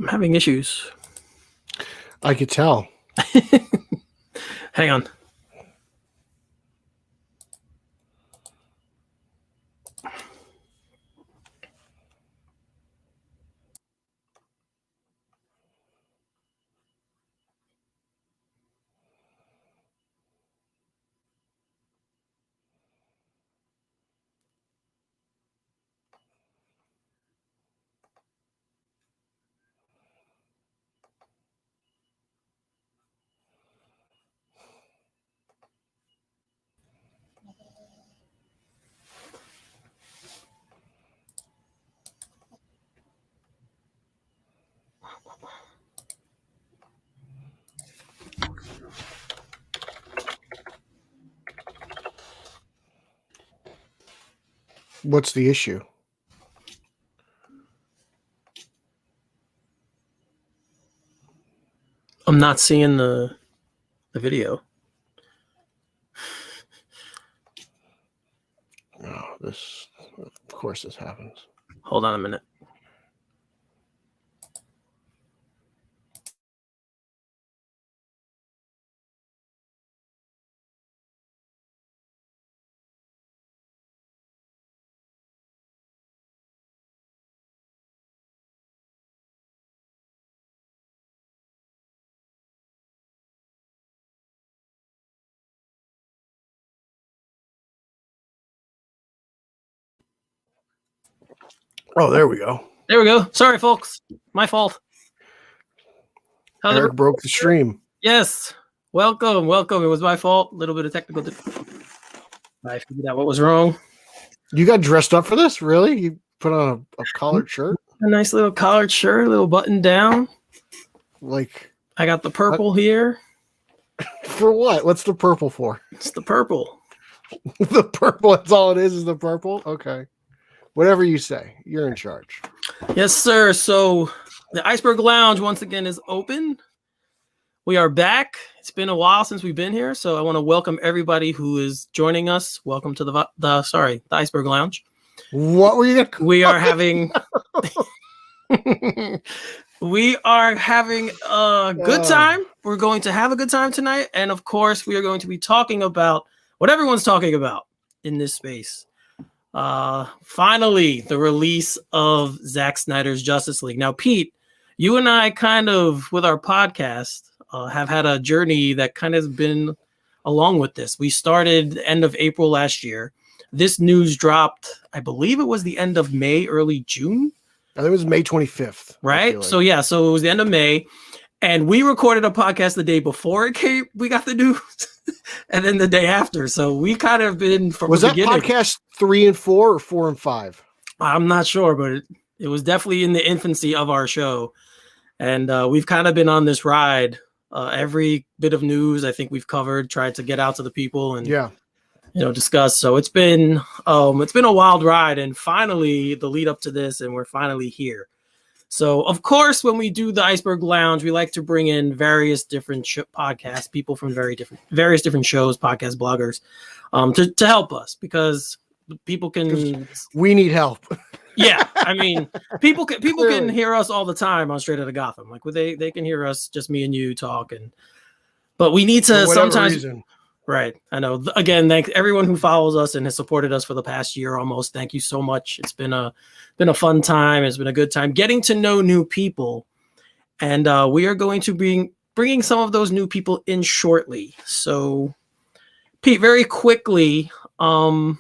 I'm having issues. I could tell. Hang on. What's the issue? I'm not seeing the video. Oh, this, of course, this happens. Hold on a minute. Oh, there we go. There we go. Sorry, folks. My fault. Eric broke the stream. Yes. Welcome. It was my fault. A little bit of technical difficulty. I figured out what was wrong. You got dressed up for this? Really? You put on a collared shirt? A nice little collared shirt, a little button down. Like, I got the purple here. For what? What's the purple for? It's the purple. The purple, that's all it is the purple? Okay. Whatever you say. You're in charge. Yes, sir. So the Iceberg Lounge once again is open. We are back. It's been a while since we've been here, so I want to welcome everybody who is joining us. Welcome to the Iceberg Lounge. What were you going to We are having we are having a good time. We're going to have a good time tonight, and of course, we are going to be talking about what everyone's talking about in this space. Finally, the release of Zack Snyder's Justice League. Now, Pete, you and I kind of, with our podcast, have had a journey that kind of been along with this. We started end of April last year. This news dropped, I believe it was the end of May, early June. I think it was May 25th. Right? Like. So it was the end of May. And we recorded a podcast the day before it came. We got the news. And then the day after. So we kind of been from was the that beginning. Podcast 3 and 4 or 4 and 5? I'm not sure, but it was definitely in the infancy of our show. And we've kind of been on this ride. Every bit of news I think we've covered, tried to get out to the people and discuss. So it's been a wild ride, and finally the lead up to this, and we're finally here. So of course, when we do the Iceberg Lounge, we like to bring in various different podcasts, people from various different shows, podcast bloggers, to help us, because people can. We need help. Yeah, I mean, people can hear us all the time on Straight Outta Gotham. Like they can hear us, just me and you talk, but we need to sometimes. Reason. Right, I know. Again, thank everyone who follows us and has supported us for the past year almost. Thank you so much. It's been a fun time. It's been a good time getting to know new people, and we are going to be bringing some of those new people in shortly. So, Pete, very quickly, how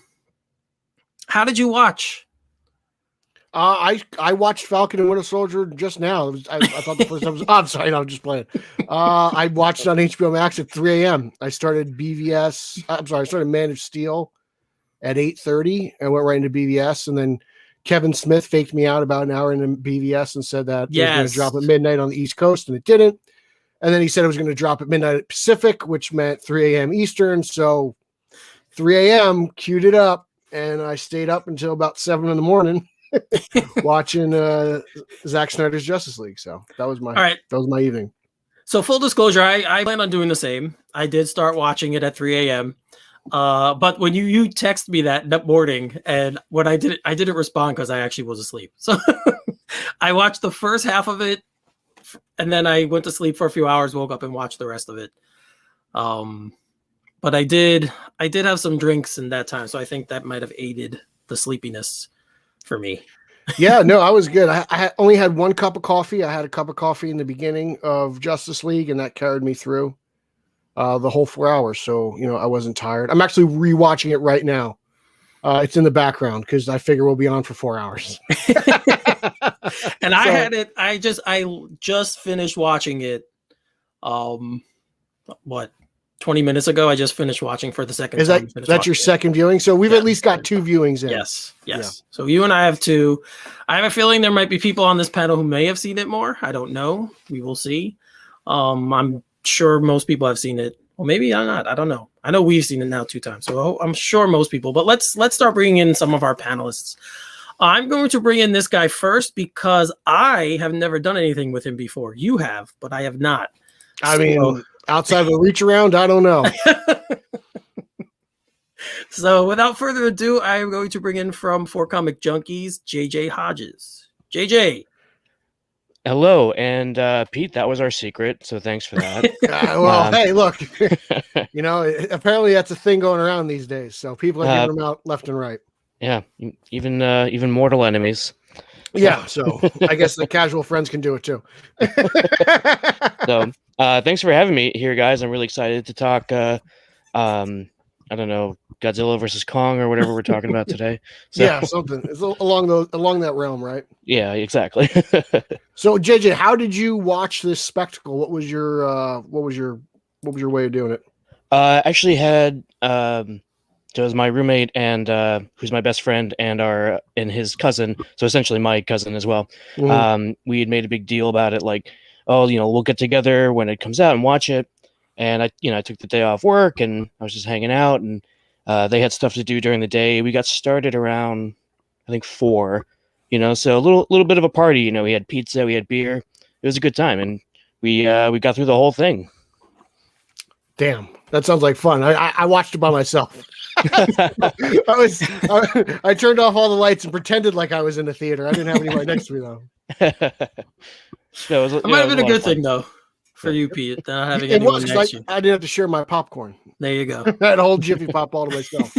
did you watch? I watched Falcon and Winter Soldier just now. I thought the first time was. Oh, I'm sorry, no, I'm just playing. I watched on HBO Max at 3 a.m. I started BVS. I started Man of Steel at 8:30. I went right into BVS, and then Kevin Smith faked me out about an hour into BVS and said that it was going to drop at midnight on the East Coast, and it didn't. And then he said it was going to drop at midnight Pacific, which meant 3 a.m. Eastern. So 3 a.m. queued it up, and I stayed up until about 7 in the morning. Watching Zack Snyder's Justice League. So that was my evening. So full disclosure, I plan on doing the same. I did start watching it at 3 a.m. But when you text me that morning, and I didn't respond because I actually was asleep. So I watched the first half of it and then I went to sleep for a few hours, woke up and watched the rest of it. But I did have some drinks in that time, so I think that might have aided the sleepiness for me. Yeah, no, I was good. I only had one cup of coffee. I had a cup of coffee in the beginning of Justice League, and that carried me through the whole 4 hours. So, I wasn't tired. I'm actually rewatching it right now. It's in the background because I figure we'll be on for 4 hours. And I just finished watching it. 20 minutes ago, I just finished watching for the second time. That's your second viewing? So we've at least got 2 viewings in. Yes. Yeah. So you and I have 2. I have a feeling there might be people on this panel who may have seen it more. I don't know. We will see. I'm sure most people have seen it. Well, maybe I'm not. I don't know. I know we've seen it now 2 times. So I'm sure most people. But let's start bringing in some of our panelists. I'm going to bring in this guy first because I have never done anything with him before. You have, but I have not. I mean, outside of a reach around, I don't know. So without further ado, I am going to bring in from For Comic Junkies, JJ Hodges. JJ. Hello, and Pete, that was our secret, so thanks for that. Hey, look, apparently that's a thing going around these days, so people are giving them out left and right. Yeah, even mortal enemies. Yeah, so I guess the casual friends can do it too. So thanks for having me here, guys. I'm really excited to talk. I don't know, Godzilla versus Kong or whatever we're talking about today. So, yeah, something. It's along that realm, right? Yeah, exactly. So, JJ, how did you watch this spectacle? What was your way of doing it? I actually had so it was my roommate and who's my best friend and his cousin, so essentially my cousin as well. Mm-hmm. We had made a big deal about it, like, oh, we'll get together when it comes out and watch it. And I took the day off work and I was just hanging out, and they had stuff to do during the day. We got started around, I think 4, so a little bit of a party. We had pizza, we had beer. It was a good time, and we got through the whole thing. Damn, that sounds like fun. I watched it by myself. I turned off all the lights and pretended like I was in the theater. I didn't have anybody next to me though. So it might have been a good thing though. For you, Pete, not having anyone next to you. I didn't have to share my popcorn. There you go. I had a whole Jiffy Pop all to myself.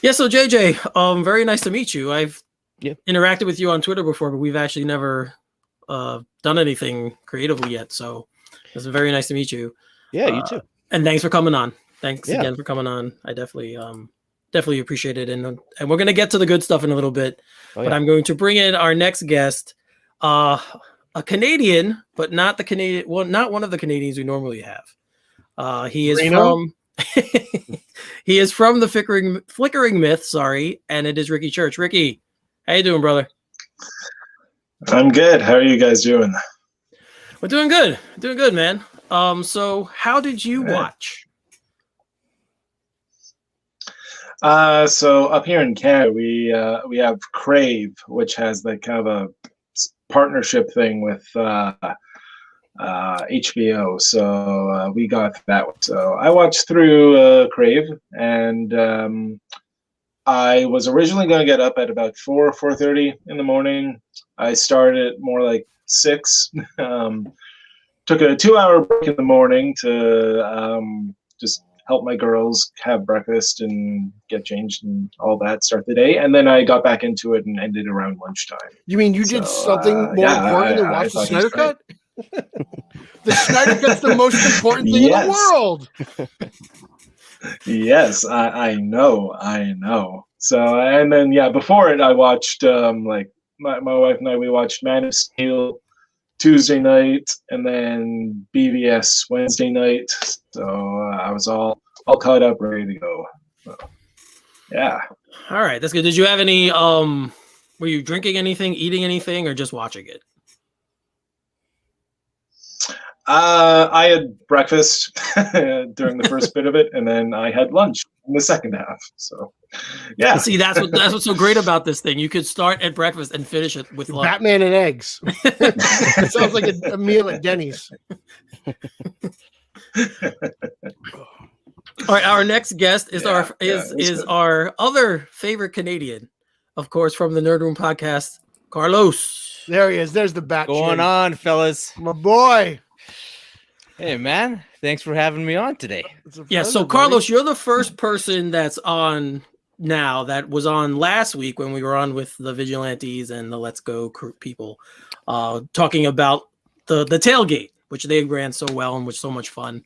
Yeah, so JJ, very nice to meet you. I've interacted with you on Twitter before, but we've actually never done anything creatively yet. So it's very nice to meet you. Yeah, you too. And thanks for coming on. Thanks again for coming on. I definitely appreciate it. And we're gonna get to the good stuff in a little bit. But I'm going to bring in our next guest. A Canadian, but not the Canadian. Well, not one of the Canadians we normally have. He is from. He is from the Flickering Myth. Sorry, and it is Ricky Church. Ricky, how you doing, brother? I'm good. How are you guys doing? We're doing good, man. So how did you watch? So up here in Canada, we have Crave, which has like kind of a partnership thing with HBO, so we got that one. So I watched through Crave, and I was originally going to get up at about 4:30 in the morning. I started more like 6. Took a 2-hour break in the morning to just help my girls have breakfast and get changed and all that, start the day. And then I got back into it and ended around lunchtime. You mean you did something more important than watch the Snyder Cut? The Snyder Cut's the most important thing in the world. Yes, I know. So, and then, before it, I watched, like, my wife and I, we watched Man of Steel Tuesday night, and then BVS Wednesday night. So I was all caught up, ready to go. So, yeah. All right, that's good. Did you have any? Were you drinking anything, eating anything, or just watching it? I had breakfast during the first bit of it, and then I had lunch in the second half. So, yeah. See, that's what's so great about this thing. You could start at breakfast and finish it with lunch. Batman and eggs. It sounds like a meal at Denny's. All right, our next guest is our other favorite Canadian, of course, from the Nerd Room podcast, Carlos. There he is. There's the bat. Going on, fellas. My boy. Hey, man. Thanks for having me on today. Yeah, so Carlos, you're the first person that's on now that was on last week when we were on with the Vigilantes and the Let's Go people talking about the tailgate, which they ran so well and was so much fun.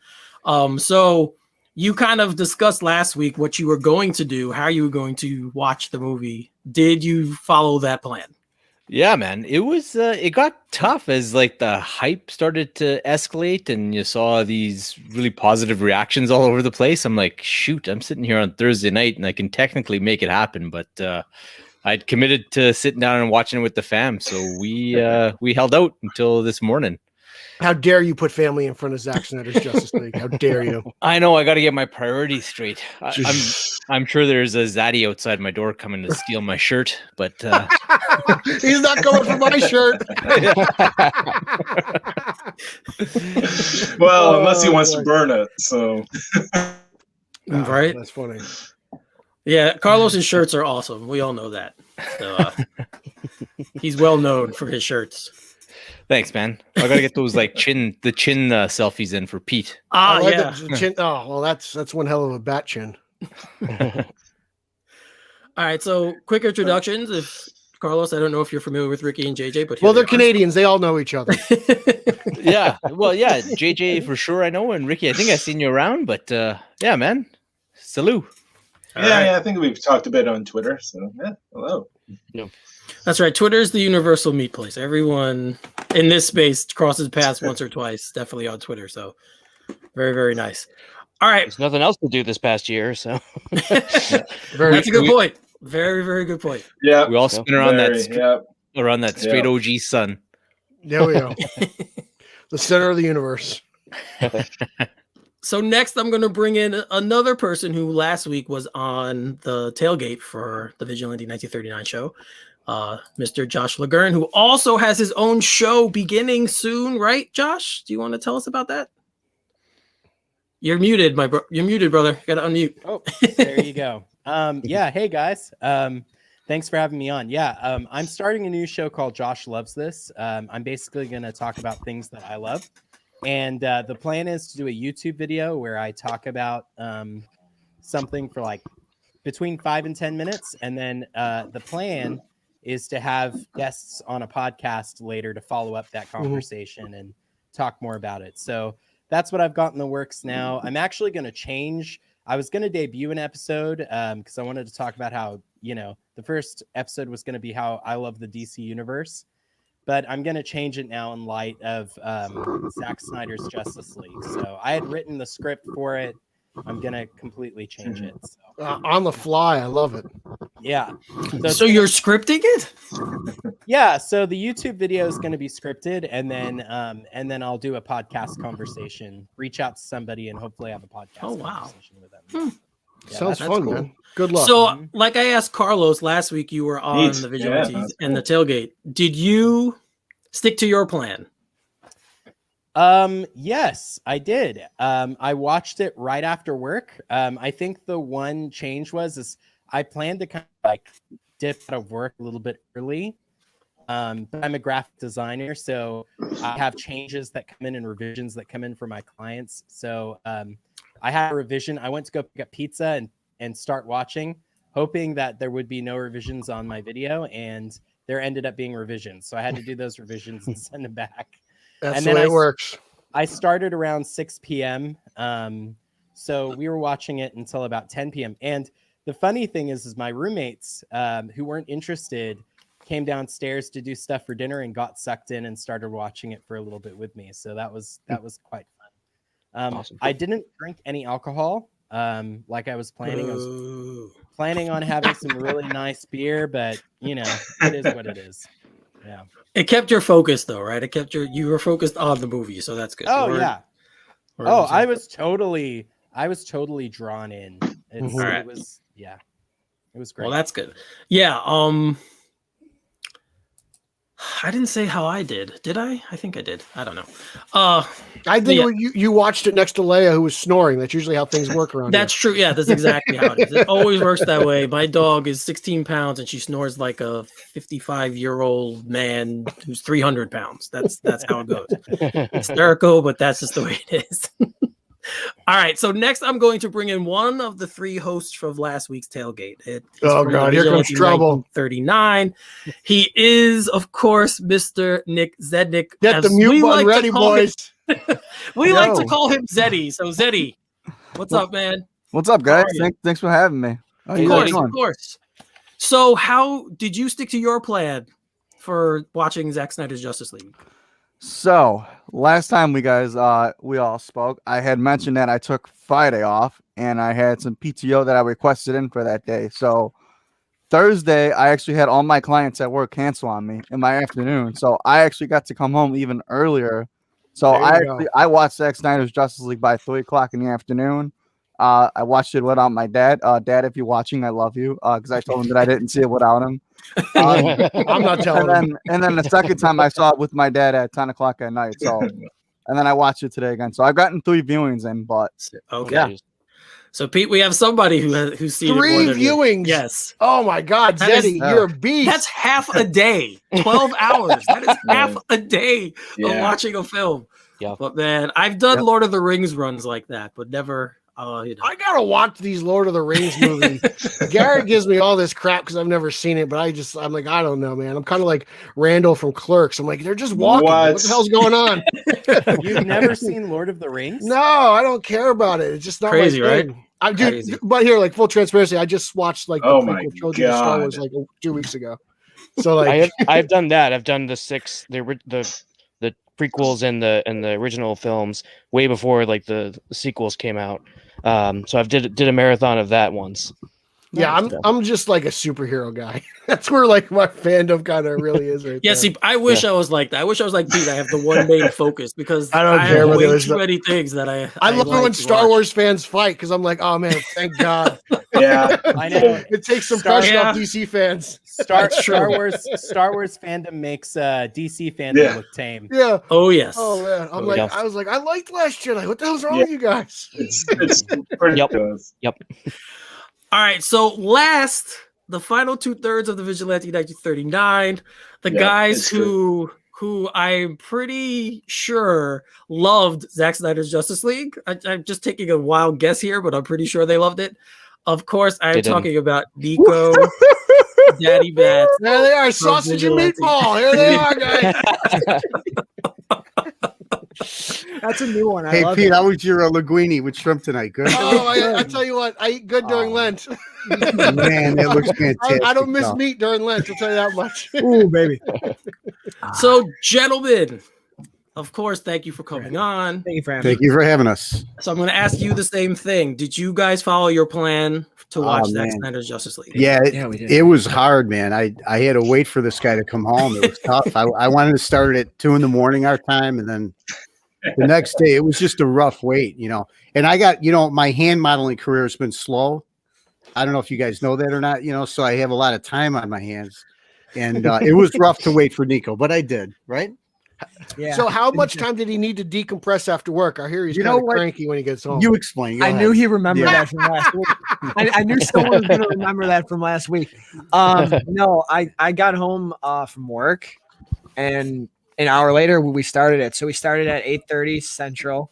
So you kind of discussed last week what you were going to do, how you were going to watch the movie. Did you follow that plan? Yeah, man. It was it got tough as like the hype started to escalate and you saw these really positive reactions all over the place. I'm like, shoot, I'm sitting here on Thursday night and I can technically make it happen, but I'd committed to sitting down and watching it with the fam. So we held out until this morning. How dare you put family in front of Zack Snyder's Justice League? How dare you? I know, I got to get my priorities straight. I'm sure there's a Zaddy outside my door coming to steal my shirt, but he's not going for my shirt. Well, unless he wants to burn it, so right. That's funny. Yeah, Carlos's shirts are awesome. We all know that. So, he's well known for his shirts. Thanks, man. I gotta get those like chin selfies in for Pete. Yeah. The chin. Oh, well, that's one hell of a bat chin. All right, so quick introductions. If Carlos, I don't know if you're familiar with Ricky and JJ, but well, they're Canadians. They all know each other. Yeah, well, yeah, JJ for sure I know, and Ricky, I think I've seen you around, but yeah, man, salut. Yeah, I think we've talked a bit on Twitter. So yeah, hello. No. That's right. Twitter is the universal meet place. Everyone in this space crosses paths once or twice, definitely on Twitter. So very, very nice. All right. There's nothing else to do this past year, so that's a good point. Very, very good point. Yeah, we all spin around that straight OG sun. There we go. The center of the universe. So next, I'm going to bring in another person who last week was on the tailgate for the Vigilante 1939 show, Mr. Josh Legern, who also has his own show beginning soon, right, Josh? Do you want to tell us about that? You're muted, You're muted, brother. You got to unmute. Oh, there you go. Yeah, hey guys. Thanks for having me on. Yeah, I'm starting a new show called Josh Loves This. I'm basically going to talk about things that I love. And the plan is to do a YouTube video where I talk about something for like between 5 and 10 minutes. And then the plan is to have guests on a podcast later to follow up that conversation and talk more about it. So that's what I've got in the works now. I'm actually going to change. I was going to debut an episode because I wanted to talk about how, the first episode was going to be how I love the DC universe. But I'm going to change it now in light of Zack Snyder's Justice League. So I had written the script for it. I'm going to completely change it. So. On the fly. I love it. Yeah. So you're scripting it? Yeah. So the YouTube video is going to be scripted, and then I'll do a podcast conversation, reach out to somebody, and hopefully have a podcast conversation with them. Yeah, sounds fun, cool. Man. Good luck. So, like I asked Carlos last week, you were on the Vigilantes and the tailgate. Did you stick to your plan? Yes, I did. I watched it right after work. I think the one change was I planned to kind of like dip out of work a little bit early. But I'm a graphic designer, so I have changes that come in and revisions that come in for my clients. So I had a revision. I went to go pick up pizza and start watching, hoping that there would be no revisions on my video, and there ended up being revisions. So I had to do those revisions and send them back. That's the way it works. I started around 6 p.m. So we were watching it until about 10 p.m. And the funny thing is my roommates who weren't interested came downstairs to do stuff for dinner and got sucked in and started watching it for a little bit with me. So that was quite fun. Awesome. I didn't drink any alcohol like I was planning. I was planning on having some really nice beer, but it is what it is. Yeah. It kept your focus though, right? You were focused on the movie, so that's good. Yeah. I was totally drawn in. It was great. Well, that's good. Yeah. I didn't say how I did. Did I? I think I did. I don't know. I think you watched it next to Leia, who was snoring. That's usually how things work around That's true. Yeah, that's exactly how it is. It always works that way. My dog is 16 pounds and she snores like a 55-year-old man who's 300 pounds. That's how it goes. It's hysterical, but that's just the way it is. All right. So next, I'm going to bring in one of the three hosts from last week's tailgate. Oh God, here comes trouble. 39. He is, of course, Mr. Nick Zednick. Get the mute button ready, boys. We like to call him Zeddy. So Zeddy, what's up, man? What's up, guys? Thanks for having me. Of course. So how did you stick to your plan for watching Zack Snyder's Justice League? So last time we all spoke, I had mentioned that I took Friday off and I had some PTO that I requested in for that day. So Thursday, I actually had all my clients at work cancel on me in my afternoon. So I actually got to come home even earlier. So I watched Zack Snyder's Justice League by 3:00 in the afternoon. I watched it without my dad. Dad, if you're watching, I love you. Because I told him that I didn't see it without him. I'm not telling him. And then the second time I saw it with my dad at 10:00 at night. So, and then I watched it today again. So I've gotten 3 viewings in, but okay. Yeah. So Pete, we have somebody who's seen 3 it more viewings. Than yes. Oh my God, Zeddy, you're a beast. That's half a day. 12 hours. That is half a day of watching a film. Yeah. But man, I've done Lord of the Rings runs like that, but never. I gotta watch these Lord of the Rings movies. Garrett gives me all this crap because I've never seen it, but I'm like, I don't know, man. I'm kind of like Randall from Clerks. I'm like, they're just walking. What the hell's going on? You've never seen Lord of the Rings? No, I don't care about it. It's just not crazy, my thing. Right? I do, but here, like full transparency, I just watched like the prequel trilogy of Star Wars like 2 weeks ago. So like, I've done that. I've done the prequels and the original films way before like the sequels came out. So I've did a marathon of that once. Yeah, I'm just like a superhero guy. That's where like my fandom kind of really is right there. See, I wish I was like that. I wish I was like Pete. I have the one main focus because I don't care have way too many things that I love like when Star Wars fans fight because I'm like, oh man, thank God. Yeah, I know. It takes some pressure off DC fans. Star Wars fandom makes DC fandom look tame. Yeah. Oh yes. Oh man. I was like, I liked Last Jedi. What the hell's wrong with you guys? It's pretty good. Yep. All right, so the final 2/3 of the Vigilante 1939, the guys who I'm pretty sure loved Zack Snyder's Justice League. I'm just taking a wild guess here, but I'm pretty sure they loved it. Of course, I'm talking about Nico, Daddy Bats. There they are, sausage and meatball. Here they are, guys. That's a new one. Hey, Pete, how was your linguine with shrimp tonight? Good. Oh, I tell you what, I eat good during Lent. Man, that looks fantastic. I don't miss meat during Lent. I'll tell you that much. Ooh, baby. So, gentlemen, of course, thank you for coming on. Thank you for having Thank you for having us. So I'm going to ask you the same thing. Did you guys follow your plan to watch Zack Snyder's Justice League? Yeah, we did. It was hard, man. I had to wait for this guy to come home. It was tough. I wanted to start at 2 a.m. our time, and then the next day it was just a rough wait, And I got, my hand modeling career has been slow. I don't know if you guys know that or not, so I have a lot of time on my hands, and it was rough to wait for Nico, but I did, right? Yeah. So how much time did he need to decompress after work? I hear he's kind of cranky when he gets home. You explain. I knew he remembered that from last week. I knew someone was going to remember that from last week. No, I got home from work, and an hour later we started it. So we started at 8:30 Central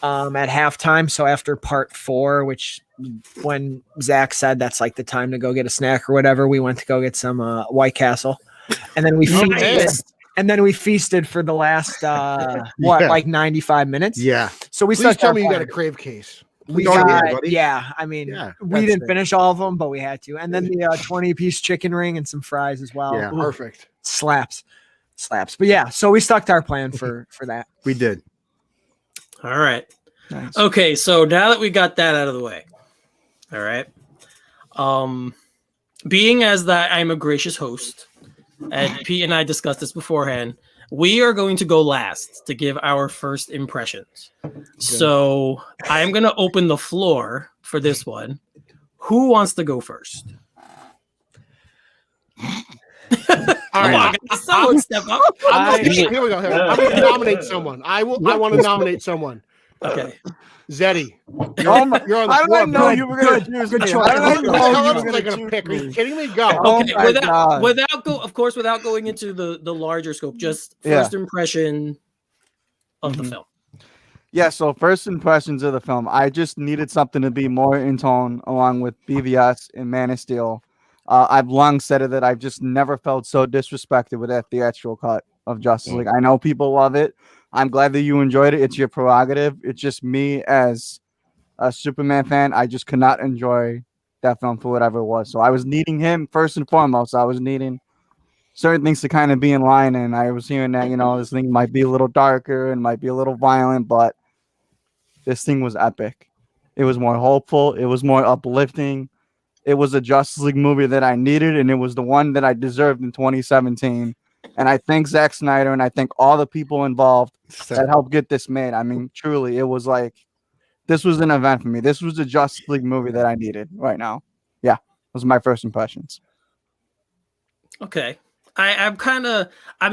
at halftime. So after part 4, which when Zach said that's like the time to go get a snack or whatever, we went to go get some White Castle, and then we feasted. And then we feasted for the last like 95 minutes. Yeah. So we Please tell me you got a crave case. We got, we didn't finish all of them, but we had to. And then the 20-piece chicken ring and some fries as well. Yeah, perfect. Slaps. But yeah, so we stuck to our plan for that. We did. All right. Nice. Okay, so now that we got that out of the way, all right. Being as that I'm a gracious host, and Pete and I discussed this beforehand, we are going to go last to give our first impressions. So I'm going to open the floor for this one. Who wants to go first? All Come right, on, guys, someone step up. here we go. I'm going to nominate someone. I want to nominate someone. Okay. Zeddy. Oh my, You're on the how did floor. I know you were going to choose me? choice. How did I Who the know hell you else were was I going going to to pick? Are you choose me? kidding me? Go. Oh Okay, my God. without going into the larger scope, just first impression of the film. Yeah, so first impressions of the film, I just needed something to be more in tone along with BVS and Man of Steel. I've long said it that I've just never felt so disrespected with that theatrical cut of Justice League. I know people love it. I'm glad that you enjoyed it. It's your prerogative. It's just me as a Superman fan. I just could not enjoy that film for whatever it was. So I was needing him first and foremost. I was needing certain things to kind of be in line. And I was hearing that, this thing might be a little darker and might be a little violent, but this thing was epic. It was more hopeful. It was more uplifting. It was a Justice League movie that I needed, and it was the one that I deserved in 2017. And I thank Zack Snyder, and I thank all the people involved that helped get this made. I mean, truly, it was like, this was an event for me. This was a Justice League movie that I needed right now. Yeah, those are my first impressions. Okay. I'm kind of, I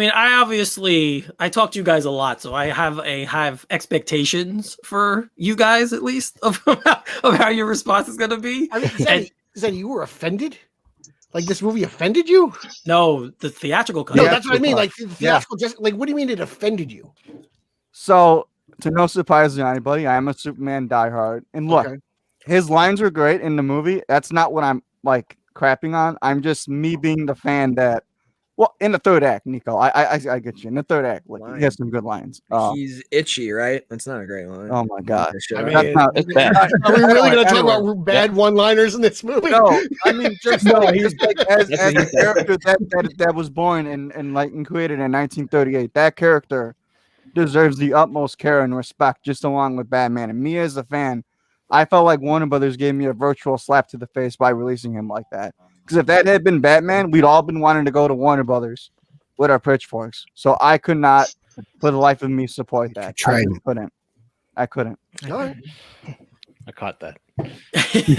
talk to you guys a lot, so I have expectations for you guys, at least, of how your response is going to be. I mean, Zeddy, you were offended? Like this movie offended you? No, the theatrical cut. No, that's what I mean. Like the theatrical, like what do you mean it offended you? So, to no surprise to anybody, I am a Superman diehard. And look, his lines were great in the movie. That's not what I'm like crapping on. I'm just me being the fan that, well, in the third act, Nico, I get you. In the third act, like, he has some good lines. He's itchy, right? That's not a great line. Oh my God. I mean, are we really going to talk about bad one-liners in this movie? No, I mean, just he's like as a character that was born and created in 1938. That character deserves the utmost care and respect, just along with Batman. And me as a fan, I felt like Warner Brothers gave me a virtual slap to the face by releasing him like that. Because if that had been Batman, we'd all been wanting to go to Warner Brothers with our pitchforks. So I could not, for the life of me, support that. I couldn't. All right. I caught that.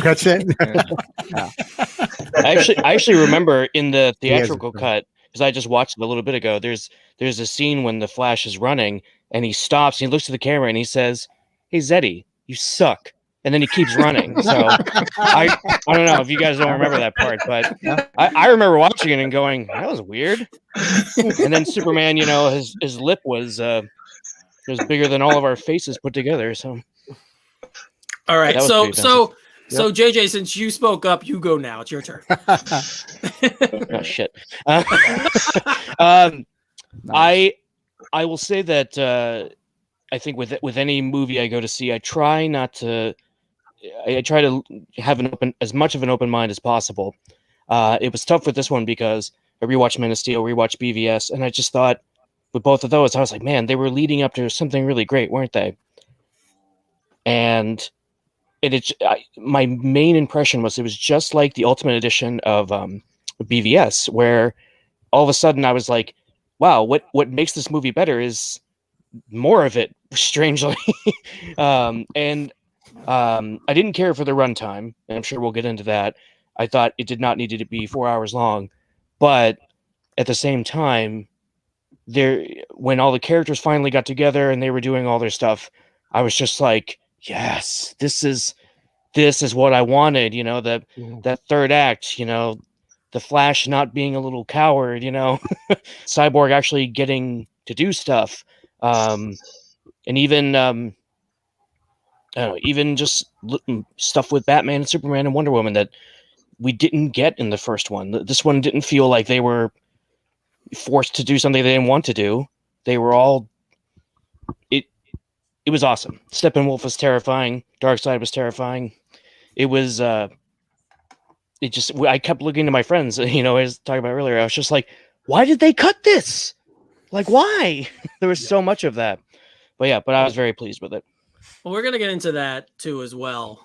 That's it. I actually remember in the theatrical cut, because I just watched it a little bit ago. There's a scene when the Flash is running and he stops. And he looks to the camera and he says, "Hey Zeddy, you suck." And then he keeps running. So I don't know if you guys don't remember that part, but I remember watching it and going, that was weird. And then Superman, his lip was bigger than all of our faces put together. So all right. So JJ, since you spoke up, you go now. It's your turn. Oh shit. I will say that I think with any movie I go to see, I try to have as much of an open mind as possible. It was tough with this one because I rewatched Man of Steel, rewatched BVS, and I just thought with both of those, I was like, man, they were leading up to something really great, weren't they? And my main impression was it was just like the Ultimate Edition of BVS, where all of a sudden I was like, wow, what makes this movie better is more of it, strangely. I didn't care for the runtime, and I'm sure we'll get into that. I thought it did not need to be 4 hours long, but at the same time, when all the characters finally got together and they were doing all their stuff, I was just like, yes, this is what I wanted. That third act, the Flash not being a little coward, Cyborg actually getting to do stuff, and even even just stuff with Batman and Superman and Wonder Woman that we didn't get in the first one. This one didn't feel like they were forced to do something they didn't want to do. They were all. It was awesome. Steppenwolf was terrifying. Darkseid was terrifying. It was. I kept looking to my friends. I was talking about earlier. I was just like, why did they cut this? Like, why? There was so much of that. But I was very pleased with it. Well, we're going to get into that too as well.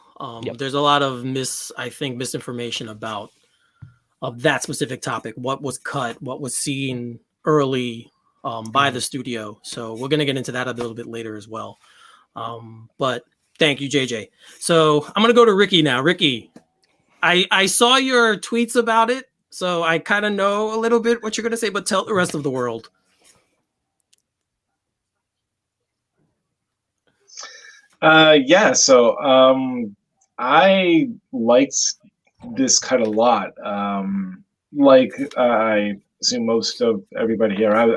There's a lot of misinformation about that specific topic. What was cut? What was seen early by the studio? So we're going to get into that a little bit later as well. But thank you, JJ. So I'm going to go to Ricky now. Ricky, I saw your tweets about it, so I kind of know a little bit what you're gonna say, but tell the rest of the world. Yeah, so I liked this cut a lot. Like I assume most of everybody here, I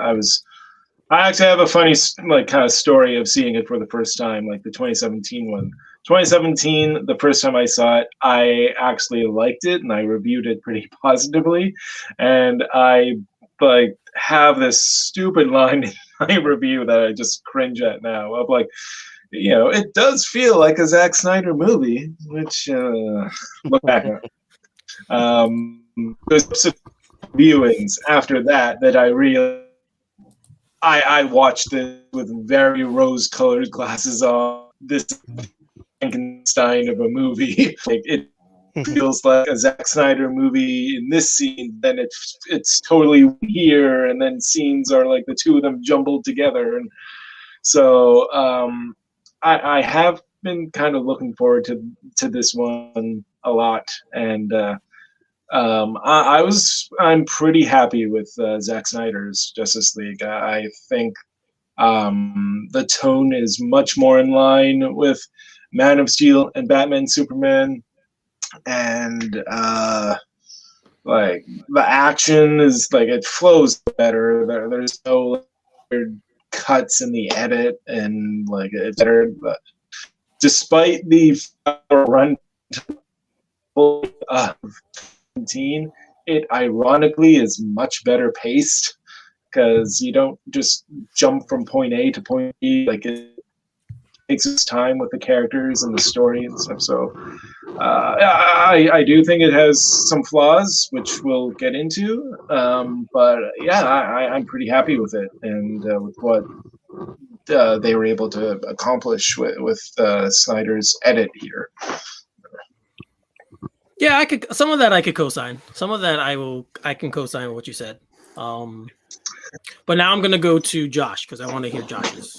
actually have a funny like kind of story of seeing it for the first time, like the 2017 one. 2017, the first time I saw it, I actually liked it and I reviewed it pretty positively, and I like have this stupid line in my review that I just cringe at now. Of like, it does feel like a Zack Snyder movie, which look back on. There's viewings after that I really I watched it with very rose-colored glasses on. This Frankenstein of a movie. Like, it feels like a Zack Snyder movie in this scene, then it's totally here, and then scenes are like the two of them jumbled together, and so I have been kind of looking forward to this one a lot, and I'm pretty happy with Zack Snyder's Justice League. I think the tone is much more in line with Man of Steel and Batman Superman, and like the action is like it flows better. There's no weird cuts in the edit, and like it's better. But despite the run of 17, it ironically is much better paced because you don't just jump from point A to point B. Like, it takes its time with the characters and the story and stuff. So I do think it has some flaws, which we'll get into. But yeah, I'm pretty happy with it and with what they were able to accomplish with Snyder's edit here. Yeah, I could. Some of that I could co-sign. Some of that I can co-sign what you said. But now I'm gonna go to Josh because I want to hear Josh's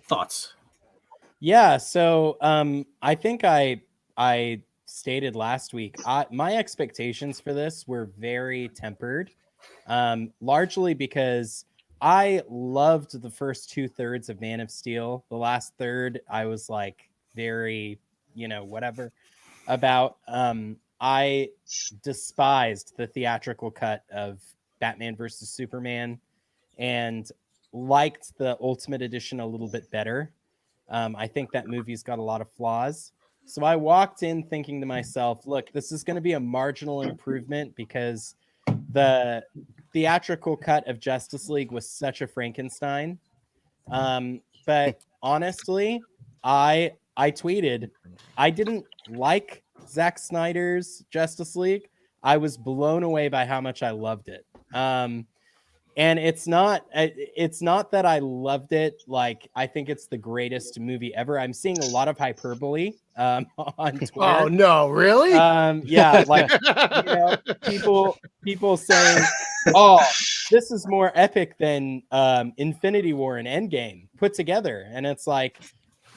thoughts. Yeah, so I think I stated last week, my expectations for this were very tempered, largely because I loved the first 2/3 of Man of Steel. The last third, I was like very, whatever about. I despised the theatrical cut of Batman versus Superman and liked the Ultimate Edition a little bit better. I think that movie's got a lot of flaws. So I walked in thinking to myself, look, this is going to be a marginal improvement because the theatrical cut of Justice League was such a Frankenstein. But honestly, I tweeted, I didn't like Zack Snyder's Justice League. I was blown away by how much I loved it. And it's not that I loved it. Like, I think it's the greatest movie ever. I'm seeing a lot of hyperbole on Twitter. Oh no, really? Yeah, like people saying, "Oh, this is more epic than Infinity War and Endgame put together." And it's like,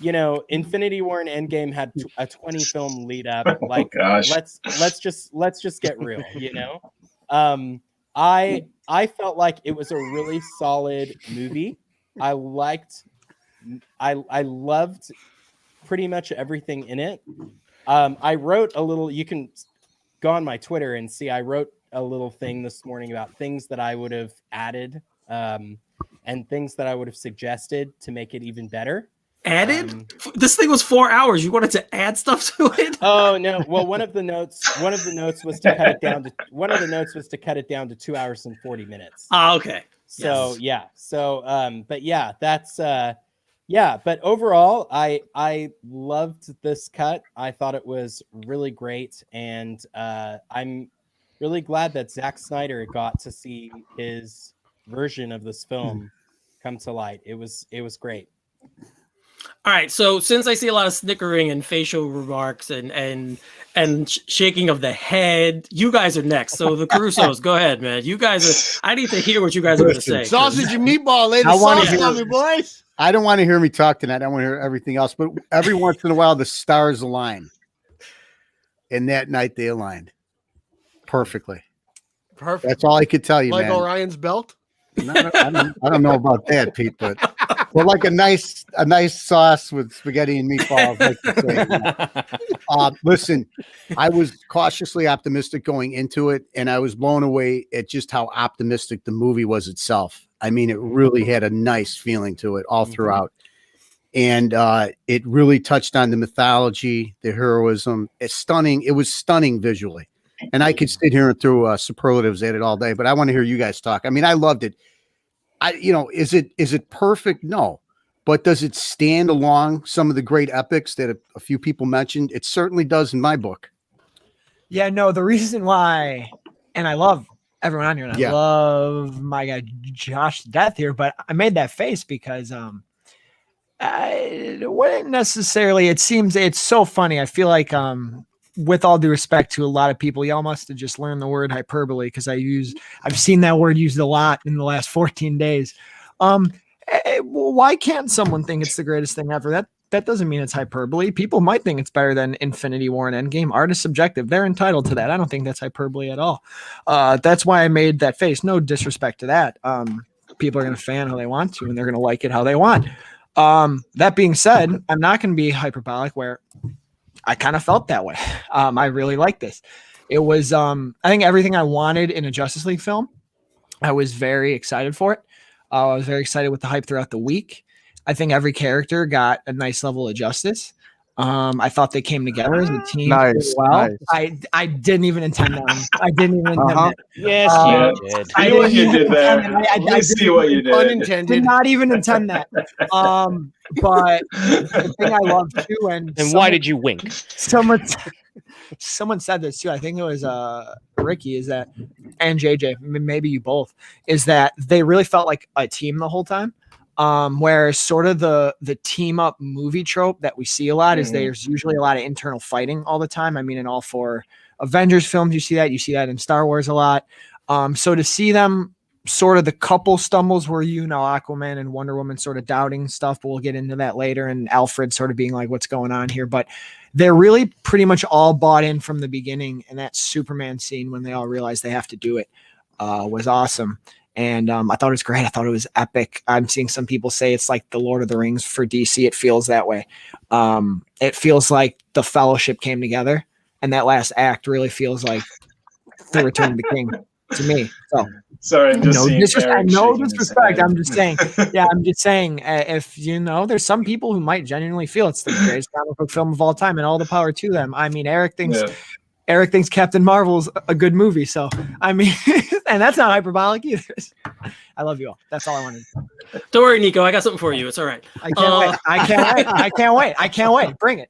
Infinity War and Endgame had a 20 film lead up. Like, let's just get real, I felt like it was a really solid movie. I loved pretty much everything in it. I wrote a little, you can go on my Twitter and see, I wrote a little thing this morning about things that I would have added and things that I would have suggested to make it even better. Added? This thing was 4 hours. You wanted to add stuff to it? Oh no! Well, one of the notes was to cut it down to 2 hours and 40 minutes. Oh, okay. So yes. Yeah. So but yeah, that's but overall I loved this cut. I thought it was really great, and I'm really glad that Zack Snyder got to see his version of this film come to light. It was great. All right, so since I see a lot of snickering and facial remarks and shaking of the head, you guys are next. So the Carusos, go ahead, man. You guys I need to hear what you guys are going to say. Sausage and meatball, lay the sauce on me, boys. I don't want to hear me talk tonight. I want to hear everything else. But every once in a while, the stars align. And that night they aligned perfectly. Perfect. That's all I could tell you, Like man. Orion's belt. I don't know about that, Pete, but like a nice sauce with spaghetti and meatballs. Like you say. Listen, I was cautiously optimistic going into it, and I was blown away at just how optimistic the movie was itself. I mean, it really had a nice feeling to it all throughout. And it really touched on the mythology, the heroism. It's stunning. It was stunning visually. And I could sit here and throw superlatives at it all day, but I want to hear you guys talk. I mean, I loved it. Is it perfect? No. But does it stand along some of the great epics that a few people mentioned? It certainly does in my book. Yeah, no, the reason why, and I love everyone on here, and I love my guy Josh to death here, but I made that face because it wouldn't necessarily, it seems it's so funny. I feel like with all due respect to a lot of people, y'all must have just learned the word hyperbole because I've seen that word used a lot in the last 14 days. Why can't someone think it's the greatest thing ever? That doesn't mean it's hyperbole. People might think it's better than Infinity War and Endgame. Art is subjective. They're entitled to that. I don't think that's hyperbole at all. That's why I made that face. No disrespect to that. People are going to fan how they want to, and they're going to like it how they want. That being said, I'm not going to be hyperbolic where I kind of felt that way. I really like this. It was, I think everything I wanted in a Justice League film. I was very excited for it. I was very excited with the hype throughout the week. I think every character got a nice level of justice. I thought they came together as a team Nice, well. nice. I didn't even intend that. I didn't even intend that. Yes, you did. I see what you did there. I see what you did. Unintended. Did not even intend that. But the thing I love too, and why did you wink? Someone said this too. I think it was Ricky. Is that and JJ? Maybe you both. Is that they really felt like a team the whole time. Where sort of the team up movie trope that we see a lot is there's usually a lot of internal fighting all the time. I mean, in all four Avengers films, you see that in Star Wars a lot. So to see them sort of the couple stumbles where, Aquaman and Wonder Woman sort of doubting stuff, but we'll get into that later. And Alfred sort of being like, what's going on here? But they're really pretty much all bought in from the beginning. And that Superman scene when they all realize they have to do it was awesome. And I thought it was great. I thought it was epic. I'm seeing some people say it's like the Lord of the Rings for DC. It feels that way. It feels like the Fellowship came together, and that last act really feels like the Return of the King to me. So sorry, I'm just no disrespect. I'm just saying. Yeah, I'm just saying. If there's some people who might genuinely feel it's the greatest comic book film of all time, and all the power to them. I mean, Eric thinks Captain Marvel's a good movie. So, I mean, and that's not hyperbolic either. I love you all. That's all I wanted. Don't worry, Nico. I got something for you. It's all right. I can't wait. Bring it.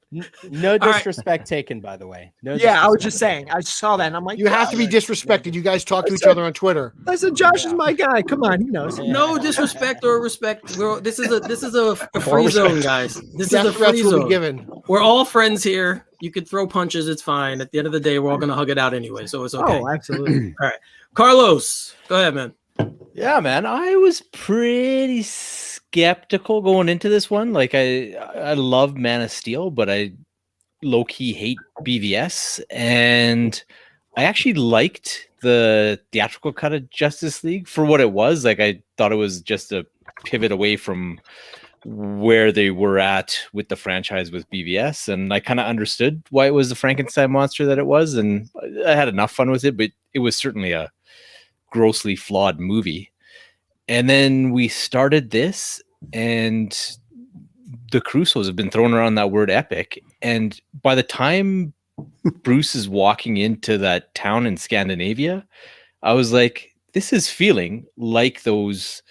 No disrespect taken, by the way. No. Yeah, I was just saying. I saw that, and I'm like, you have to be disrespected. You guys talk to each other on Twitter. I said, Josh is my guy. Come on, he knows. No disrespect or respect. This is a free zone, guys. This is a free zone. Given. We're all friends here. You could throw punches. It's fine. At the end of the day, we're all gonna hug it out anyway, so it's okay. Oh, absolutely. All right, Carlos, go ahead, man. Yeah, man. I was pretty skeptical going into this one. Like I love Man of Steel, but I low-key hate BVS. And I actually liked the theatrical cut of Justice League for what it was. Like I thought it was just a pivot away from where they were at with the franchise with BVS. And I kind of understood why it was the Frankenstein monster that it was. And I had enough fun with it, but it was certainly a grossly flawed movie. And then we started this, and the Crusoes have been throwing around that word epic. And by the time Bruce is walking into that town in Scandinavia, I was like, this is feeling like those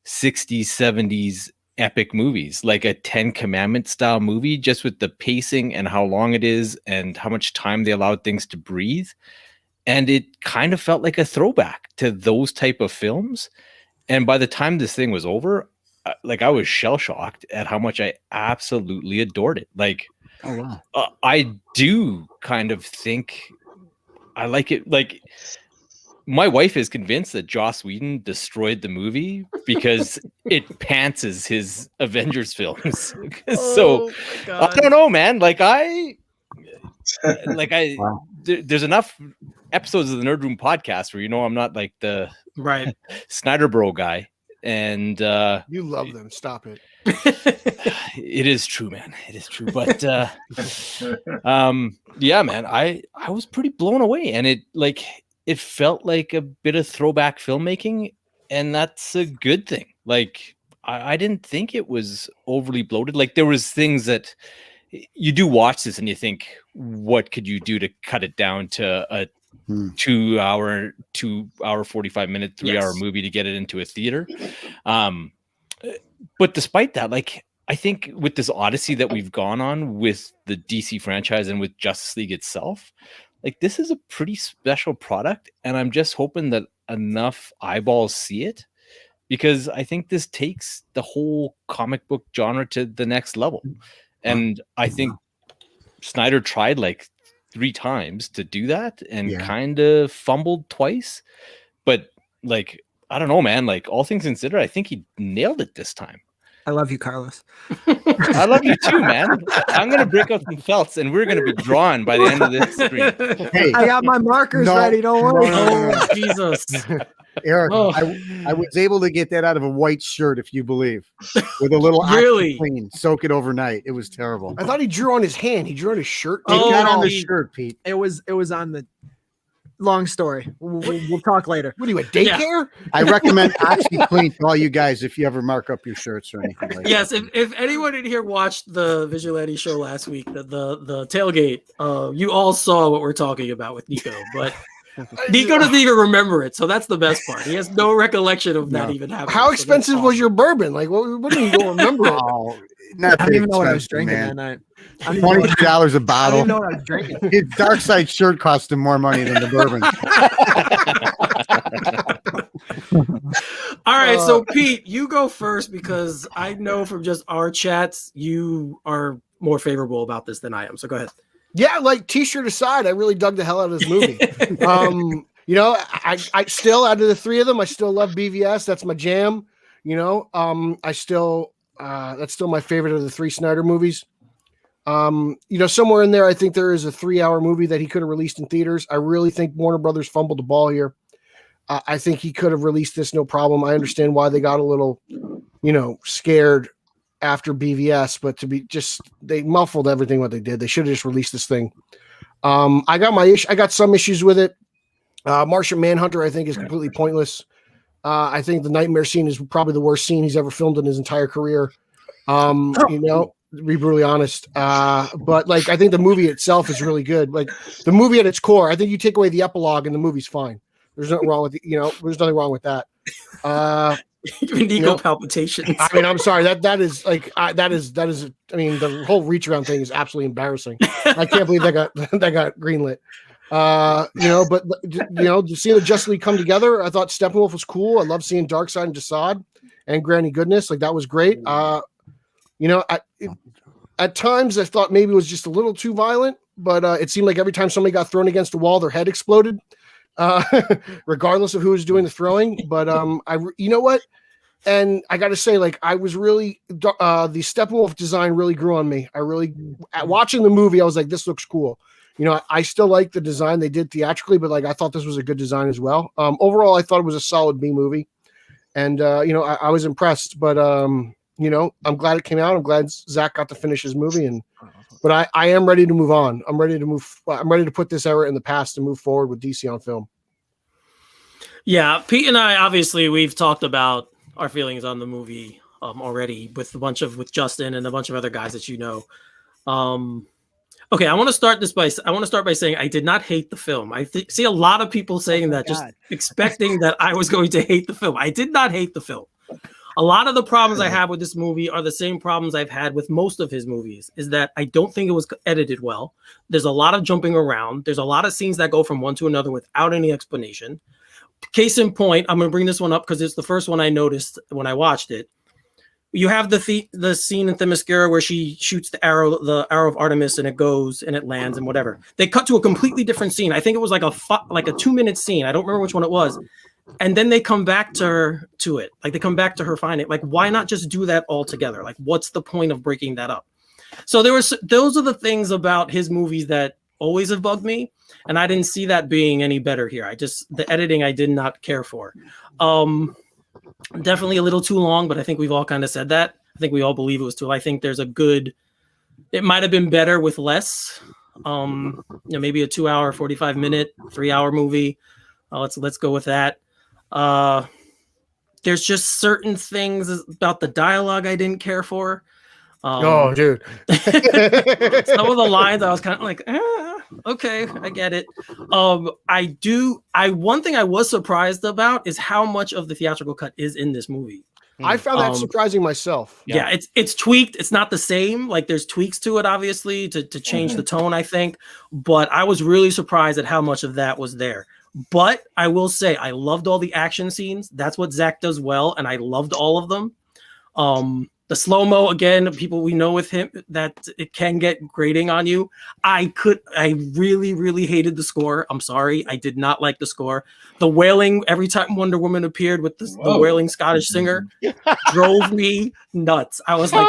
60s, 70s epic movies, like a 10 Commandments style movie, just with the pacing and how long it is and how much time they allowed things to breathe. And it kind of felt like a throwback to those type of films. And by the time this thing was over, I was shell-shocked at how much I absolutely adored it. Like, oh wow, I do kind of think I like it. Like, my wife is convinced that Joss Whedon destroyed the movie because it pantses his Avengers films. So I don't know, man. Wow. There's enough episodes of the Nerd Room podcast where I'm not like the right Snyder Bro guy. And you love them. Stop it. It is true, man. It is true. But yeah, man, I was pretty blown away, and it felt like a bit of throwback filmmaking, and that's a good thing. Like I didn't think it was overly bloated. Like there was things that you do watch this and you think, what could you do to cut it down to a 2 hour 45-minute 3-hour movie to get it into a theater? But despite that, like I think with this odyssey that we've gone on with the DC franchise and with Justice League itself, like this is a pretty special product, and I'm just hoping that enough eyeballs see it, because I think this takes the whole comic book genre to the next level. And I think Snyder tried like 3 times to do that and kind of fumbled twice. But like, I don't know, man, like all things considered, I think he nailed it this time. I love you, Carlos. I love you too, man. I'm going to break out some felts and we're going to be drawn by the end of this stream. Hey, I got my markers ready. Don't worry. Oh, Jesus. Eric, I was able to get that out of a white shirt, if you believe, with a little clean, soak it overnight. It was terrible. I thought he drew on his hand. He drew on his shirt. It got on the shirt, Pete. It was on the long story. We'll talk later. What are you, a daycare? I recommend OxyClean to all you guys if you ever mark up your shirts or anything like that. Yes, if anyone in here watched the Vigilante show last week, the tailgate, you all saw what we're talking about with Nico, but Nico doesn't even remember it, so that's the best part. He has no recollection of that even happening. How expensive was your bourbon? Like, what do you don't remember? Oh, not I don't even know what I was drinking man. that night. $23 a bottle. I didn't know what I was drinking. His Dark Side shirt cost him more money than the bourbon. All right, so Pete, you go first, because I know from just our chats you are more favorable about this than I am. So go ahead. Yeah, like t-shirt aside, I really dug the hell out of this movie. I still, out of the 3 of them, I still love BVS. That's my jam. That's still my favorite of the 3 Snyder movies. Somewhere in there, I think there is a 3-hour movie that he could have released in theaters. I really think Warner Brothers fumbled the ball here. I think he could have released this no problem. I understand why they got a little, scared after BVS, but they muffled everything what they did. They should have just released this thing. I got some issues with it. Martian Manhunter, I think, is completely pointless. I think the nightmare scene is probably the worst scene he's ever filmed in his entire career. To be brutally honest. But like, I think the movie itself is really good. Like the movie at its core, I think you take away the epilogue and the movie's fine. There's nothing wrong with there's nothing wrong with that. Nico palpitations. I mean, I'm sorry. That is. I mean, the whole reach around thing is absolutely embarrassing. I can't believe that got greenlit. But seeing the Justice League come together, I thought Steppenwolf was cool. I love seeing Darkseid and Desaad and Granny Goodness. Like that was great. At times I thought maybe it was just a little too violent, but it seemed like every time somebody got thrown against a wall, their head exploded. Regardless of who was doing the throwing. But you know what? And I got to say, like, I was really the Steppenwolf design really grew on me. Watching the movie, I was like, this looks cool. I still like the design they did theatrically, but like I thought this was a good design as well. Overall, I thought it was a solid B movie, and I was impressed. But I'm glad it came out. I'm glad Zack got to finish his movie, but I am ready to move on. I'm ready to put this era in the past and move forward with DC on film. Yeah, Pete and I, obviously, we've talked about our feelings on the movie already with Justin and a bunch of other guys that you know. Okay, I want to start by saying I did not hate the film. I see a lot of people saying that, just expecting that I was going to hate the film. I did not hate the film. A lot of the problems I have with this movie are the same problems I've had with most of his movies, is that I don't think it was edited well. There's a lot of jumping around. There's a lot of scenes that go from one to another without any explanation. Case in point, I'm going to bring this one up because it's the first one I noticed when I watched it. You have the scene in Themyscira where she shoots the arrow of Artemis, and it goes and it lands and whatever. They cut to a completely different scene. I think it was like a 2-minute scene. I don't remember which one it was. And then they come back to it. Like they come back to her finding it. Like, why not just do that all together? Like, what's the point of breaking that up? So those are the things about his movies that always have bugged me, and I didn't see that being any better here. The editing I did not care for. Definitely a little too long, but I think we've all kind of said that. I think we all believe it was too long. I think there's it might have been better with less. Maybe a 2 hour, 45-minute, 3 hour movie. Let's go with that. There's just certain things about the dialogue I didn't care for. Oh, dude. Some of the lines I was kind of like, okay, I get it. One thing I was surprised about is how much of the theatrical cut is in this movie. I found that surprising myself. Yeah, it's tweaked. It's not the same. Like there's tweaks to it, obviously, to change the tone, I think. But I was really surprised at how much of that was there. But I will say I loved all the action scenes. That's what Zack does well, and I loved all of them. The slow-mo, again, people we know with him that it can get grating on you. I really, really hated the score. I'm sorry. I did not like the score. The wailing every time Wonder Woman appeared with the wailing Scottish singer drove me nuts. I was like,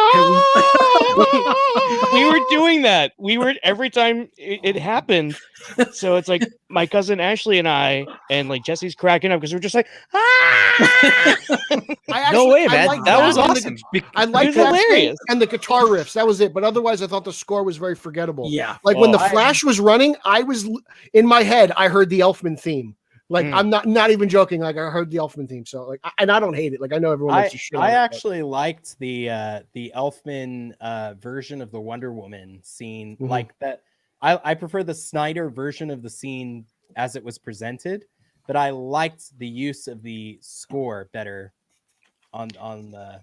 we were doing that. We were every time it happened. So it's like my cousin Ashley and I, and like Jesse's cracking up because we're just like, no way, man. That was awesome. I liked that hilarious. And the guitar riffs. That was it. But otherwise, I thought the score was very forgettable. Yeah. Like when the Flash was running, I was in my head. I heard the Elfman theme. Like I'm not even joking. Like I heard the Elfman theme. So like, and I don't hate it. Like I know everyone likes to shit. I actually liked the Elfman version of the Wonder Woman scene. Like that. I prefer the Snyder version of the scene as it was presented, but I liked the use of the score better on the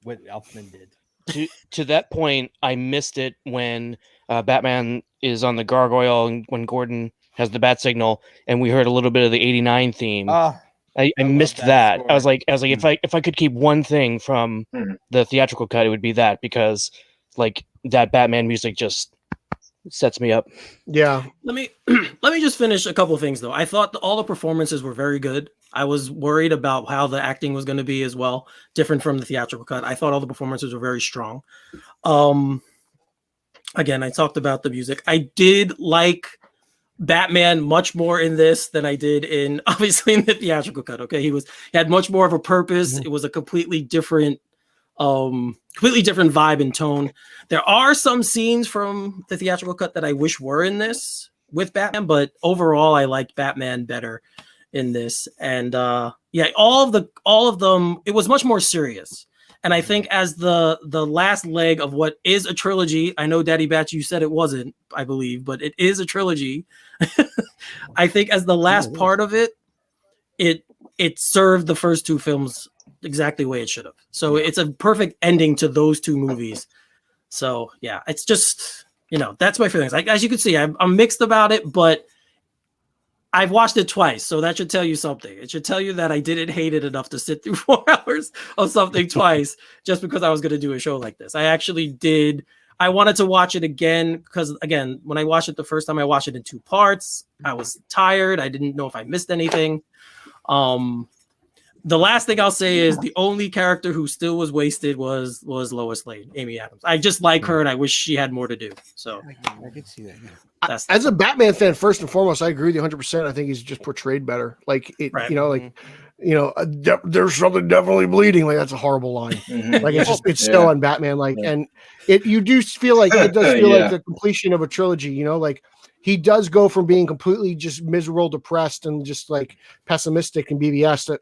what Elfman did. To that point, I missed it when Batman is on the gargoyle and when Gordon has the bat signal, and we heard a little bit of the '89 theme. I missed that. I was like, if I could keep one thing from the theatrical cut, it would be that, because like that Batman music just sets me up. Yeah. Let me just finish a couple of things though. I thought all the performances were very good. I was worried about how the acting was going to be as well, different from the theatrical cut. I thought all the performances were very strong. Again, I talked about the music. I did like Batman much more in this than I did in obviously in the theatrical cut. Okay, he had much more of a purpose. It was a completely different vibe and tone. There are some scenes from the theatrical cut that I wish were in this with Batman, but overall I liked Batman better in this. And all of them, it was much more serious. And I think as the last leg of what is a trilogy, I know Daddy Batch, you said it wasn't, I believe, but it is a trilogy. I think as the last part of it served the first two films exactly the way it should have. So it's a perfect ending to those two movies. So yeah, it's just, that's my feelings. As you can see, I'm mixed about it, but I've watched it twice, so that should tell you something. It should tell you that I didn't hate it enough to sit through 4 hours of something twice just because I was going to do a show like this. I actually did. I wanted to watch it again because, again, when I watched it the first time, I watched it in 2 parts. I was tired. I didn't know if I missed anything. The last thing I'll say is the only character who still was wasted was Lois Lane, Amy Adams. I just like her, and I wish she had more to do. So I can see that. Yeah. As a Batman fan, first and foremost, I agree with you 100%. I think he's just portrayed better. Like it, right. There's something definitely bleeding. Like that's a horrible line. Like it's so on Batman. Like, and you do feel like it does feel like the completion of a trilogy. Like he does go from being completely just miserable, depressed, and just like pessimistic and BBS to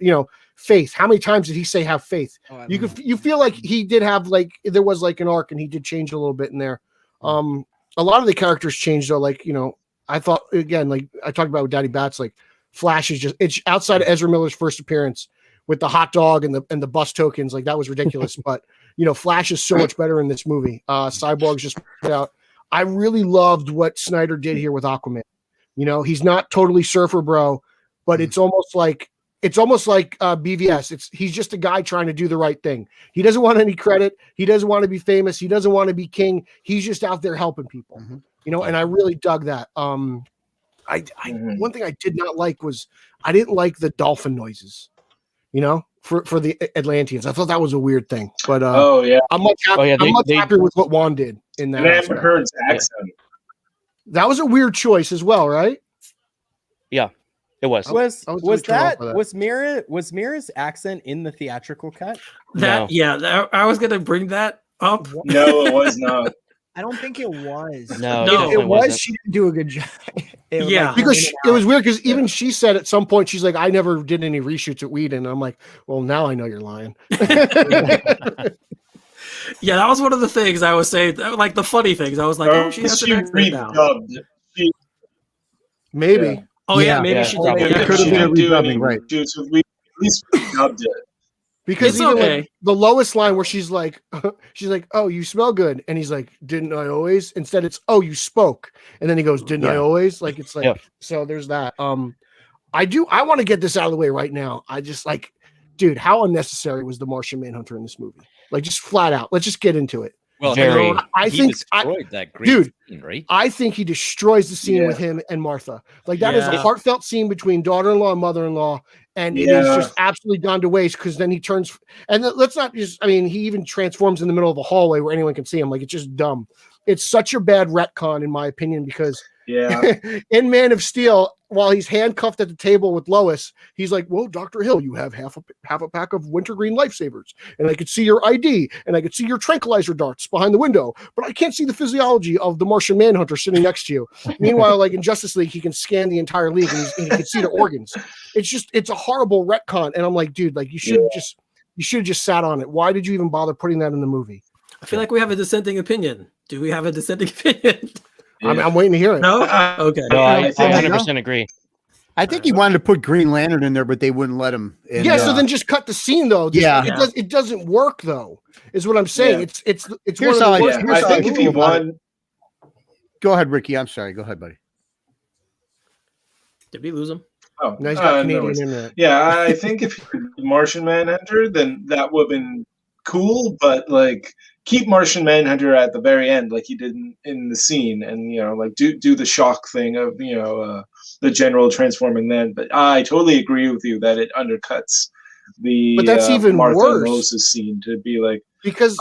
faith. How many times did he say have faith? You feel like he did have there was like an arc, and he did change a little bit in there. A lot of the characters changed though. Like I thought again, like I talked about with Daddy Bats, like Flash is it's outside of Ezra Miller's first appearance with the hot dog and the bus tokens. Like that was ridiculous, but Flash is so much better in this movie. Cyborg's just out. I really loved what Snyder did here with Aquaman. He's not totally surfer bro, but it's almost like BVS. He's just a guy trying to do the right thing. He doesn't want any credit. He doesn't want to be famous. He doesn't want to be king. He's just out there helping people. And I really dug that. One thing I did not like was I didn't like the dolphin noises. For the Atlanteans, I thought that was a weird thing. But I'm much happier with what Juan did in that. Amber Heard's accent. That was a weird choice as well, right? Yeah, it was. Was Mira? Was Mira's accent in the theatrical cut? I was gonna bring that up. No, it was not. I don't think it was. No, it was. wasn't. She didn't do a good job. Because it was weird because even she said at some point, she's like, I never did any reshoots at Whedon. And I'm like, well, now I know you're lying. Yeah, that was one of the things I was saying, like the funny things. I was like, oh, she has an accent now. Maybe. Yeah. Oh yeah, maybe she did. It could have been a redubbing, right? At least we dubbed it. Because It's even okay. like the lowest line where she's like, oh, you smell good. And he's like, didn't I always? Instead, it's, oh, you spoke. And then he goes, didn't I always? Like, it's like, so there's that. I want to get this out of the way right now. I just like, dude, how unnecessary was the Martian Manhunter in this movie? Like, just flat out. Let's just get into it. Well, I think that great scene, right? I think he destroys the scene with him and Martha. Like that is a heartfelt scene between daughter-in-law and mother-in-law, and it is just absolutely gone to waste because then he turns and let's not just. I mean, he even transforms in the middle of the hallway where anyone can see him. Like it's just dumb. It's such a bad retcon, in my opinion, because in Man of Steel, while he's handcuffed at the table with Lois, he's like, well, Dr. Hill, you have half a pack of wintergreen lifesavers, and I could see your ID, and I could see your tranquilizer darts behind the window, but I can't see the physiology of the Martian Manhunter sitting next to you. Meanwhile, like in Justice League, he can scan the entire league, and he can see the organs. It's a horrible retcon, and I'm like, dude, like you should have just sat on it. Why did you even bother putting that in the movie? I feel like we have a dissenting opinion. Do we have a dissenting opinion? I'm waiting to hear it. No? Okay. No, I 100% agree. I think he wanted to put Green Lantern in there, but they wouldn't let him. And, so then just cut the scene though. It doesn't work though. Is what I'm saying. It's here's one of the how worst. I think if he won. Go ahead, Ricky. I'm sorry. Go ahead, buddy. Did we lose him? Oh, now he's got Canadian internet. Yeah, I think if Martian Manhunter, then that would have been cool, but like keep Martian Manhunter at the very end, like he did in the scene, and like do the shock thing of the general transforming then. But I totally agree with you that it undercuts the but that's even Martha worse. And Moses scene to be like because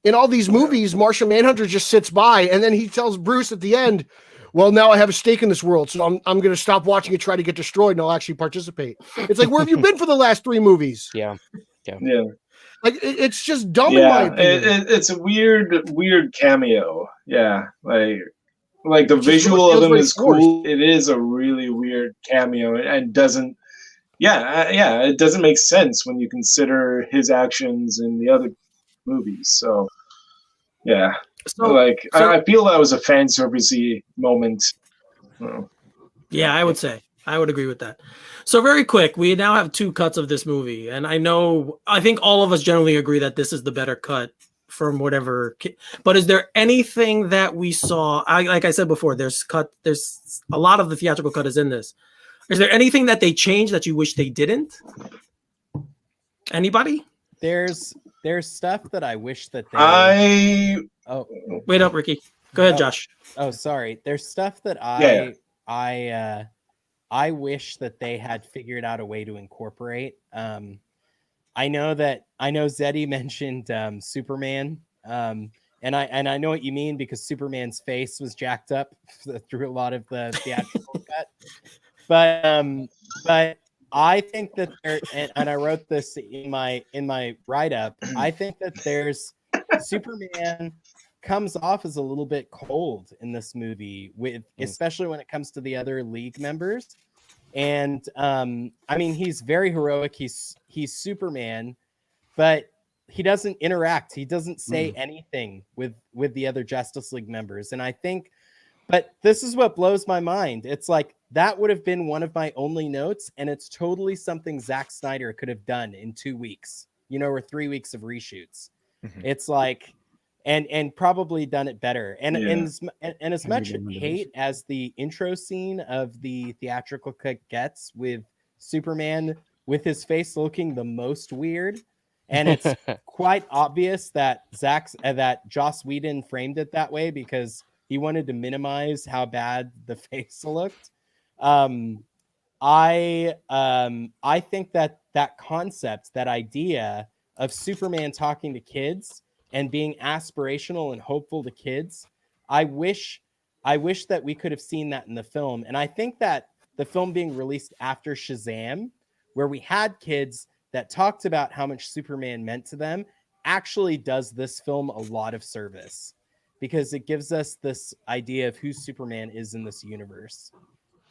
in all these movies, Martian Manhunter just sits by, and then he tells Bruce at the end, well, now I have a stake in this world, so I'm going to stop watching it try to get destroyed, and I'll actually participate. It's like, where have you been for the last 3 movies? Yeah. Like it's just dumb in my opinion. It's a weird cameo. Yeah, like the visual of him is cool. It is a really weird cameo and doesn't. It doesn't make sense when you consider his actions in the other movies. So, yeah. I feel that was a fan servicey moment. Yeah, I would agree with that. So very quick, we now have 2 cuts of this movie, and I think all of us generally agree that this is the better cut from whatever. But is there anything that we saw? Like I said before, there's a lot of the theatrical cut is in this. Is there anything that they changed that you wish they didn't? Anybody? There's stuff that I wish that they. Wait up, Ricky. Go ahead, Josh. Oh, sorry. There's stuff that I wish that they had figured out a way to incorporate. I know Zeddy mentioned Superman, and I know what you mean because Superman's face was jacked up through a lot of the theatrical cut. But I think that and I wrote this in my write-up. I think that there's Superman comes off as a little bit cold in this movie, especially when it comes to the other League members. And I mean, he's very heroic. He's Superman, but he doesn't interact. He doesn't say anything with the other Justice League members. And I think, but this is what blows my mind. It's like that would have been one of my only notes, and it's totally something Zack Snyder could have done in 2 weeks, or 3 weeks of reshoots. It's like, and probably done it better. And as much hate as the intro scene of the theatrical cut gets with Superman with his face looking the most weird, and it's quite obvious that that Joss Whedon framed it that way because he wanted to minimize how bad the face looked. I think that concept, that idea of Superman talking to kids and being aspirational and hopeful to kids, I wish I wish that we could have seen that in the film. And I think that the film being released after Shazam, where we had kids that talked about how much Superman meant to them, actually does this film a lot of service, because it gives us this idea of who Superman is in this universe.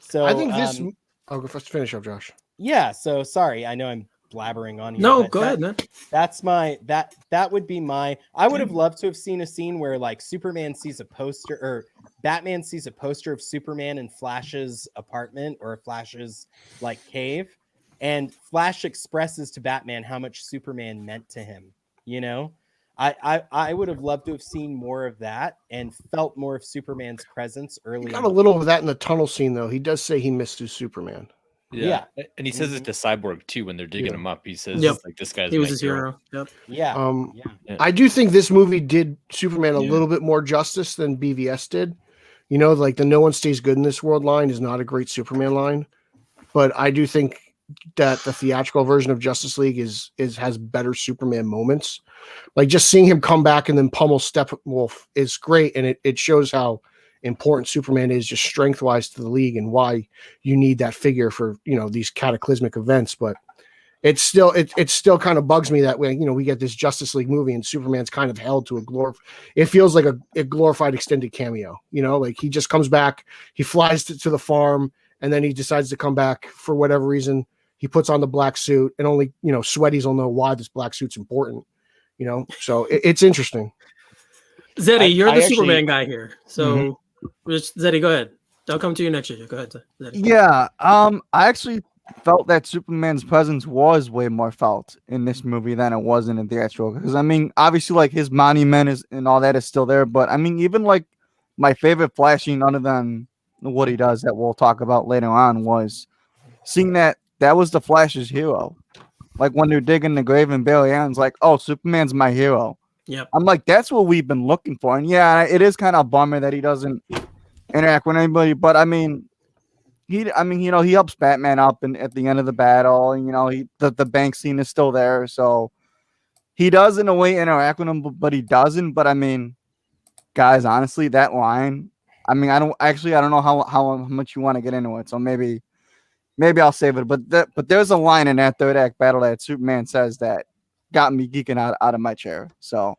So I think this. I'll go first. Finish up, Josh. Yeah. So sorry, I know I'm blabbering on here. No, go ahead, man. That's my that would be my. I would have loved to have seen a scene where like Superman sees a poster, or Batman sees a poster of Superman in Flash's apartment or Flash's like cave, and Flash expresses to Batman how much Superman meant to him. You know, I would have loved to have seen more of that and felt more of Superman's presence early. We got a little of that in the tunnel scene, though. He does say he misses Superman. Yeah. And he says it to Cyborg too when they're digging him up. He says, like, this guy's he was his hero. Yep. Yeah. I do think this movie did Superman a little bit more justice than BVS did. You know, like the "No one stays good in this world" line is not a great Superman line, but I do think that the theatrical version of Justice League has better Superman moments. Like just seeing him come back and then pummel Steppenwolf is great, and it shows how important Superman is just strength wise to the league and why you need that figure for, you know, these cataclysmic events. But it still kind of bugs me that way. You know, we get this Justice League movie and Superman's kind of held to it feels like a glorified extended cameo, you know, like he just comes back, he flies to the farm, and then he decides to come back for whatever reason. He puts on the black suit, and only, you know, Sweaties will know why this black suit's important, you know? So it's interesting. Zeddy, you're the Superman guy here. So Zeddy, go ahead. I'll come to you next year. Go ahead, Zeddy. Yeah. I actually felt that Superman's presence was way more felt in this movie than it was in the theatrical. Because I mean, obviously, like his monument is and all that is still there, but I mean, even like my favorite Flash scene, other than what he does that we'll talk about later on, was seeing that was the Flash's hero. Like when they're digging the grave and Barry Allen's like, "Oh, Superman's my hero." Yep. I'm like, that's what we've been looking for. And yeah, it is kind of a bummer that he doesn't interact with anybody, but I mean, you know, he helps Batman up and at the end of the battle, and you know, the bank scene is still there, so he does in a way interact with him, but he doesn't. But I mean, guys, honestly, that line, I mean, I don't know how much you want to get into it, so maybe I'll save it. But there's a line in that third act battle that Superman says that got me geeking out of my chair. So,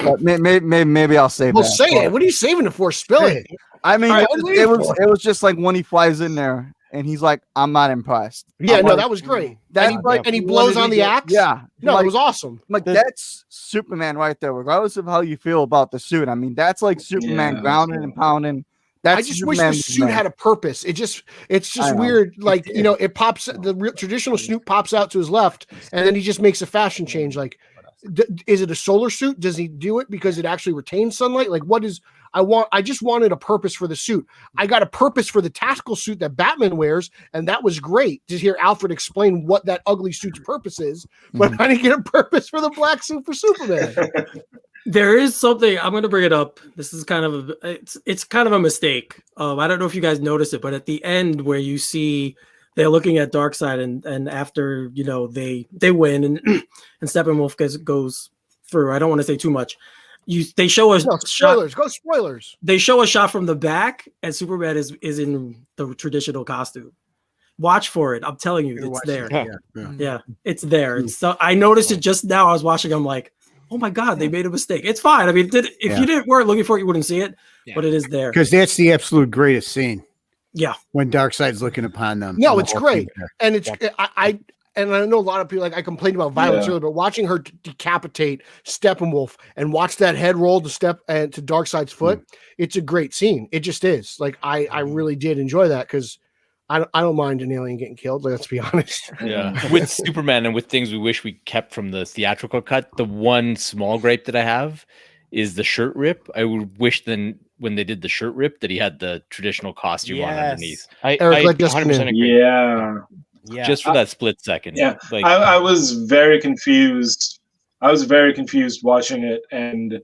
but maybe I'll save Well, that. say it. What are you saving it for? Spill it. I mean, Right, it was just like when he flies in there and he's like, "I'm not impressed." Yeah, I'm no, like, that was great. That's And he blows on the axe. Yeah, No, like, it was awesome. Like that's Superman right there, regardless of how you feel about the suit. I mean, that's like Superman grounding and pounding. That's I just Superman wish the suit had a purpose. It's just weird. Like, you know, it pops, the real traditional suit pops out to his left, and then he just makes a fashion change. Like, is it a solar suit? Does he do it because it actually retains sunlight? Like, what is, I just wanted a purpose for the suit. I got a purpose for the tactical suit that Batman wears, and that was great to hear Alfred explain what that ugly suit's purpose is, but I didn't get a purpose for the black suit for Superman. There is something I'm going to bring it up. This is kind of it's kind of a mistake. I don't know if you guys noticed it, but at the end where you see they're looking at Darkseid and after, you know, they win and Steppenwolf goes through. I don't want to say too much. They show us spoilers. Go spoilers. They show a shot from the back and Superman is in the traditional costume. Watch for it. I'm telling you, it's there. Yeah, it's there. So I noticed it just now. I was watching. I'm like, oh my God, they made a mistake. It's fine. I mean, if you weren't looking for it, you wouldn't see it, but it is there. Because that's the absolute greatest scene. Yeah. When Darkseid's looking upon them. No, it's great. And it's, I know a lot of people, like, I complained about violence earlier, but watching her decapitate Steppenwolf and watch that head roll to Darkseid's foot, it's a great scene. It just is. Like, I really did enjoy that because I don't mind an alien getting killed. Let's be honest. Yeah, with Superman and with things we wish we kept from the theatrical cut, the one small gripe that I have is the shirt rip. I would wish then when they did the shirt rip that he had the traditional costume on underneath. I 100% agree. Yeah, just for that split second. Yeah, like I was very confused. I was very confused watching it, and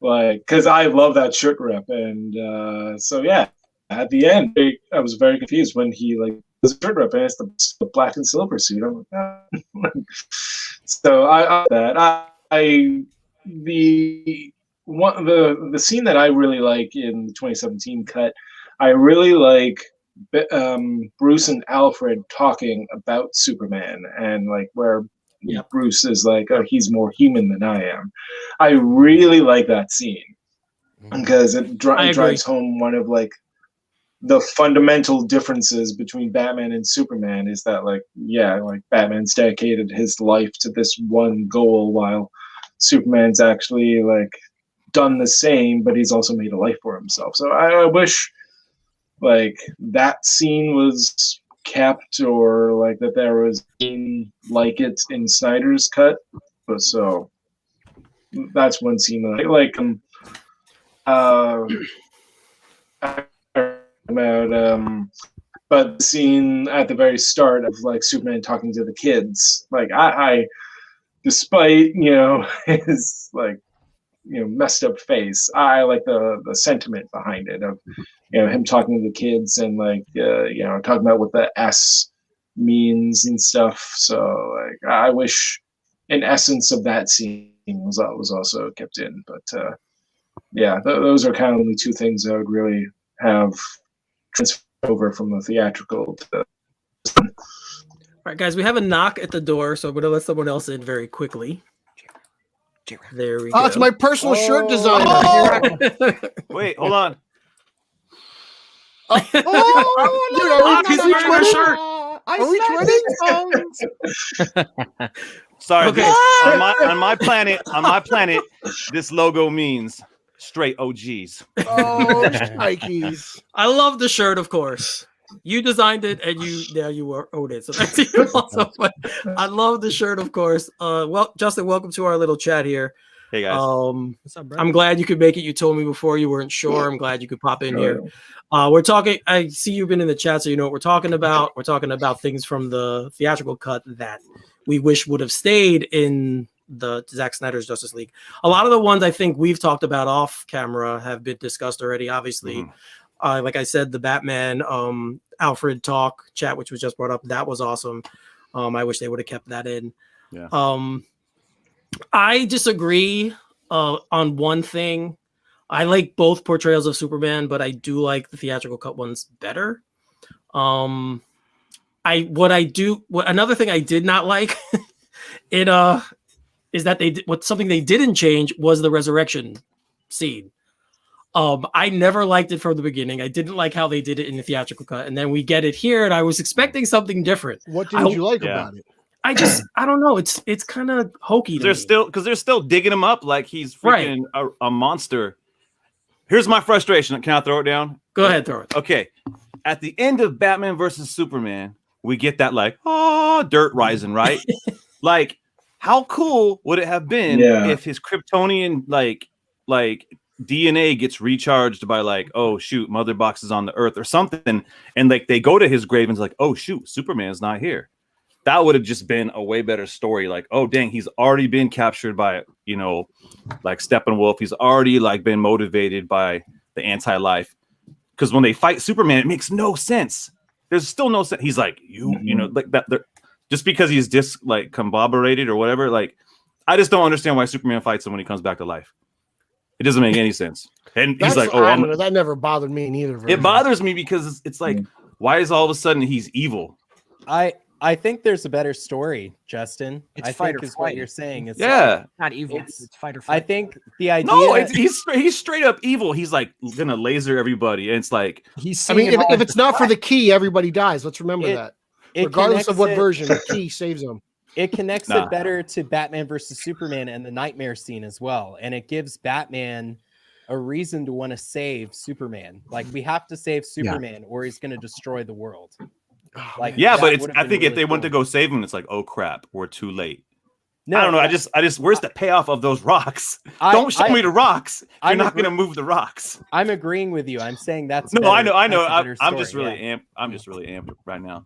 like because I love that shirt rip, and so yeah. At the end, I was very confused when he like the shirt rip and it's the black and silver suit. I'm like, so the the scene that I really like in the 2017 cut, I really like Bruce and Alfred talking about Superman, and like where Bruce is like, oh, he's more human than I am. I really like that scene because it drives home one of like the fundamental differences between Batman and Superman is that like Batman's dedicated his life to this one goal while Superman's actually like done the same, but he's also made a life for himself. So I wish like that scene was kept, or like that there was like it in Snyder's cut. But so that's one scene that I like. But the scene at the very start of like Superman talking to the kids, like I despite his like messed up face, I like the sentiment behind it of him talking to the kids and like talking about what the S means and stuff. So like I wish an essence of that scene was also kept in. But those are kind of only two things I would really have transferred over from the theatrical to all right, guys, we have a knock at the door, so I'm gonna let someone else in very quickly. There we go. Oh, it's my personal shirt designer. Wait, hold on. Dude, he's wearing a shirt. Are we trending? Sorry, Okay. on my planet, this logo means straight OGs. Oh, shnikes. I love the shirt, of course. You designed it, and you own it. So that's even also fun. I love the shirt, of course. Well, Justin, welcome to our little chat here. Hey guys. What's up, bro? I'm glad you could make it. You told me before you weren't sure. I'm glad you could pop in here. We're talking. I see you've been in the chat, so you know what we're talking about. We're talking about things from the theatrical cut that we wish would have stayed in the Zack Snyder's Justice League. A lot of the ones I think we've talked about off camera have been discussed already. Obviously, like I said, the Batman Alfred talk chat, which was just brought up, that was awesome. I wish they would have kept that in. Yeah. I disagree on one thing. I like both portrayals of Superman, but I do like the theatrical cut ones better. Another thing I did not like is that something they didn't change was the resurrection scene. I never liked it from the beginning. I didn't like how they did it in the theatrical cut, and then we get it here, and I was expecting something different. What did you like about it? I don't know. It's kind of hokey. They're still digging him up like he's freaking a monster. Here's my frustration. Can I throw it down? Go ahead, throw it. Okay. At the end of Batman versus Superman, we get that like dirt rising, right? Like, how cool would it have been if his Kryptonian like DNA gets recharged by like, oh shoot, Mother Box is on the Earth or something, and like they go to his grave and it's like, oh shoot, Superman's not here. That would have just been a way better story. Like, oh dang, he's already been captured by like Steppenwolf. He's already like been motivated by the anti-life. Because when they fight Superman, it makes no sense. There's still no sense. He's like, like that. Just because he's discombobulated or whatever. Like, I just don't understand why Superman fights him when he comes back to life. It doesn't make any sense. And he's like, that never bothered me neither. It bothers me because it's like, why is all of a sudden he's evil? I think there's a better story, Justin. It's I think is what you're saying. It's not evil. It's fight or flight. I think the idea. No, he's straight up evil. He's like gonna laser everybody, and it's like he's. I mean, if it's not for the key, everybody dies. Let's remember that. Regardless of what version, the key saves them. It connects it better to Batman versus Superman and the nightmare scene as well, and it gives Batman a reason to want to save Superman. Like, we have to save Superman, or he's going to destroy the world. Like, but I think if they went to go save him, it's like, oh crap, we're too late. No, I don't know. I just where's the payoff of those rocks? Don't show me the rocks. You're not going to move the rocks. I'm agreeing with you. I'm saying that's no. Better. I know. I'm just really amped. I'm just really amped right now.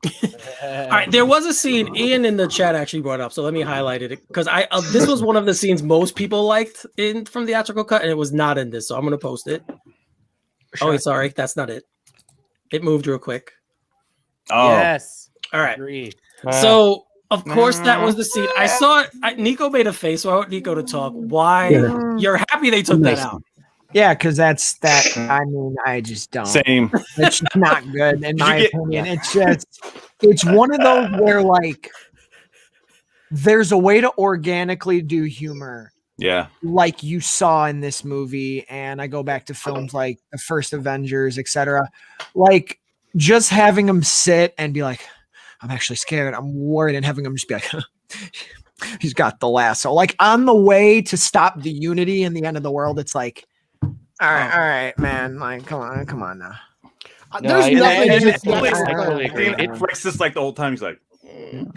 All right, there was a scene Ian in the chat actually brought up, so let me highlight it because this was one of the scenes most people liked from the theatrical cut, and it was not in this, so I'm going to post it. Sure. Oh, wait, sorry, that's not it. It moved real quick. Oh, yes. All right. Agreed. So Of course, that was the scene. I saw it. Nico made a face, so I want Nico to talk. Why you're happy they took that out? Yeah, because that's that. I mean, I just don't. Same. It's just not good in my opinion. It's one of those where like there's a way to organically do humor. Yeah. Like you saw in this movie, and I go back to films like the first Avengers, etc. Like just having them sit and be like, I'm actually scared, I'm worried, and having them just be like, he's got the lasso. Like on the way to stop the unity in the end of the world, it's like, all right, man. Like, come on now. There's nothing. I totally agree. It flicks this like the whole time. He's like,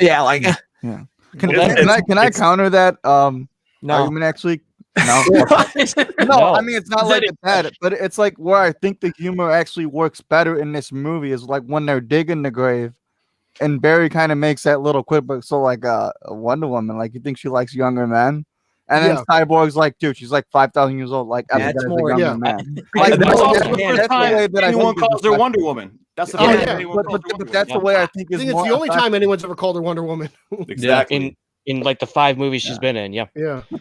yeah, like, yeah. Can I counter that? No, argument actually. No, no. I mean, it's not like it's bad, but it's like where I think the humor actually works better in this movie is like when they're digging the grave. And Barry kind of makes that little quip, but so like a Wonder Woman, like you think she likes younger men, and then Cyborg's like, dude, she's like 5,000 years old, like that's more, younger man. Like that's also the first time anyone calls her Wonder Woman. That's the first time anyone calls her Wonder Woman. That's the way I think it's the only time anyone's ever called her Wonder Woman. Exactly. In like the 5 movies she's been in, yeah.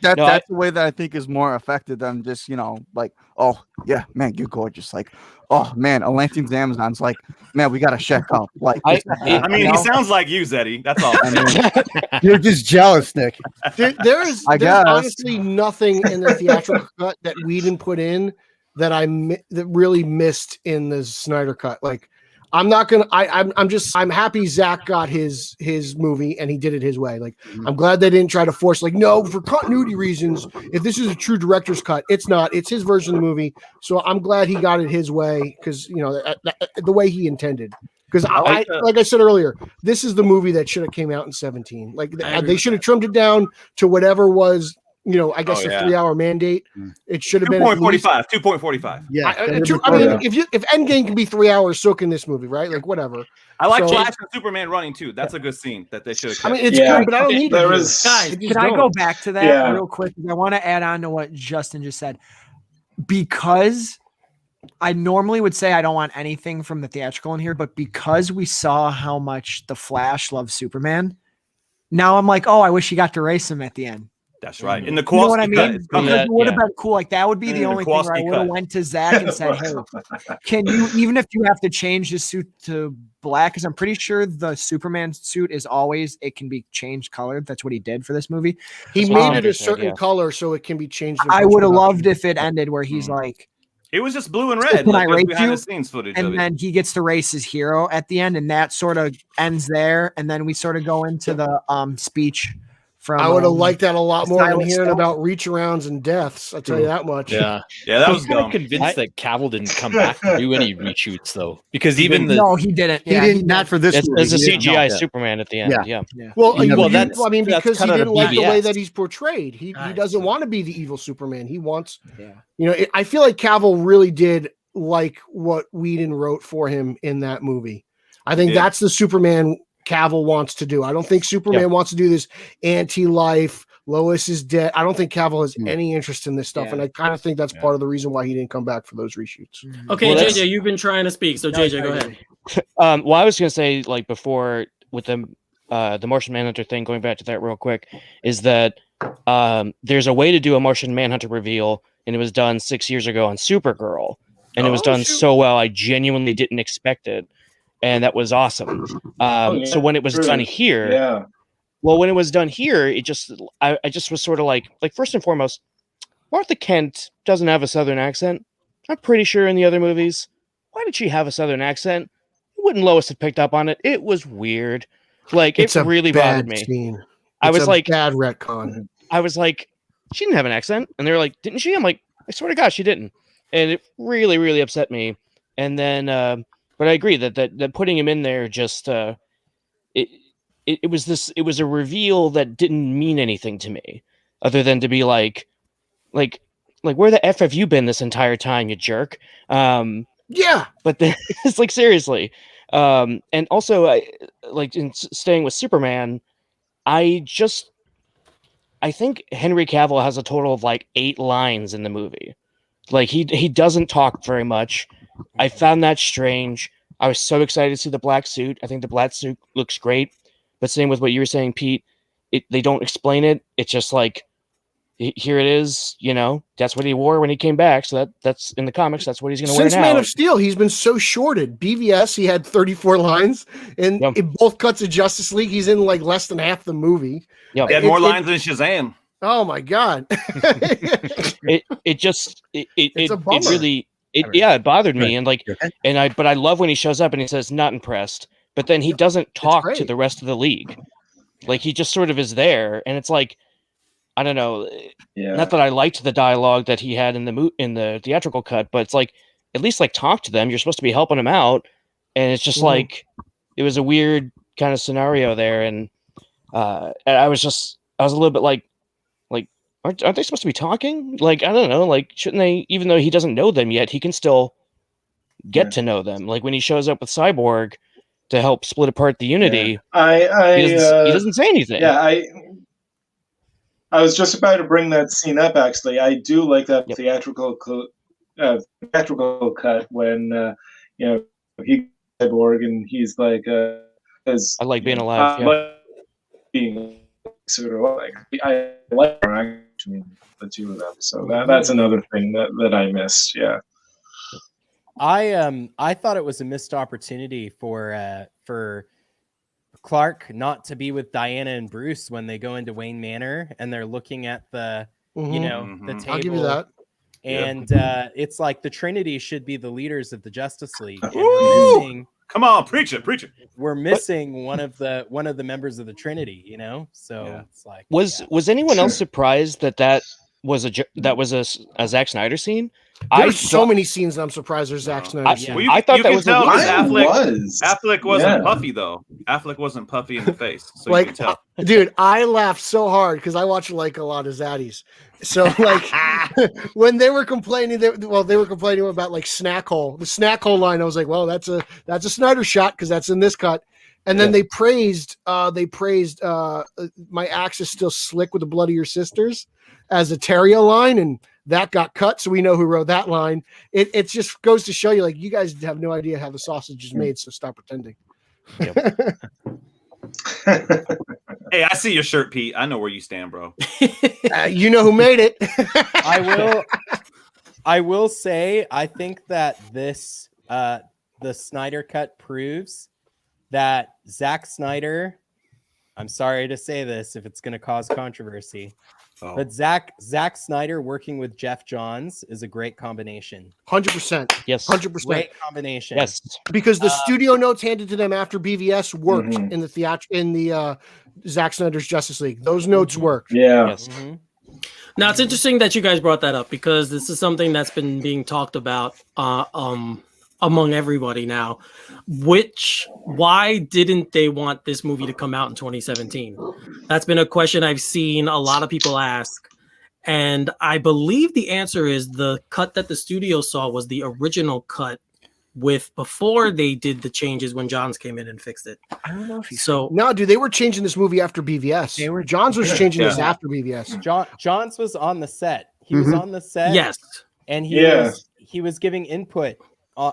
That's the way that I think is more effective than just like, oh yeah, man, you're gorgeous. Like, oh man, Atlantean's Amazon's like, man, we got to check up. Like, I mean, he sounds like you, Zeddy. That's all. You're just jealous, Nick. There's honestly nothing in the theatrical cut that we didn't put in that that really missed in the Snyder cut. Like, I'm not gonna. I'm happy Zach got his movie and he did it his way. Like, I'm glad they didn't try to force. Like, no, for continuity reasons. If this is a true director's cut, it's not. It's his version of the movie. So I'm glad he got it his way because the way he intended. Because like I said earlier, this is the movie that should have came out in 2017. Like they should have trimmed it down to whatever was. I guess the 3-hour mandate. It should have been 2.45. 2.45. Yeah. I mean, if Endgame can be 3 hours, so can this movie, right? Like whatever. I like Flash and Superman running too. That's a good scene that they should have kept. I mean, it's good, but I don't need it. Guys, can I go back to that real quick? I want to add on to what Justin just said. Because I normally would say I don't want anything from the theatrical in here, but because we saw how much the Flash loves Superman, now I'm like, oh, I wish he got to race him at the end. That's right. In the Kowalski, you know what I mean? Because it would have been cool. Like that would be the only thing where I would have went to Zach and said, "Hey, can you, even if you have to change his suit to black, because I'm pretty sure the Superman suit is always it can be changed colored. That's what he did for this movie. He made it a certain color so it can be changed. I would have loved if it ended where he's like, it was just blue and red. Can I race you? Scenes footage and then he gets to race his hero at the end, and that sort of ends there. And then we sort of go into the speech. I would have liked that a lot more than hearing about reach arounds and deaths. I'll tell you that much. Yeah, that was kind of convinced that Cavill didn't come back to do any reshoots though, because even no, he didn't. He didn't. Not for this. There's a CGI Superman at the end. Yeah. Well, I mean, because he didn't like the way that he's portrayed. He doesn't want to be the evil Superman. He wants. I feel like Cavill really did like what Whedon wrote for him in that movie. I think that's the Superman Cavill wants to do. I don't think Superman wants to do this anti-life. Lois is dead. I don't think Cavill has any interest in this stuff, and I kind of think that's part of the reason why he didn't come back for those reshoots. Okay, well, JJ, you've been trying to speak, so JJ, go ahead. Well, I was going to say, like before, with the Martian Manhunter thing, going back to that real quick, is that there's a way to do a Martian Manhunter reveal, and it was done 6 years ago on Supergirl, and it was done so well, I genuinely didn't expect it. And that was awesome. So when it was done here, when it was done here, it just I just was sort of like first and foremost, Martha Kent doesn't have a Southern accent. I'm pretty sure in the other movies. Why did she have a Southern accent? Wouldn't Lois have picked up on it? It was weird. Like it really bothered me. Scene. I was like, bad retcon. I was like, she didn't have an accent, and they were like, didn't she? I'm like, I swear to God, she didn't, and it really, really upset me. And then. But I agree that putting him in there just it was a reveal that didn't mean anything to me other than to be like where the F have you been this entire time, you jerk? Yeah. But then it's like seriously. And also in staying with Superman, I think Henry Cavill has a total of like 8 lines in the movie. Like he doesn't talk very much. I found that strange. I was so excited to see the black suit. I think the black suit looks great. But same with what you were saying, Pete. They don't explain it. It's just like, here it is. You know, that's what he wore when he came back. So that's in the comics. That's what he's going to wear now. Since Man of Steel, he's been so shorted. BVS, he had 34 lines, and in both cuts of Justice League, he's in like less than half the movie. Yeah, he had more lines than Shazam. Oh my god! it bothered me, and but I love when he shows up and he says not impressed, but then he doesn't talk to the rest of the league. Like he just sort of is there, and it's like, I don't know. Yeah. Not that I liked the dialogue that he had in the theatrical cut, but it's like, at least like talk to them. You're supposed to be helping him out, and it's just like it was a weird kind of scenario there, and I was a little bit like aren't they supposed to be talking? Like, I don't know. Like, shouldn't they? Even though he doesn't know them yet, he can still get to know them. Like when he shows up with Cyborg to help split apart the Unity, he doesn't say anything. Yeah, I was just about to bring that scene up. Actually, I do like that theatrical cut when he Cyborg and he's like, I like being alive. Being sort of like I like actually the two of them. So that's another thing that I missed. Yeah. I thought it was a missed opportunity for Clark not to be with Diana and Bruce when they go into Wayne Manor and they're looking at the the table. I'll give you that. And it's like the Trinity should be the leaders of the Justice League. And we're missing, come on, preach it. We're missing one of the members of the Trinity, you know. So it's like, was anyone else surprised that was a Zack Snyder scene? There's so many scenes that I'm surprised there's Zack Snyder scenes. I thought that was Affleck wasn't puffy though. Affleck wasn't puffy in the face. So like, you can tell. Dude, I laughed so hard because I watch like a lot of zaddies. So like when they were complaining, they were complaining about like snack hole. The snack hole line, I was like, well, that's a Snyder shot because that's in this cut. And then they praised my axe is still slick with the blood of your sisters as a Terrio line, and that got cut, so we know who wrote that line. It just goes to show you, like, you guys have no idea how the sausage is made, so stop pretending. Yep. Hey, I see your shirt, Pete. I know where you stand, bro. You know who made it. I will say, I think that this the Snyder cut proves that Zack Snyder, I'm sorry to say this if it's going to cause controversy, but Zack Snyder working with Jeff Johns is a great combination. 100%. Yes. 100%. Great combination. Yes. Because the studio notes handed to them after BVS worked in the Zack Snyder's Justice League. Those notes worked. Yeah. Yes. Now it's interesting that you guys brought that up because this is something that's been being talked about among everybody now. Why didn't they want this movie to come out in 2017? That's been a question I've seen a lot of people ask. And I believe the answer is the cut that the studio saw was the original cut before they did the changes when Johns came in and fixed it. I don't know if no, dude, they were changing this movie after BVS. Johns was changing this after BVS. Johns was on the set. He was on the set. Yes. And he was giving input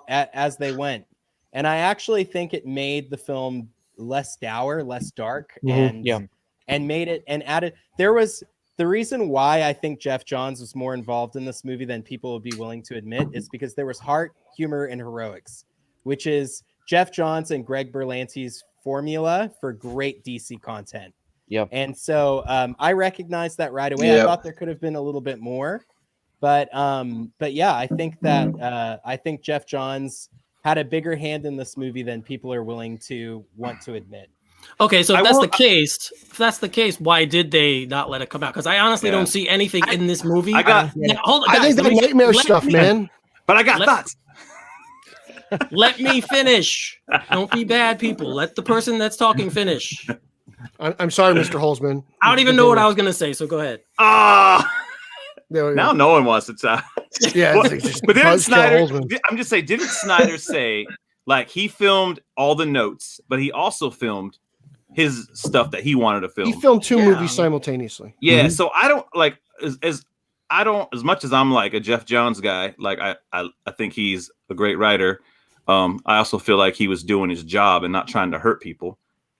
as they went. And I actually think it made the film less dour, less dark, and made it and added. There was the reason why I think Jeff Johns was more involved in this movie than people would be willing to admit is because there was heart, humor, and heroics, which is Jeff Johns and Greg Berlanti's formula for great DC content. Yep. And so I recognized that right away. I thought there could have been a little bit more, but yeah, I think that I think Jeff Johns had a bigger hand in this movie than people are willing to want to admit. Okay, so if that's the case, why did they not let it come out? Because I honestly don't see anything in this movie. I think the nightmare stuff, man. But I got thoughts. Let me finish. Don't be bad, people. Let the person that's talking finish. I'm sorry, Mr. Holzman. I don't even know what I was going to say, so go ahead. Now no one wants to talk. Yeah, but didn't Snyder? I'm just saying, didn't Snyder say like he filmed all the notes, but he also filmed his stuff that he wanted to film? He filmed two movies simultaneously. Yeah, so I don't like as much as I'm like a Jeff Johns guy. Like I think he's a great writer. I also feel like he was doing his job and not trying to hurt people.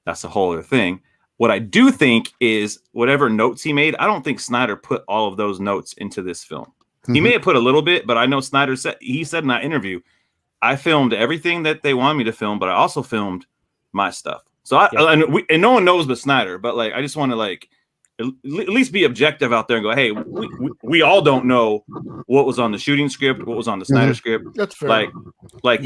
That's a whole other thing. What I do think is whatever notes he made, I don't think Snyder put all of those notes into this film. He may have put a little bit, but I know Snyder said in that interview, I filmed everything that they wanted me to film, but I also filmed my stuff. So and no one knows but Snyder, but like I just want to like at least be objective out there and go, hey, we all don't know what was on the shooting script, what was on the Snyder script. That's fair.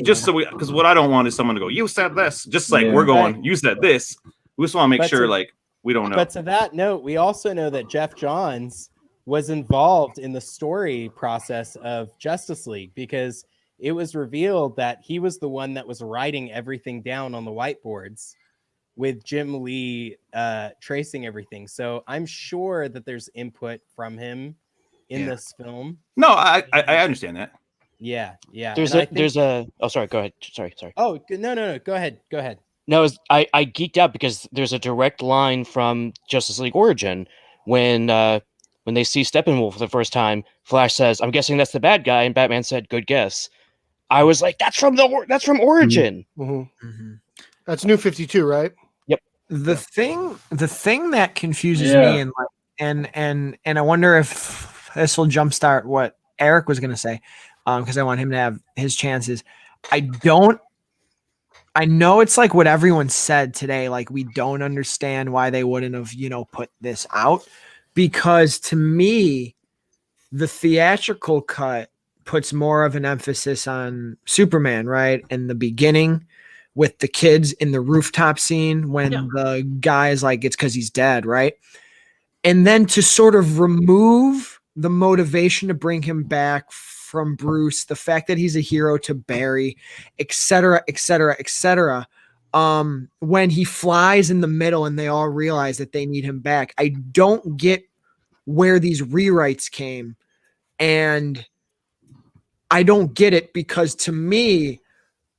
Just so because what I don't want is someone to go, you said this, just like we're going, you said this. We just want to make sure like we don't know. But to that note, we also know that Jeff Johns was involved in the story process of Justice League because it was revealed that he was the one that was writing everything down on the whiteboards with Jim Lee tracing everything. So I'm sure that there's input from him in this film. No, I understand that. Yeah. There's a oh, sorry, go ahead. Sorry. Oh, no. Go ahead. No, I geeked out because there's a direct line from Justice League Origin when they see Steppenwolf for the first time. Flash says, "I'm guessing that's the bad guy," and Batman said, "Good guess." I was like, "That's from Origin." That's New 52, right? Yep. The thing that confuses me and I wonder if this will jumpstart what Eric was going to say, because I want him to have his chances. I know it's like what everyone said today, like we don't understand why they wouldn't have, put this out, because to me, the theatrical cut puts more of an emphasis on Superman, right? In the beginning with the kids in the rooftop scene when the guy is like, it's because he's dead, right? And then to sort of remove the motivation to bring him back from Bruce, the fact that he's a hero to Barry, etc., when he flies in the middle and they all realize that they need him back, I don't get where these rewrites came. And I don't get it because to me,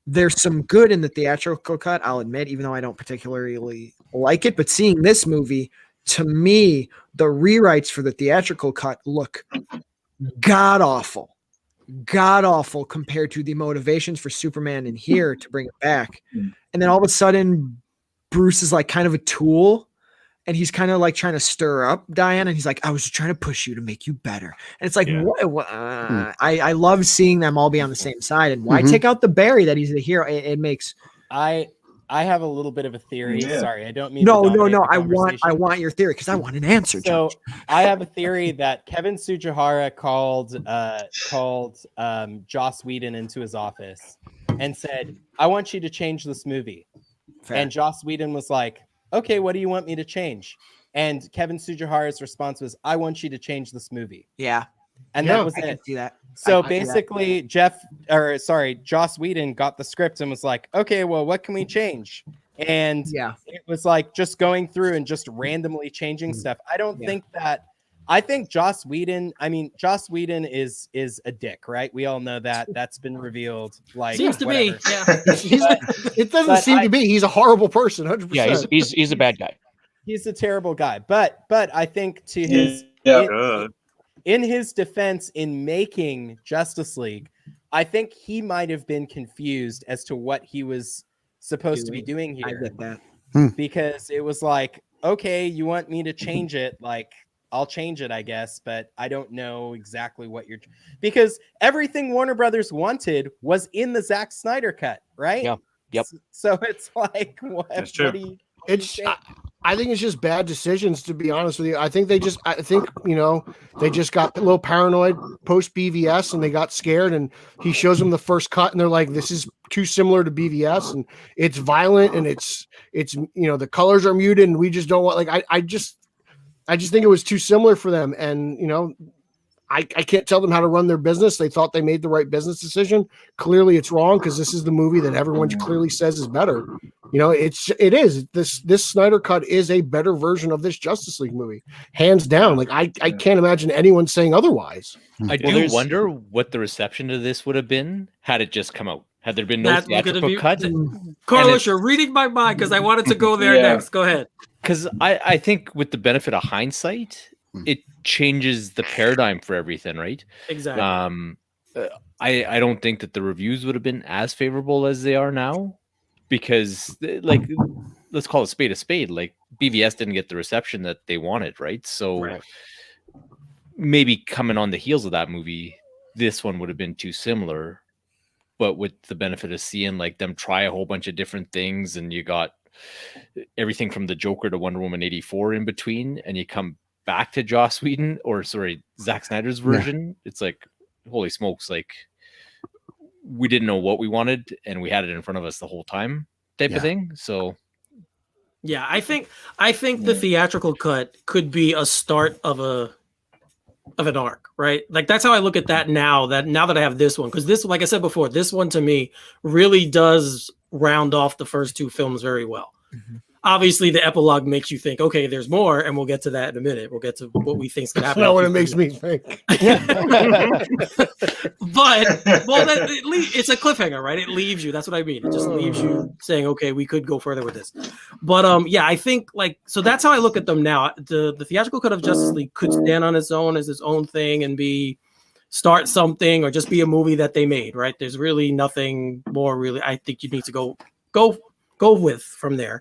there's some good in the theatrical cut, I'll admit, even though I don't particularly like it. But seeing this movie, to me, the rewrites for the theatrical cut look god-awful compared to the motivations for Superman in here to bring it back. And then all of a sudden, Bruce is like kind of a tool. And he's kind of like trying to stir up Diana. And he's like, I was just trying to push you to make you better. And it's like, what? I love seeing them all be on the same side. And why take out the Barry that he's the hero? It makes. I have a little bit of a theory. Sorry, I don't mean. No. I want your theory because I want an answer. So I have a theory that Kevin Tsujihara called Joss Whedon into his office and said, I want you to change this movie. Fair. And Joss Whedon was like, okay, what do you want me to change? And Kevin Tsujihara's response was, I want you to change this movie. Yeah. And that was I it. can see that. So basically, Joss Whedon got the script and was like, okay, well, what can we change? And it was like just going through and just randomly changing stuff. I don't think that. I think Joss Whedon is a dick, right? We all know that. That's been revealed. Like seems to be. Yeah. It doesn't seem to be. He's a horrible person. 100%. Yeah, he's a bad guy. He's a terrible guy. But I think to his in his defense in making Justice League, I think he might have been confused as to what he was supposed to be doing here. I get that. Because it was like, okay, you want me to change it, like I'll change it, I guess, but I don't know exactly what you're because everything Warner Brothers wanted was in the Zack Snyder cut, right? Yeah. Yep. So it's like, what do you I think it's just bad decisions, to be honest with you. I think they just got a little paranoid post BVS and they got scared, and he shows them the first cut and they're like, this is too similar to BVS and it's violent and it's the colors are muted and we just don't want, like, I just think it was too similar for them. And, I can't tell them how to run their business. They thought they made the right business decision. Clearly it's wrong because this is the movie that everyone clearly says is better. It is. This Snyder cut is a better version of this Justice League movie, hands down. Like I can't imagine anyone saying otherwise. I do wonder what the reception to this would have been had it just come out. Had there been no theatrical cut? Carlos, you're reading my mind because I wanted to go there next. Go ahead. Because I think with the benefit of hindsight, it changes the paradigm for everything, right? Exactly. I don't think that the reviews would have been as favorable as they are now, because like let's call a spade. Like BVS didn't get the reception that they wanted, right? So maybe coming on the heels of that movie, this one would have been too similar. But with the benefit of seeing like them try a whole bunch of different things, and you got everything from the Joker to Wonder Woman 84 in between, and you come back to Joss Whedon, or sorry, Zack Snyder's version, it's like, holy smokes, like we didn't know what we wanted and we had it in front of us the whole time type of thing. So yeah, I think the theatrical cut could be a start of an arc, right? Like that's how I look at that now that I have this one, because this, like I said before, this one to me really does round off the first two films very well. Obviously the epilogue makes you think, okay, there's more, and we'll get to that in a minute. We'll get to what we think is gonna happen. That's not what it makes me think. But it's a cliffhanger, right? It leaves you. That's what I mean. It just leaves you saying, okay, we could go further with this. But yeah, I think like, so that's how I look at them now. The theatrical cut of Justice League could stand on its own as its own thing and start something, or just be a movie that they made, right? There's really nothing more really I think you need to go with from there.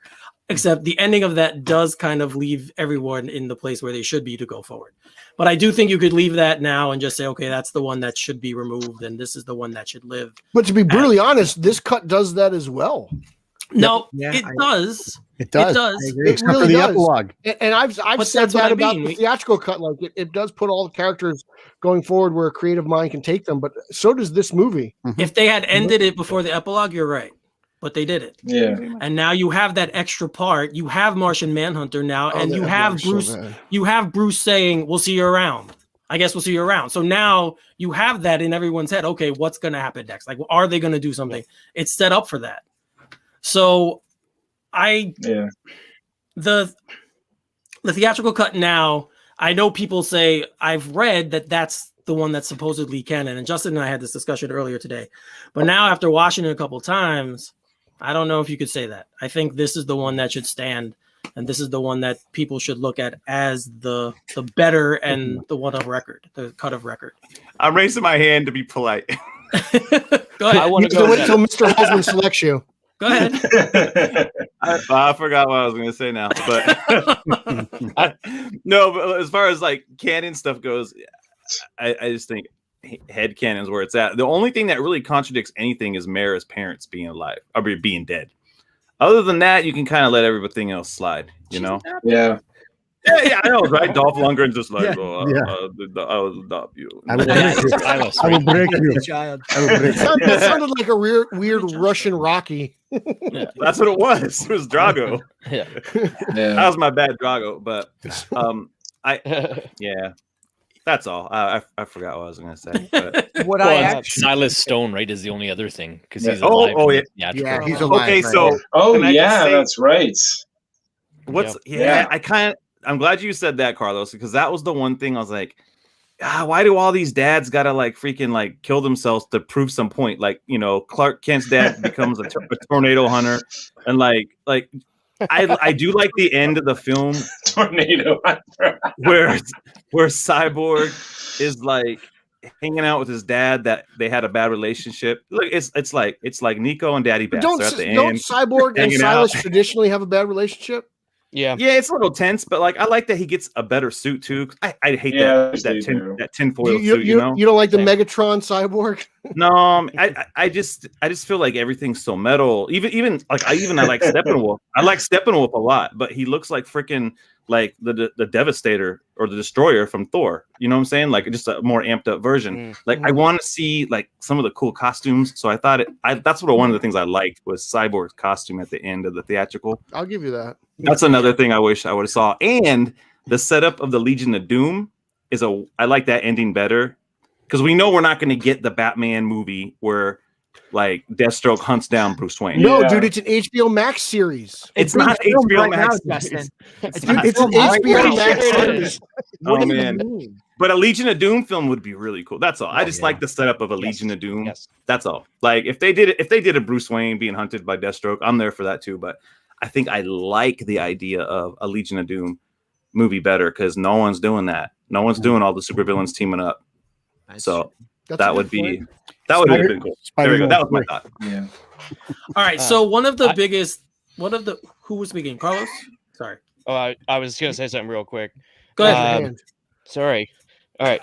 Except the ending of that does kind of leave everyone in the place where they should be to go forward. But I do think you could leave that now and just say, okay, that's the one that should be removed, and this is the one that should live. But to be brutally honest, this cut does that as well. No, it does. It does. It really does. Epilogue. And I've said that about the theatrical cut. Like it does put all the characters going forward where a creative mind can take them. But so does this movie. If they had ended it before the epilogue, you're right. But they did it. Yeah. And now you have that extra part. You have Martian Manhunter now, and you have Bruce. So you have Bruce saying, "We'll see you around." I guess we'll see you around. So now you have that in everyone's head. Okay, what's going to happen next? Like, are they going to do something? It's set up for that. So the theatrical cut now. I know people say, I've read that that's the one that's supposedly canon, and Justin and I had this discussion earlier today. But now after watching it a couple times, I don't know if you could say that. I think this is the one that should stand, and this is the one that people should look at as the better and the one of record, the cut of record. I'm raising my hand to be polite. Go ahead. I want to wait until Mr. Holzman selects you. Go ahead. I forgot what I was going to say now, but no. But as far as like canon stuff goes, I just think head canon is where it's at. The only thing that really contradicts anything is Mara's parents being alive or being dead. Other than that, you can kind of let everything else slide, you know? Yeah. Yeah, I know, right? Dolph Lundgren's just like, I will adopt you. I will break you. Child. That sounded like a weird Russian Rocky. That's what it was. It was Drago. Yeah. That was my bad Drago, but that's all. I forgot what I was going to say. But. Silas Stone, right, is the only other thing because he's alive. Yeah, he's alive. Okay, so that's right. I'm glad you said that, Carlos, because that was the one thing I was like, why do all these dads gotta like freaking like kill themselves to prove some point? Like, you know, Clark Kent's dad becomes a tornado hunter, and like I do like the end of the film, Tornado Hunter, where Cyborg is like hanging out with his dad, that they had a bad relationship. Look, it's like Nico and Daddy Bass. Don't Cyborg and Silas traditionally have a bad relationship? Yeah, it's a little tense, but like I like that he gets a better suit too. I hate that tinfoil suit. You know, you don't like the Megatron Cyborg? No, I just feel like everything's so metal. Even like I like Steppenwolf. I like Steppenwolf a lot, but he looks like freaking like the Devastator or the Destroyer from Thor. You know what I'm saying? Like just a more amped up version. Like I want to see like some of the cool costumes. So I thought that's one of the things I liked was Cyborg's costume at the end of the theatrical. I'll give you that. That's another thing I wish I would have saw. And the setup of the Legion of Doom I like that ending better, because we know we're not going to get the Batman movie where like Deathstroke hunts down Bruce Wayne. No, dude, it's an HBO Max series. It's not HBO Max. It's an HBO Max series. Oh man. But a Legion of Doom film would be really cool. That's all. I just like the setup of a Legion of Doom. Yes. That's all. Like if they did a Bruce Wayne being hunted by Deathstroke, I'm there for that too. But I think I like the idea of a Legion of Doom movie better, because no one's doing that. No one's doing all the supervillains teaming up. So that would have been cool. There we go. That was my thought. Yeah. All right. So one of the who was speaking? Carlos? Sorry. Oh, I was gonna say something real quick. Go ahead. Sorry. All right.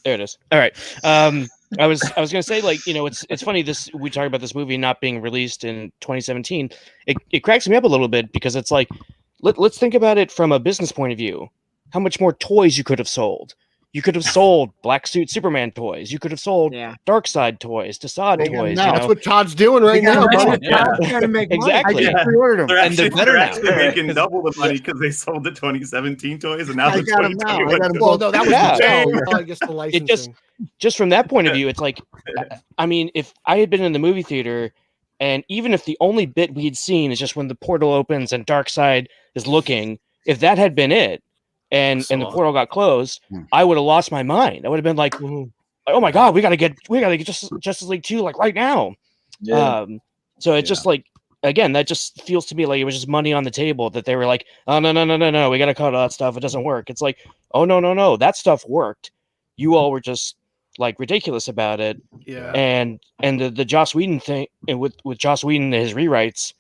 There it is. All right. I was gonna say, like, you know, it's funny we talk about this movie not being released in 2017. It cracks me up a little bit because it's like, let's think about it from a business point of view. How much more toys you could have sold? You could have sold Black Suit Superman toys. You could have sold Darkseid toys, Desaad toys. That's what Todd's doing right now. Trying to make exactly. money. I pre-ordered them. They're actually making double the money because they sold the 2017 toys, and now I the got them now. 2021 Well, no, that was Yeah. I guess the licensing. It just from that point of view, it's like, I mean, if I had been in the movie theater, and even if the only bit we'd seen is just when the portal opens and Darkseid is looking, if that had been it, and the portal got closed, I would have lost my mind. I would have been like, oh my god, we gotta get Justice League 2 like right now. Yeah. So it's just like, again, that just feels to me like it was just money on the table, that they were like, oh no, we gotta cut all that stuff. It doesn't work. It's like, oh no, that stuff worked. You all were just like ridiculous about it. Yeah. And the Joss Whedon thing, and with Joss Whedon and his rewrites,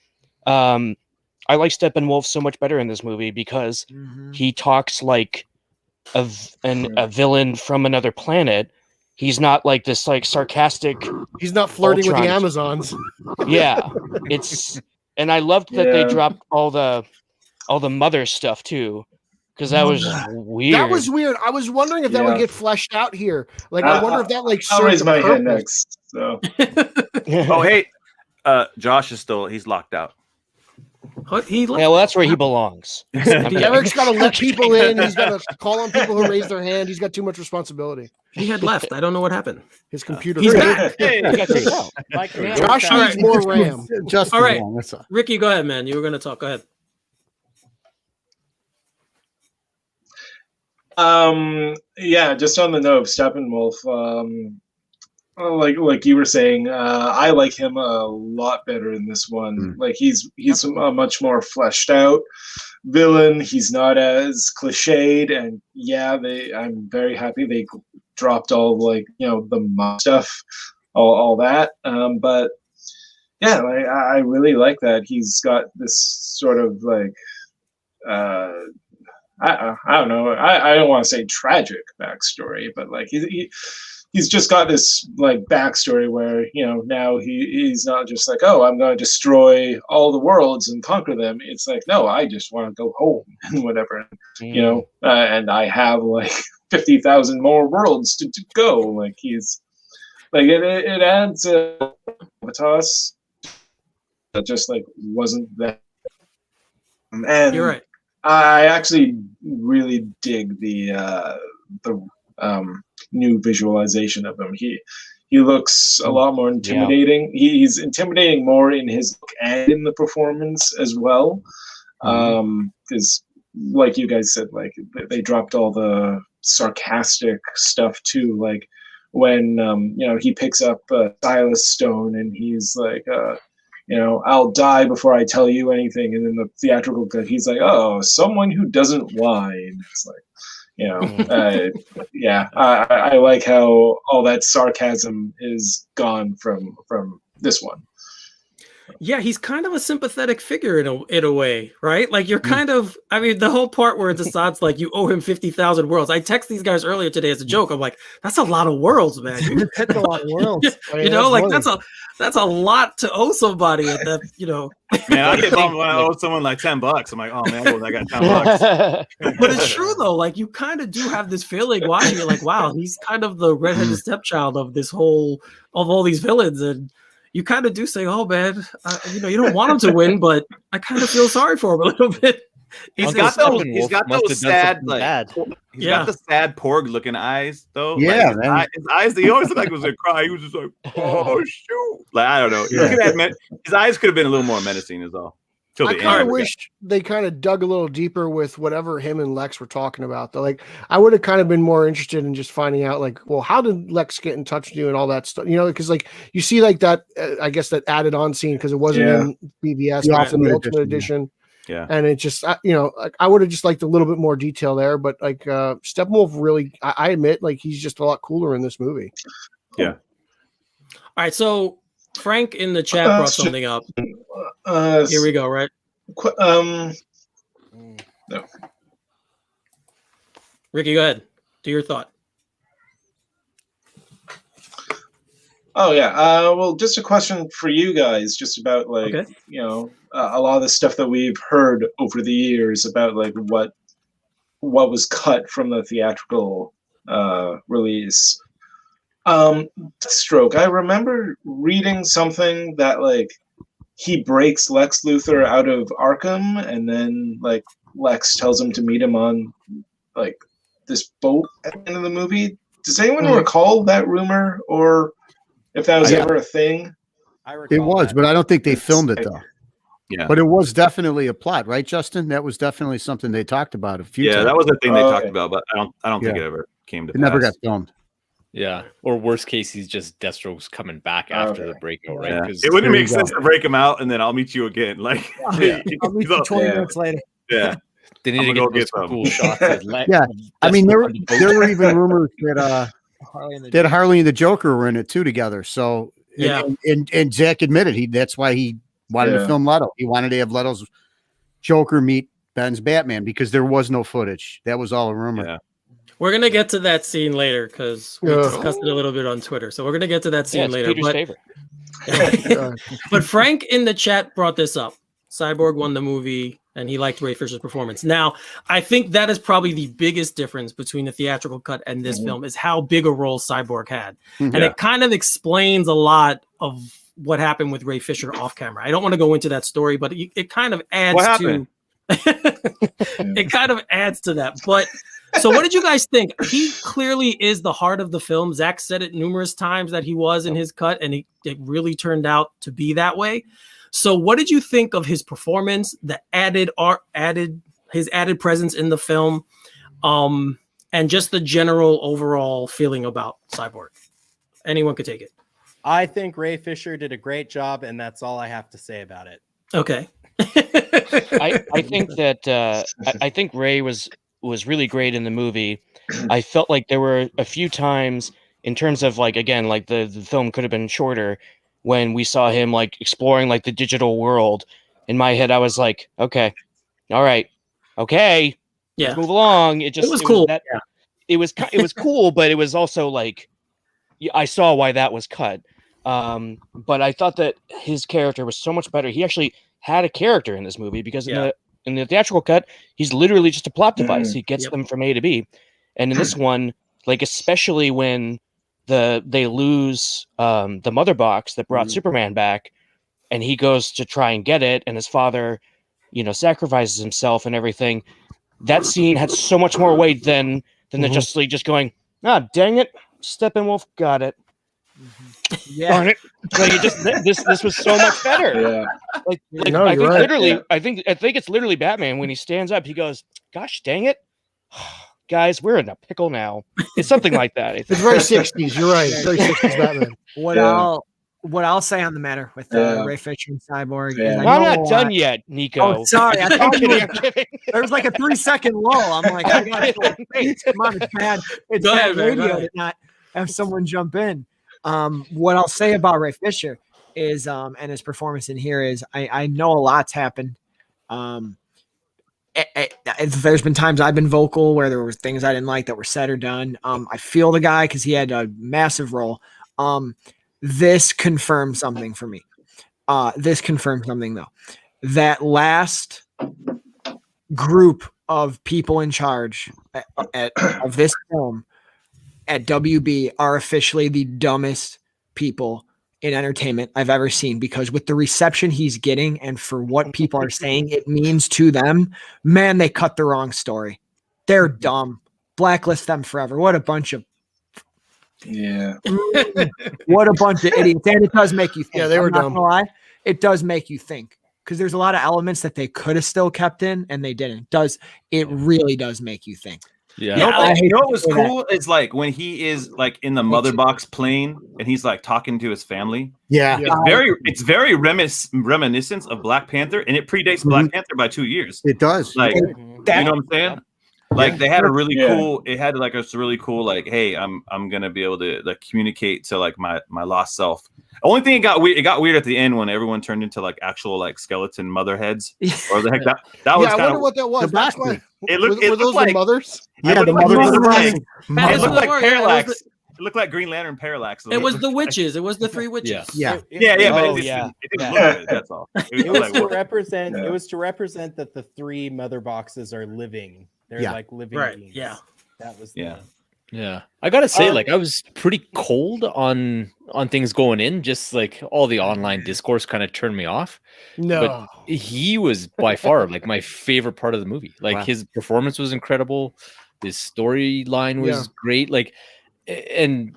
I like Steppenwolf so much better in this movie because he talks like a villain from another planet. He's not like this like sarcastic. He's not flirting Ultron. with the Amazons. Yeah, and I loved that they dropped all the mother stuff too, because that was weird. That was weird. I was wondering if that would get fleshed out here. Like, I wonder if that like. I'll raise my hand next. So. Oh hey, Josh is he's locked out. Yeah, well, that's where he belongs. Derek's got to let people in. He's got to call on people who raise their hand. He's got too much responsibility. He had left. I don't know what happened. His computer. He's back. He got kicked out. Josh needs more RAM. Just all right, Ricky, go ahead, man. You were going to talk. Go ahead. Yeah, just on the note of Steppenwolf, like you were saying, I like him a lot better in this one. Like he's a much more fleshed out villain. He's not as cliched, and I'm very happy they dropped all the stuff, all that. But yeah, I really like that he's got this sort of like I don't know. I don't want to say tragic backstory, but like he's just got this like backstory where now he's not just like, oh, I'm going to destroy all the worlds and conquer them. It's like, no, I just want to go home and whatever, and I have like 50,000 more worlds to go. Like he's like it adds gravitas that just like wasn't that. And you're right. I actually really dig the new visualization of him. He looks a lot more intimidating. Yeah. He's intimidating more in his look and in the performance as well. Because like you guys said, like they dropped all the sarcastic stuff too. Like when he picks up Silas Stone and he's like I'll die before I tell you anything. And then the theatrical cut, he's like, oh, someone who doesn't whine. It's like, I like how all that sarcasm is gone from this one. Yeah, he's kind of a sympathetic figure in a way, right? Like you're kind of, I mean, the whole part where Desaad's like, you owe him 50,000 worlds. I text these guys earlier today as a joke. I'm like, that's a lot of worlds, man. That's a lot of worlds. That's a lot to owe somebody at that, Man, I get bummed when I owe someone like $10. I'm like, oh man, I got $10. But it's true though. Like you kind of do have this feeling watching it, like, wow, he's kind of the redheaded stepchild of all these villains, and you kind of do say, oh man, you don't want him to win, but I kind of feel sorry for him a little bit. He's got those sad, like, he's got the sad porg looking eyes though. Yeah, like, his eyes, he always looked like he was gonna cry. He was just like, oh shoot. Like, I don't know. Yeah. His eyes could have been a little more menacing as well. I kind of wish they kind of dug a little deeper with whatever him and Lex were talking about. Though, like, I would have kind of been more interested in just finding out, like, well, how did Lex get in touch with you and all that stuff? Because like you see, like that, I guess that added on scene because it wasn't in BVS, but in the Ultimate Edition. Yeah, and it just, I would have just liked a little bit more detail there. But like, Steppenwolf really, I admit, like, he's just a lot cooler in this movie. Yeah. All right, so Frank in the chat brought something up. Here we go, right? No. Ricky, go ahead. Do your thought. Oh yeah. Well, just a question for you guys, just about like a lot of the stuff that we've heard over the years about like what was cut from the theatrical release. Stroke. I remember reading something that like he breaks Lex Luthor out of Arkham, and then like Lex tells him to meet him on like this boat at the end of the movie. Does anyone recall that rumor, or if that was ever a thing? It was, but I don't think they filmed it though. Yeah, but it was definitely a plot, right, Justin? That was definitely something they talked about a few times. Yeah, that was a thing they talked about, but I don't think it ever came to pass. It never got filmed. Yeah, or worst case, he's just Deathstroke's coming back after the breakout, right? Yeah. It wouldn't make sense to break him out and then I'll meet you again. Like, I'll meet you 20 minutes later. Yeah, they need to get some cool shots. Yeah, I mean there were even rumors that Harley and the Joker were in it too together. So and Zack admitted that's why he wanted to film Leto. He wanted to have Leto's Joker meet Ben's Batman because there was no footage. That was all a rumor. Yeah. We're gonna get to that scene later because we discussed it a little bit on Twitter. So we're gonna get to that scene later. Peter's favorite. But Frank in the chat brought this up. Cyborg won the movie and he liked Ray Fisher's performance. Now, I think that is probably the biggest difference between the theatrical cut and this film is how big a role Cyborg had. And it kind of explains a lot of what happened with Ray Fisher off camera. I don't want to go into that story, but it kind of adds to it kind of adds to that. But so what did you guys think? He clearly is the heart of the film. Zack said it numerous times that he was in his cut, and it really turned out to be that way. So what did you think of his performance, the his added presence in the film, and just the general overall feeling about Cyborg? Anyone could take it. I think Ray Fisher did a great job, and that's all I have to say about it. Okay. I think that I think Ray was really great in the movie. I felt like there were a few times in terms of like, again, like the film could have been shorter when we saw him like exploring like the digital world. In my head, I was like, okay, all right, okay, let's move along. It was cool. It was cool, but it was also like, I saw why that was cut. But I thought that his character was so much better. He actually had a character in this movie because in the theatrical cut, he's literally just a plot device. He gets them from A to B. And in this one, like especially when they lose the mother box that brought Superman back, and he goes to try and get it, and his father, sacrifices himself and everything. That scene had so much more weight than the Justice League just going, dang it, Steppenwolf got it. Darn it! Like this was so much better. I think literally, I think it's literally Batman when he stands up. He goes, "Gosh, dang it, guys, we're in a pickle now." It's something like that. It's very 60s. You're right. It's very 60s Batman. What I'll say on the matter with Ray Fisher and Cyborg is I'm not done yet, Nico. Oh, sorry. I'm kidding. There was like a 3-second lull. I'm like, I got to wait. Come on, it's bad. It's bad radio to not have someone jump in. What I'll say about Ray Fisher is, and his performance in here is, I know a lot's happened. There's been times I've been vocal where there were things I didn't like that were said or done. I feel the guy because he had a massive role. This confirmed something for me. This confirmed something though. That last group of people in charge of this film at WB are officially the dumbest people in entertainment I've ever seen, because with the reception he's getting and for what people are saying it means to them, man, they cut the wrong story. They're dumb. Blacklist them forever. What a bunch of what a bunch of idiots. And it does make you think. Yeah, they were dumb. Lie. It does make you think, because there's a lot of elements that they could have still kept in and they didn't. It really does make you think. Yeah. You know what was cool is like when he is like in the mother box plane and he's like talking to his family. Yeah. It's very reminiscent of Black Panther, and it predates Black Panther by 2 years. It does. Like, you know what I'm saying? Like they had a really cool, it had like a really cool, like, hey, I'm going to be able to like communicate to like my lost self. Only thing it got weird at the end when everyone turned into like actual like skeleton mother heads. Or the heck that was I kind wonder of what that was. That's why it were looked those like the mothers? Yeah, the mother. It looked like Yeah, Parallax. It looked like Green Lantern Parallax. It was the witches. It was the three witches. Yeah. But it didn't look good. That's all. It was to represent. It was to represent that the three mother boxes are living. They're like living beings. Yeah. That was Yeah, I gotta say, like, I was pretty cold on things going in. Just like all the online discourse kind of turned me off. No, but he was by far like my favorite part of the movie. Like his performance was incredible. His storyline was great. Like, and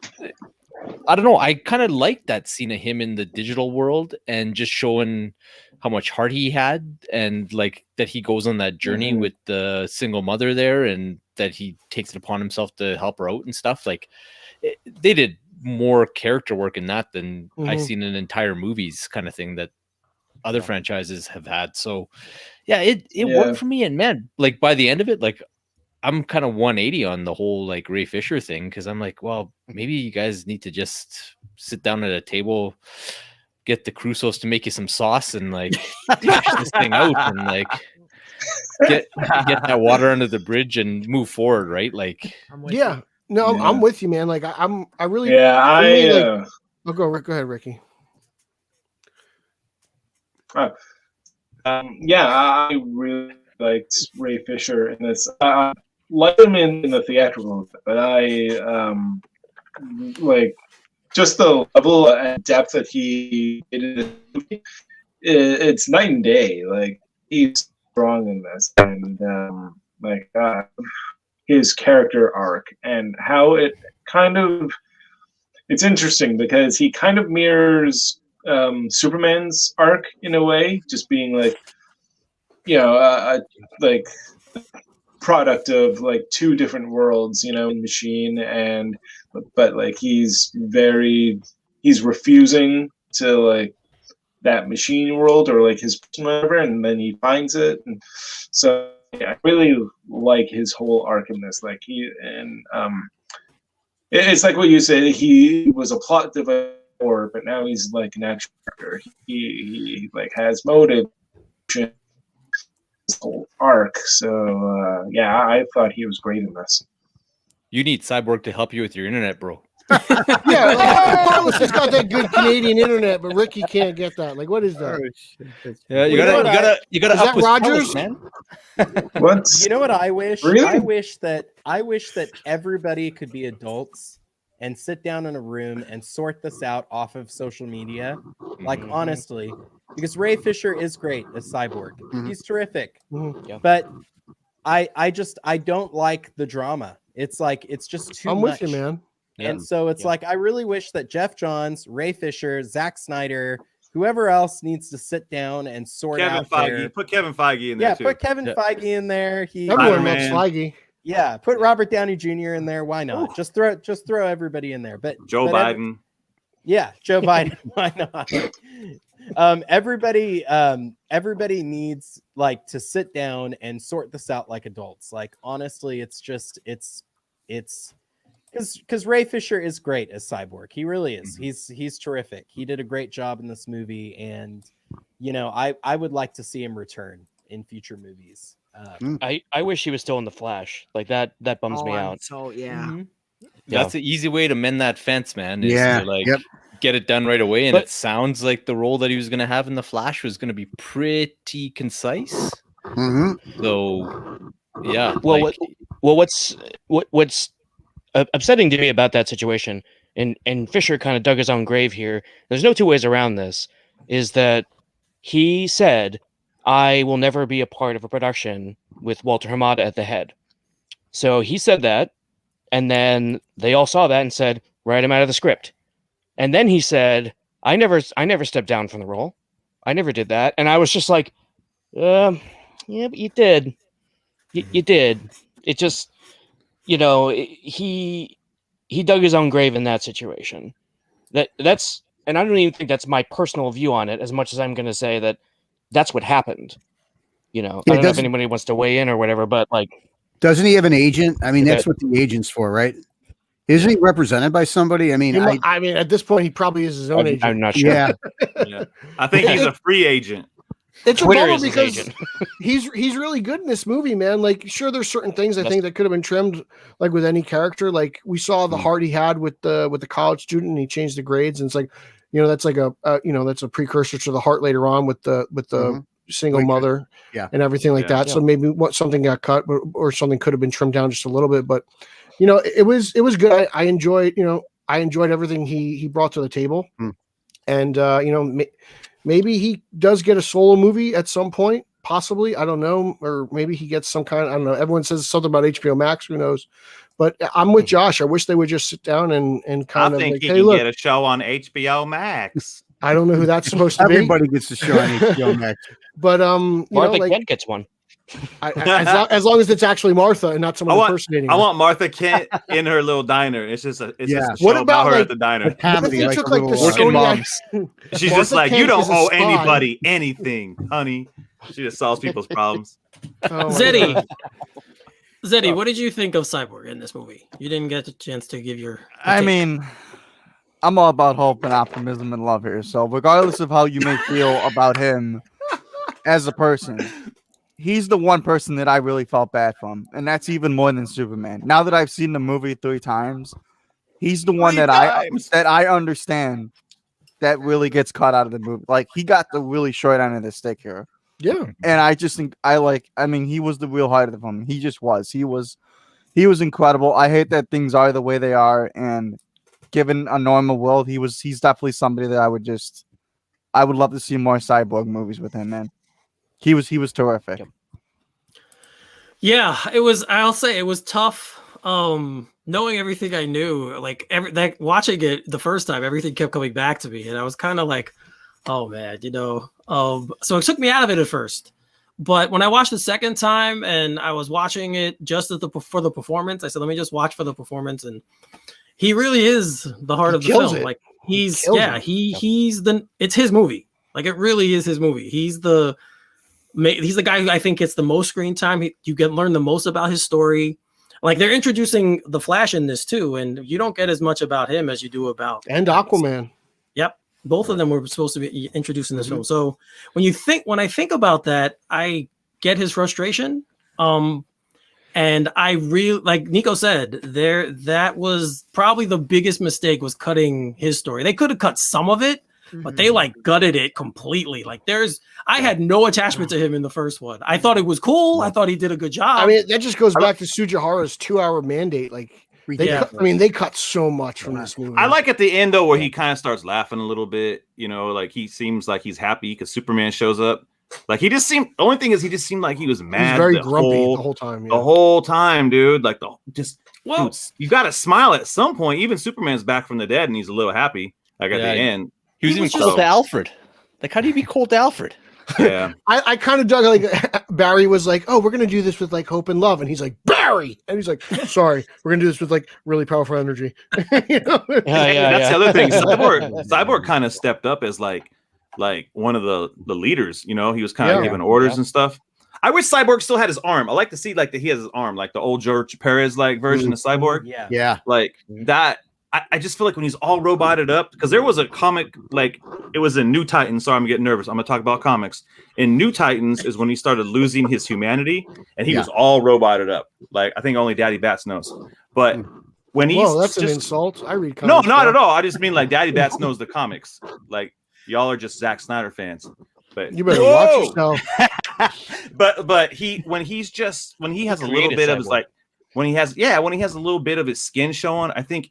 I don't know. I kind of liked that scene of him in the digital world and just showing how much heart he had, and like that he goes on that journey with the single mother there, and that he takes it upon himself to help her out and stuff. Like they did more character work in that than I've seen in entire movies kind of thing that other franchises have had. So yeah, it worked for me. And man, like by the end of it, like I'm kind of 180 on the whole like Ray Fisher thing, because I'm like, well, maybe you guys need to just sit down at a table, get the Crusoes to make you some sauce, and like hash this thing out, and like get that water under the bridge and move forward, right? Like, I'm with you, man. Like I really, go ahead, Ricky. I really liked Ray Fisher in this. Like him in the theatrical, but I like just the level and depth that he did in the movie. It's night and day. Like he's strong in this, and his character arc and how it kind of, it's interesting because he kind of mirrors Superman's arc in a way, just being like, like product of like two different worlds, machine, and but like he's refusing to like that machine world or like his whatever, and then he finds it, and so I really like his whole arc in this. Like it's like what you said, he was a plot developer, but now he's like an action character. He like has motive, his whole arc. So I thought he was great in this. You need Cyborg to help you with your internet, bro. Carlos has got that good Canadian internet, but Ricky can't get that. Like, what is that? Yeah, you gotta is up that with Rogers, man. What? You know what I wish? Really? I wish that everybody could be adults and sit down in a room and sort this out off of social media. Like honestly, because Ray Fisher is great as Cyborg. He's terrific. But I don't like the drama. It's like it's just too much. I'm with you, man. And so it's like I really wish that Jeff Johns, Ray Fisher, Zack Snyder, whoever else needs to sit down and sort out Feige. Put Kevin Feige in there too. Put Kevin Feige in there. Everyone loves Feige. Yeah, put Robert Downey Jr. in there. Why not? Just throw everybody in there. Joe Biden. Joe Biden. Why not? Everybody needs like to sit down and sort this out like adults. Like honestly, it's because Ray Fisher is great as Cyborg. He really is. He's terrific. He did a great job in this movie, and I would like to see him return in future movies. I wish he was still in the Flash. Like that bums me out. So That's the easy way to mend that fence, man. Is to get it done right away. And it sounds like the role that he was going to have in the Flash was going to be pretty concise. So yeah. Well, what's upsetting to me about that situation, and Fisher kind of dug his own grave here. There's no two ways around this. Is that he said, I will never be a part of a production with Walter Hamada at the head. So he said that, and then they all saw that and said, write him out of the script. And then he said, I never stepped down from the role. I never did that. And I was just like, yeah, but you did. You did. It just, he dug his own grave in that situation. That's, and I don't even think that's my personal view on it as much as I'm going to say that that's what happened. I don't know if anybody wants to weigh in or whatever, but like, doesn't he have an agent? I mean, that's what the agent's for, right? Isn't he represented by somebody? I mean, I mean, at this point, he probably is his own agent. I'm not sure. Yeah. I think he's a free agent. It's Twitter a bummer is his because agent. he's really good in this movie, man. Like, sure, there's certain things I think that could have been trimmed, like with any character. Like we saw the heart he had with the college student, and he changed the grades, and it's like, that's like that's a precursor to the heart later on with the single mother, and everything like that. So maybe something got cut, or something could have been trimmed down just a little bit, but it was good. I enjoyed everything he brought to the table, and maybe he does get a solo movie at some point, possibly. I don't know. Or maybe he gets some kind of, I don't know. Everyone says something about HBO Max. Who knows? But I'm with Josh. I wish they would just sit down and kind of think he can get a show on HBO Max. I don't know who that's supposed to be. Everybody gets a show on HBO Max. But Martha Kent gets one. As long as it's actually Martha and not someone impersonating her. I want Martha Kent in her little diner. It's just a show what about her at the diner. Comedy, like working moms. She's just like, Kent you don't owe spy. anybody anything, honey. She just solves people's problems. Zeddy, what did you think of Cyborg in this movie? You didn't get a chance to give your. I mean, I'm all about hope and optimism and love here. So regardless of how you may feel about him as a person, he's the one person that I really felt bad from, and that's even more than Superman. Now that I've seen the movie 3 times, he's the one that I understand that really gets caught out of the movie. Like, he got the really short end of the stick here. Yeah. And I just think he was the real heart of the film. He just was. He was incredible. I hate that things are the way they are, and given a normal world, he's definitely somebody that I would love to see more Cyborg movies with him, man. He was terrific. Yeah, it was. I'll say it was tough. Knowing everything I knew, like watching it the first time, everything kept coming back to me, and I was kind of like, "Oh man," So it took me out of it at first, but when I watched the second time and I was watching it just for the performance, I said, "Let me just watch for the performance," and he really is the heart of the film. Like it's his movie. Like it really is his movie. He's the guy who I think gets the most screen time. You learn the most about his story. Like they're introducing the Flash in this too, and you don't get as much about him as you do about Aquaman. Yep, both of them were supposed to be introduced in this film. So when I think about that, I get his frustration. And I really, like Nico said, that was probably the biggest mistake, was cutting his story. They could have cut some of it, but they gutted it completely. Like I had no attachment to him in the first one. I thought it was cool. I thought he did a good job. I mean, that just goes back to Sujihara's 2-hour mandate. Like they cut so much from this movie. I like at the end though, where he kind of starts laughing a little bit. Like he seems like he's happy because Superman shows up. Like he just seemed. The only thing is, he just seemed like he was mad. He was very grumpy the whole time. Yeah. The whole time, dude. Like dude, you got to smile at some point. Even Superman's back from the dead, and he's a little happy. Like at the end, he was even cold to Alfred. Like, how do you be cold to Alfred? Yeah, I kind of dug like Barry was like, "Oh, we're gonna do this with like hope and love," and he's like, "Barry," and he's like, "Sorry, we're gonna do this with like really powerful energy." That's the other thing. Cyborg kind of stepped up as like one of the leaders, he was kind of giving orders and stuff. I wish Cyborg still had his arm. I like to see like that he has his arm, like the old George Perez like version of Cyborg. Yeah. Like that. I just feel like when he's all roboted up, because there was a comic, like it was in New Titans. Sorry, I'm getting nervous. I'm gonna talk about comics. In New Titans is when he started losing his humanity, and he was all roboted up. Like I think only Daddy Bats knows. But when he's that's an insult. I read comics. No, not at all. I just mean like Daddy Bats knows the comics. Like y'all are just Zack Snyder fans. But you better watch yourself. but when he has a little bit of his like when he has a little bit of his skin showing, I think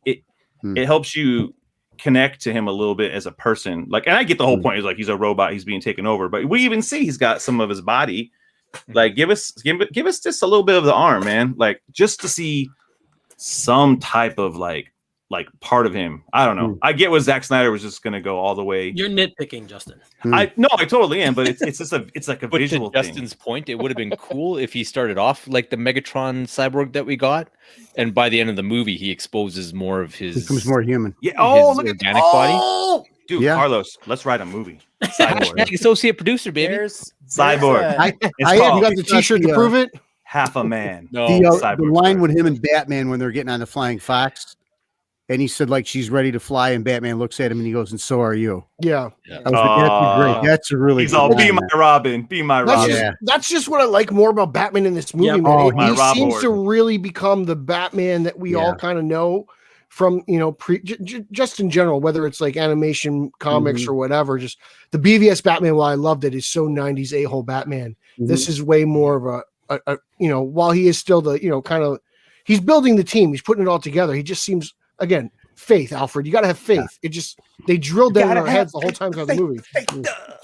it helps you connect to him a little bit as a person. Like, and I get the whole point is like he's a robot, he's being taken over, but we even see he's got some of his body. Like, give us just a little bit of the arm, man. Like, just to see some type of like part of him. I don't know. I get what Zack Snyder was just gonna go all the way. You're nitpicking, Justin. I totally am, but it's like a but visual to thing. Justin's point, it would have been cool if he started off like the Megatron cyborg that we got, and by the end of the movie, he exposes more of his. Becomes more human. Yeah. Oh, look at organic body. Dude, Carlos, let's write a movie. Cyborg. Associate producer, baby. Cyborg. You got the T-shirt to prove it. Half a man. The line with him and Batman when they're getting on the flying fox, and he said like she's ready to fly, and Batman looks at him and he goes, "And so are you." Yeah. I was like, that's great. That's a really. He's all be my Robin, be my Robin. That's just what I like more about Batman in this movie. Yep. Man. He seems to really become the Batman that we all kind of know from, you know, just in general, whether it's like animation, comics, or whatever. Just the BVS Batman, while I loved it, is so 90s a-hole Batman. This is way more of a you know, while he is still the, you know, kind of, he's building the team, he's putting it all together. He just seems, again, faith, Alfred. You got to have faith. It just, they drilled that in our heads the whole time throughout the movie.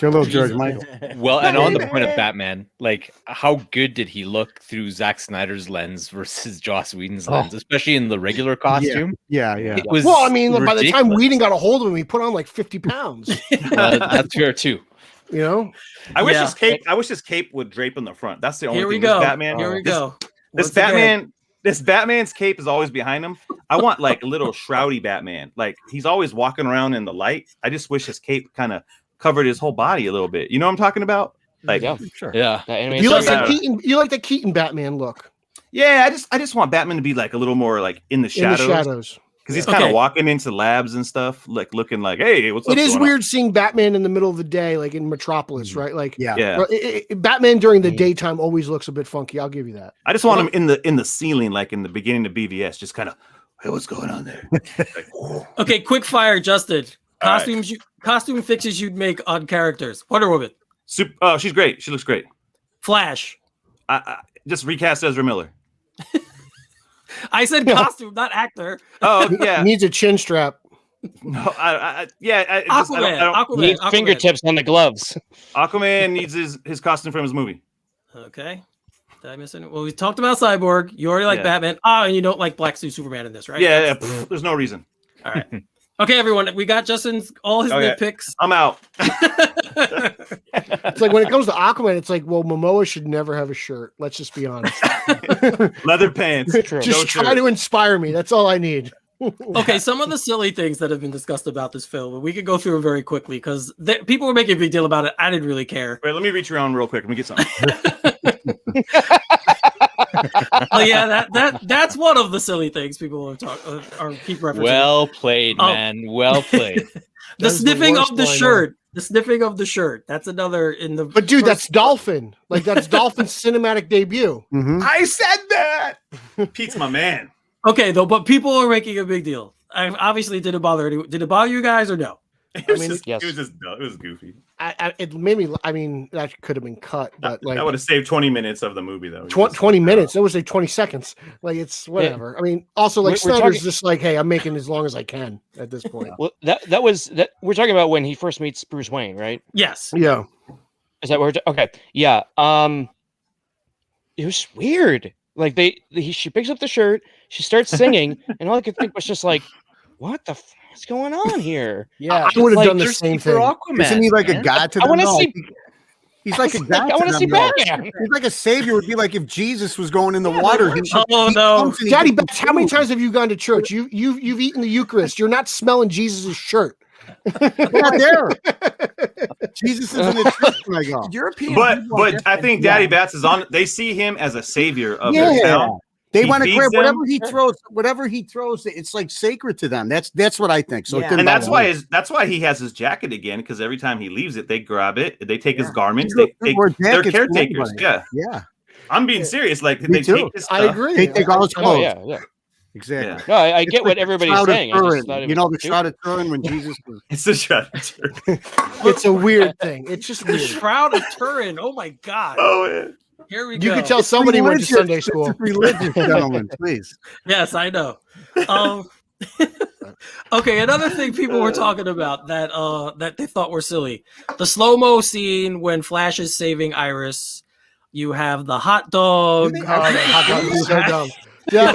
Your little George Michael. Well, and on the point of Batman, like, how good did he look through Zack Snyder's lens versus Joss Whedon's lens, especially in the regular costume? Yeah. It was well, I mean, by the time ridiculous. Whedon got a hold of him, he put on like 50 pounds. That's fair too. You know, I wish his cape. I wish his cape would drape in the front. That's the only Here we thing. go. This Batman. Here we go. This Once again. Batman. This Batman's cape is always behind him. I want like a little shroudy Batman. Like he's always walking around in the light. I just wish his cape kind of covered his whole body a little bit. You know what I'm talking about? Like, sure. Yeah. You like that Keaton? You like the Keaton Batman look? Yeah, I just want Batman to be like a little more like in the shadows. Because he's kind of walking into labs and stuff, like looking like, hey, what's up? It is weird seeing Batman in the middle of the day, like in Metropolis, right? Like, Yeah. Batman during the daytime always looks a bit funky. I'll give you that. I just want him in the ceiling, like in the beginning of BVS, just kind of, hey, what's going on there? Okay, quick fire, Justin. Costume fixes you'd make on characters. Wonder Woman. Oh, she's great. She looks great. Flash. I just recast Ezra Miller. I said costume, not actor. Oh yeah, needs a chin strap. No, Aquaman. Needs fingertips on the gloves. Aquaman needs his costume from his movie. Okay. Did I miss anything? Well, we talked about Cyborg. You already like Batman. Oh, and you don't like Black Suit Superman in this, right? Yeah. There's no reason. All right. Okay, everyone. We got Justin's all his nitpicks. I'm out. It's like when it comes to Aquaman, it's like, well, Momoa should never have a shirt. Let's just be honest. Leather pants. Just try to inspire me. That's all I need. Okay, some of the silly things that have been discussed about this film, we could go through them very quickly because people were making a big deal about it. I didn't really care. Wait, let me reach around real quick. Let me get something. Oh yeah, that's one of the silly things people are keep referencing. Well played, man. Well played. The sniffing of the shirt. The sniffing of the shirt. That's another in the. But dude, that's Dolphin. Like that's Dolphin's cinematic debut. I said that. Pete's my man. Okay, though, but people are making a big deal. I obviously didn't bother anyone. Did it bother you guys or no? It was goofy. It made me. I mean, that could have been cut, but like that would have saved 20 minutes of the movie, though. 20 minutes. That was like 20 seconds. Like it's whatever. I mean, also like Snyder's just like, hey, I'm making as long as I can at this point. Well, that was we're talking about when he first meets Bruce Wayne, right? Yes. Yeah. Is that where? Okay. Yeah. It was weird. Like she picks up the shirt, she starts singing, and all I could think was just like, what the what's going on here? Yeah, I would have done the same thing. Aquaman, isn't he like a god to them? I want to see. He's like a god. I want to see Batman. He's like a savior. Would be like if Jesus was going in the water. Oh no, Daddy Bats, how many times have you gone to church? You've eaten the Eucharist. You're not smelling Jesus' shirt. Not there. Jesus is in the church when I go. European, but I think Daddy Bats is on. They see him as a savior of their town. They want to grab whatever he throws. It's like sacred to them. That's what I think. So and that's why he has his jacket again, because every time he leaves it, they grab it. They take his garments. They're caretakers. Yeah. I'm being serious. Like they take his stuff. I agree. They take all his clothes. Yeah. Exactly. No, I get what everybody's saying. You know the Shroud of Turin when Jesus was... It's the Shroud of Turin. It's a weird thing. It's just the weird. Shroud of Turin. Oh my god. Oh man. Here we go. You could tell somebody went to Sunday school. It's religious, gentlemen, please. Yes, I know. Okay, another thing people were talking about that they thought were silly. The slow-mo scene when Flash is saving Iris. You have the hot dog. The hot dog is so dumb. Yeah,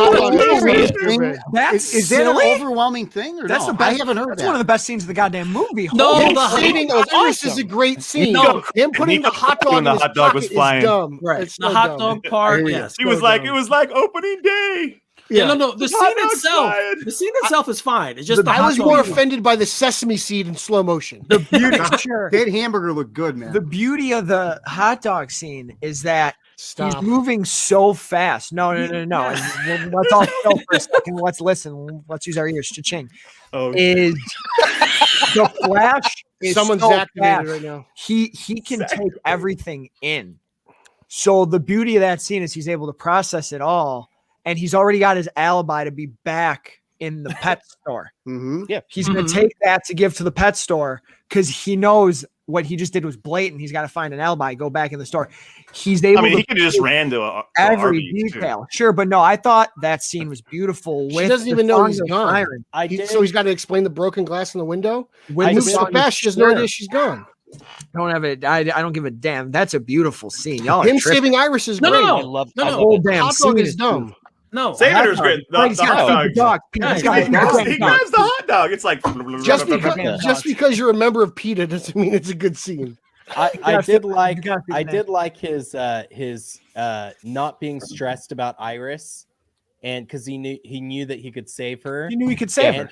is that an overwhelming thing? Or that's no? the best, I haven't heard that's that. one of the best scenes of the goddamn movie. No, the saving of Iris is a great scene. No, him putting the hot dog in his pocket is dumb. Right, it's the hot dog part. Yes, he was like, it was like opening day. Yeah, no. The scene itself is fine. It's just I was more offended by the sesame seed in slow motion. The beauty, sure. That hamburger looked good, man. The beauty of the hot dog scene is that Stop. He's moving so fast. No. Yeah. Let's all chill for a second. Let's listen. Let's use our ears. Cha-ching. Is the Flash is Someone's so activated fast. right now. He can take everything in. So the beauty of that scene is he's able to process it all, and he's already got his alibi to be back in the pet store. Yeah, He's going to take that to give to the pet store because he knows what he just did was blatant. He's got to find an alibi, go back in the store. He's able. I mean, to he could just ran to every Arby's, detail. too. Sure, but no, I thought that scene was beautiful. She doesn't even know he's gone. Siren. So he's got to explain the broken glass in the window. When He the moves so song fast, is she has no there. idea she's gone. Don't have it. I don't give a damn. That's a beautiful scene. Y'all are Him tripping. saving Iris is No, great. no, I love no, I no. love whole it. damn Hot dog scene is dumb. No, Saving her is great. He's got the dog. He's got He the dog. grabs the hot dog. It's like Just because you're a member of PETA doesn't mean it's a good scene. I did like his not being stressed about Iris, and because he knew that he could save her. He knew he could save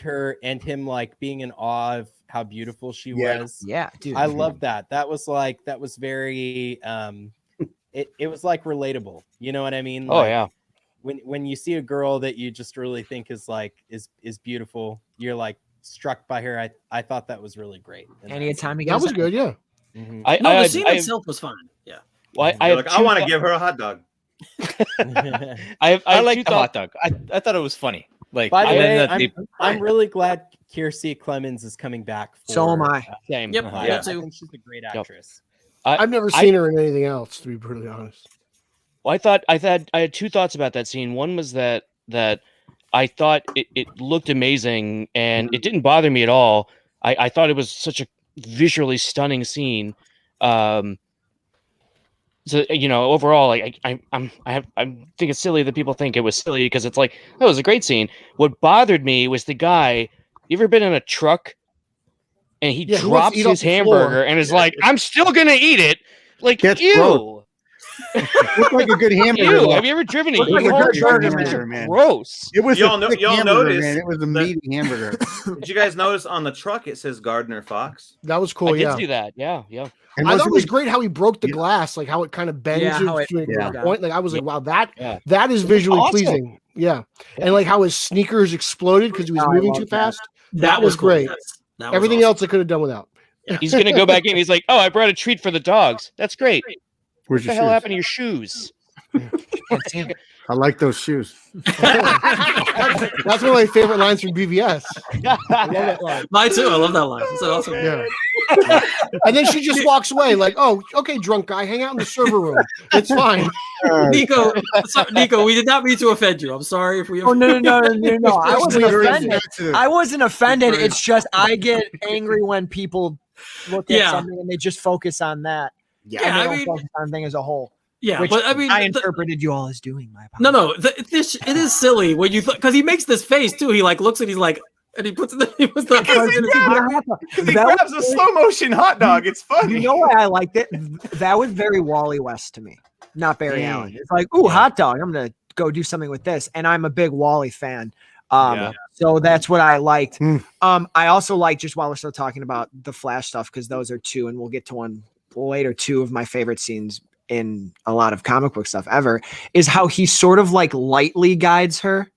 her and him like being in awe of how beautiful she was. Yeah, dude. I love that. That was very it was like relatable. You know what I mean? Oh Like, yeah. When you see a girl that you just really think is beautiful, you're like struck by her. I thought that was really great. Any time he That goes was good, yeah. Mm-hmm. the scene itself was fine. Yeah. Well, I want to give her a hot dog. I like the hot dog. I thought it was funny. Like, By the and way, then I'm really glad Kiersey Clemens is coming back. So am I. Same. Yep. Uh-huh. Yeah, Me too. I think she's a great actress. I've never seen her in anything else, to be brutally honest. Well, I had two thoughts about that scene. One was that I thought it looked amazing and it didn't bother me at all. I thought it was such a visually stunning scene. So overall, like I think it's silly that people think it was silly because it's like that was a great scene. What bothered me was the guy. You ever been in a truck and he drops his hamburger and is like, "I'm still gonna eat it." Like, ew. Looked like a good hamburger. Ew, have you ever driven a Looked like U-Haul a good truck? hamburger, It's man. gross. It was Y'all a thick hamburger, notice man. It was a meaty hamburger. Did you guys notice on the truck it says Gardner Fox? That was cool. I Yeah. did see that. Yeah. And I thought it was great how he broke the glass, like how it kind of bends how to it- a point. Like I was like, wow, that Yeah. is visually Awesome. pleasing. Yeah. And like how his sneakers exploded because he was Oh, I moving love too that. fast. That was cool. great. That was Everything awesome. else I could have done without. He's gonna go back in. He's like, "Oh, I brought a treat for the dogs. That's great. Where's What the your hell shoes? happened to your shoes?" I like those shoes. That's one of my favorite lines from BVS. I love that line. Mine too. I love that line. It's awesome. Yeah. And then she just walks away like, oh, okay, drunk guy, hang out in the server room. It's fine. Nico, Nico, we did not mean to offend you. I'm sorry if we. Oh no! I wasn't Very offended. sensitive. I wasn't offended. It's just I get angry when people look at Yeah. something and they just focus on that. Yeah, and they I don't mean, focus on the thing as a whole. yeah, Which but I mean, I interpreted you all as doing. My no, this it is silly when you because he makes this face too. He like looks and he's like, and he puts the He grabs a slow motion hot dog. It's funny. You know why I liked it? That was very Wally West to me, not Barry Allen. It's like, ooh, hot dog. I'm gonna go do something with this, and I'm a big Wally fan. So that's what I liked. I also like, just while we're still talking about the Flash stuff, because those are two, and we'll get to one later, two of my favorite scenes in a lot of comic book stuff ever, is how he sort of like lightly guides her.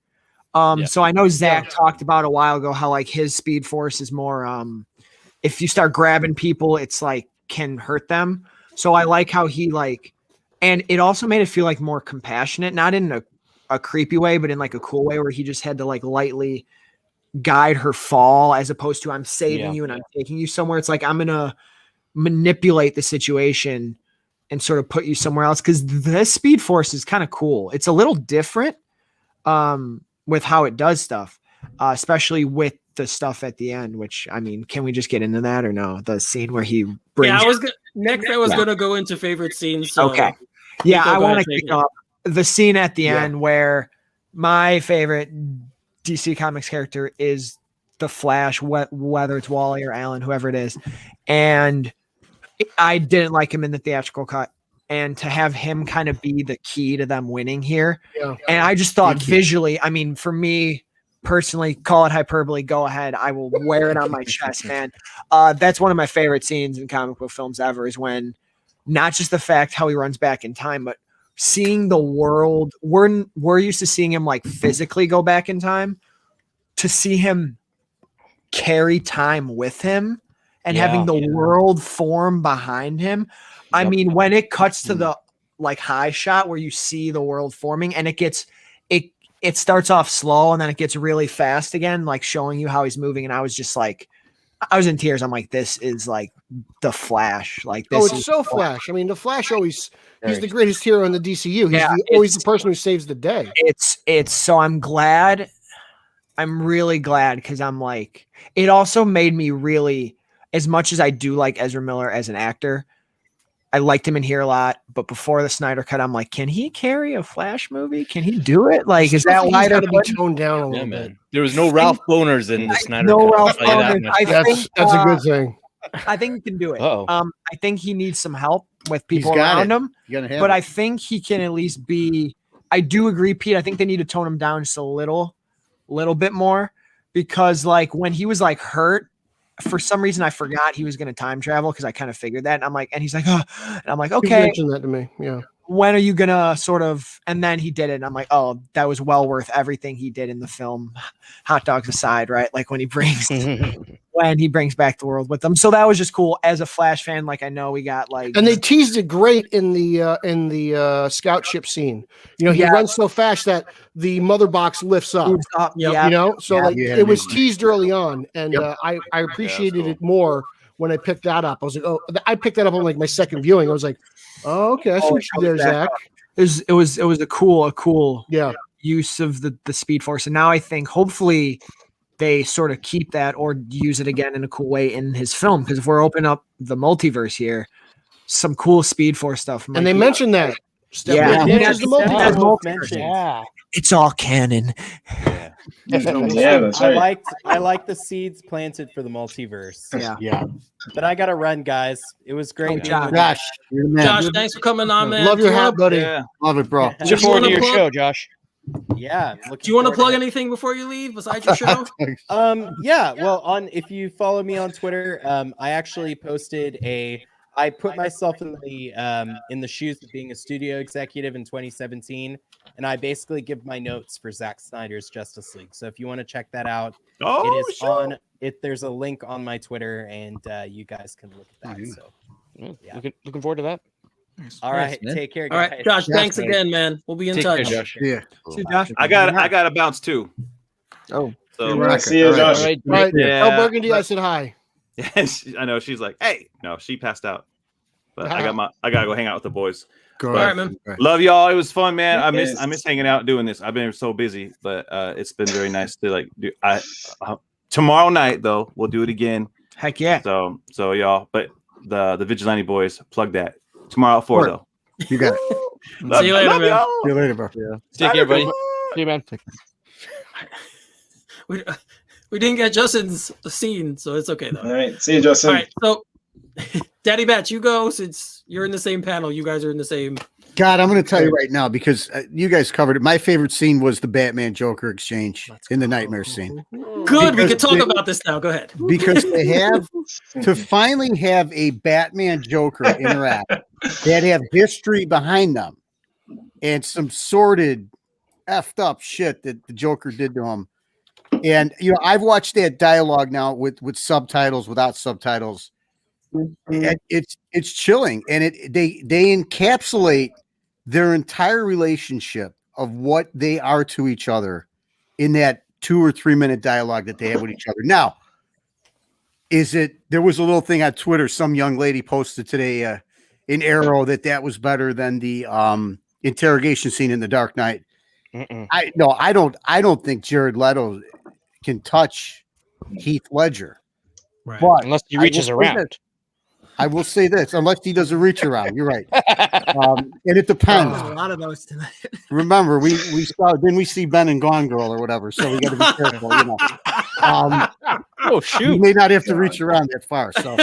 So I know Zach talked about a while ago how like his Speed Force is more if you start grabbing people, it's like can hurt them. So I like how he like, and it also made it feel like more compassionate, not in a creepy way, but in like a cool way where he just had to like lightly guide her fall as opposed to I'm saving you and I'm taking you somewhere. It's like I'm gonna manipulate the situation and sort of put you somewhere else, because this Speed Force is kind of cool. It's a little different with how it does stuff, especially with the stuff at the end, which, I mean, can we just get into that or no? The scene where he brings... Yeah, I was gonna go into favorite scenes. So okay. Yeah, Nico, I go want ahead, to take kick it. off the scene at the end where my favorite DC Comics character is the Flash, whether it's Wally or Alan, whoever it is. And I didn't like him in the theatrical cut. And to have him kind of be the key to them winning here. Yeah. And I just thought visually, I mean, for me personally, call it hyperbole, go ahead. I will wear it on my chest, man. That's one of my favorite scenes in comic book films ever, is when not just the fact how he runs back in time, but seeing the world. We're used to seeing him like physically go back in time, to see him carry time with him and having the world form behind him. I mean, when it cuts to the like high shot where you see the world forming, and it starts off slow and then it gets really fast again, like showing you how he's moving. And I was just like, I was in tears. I'm like, this is like the Flash. Like, this it's so Flash. I mean, the Flash always, he's the greatest hero in the DCU. He's always the person who saves the day. It's so I'm glad. I'm really glad, because I'm like, it also made me really, as much as I do like Ezra Miller as an actor, I liked him in here a lot, but before the Snyder cut, I'm like, can he carry a Flash movie? Can he do it? Like, is that why they're be toned down a little bit? Man. There was no Ralph Boners in the Snyder no cut. Ralph Boners. That's a good thing. I think he can do it. Uh-oh. I think he needs some help with people around him, but I think he can at least be. I do agree, Pete. I think they need to tone him down just a little bit more, because like when he was like hurt, for some reason I forgot he was going to time travel, because I kind of figured that, and I'm like, and he's like, oh, and I'm like, okay, you mentioned that to me, yeah. When are you gonna sort of? And then he did it, and I'm like, oh, that was well worth everything he did in the film. Hot dogs aside, right? Like when he brings back the world with them. So that was just cool. As a Flash fan, like I know we got like, and they teased it great in the scout ship scene. You know, he runs so fast that the mother box lifts up. You know, so like it was teased early on, and I appreciated it more when I picked that up. I was like, oh, I picked that up on like my second viewing. I was like, oh, okay, I see what you did there, Zach. It was a cool use of the Speed Force, and now I think hopefully they sort of keep that or use it again in a cool way in his film, because if we're opening up the multiverse here, some cool Speed Force stuff. And they mentioned that. It's all canon. That's right. I like the seeds planted for the multiverse. Yeah. But I gotta run, guys. It was great. Josh, you're the man. Josh, thanks for coming on, man. Love your hat, buddy. Yeah. Love it, bro. Look forward to your show, Josh. Yeah. Do you want to plug anything before you leave besides your show? Yeah. Well, if you follow me on Twitter, I actually posted I put myself in the shoes of being a studio executive in 2017, and I basically give my notes for Zack Snyder's Justice League. So if you want to check that out, it is on it. There's a link on my Twitter, and you guys can look at that. So looking forward to that. All right, take care, guys. All right, Josh, thanks again, man. We'll be in touch. Care, Josh. Yeah. See, Josh. I got a bounce too. Oh, so see you, Josh. Right. Yeah. Burgundy, I said hi. Yes, I know. She's like, hey, no, she passed out. But I gotta go hang out with the boys. All right, man. Love y'all. It was fun, man. I miss hanging out doing this. I've been so busy, but it's been very nice to like do. Tomorrow night though, we'll do it again. Heck yeah. So y'all, but the Vigilante Boys, plug that tomorrow at 4 though. You got it. See you later, man. See you later, bro. Yeah. Take care, buddy. See you, man. We didn't get Justin's scene, so it's okay though. All right, see you, Justin. All right, so Daddy Batch, you go since you're in the same panel. You guys are in the same. God, I'm going to tell you right now, because you guys covered it. My favorite scene was the Batman Joker exchange in the nightmare scene. Good, we can talk about this now. Go ahead. Because to finally have a Batman Joker interact that have history behind them and some sordid, effed up shit that the Joker did to him. And I've watched that dialogue now with subtitles, without subtitles. And it's chilling, and they encapsulate their entire relationship of what they are to each other in that 2 or 3 minute dialogue that they have with each other. Now, there was a little thing on Twitter. Some young lady posted today an arrow that was better than the interrogation scene in The Dark Knight. I don't think Jared Leto can touch Heath Ledger, right? But unless he reaches around. I will say this, unless he doesn't reach around. You're right. And it depends. A lot of those tonight. Remember, we didn't we see Ben and Gone Girl or whatever, so we got to be careful, Oh shoot! You may not have to reach around that far. So,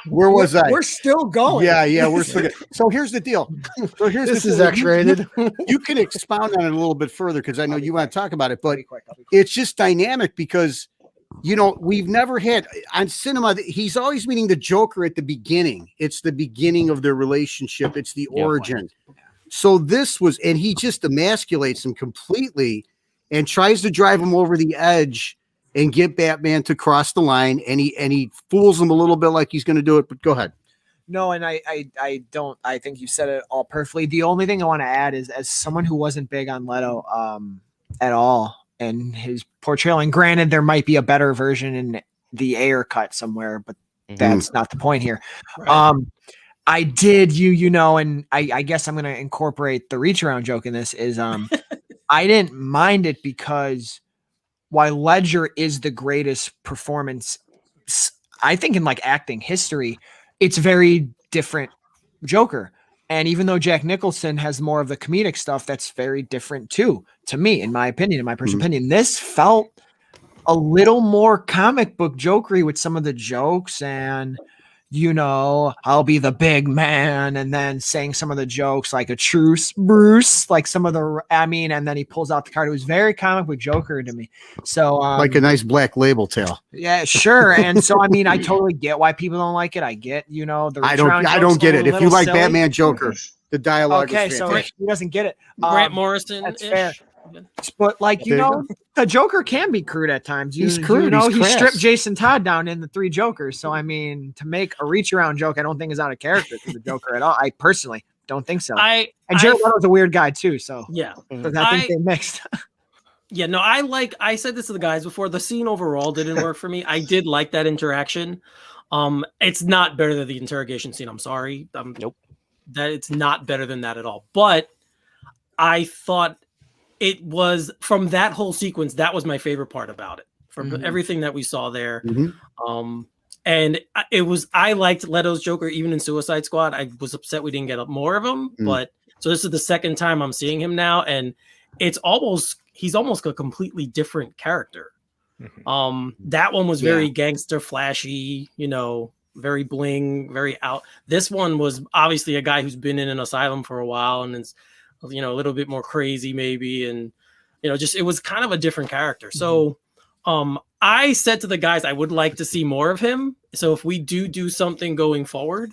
where was I? We're still going. Yeah, we're still good. So here's the deal. So this is X-rated. You can expound on it a little bit further, because I know you want to talk about it, but it's just dynamic because you know, we've never had on cinema. He's always meeting the Joker at the beginning. It's the beginning of their relationship. It's the origin. So this was, and he just emasculates him completely and tries to drive him over the edge and get Batman to cross the line. And he fools him a little bit like he's going to do it. But go ahead. No, and I don't. I think you said it all perfectly. The only thing I want to add is, as someone who wasn't big on Leto at all, and his portrayal, and granted, there might be a better version in the Ayer cut somewhere, but that's not the point here. Right. I did, you know, and I guess I'm going to incorporate the reach around joke in this is I didn't mind it because while Ledger is the greatest performance, I think in like acting history, it's very different Joker. And even though Jack Nicholson has more of the comedic stuff, that's very different too, to me, in my opinion, in my personal opinion. This felt a little more comic book jokery with some of the jokes and, you know, I'll be the big man, and then saying some of the jokes like a truce, Bruce, like some of the, I mean, and then he pulls out the card. It was very comic book Joker to me. So like a nice Black Label tale. Yeah, sure. And so, I mean, I totally get why people don't like it. I get, you know, the I don't get it. If you like silly. Batman Joker, the dialogue is so he doesn't get it. Grant Morrison, that's fair. But like, you know, the Joker can be crude at times. He's crude. You know, he stripped Jason Todd down in the Three Jokers. So I mean, to make a reach around joke, I don't think is out of character for the Joker at all. I personally don't think so. And Jared Leto's a weird guy too. So yeah, I think they mixed. Yeah, no, I said this to the guys before. The scene overall didn't work for me. I did like that interaction. It's not better than the interrogation scene. I'm sorry. Nope. That it's not better than that at all. But I thought it was, from that whole sequence, that was my favorite part about it. From everything that we saw there. And it was, I liked Leto's Joker even in Suicide Squad. I was upset we didn't get more of him. But so this is the second time I'm seeing him now, and it's he's almost a completely different character. That one was very gangster, flashy, you know, very bling, very out. This one was obviously a guy who's been in an asylum for a while and is, you know, a little bit more crazy maybe. And, you know, just, it was kind of a different character. So I said to the guys, I would like to see more of him. So if we do something going forward,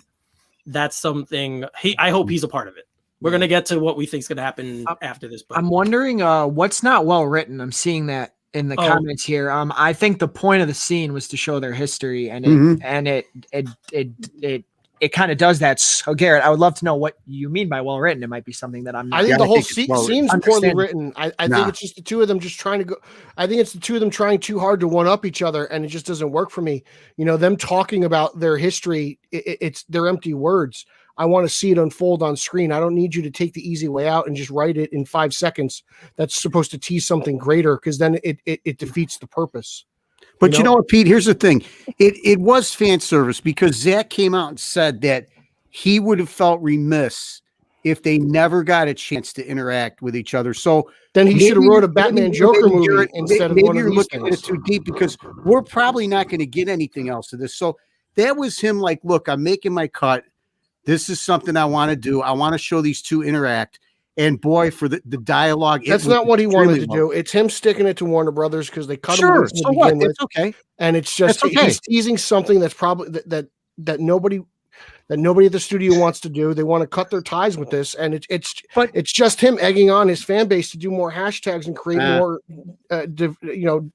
that's something I hope he's a part of it. We're going to get to what we think is going to happen after this book. I'm wondering what's not well written. I'm seeing that in the comments here. I think the point of the scene was to show their history, and it kind of does that. So Garrett, I would love to know what you mean by well written. It might be something that I'm not. I think the whole scene's poorly written. I think it's just the two of them just trying to go. I think it's the two of them trying too hard to one up each other, and it just doesn't work for me. You know, them talking about their history, it's their empty words. I want to see it unfold on screen. I don't need you to take the easy way out and just write it in 5 seconds. That's supposed to tease something greater, because then it defeats the purpose. But you know what, Pete? Here's the thing. It was fan service, because Zack came out and said that he would have felt remiss if they never got a chance to interact with each other. So then he should have wrote a Batman Joker movie instead of one of these looking at it too deep, because we're probably not going to get anything else of this. So that was him like, look, I'm making my cut. This is something I want to do. I want to show these two interact. And boy, for the dialogue, that's not what he wanted to do. It's him sticking it to Warner Brothers because they cut him loose to begin with. It's okay, and it's just he's teasing something that's probably that nobody at the studio wants to do. They want to cut their ties with this, and it's just him egging on his fan base to do more hashtags and create more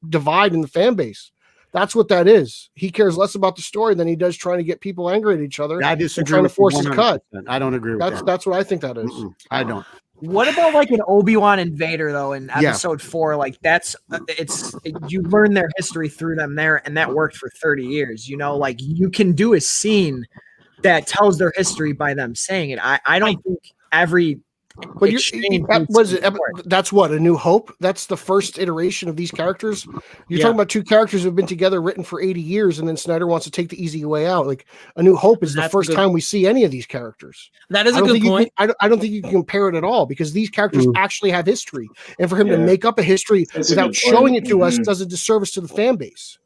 divide in the fan base. That's what that is. He cares less about the story than he does trying to get people angry at each other. I disagree. Trying to force his cut. I don't agree with that. That's what I think that is. I don't. What about like an Obi-Wan and Vader though in episode 4? Like that's you learn their history through them there, and that worked for 30 years. You know, like you can do a scene that tells their history by them saying it. I don't think every. But that's what, A New Hope? That's the first iteration of these characters. You're talking about two characters who have been together, written for 80 years, and then Snyder wants to take the easy way out. Like A New Hope is the first time we see any of these characters. That is a good point. I don't think you can compare it at all, because these characters actually have history, and for him to make up a history without showing it to us does a disservice to the fan base.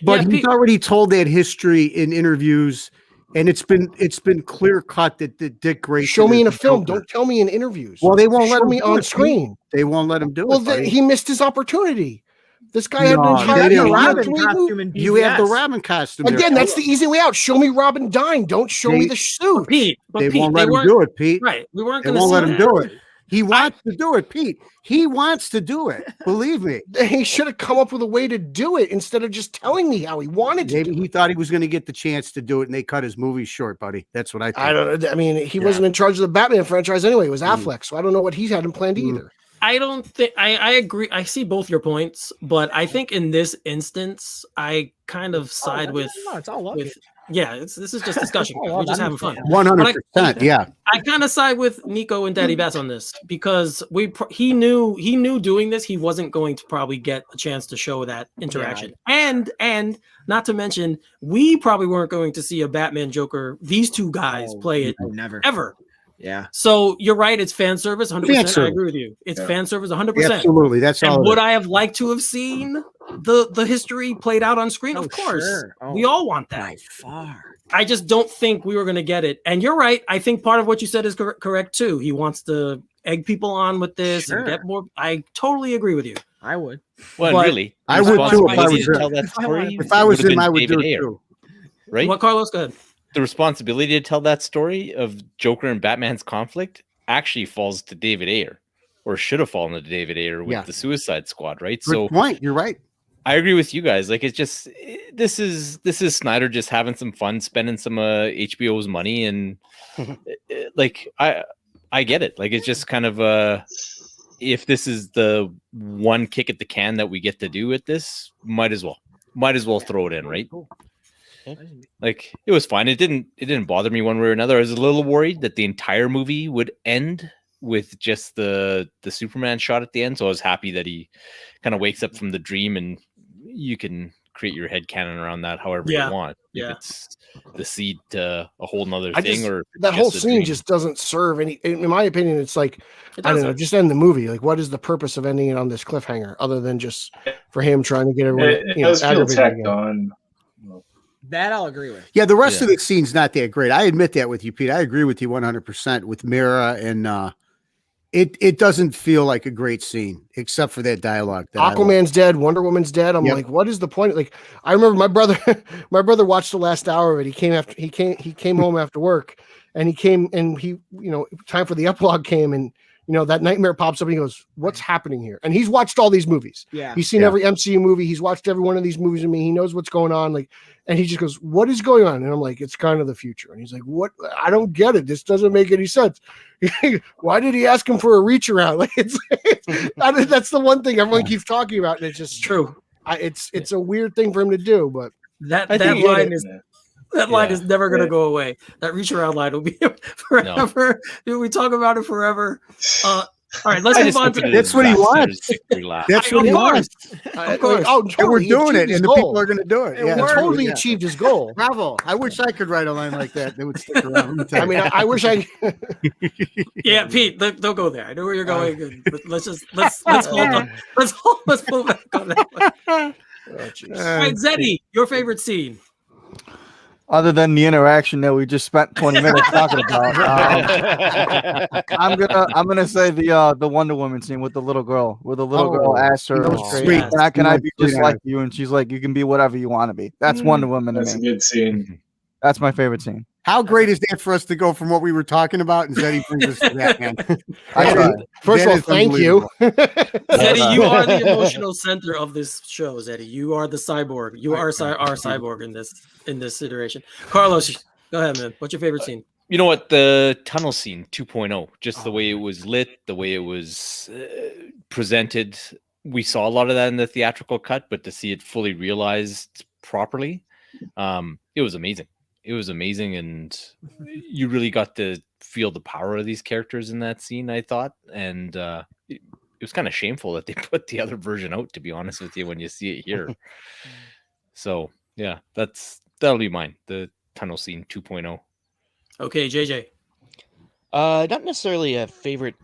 But he's already told that history in interviews. And it's been clear cut that Dick Grayson. Show me in a film. Don't tell me in interviews. Well, they won't let me on screen. They won't let him do it. Well, he missed his opportunity. This guy had No, an they didn't want Robin costume in You have the BVS. Robin costume. Again, there. that's the easy way out. Show me Robin dying. Don't show me the suit. Pete, They won't let him do it, Pete. Right. We weren't They going to won't see let him that. do it. He wants to do it, Pete. He wants to do it. Believe me. He should have come up with a way to do it instead of just telling me how he wanted to. Maybe he thought he was going to get the chance to do it, and they cut his movie short, buddy. That's what I think. I don't know. I mean, he wasn't in charge of the Batman franchise anyway. It was Affleck, so I don't know what he hadn't planned either. I don't think I agree. I see both your points, but I think in this instance, I kind of side with. No, it's all love. This is just discussion. We're just having fun. 100%. Yeah. I kind of side with Nico and Daddy Bass on this because he knew doing this he wasn't going to probably get a chance to show that interaction, and not to mention we probably weren't going to see a Batman Joker, these two guys play it never ever. Yeah. So you're right. It's fan service. 100%. I agree with you. It's fan service. 100%. Absolutely. That's all. And would I have liked to have seen the history played out on screen? Of course. Sure. We all want that. By far. I just don't think we were going to get it. And you're right. I think part of what you said is correct too. He wants to egg people on with this and get more. I totally agree with you. I would. Well, But really, I would too if I was tell him. that story. If I was would have him, been I would David do it Ayer, too. right? What, Carlos? Go ahead. The responsibility to tell that story of Joker and Batman's conflict actually falls to David Ayer, or should have fallen to David Ayer with the Suicide Squad, right? Good point. You're right. I agree with you guys. Like, it's just this is Snyder just having some fun, spending some HBO's money, and like I get it. Like, it's just kind of if this is the one kick at the can that we get to do with this, might as well throw it in, right? Like, it was fine. It didn't bother me one way or another. I was a little worried that the entire movie would end with just the Superman shot at the end. So I was happy that he kind of wakes up from the dream, and you can create your headcanon around that however you want. If it's the seed to a whole nother thing, or that whole scene just doesn't serve any. In my opinion, it's like I don't know. Just end the movie. Like, what is the purpose of ending it on this cliffhanger other than just for him trying to get everyone? It does feel tacked on. That I'll agree with. Yeah, the rest of the scene's not that great. I admit that with you, Pete. I agree with you 100% with Mira, and it doesn't feel like a great scene except for that dialogue. Aquaman's dead, Wonder Woman's dead. I'm like, what is the point? Like, I remember my brother watched the last hour of it. He came home after work, and he time for the epilogue came, and that nightmare pops up and he goes, what's happening here? And he's watched all these movies. Yeah. He's seen every MCU movie. He's watched every one of these movies with me. He knows what's going on. Like, and he just goes, what is going on? And I'm like, it's kind of the future. And he's like, what? I don't get it. This doesn't make any sense. Why did he ask him for a reach around? Like, that's the one thing everyone keeps talking about. And it's just true. It's a weird thing for him to do, but that line is never going to go away. That reach around line will be forever. No. We talk about it forever. All right, let's move on to that's what he wants. That's what he wants. Of course. Oh, and we're doing it, and the people are going to do it. Yeah, totally achieved his goal. Bravo! I wish I could write a line like that. They would stick around. I mean, I wish I. Yeah, Pete, don't go there. I know where you're going. But let's hold on. Let's move back on that one. All right, Zeddy, your favorite scene. Other than the interaction that we just spent 20 minutes talking about, I'm gonna say the Wonder Woman scene with the little girl, where the little girl asked her, "Sweet, can I be just like you?" And she's like, "You can be whatever you want to be." That's Wonder Woman. That's a good scene. That's my favorite scene. How great is that for us to go from what we were talking about, and Zeddy brings us to that, man? First of all, thank you. Zeddy, you are the emotional center of this show, Zeddy. You are the cyborg. You are our cyborg in this iteration. Carlos, go ahead, man. What's your favorite scene? You know what? The tunnel scene 2.0, just the way it was lit, the way it was presented. We saw a lot of that in the theatrical cut, but to see it fully realized properly, it was amazing. It was amazing, and you really got to feel the power of these characters in that scene, I thought. And it was kind of shameful that they put the other version out, to be honest with you, when you see it here. So, yeah, that'll be mine, the tunnel scene 2.0. Okay, JJ. Not necessarily a favorite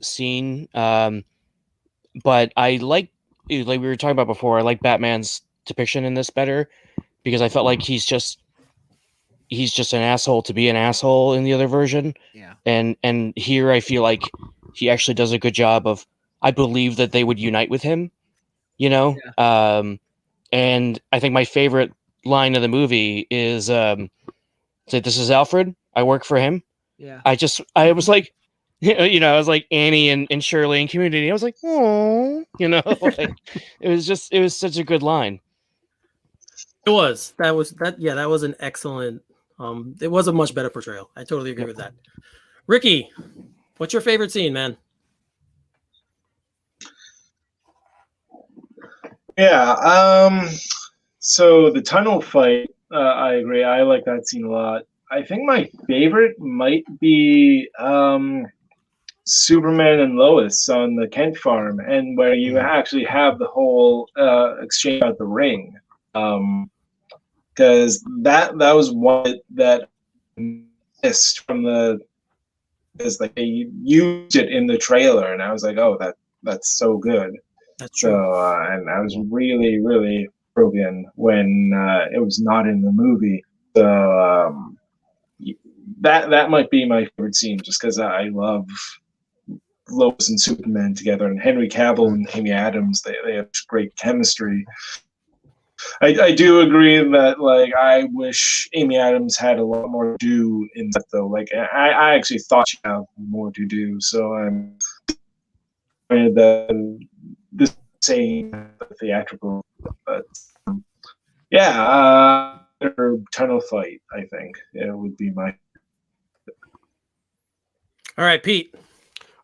scene, but I like we were talking about before, I like Batman's depiction in this better, because I felt like he's just an asshole to be an asshole in the other version. Yeah. And here I feel like he actually does a good job of, I believe that they would unite with him. you know. And I think my favorite line of the movie is, "Say, this is Alfred. I work for him." Yeah. I was like, you know, I was like Annie and Shirley in Community. I was like, oh, you know, like, it was such a good line. It was. That was an excellent. It was a much better portrayal. I totally agree with that. Ricky, what's your favorite scene, man? Yeah. So the tunnel fight, I agree. I like that scene a lot. I think my favorite might be Superman and Lois on the Kent farm, and where you actually have the whole exchange at the ring. Because that was one that missed from the, is like they used it in the trailer, and I was like, oh, that's so good. That's true. So and I was really, really broken when it was not in the movie. So that might be my favorite scene, just because I love Lois and Superman together, and Henry Cavill and Amy Adams. They have great chemistry. I do agree that, like, I wish Amy Adams had a lot more to do in that, though. Like, I actually thought she had more to do, so I'm this saying theatrical, but yeah, tunnel fight, I think it would be my. All right, Pete.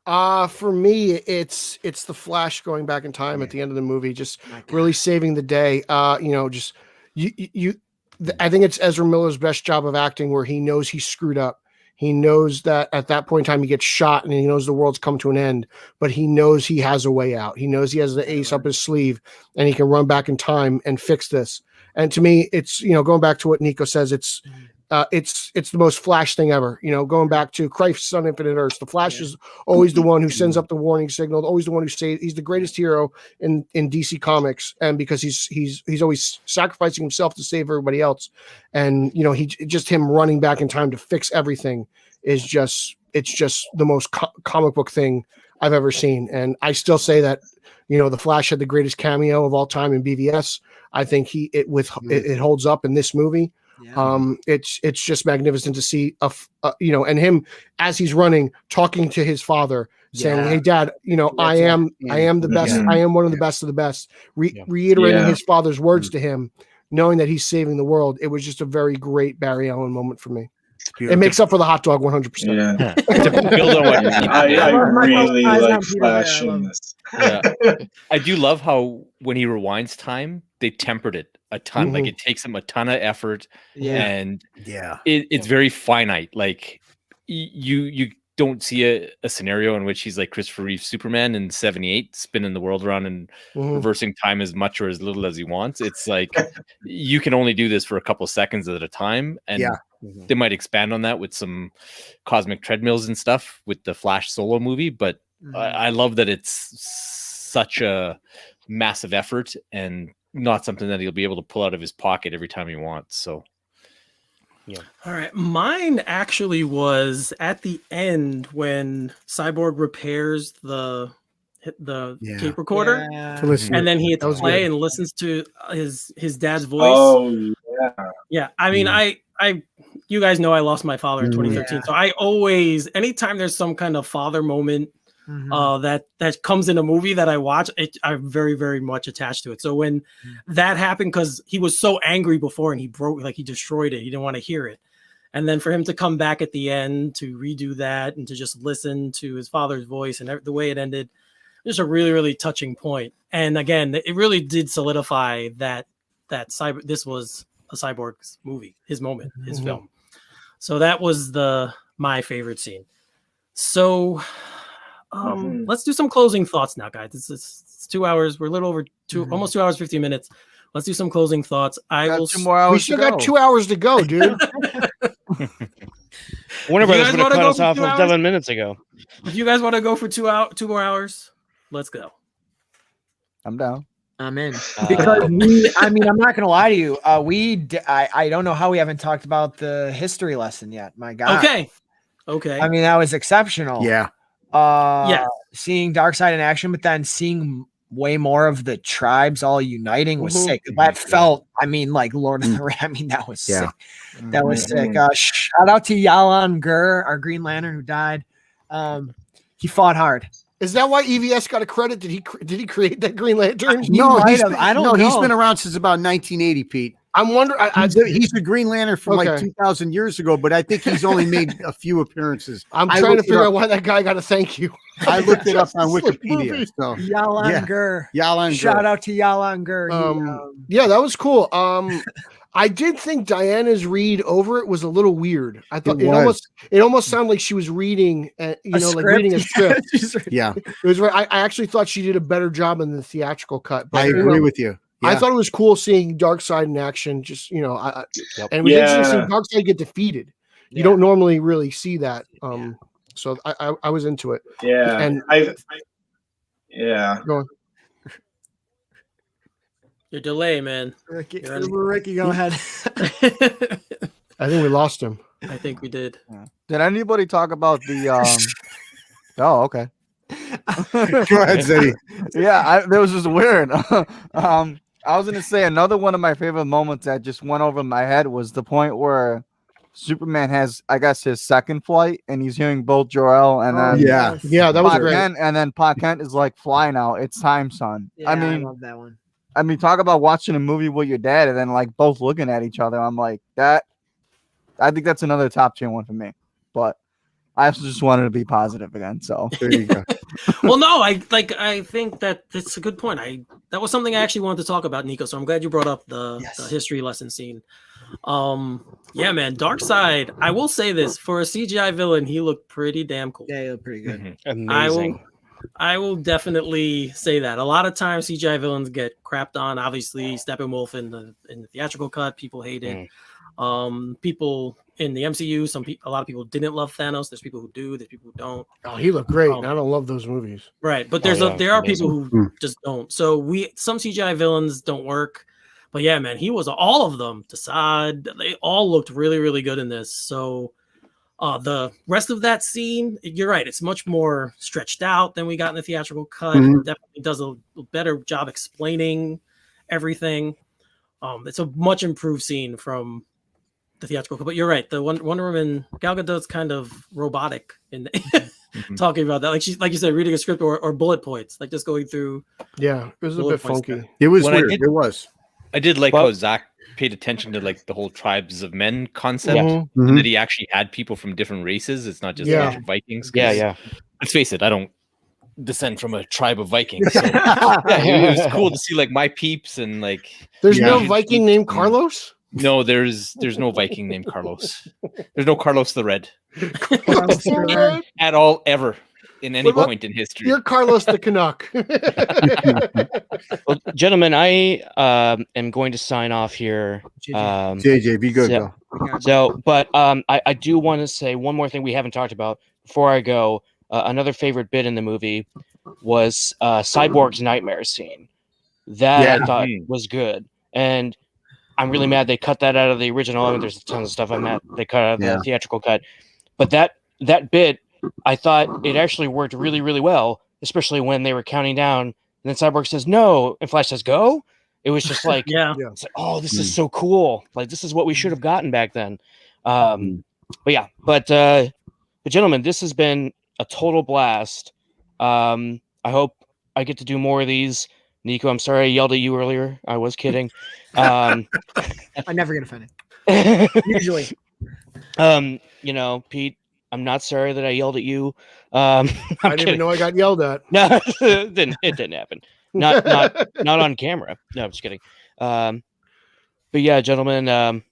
For me, it's the Flash going back in time at the end of the movie, just really saving the day. You know, just I think it's Ezra Miller's best job of acting, where he knows he's screwed up. He knows that at that point in time he gets shot, and he knows the world's come to an end, but he knows he has a way out. He knows he has the ace up his sleeve, and he can run back in time and fix this. And to me, it's, you know, going back to what Nico says, it's the most Flash thing ever. You know, going back to Crisis on Infinite Earths, the Flash is always the one who sends up the warning signal, always the one who saves. He's the greatest hero in DC Comics, and because he's always sacrificing himself to save everybody else. And you know, just him running back in time to fix everything is just the most comic book thing I've ever seen. And I still say that, you know, the Flash had the greatest cameo of all time in BVS. I think it holds up in this movie. Yeah. It's just magnificent to see you know, and him as he's running, talking to his father, saying, "Hey, Dad, you know, I am the best. I am one of the best of the best." Reiterating his father's words to him, knowing that he's saving the world. It was just a very great Barry Allen moment for me. It makes up for the hot dog 100%. Yeah. To build on what I really like Flash in this. Yeah. I do love how when he rewinds time, they tempered it a ton. Mm-hmm. Like, it takes him a ton of effort, and Yeah, it's very finite. Like, you don't see a scenario in which he's like Christopher Reeve Superman in 78, spinning the world around and reversing time as much or as little as he wants. It's like you can only do this for a couple of seconds at a time, and they might expand on that with some cosmic treadmills and stuff with the Flash solo movie. But I love that it's such a massive effort and not something that he'll be able to pull out of his pocket every time he wants. So yeah. All right. Mine actually was at the end when Cyborg repairs the tape recorder, and then he hits play and listens to his dad's voice. Oh yeah. Yeah. I mean, I you guys know I lost my father in 2013. So I always, anytime there's some kind of father moment that comes in a movie that I watch, I'm very, very much attached to it. So when that happened, because he was so angry before and he destroyed it, he didn't want to hear it. And then for him to come back at the end to redo that and to just listen to his father's voice and the way it ended, just a really, really touching point. And again, it really did solidify that this was a Cyborg's movie, his moment, his film. So that was my favorite scene. So let's do some closing thoughts now, guys. It's 2 hours. We're a little over almost 2 hours, 15 minutes. Let's do some closing thoughts. We still got 2 hours to go, dude. Warner Brothers would have cut us off 7 minutes ago. If you guys want to go for 2 more hours, let's go. I'm down. I'm in. Because I mean, I'm not gonna lie to you. I don't know how we haven't talked about the history lesson yet. My God. Okay. I mean, that was exceptional. Yeah. Seeing Darkseid in action, but then seeing way more of the tribes all uniting was sick. That felt, I mean, like Lord of the Rings. I mean, that was sick. That was sick. Shout out to Yalan Gur, our Green Lantern who died. He fought hard. Is that why EVS got a credit? Did he create that Green Lantern? No, I don't know. He's been around since about 1980, Pete. I'm wondering. He's the Green Lantern from like 2,000 years ago, but I think he's only made a few appearances. I'm trying to figure out why that guy got a thank you. I looked it up on Wikipedia. So. Yalan Gur. Shout out to Yalan Gur. Yeah, that was cool. I did think Diana's read over it was a little weird. I thought it almost sounded like she was reading, reading a script. Yeah, it was. I actually thought she did a better job in the theatrical cut. But, I agree with you. Yeah. I thought it was cool seeing Darkseid in action. Just and it was interesting seeing Darkseid get defeated. You don't normally really see that. So I was into it. Yeah, and Go on. Your delay, man. Ricky, go ahead. I think we lost him. I think we did. Did anybody talk about the? Oh, okay. Go ahead, Zeddy. Yeah, that was just weird. I was gonna say another one of my favorite moments that just went over my head was the point where Superman has, I guess, his second flight, and he's hearing both Jor-El and then that was great. And then Pa Kent is like, "Fly now, it's time, son." Yeah, I love that one. I mean, talk about watching a movie with your dad and then like both looking at each other. I'm like that. I think that's another top tier one for me. But I also just wanted to be positive again. So there you go. Well, no, I think that it's a good point. That was something I actually wanted to talk about, Nico. So I'm glad you brought up the history lesson scene. Yeah, man, Darkseid. I will say this, for a CGI villain, he looked pretty damn cool. Yeah, he looked pretty good. Amazing. I will definitely say that. A lot of times CGI villains get crapped on. Obviously, Steppenwolf in the theatrical cut, people hate it. People in the MCU, a lot of people didn't love Thanos. There's people who do. There's people who don't. Oh, he looked great. I don't love those movies. Right, but there are people who just don't. So some CGI villains don't work. But yeah, man, he was all of them. Desaad, they all looked really, really good in this. So the rest of that scene, you're right, it's much more stretched out than we got in the theatrical cut. It definitely does a better job explaining everything. It's a much improved scene from the theatrical cut. But you're right, the Wonder Woman, Gal Gadot's kind of robotic in talking about that. Like you said, reading a script or bullet points, like just going through. Yeah, it was a bit funky. It was weird. It was. I did like how Zach paid attention to like the whole tribes of men concept, and that he actually had people from different races. It's not just a bunch of Vikings. Yeah. Let's face it, I don't descend from a tribe of Vikings. So, it was cool to see like my peeps and like. There's no Viking named Carlos. No, there's no Viking named Carlos. There's no Carlos the Red at all ever. In any point in history. You're Carlos the Canuck. Well, gentlemen, I am going to sign off here. JJ, be good. But I do want to say one more thing we haven't talked about before I go. Another favorite bit in the movie was Cyborg's nightmare scene. That I thought was good. And I'm really mad they cut that out of the original. I mean, there's tons of stuff I'm mad they cut out of the theatrical cut. But that bit, I thought it actually worked really, really well, especially when they were counting down. And then Cyborg says, no. And Flash says, go. It was just like, it's like, oh, this is so cool. Like, this is what we should have gotten back then. But gentlemen, this has been a total blast. I hope I get to do more of these. Nico, I'm sorry I yelled at you earlier. I was kidding. I never get offended. Usually. Pete, I'm not sorry that I yelled at you. I didn't even know I got yelled at. No, it didn't happen. Not on camera. No, I'm just kidding. But yeah, gentlemen,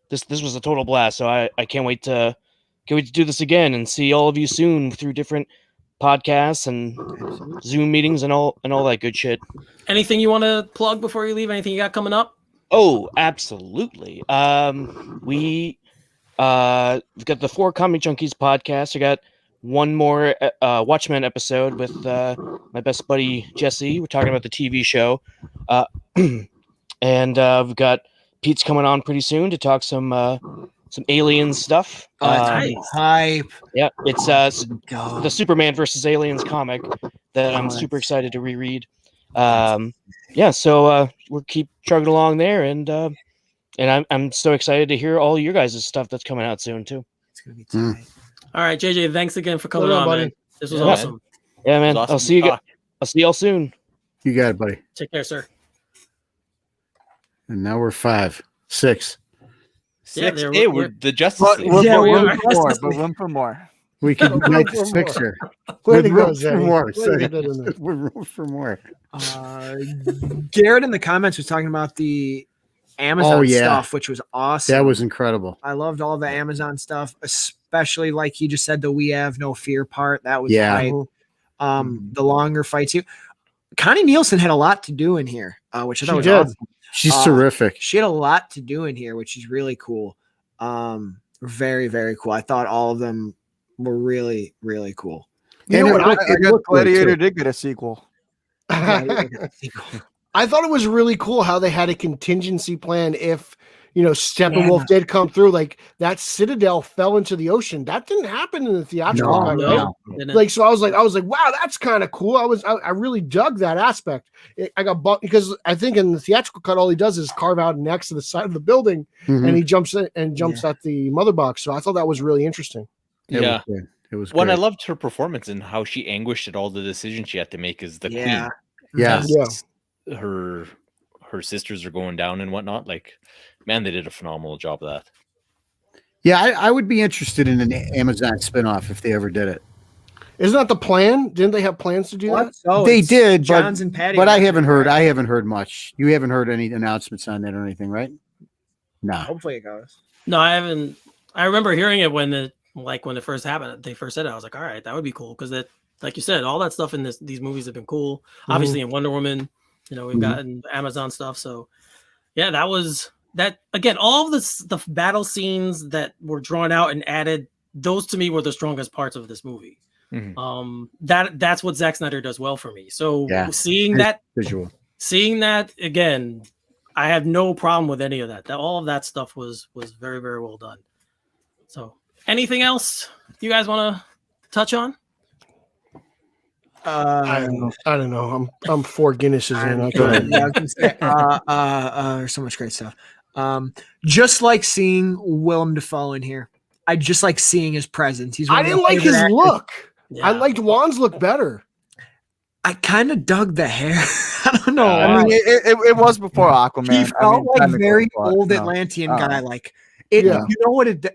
this was a total blast. So I can't wait to do this again and see all of you soon through different podcasts and Zoom meetings and all that good shit. Anything you want to plug before you leave? Anything you got coming up? Oh, absolutely. We've got the 4 Comic Junkies podcast. I got one more Watchmen episode with my best buddy Jesse. We're talking about the TV show, and we've got Pete's coming on pretty soon to talk some alien stuff. Nice. Hype. Yeah, it's the Superman versus Aliens comic that I'm super excited to reread. Yeah, so we'll keep chugging along there, and I'm so excited to hear all your guys' stuff that's coming out soon too. It's gonna be tight. All right, JJ, thanks again for coming on, buddy. man. This was awesome. Yeah, man. Awesome I'll see you. I'll see y'all soon. You got it, buddy. Take care, sir. And now we're 5, 6. Yeah, Hey, we're the Justice League. We're we room are. for more. We're room for more. We can unite the sixer. Way to go, for Zay. more. Way to Sorry. get that in there. We're room for more. Garrett in the comments was talking about the Amazon yeah. stuff, which was awesome. That was incredible. I loved all the Amazon stuff, especially like he just said the "We Have No Fear" part. That was Yeah. hype. The longer fights. Connie Nielsen had a lot to do in here, which I thought was awesome. She's terrific. She had a lot to do in here, which is really cool. Very, very cool. I thought all of them were really, really cool. You know what? I got Gladiator did get a sequel. I thought it was really cool how they had a contingency plan if Steppenwolf did come through. Like that Citadel fell into the ocean. That didn't happen in the theatrical cut, right? Like so, I was like, wow, that's kind of cool. I really dug that aspect. I got bumped because I think in the theatrical cut, all he does is carve out an X to the side of the building, and he jumps in and jumps at the mother box. So I thought that was really interesting. Yeah. It was When I great. loved her performance and how she anguished at all the decisions she had to make as the queen. Yeah. Her sisters are going down and whatnot. Like, man, they did a phenomenal job of that. Yeah, I would be interested in an Amazon spinoff if they ever did it. Isn't that the plan? Didn't they have plans to do that? So They did, Johns and Patty, but I haven't heard much. You haven't heard any announcements on that or anything, right? No. Hopefully it goes. No, I haven't. I remember hearing it when it first happened. They first said it. I was like, all right, that would be cool because that, like you said, all that stuff in these movies have been cool. Obviously, in Wonder Woman, we've gotten Amazon stuff. So, yeah, that was that again. All of the battle scenes that were drawn out and added, those to me were the strongest parts of this movie. That's what Zack Snyder does well for me. So seeing that again, I have no problem with any of that. All of that stuff was very, very well done. So anything else you guys want to touch on? I don't know. I'm 4 Guinnesses in. There's so much great stuff. Just like seeing Willem Dafoe in here. I just like seeing his presence. I didn't like his look. Yeah. I liked Juan's look better. I kind of dug the hair. I don't know. I mean, it was before Aquaman. He felt like very old Atlantean guy. Like it. Yeah.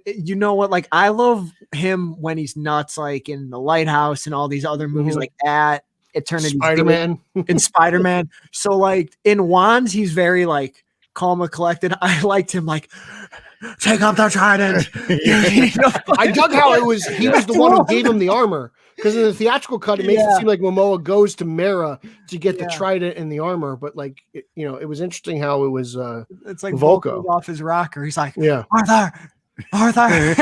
You know what? Like I love him when he's nuts, like in The Lighthouse and all these other movies, like at Eternity, Spider-Man, and Spider-Man. So like in Juan's, he's very like calm and collected. I liked him like. Take up the trident. I dug how it was. He was the one who gave him the armor because in the theatrical cut, it makes it seem like Momoa goes to Mera to get the trident and the armor. But like, it was interesting how it was. It's like Volko off his rocker. He's like, Arthur,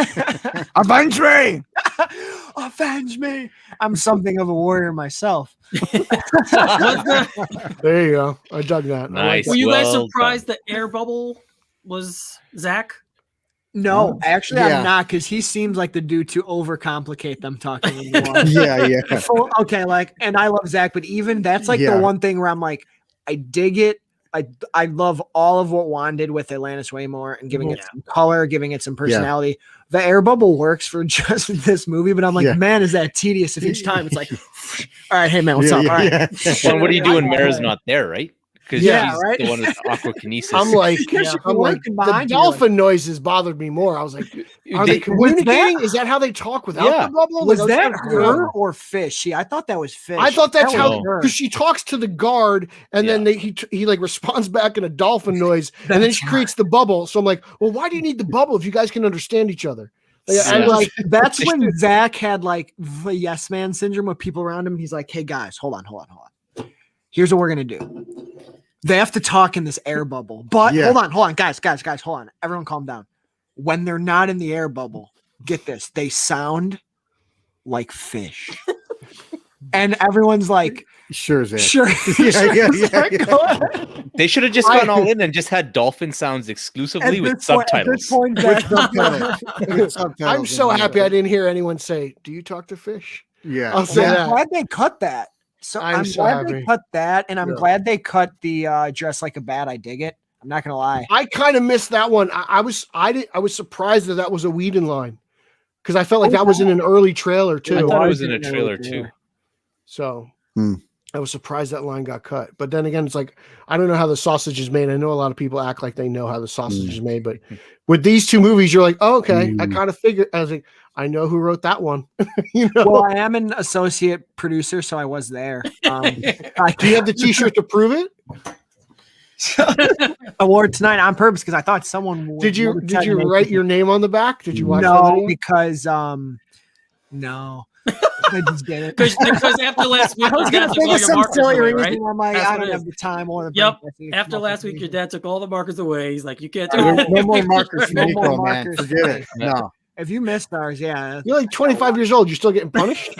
avenge me, avenge me. I'm something of a warrior myself. There you go. I dug that. Nice. Were you guys surprised that air bubble was Zach? No, actually, I'm not because he seems like the dude to overcomplicate them talking. Yeah. Okay, like, and I love Zach, but even that's like the one thing where I'm like, I dig it. I love all of what Juan did with Atlantis Waymore and giving it some color, giving it some personality. The air bubble works for just this movie, but I'm like, man, is that tedious if each time it's like, all right, hey man, what's up? All right. Well, what are you doing? Mara's not there, right? Because she's the one with aquakinesis. I'm like, the dolphin noises bothered me more. I was like, are they communicating? Is that how they talk without the bubble? Was that her or Fish? I thought that was Fish. I thought that's how, because she talks to the guard and then he like responds back in a dolphin noise and then she creates the bubble. So I'm like, well, why do you need the bubble if you guys can understand each other? And like that's when Zach had like the yes man syndrome with people around him. He's like, hey guys, hold on. Here's what we're gonna do. They have to talk in this air bubble. But hold on, guys, hold on. Everyone calm down. When they're not in the air bubble, get this, they sound like fish. And everyone's like, sure. Go ahead. They should have just gone all in and just had dolphin sounds exclusively with subtitles. I'm so happy I didn't hear anyone say, do you talk to fish? Yeah. I'll say that. Why'd they cut that? So I'm glad they cut that, and I'm glad they cut the Dress Like a Bat. I dig it. I'm not gonna lie. I kind of missed that one. I was surprised that was a Whedon line because I felt like that was in an early trailer too. I thought it was in a trailer too. So I was surprised that line got cut. But then again, it's like I don't know how the sausage is made. I know a lot of people act like they know how the sausage is made, but with these two movies, you're like, oh, okay. I kind of figured. I was like, I know who wrote that one. You know? Well, I am an associate producer, so I was there. Do you have the T-shirt to prove it? I wore it tonight on purpose because I thought someone would. Did you write your name on the back? Did you watch? No, because no. I just get it. Because after last week, I was your dad took all your markers away, right? I'm like, I don't have the time or the Yep. After last week, your dad took all the markers away. He's like, you can't do no more markers. No more markers. Forget it. No. If you missed ours, yeah. You're like 25 years old. You're still getting punished?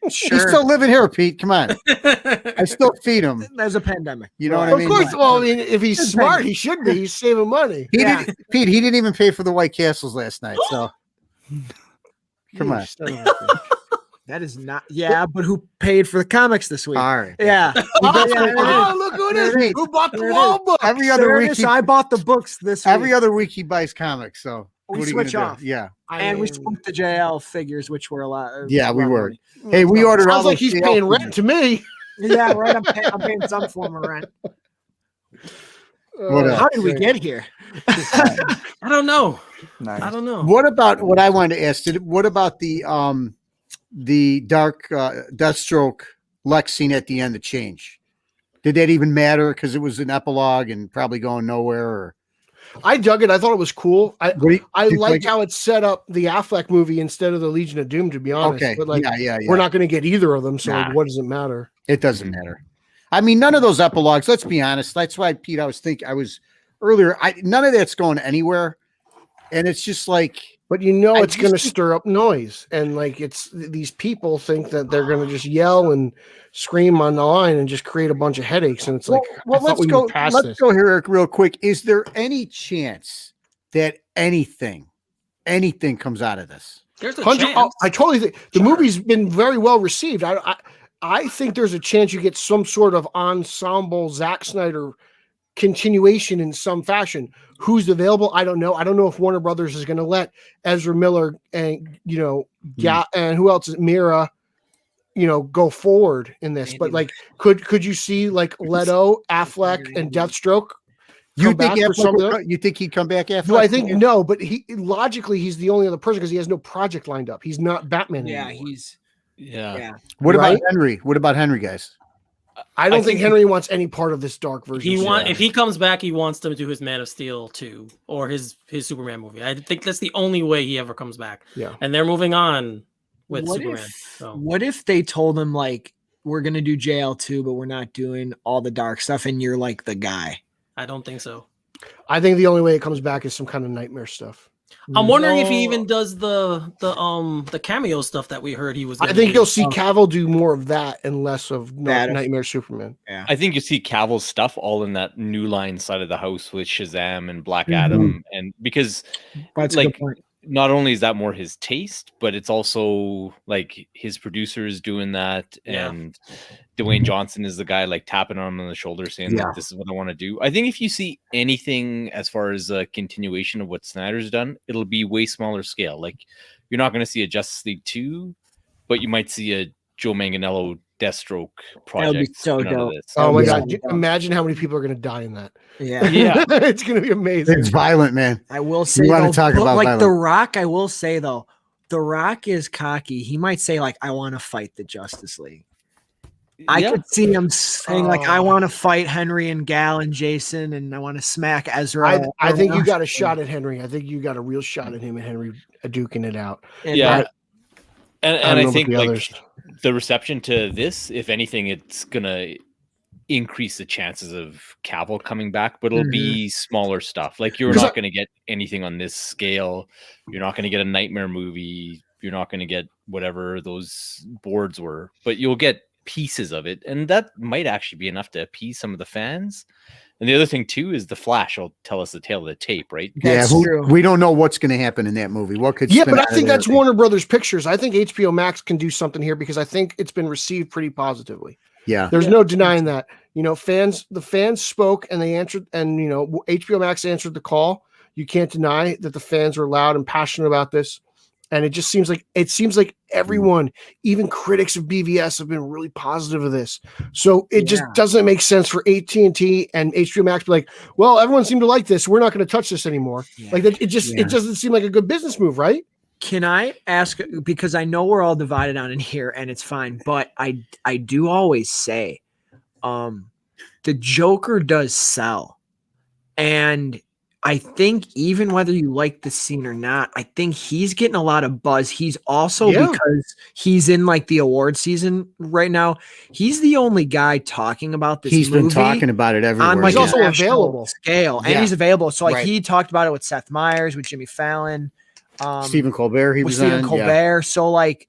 Sure. He's still living here, Pete. Come on. I still feed him. There's a pandemic. You know what I mean? Of course. Well, I mean, if he's smart, he should be. He's saving money. Pete, he didn't even pay for the White Castles last night. So come on. That is not. Yeah, but who paid for the comics this week? All right. Yeah. Oh, look who it is. Who bought the wall book? Every other week, I bought the books this week. every other week he buys comics. So we what are you switch gonna do? off. Yeah. And we split the JL figures, which were a lot. Yeah, we were. Hey, we ordered all Sounds like he's those paying JL rent to me. Yeah, right. I'm paying some form of rent. What How did we get here? I don't know. Nice. I don't know. What about what I wanted to ask? What about the dark Deathstroke Lex scene at the end, the change? Did that even matter? Because it was an epilogue and probably going nowhere. Or I dug it. I thought it was cool. I liked like how it set up the Affleck movie instead of the Legion of Doom, to be honest. Okay. But like, yeah. we're not going to get either of them. So Nah. like, what does it matter? It doesn't matter. I mean, none of those epilogues. Let's be honest. That's why, Pete. I was earlier. None of that's going anywhere, and it's just like. But it's going to stir up noise, and like these people think that they're going to just yell and scream on the line and just create a bunch of headaches, and it's like, well, let's go here, Eric, real quick. Is there any chance that anything comes out of this? There's a chance. I totally think the movie's been very well received. I think there's a chance you get some sort of ensemble Zack Snyder continuation in some fashion. Who's available? I don't know. I don't know if Warner Brothers is going to let Ezra Miller and and who else is Mira, go forward in this. But like, could you see like Leto, Affleck, and Deathstroke? You think he'd come back after? No, I think no. But logically he's the only other person because he has no project lined up. He's not Batman anymore. Yeah. What about Henry? What about Henry, guys? I don't think Henry wants any part of this dark version. If he comes back, he wants to do his Man of Steel 2 or his Superman movie. I think that's the only way he ever comes back. Yeah. And they're moving on with Superman. What if they told him like, we're gonna do JL2, but we're not doing all the dark stuff, and you're like the guy? I don't think so. I think the only way it comes back is some kind of nightmare stuff. I'm wondering if he even does the cameo stuff that we heard he was. I think you'll see Cavill do more of that and less of Nightmare Superman. Yeah, I think you see Cavill's stuff all in that New Line side of the house with Shazam and Black Adam, and because that's like not only is that more his taste, but it's also like his producers doing that, and Dwayne Johnson is the guy like tapping him on the shoulder saying like, this is what I want to do. I think if you see anything as far as a continuation of what Snyder's done, it'll be way smaller scale. Like you're not going to see a Justice League 2, but you might see a Joe Manganiello Deathstroke project. That would be so dope. Oh my god! Imagine how many people are going to die in that. Yeah, it's going to be amazing. It's violent, man. I will say, you want to talk about like violent. The Rock. I will say though, The Rock is cocky. He might say like, "I want to fight the Justice League." I could see him saying like, "I want to fight Henry and Gal and Jason, and I want to smack Ezra." I think you got a shot at Henry. I think you got a real shot at him and Henry duking it out. And I think like the reception to this, if anything, it's gonna increase the chances of Cavill coming back, but it'll be smaller stuff. Like you're not gonna get anything on this scale. You're not gonna get a Nightmare movie. You're not gonna get whatever those boards were, but you'll get pieces of it, and that might actually be enough to appease some of the fans. And the other thing too is the Flash will tell us the tale of the tape, right? Yeah, we don't know what's going to happen in that movie. What could? Yeah, but I think that's Warner Brothers Pictures. I think HBO Max can do something here because I think it's been received pretty positively. Yeah, there's no denying that. You know, the fans spoke and they answered, and you know, HBO Max answered the call. You can't deny that the fans are loud and passionate about this. And it just seems like everyone, even critics of BVS, have been really positive of this. So it just doesn't make sense for AT&T and HBO Max to be like, well, everyone seemed to like this. We're not going to touch this anymore. Yeah. Like that, it doesn't seem like a good business move, right? Can I ask, because I know we're all divided on it here and it's fine, but I do always say the Joker does sell. And I think even whether you like the scene or not, I think he's getting a lot of buzz. He's also, because he's in like the award season right now, he's the only guy talking about this He's movie been talking about it everywhere. on like he's also available scale. And he's available. So like he talked about it with Seth Meyers, with Jimmy Fallon, Stephen Colbert, he was Stephen on. Colbert. So like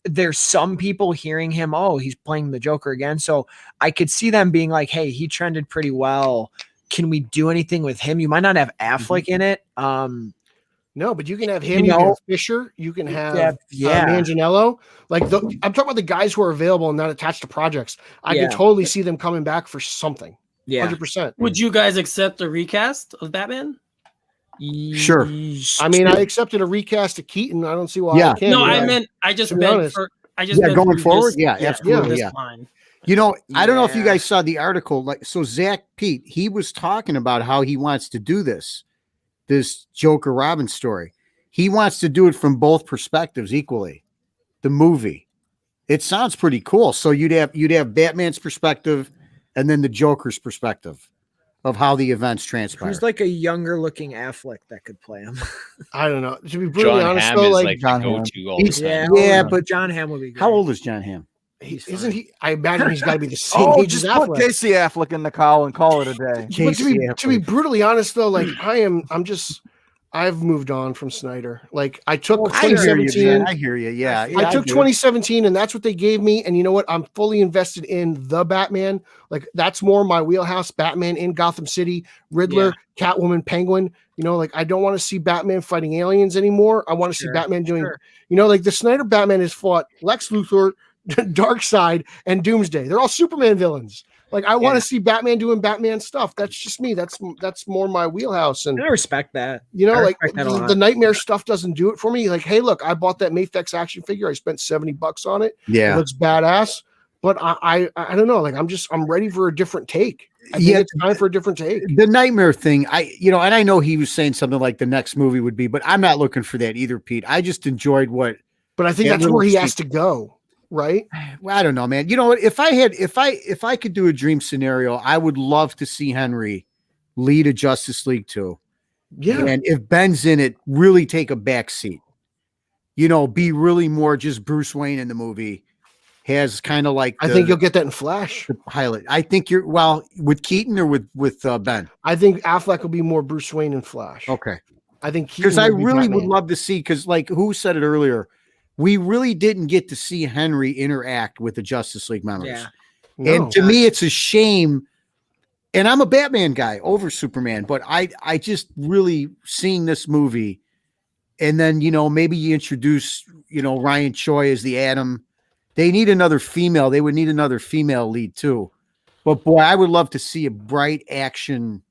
there's some people hearing him, oh, he's playing the Joker again. So I could see them being like, hey, he trended pretty well. Can we do anything with him? You might not have Affleck in it. No, but you can have him. You can have Fisher. You can have Manganiello. Like I'm talking about the guys who are available and not attached to projects. I can totally see them coming back for something. Yeah, 100%. Would you guys accept a recast of Batman? Sure. I mean, I accepted a recast of Keaton. I don't see why I can't. No, I just meant going forward. Absolutely. Line. You know, I don't know if you guys saw the article. Like, so Zach Pete, he was talking about how he wants to do this Joker Robin story. He wants to do it from both perspectives equally. The movie, it sounds pretty cool. So you'd have Batman's perspective, and then the Joker's perspective of how the events transpire. Who's like a younger looking Affleck that could play him? I don't know. To be brutally honest, though, like John Hamm. But John Hamm would be great. How old is John Hamm? Isn't he? I imagine he's got to be the same age as Affleck. Affleck. Casey Affleck in the call and call it a day. But to be brutally honest, though, like I've moved on from Snyder. Like I took 2017. I hear you. Yeah. I took 2017, and that's what they gave me. And you know what? I'm fully invested in the Batman. Like that's more my wheelhouse. Batman in Gotham City, Riddler, Catwoman, Penguin. You know, like I don't want to see Batman fighting aliens anymore. I want to see Batman doing. You know, like the Snyder Batman has fought Lex Luthor, Darkseid, and Doomsday. They're all Superman villains. Like I want to see Batman doing Batman stuff. That's just me. That's more my wheelhouse. And I respect that. You know, like the Nightmare stuff doesn't do it for me. Like, hey, look, I bought that Mafex action figure. I spent $70 on it. Yeah, it looks badass. But I don't know. Like I'm ready for a different take. I think it's time for a different take. The Nightmare thing, and I know he was saying something like the next movie would be, but I'm not looking for that either, Pete. I just enjoyed what. But I think that's where he has to go. Right. Well, I don't know, man. You know what? If I could do a dream scenario, I would love to see Henry lead a Justice League 2. Yeah. And if Ben's in it, really take a back seat. You know, be really more just Bruce Wayne in the movie. Has kind of like I think you'll get that in Flash. The pilot. I think with Keaton or with Ben. I think Affleck will be more Bruce Wayne in Flash. Okay. I think because I really would love to see, because like who said it earlier, we really didn't get to see Henry interact with the Justice League members. Yeah. And to me, it's a shame. And I'm a Batman guy over Superman, but I just really seeing this movie, and then, you know, maybe you introduce, you know, Ryan Choi as the Atom. They need another female. They would need another female lead too. But boy, I would love to see a bright action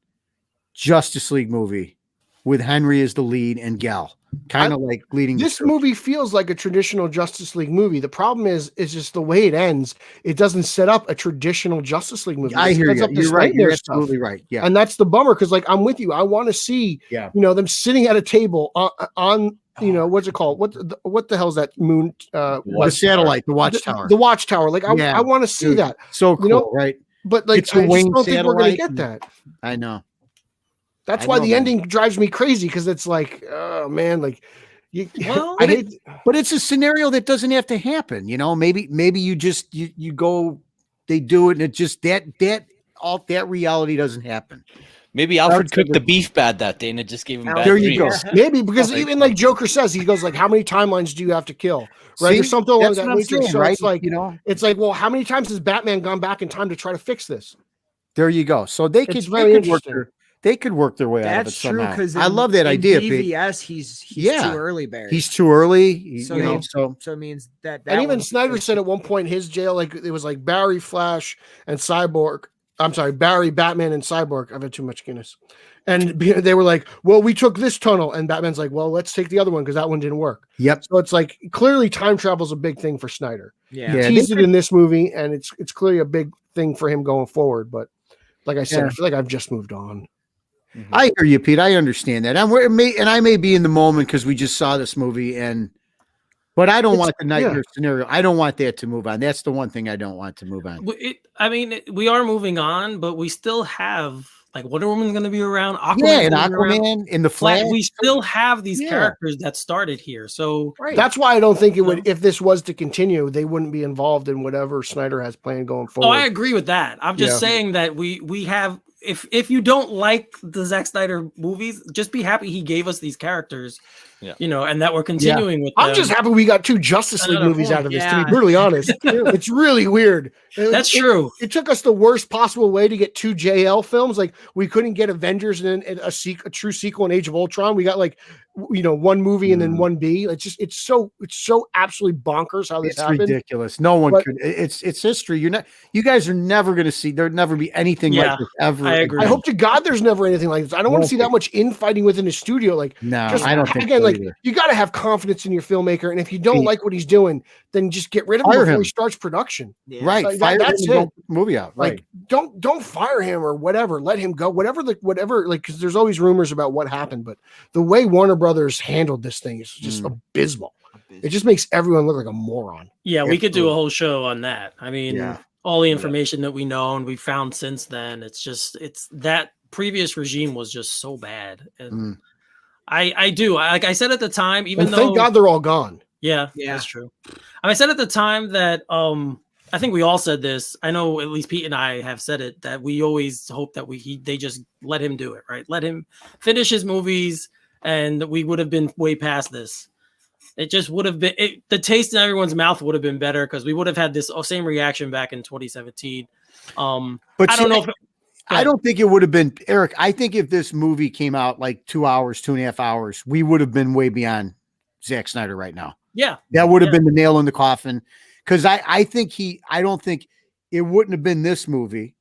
Justice League movie with Henry as the lead and Gal. Kind of like leading. This movie feels like a traditional Justice League movie. The problem is just the way it ends. It doesn't set up a traditional Justice League movie. I hear you. You're right. You're absolutely right. Yeah, and that's the bummer, because like I'm with you. I want to see, you know, them sitting at a table on you know, what's it called? What the hell's that moon? The satellite, the watchtower. The watchtower. Like I want to see that. So cool, you know? Right? But like I just don't think we're gonna get that. I know. That's why the ending drives me crazy, because it's like, oh man, like, but it's a scenario that doesn't have to happen. You know, maybe you just you go, they do it, and it just that reality doesn't happen. Maybe Alfred cooked the beef bad that day and it just gave him bad There you go. dreams. Maybe because even like Joker says, he goes like, "How many timelines do you have to kill?" Right, See? or something along That's that what I'm nature. saying, So right? it's like, You know, it's like, well, how many times has Batman gone back in time to try to fix this? there you go. So they It's could, very interesting. they could work their way out of it That's true somehow. because I love that idea, Pete. BVS, he's Yeah. too early, Barry. He's too early. So You know, so it means that And even one- Snyder said at one point his jail, like it was like Barry, Flash, and Cyborg. I'm sorry, Barry, Batman, and Cyborg. I've had too much Guinness. And they were like, well, we took this tunnel. And Batman's like, well, let's take the other one because that one didn't work. Yep. So it's like clearly time travel is a big thing for Snyder. Yeah. He Yeah, teased it in this movie, and it's clearly a big thing for him going forward. But like I said, Yeah. I feel like I've just moved on. I hear you, Pete. I understand that. I may be in the moment because we just saw this movie, but I don't want the nightmare scenario. I don't want that to move on. That's the one thing I don't want to move on. We are moving on, but we still have like Wonder Woman's going to be around. And Aquaman in the Flash. We still have these characters that started here. So that's why I don't think it would. If this was to continue, they wouldn't be involved in whatever Snyder has planned going forward. Oh, I agree with that. I'm just saying that we have. If you don't like the Zack Snyder movies, just be happy he gave us these characters. You know, and that we're continuing with them. I'm just happy we got 2 Justice League movies out of this, to be brutally honest. It's really weird. That's true. It took us the worst possible way to get 2 JL films. Like we couldn't get Avengers and a true sequel in Age of Ultron. We got like, one movie and then 1B. It's so absolutely bonkers how this happened. Ridiculous. No one could. It's history. You guys are never going to see. There'll never be anything like this ever. I agree. I hope to God there's never anything like this. I don't want to see that much infighting within the studio. Like, no, I don't think again, so like either. you got to have confidence in your filmmaker, and if you don't like what he's doing, then just get rid of him before he starts production. Right, like, fire that's him it. and don't movie out. Right, Like, don't fire him or whatever. Let him go. Whatever, because there's always rumors about what happened, but the way Warner Brothers handled this thing is just abysmal. It just makes everyone look like a moron. Yeah, we could do a whole show on that. I mean, all the information that we know and we found since then, it's that previous regime was just so bad. And like I said at the time, even though thank God they're all gone. Yeah, that's true. I said at the time that I think we all said this. I know at least Pete and I have said it, that we always hope that they just let him do it, right? Let him finish his movies, and we would have been way past this. It just would have been the taste in everyone's mouth would have been better because we would have had this same reaction back in 2017. But I don't know if I don't think it would have been, Eric. I think if this movie came out like 2 hours, 2.5 hours, we would have been way beyond Zack Snyder right now. Yeah, that would have been the nail in the coffin. Because I don't think it wouldn't have been this movie.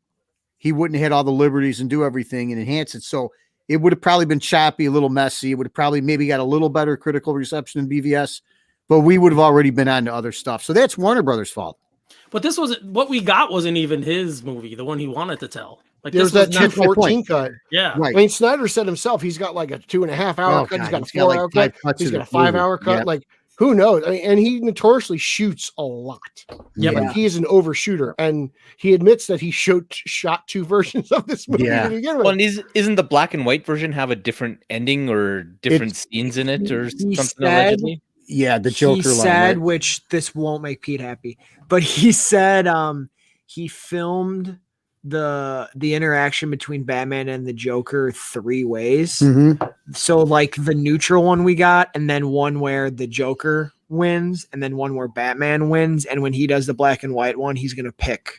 He wouldn't have had all the liberties and do everything and enhance it. So it would have probably been choppy, a little messy. It would have probably maybe got a little better critical reception in BVS, but we would have already been on to other stuff. So that's Warner Brothers' fault. But this wasn't what we got. Wasn't even his movie, the one he wanted to tell. Like There's that 2:14 cut. Yeah, right. I mean, Snyder said himself he's got like a 2.5 hour cut. He's got a 4 hour cut. He's got a 5 hour cut. Yeah. Like, who knows? I mean, and he notoriously shoots a lot. Like, he is an overshooter, and he admits that he shot 2 versions of this movie to begin with. Well, and isn't the black and white version have a different ending or different scenes in it or something allegedly? Yeah, the Joker he line, said, right? which this won't make Pete happy, but he said he filmed the interaction between Batman and the Joker 3 ways. Mm-hmm. So like the neutral one we got, and then one where the Joker wins, and then one where Batman wins. And when he does the black and white one, he's gonna pick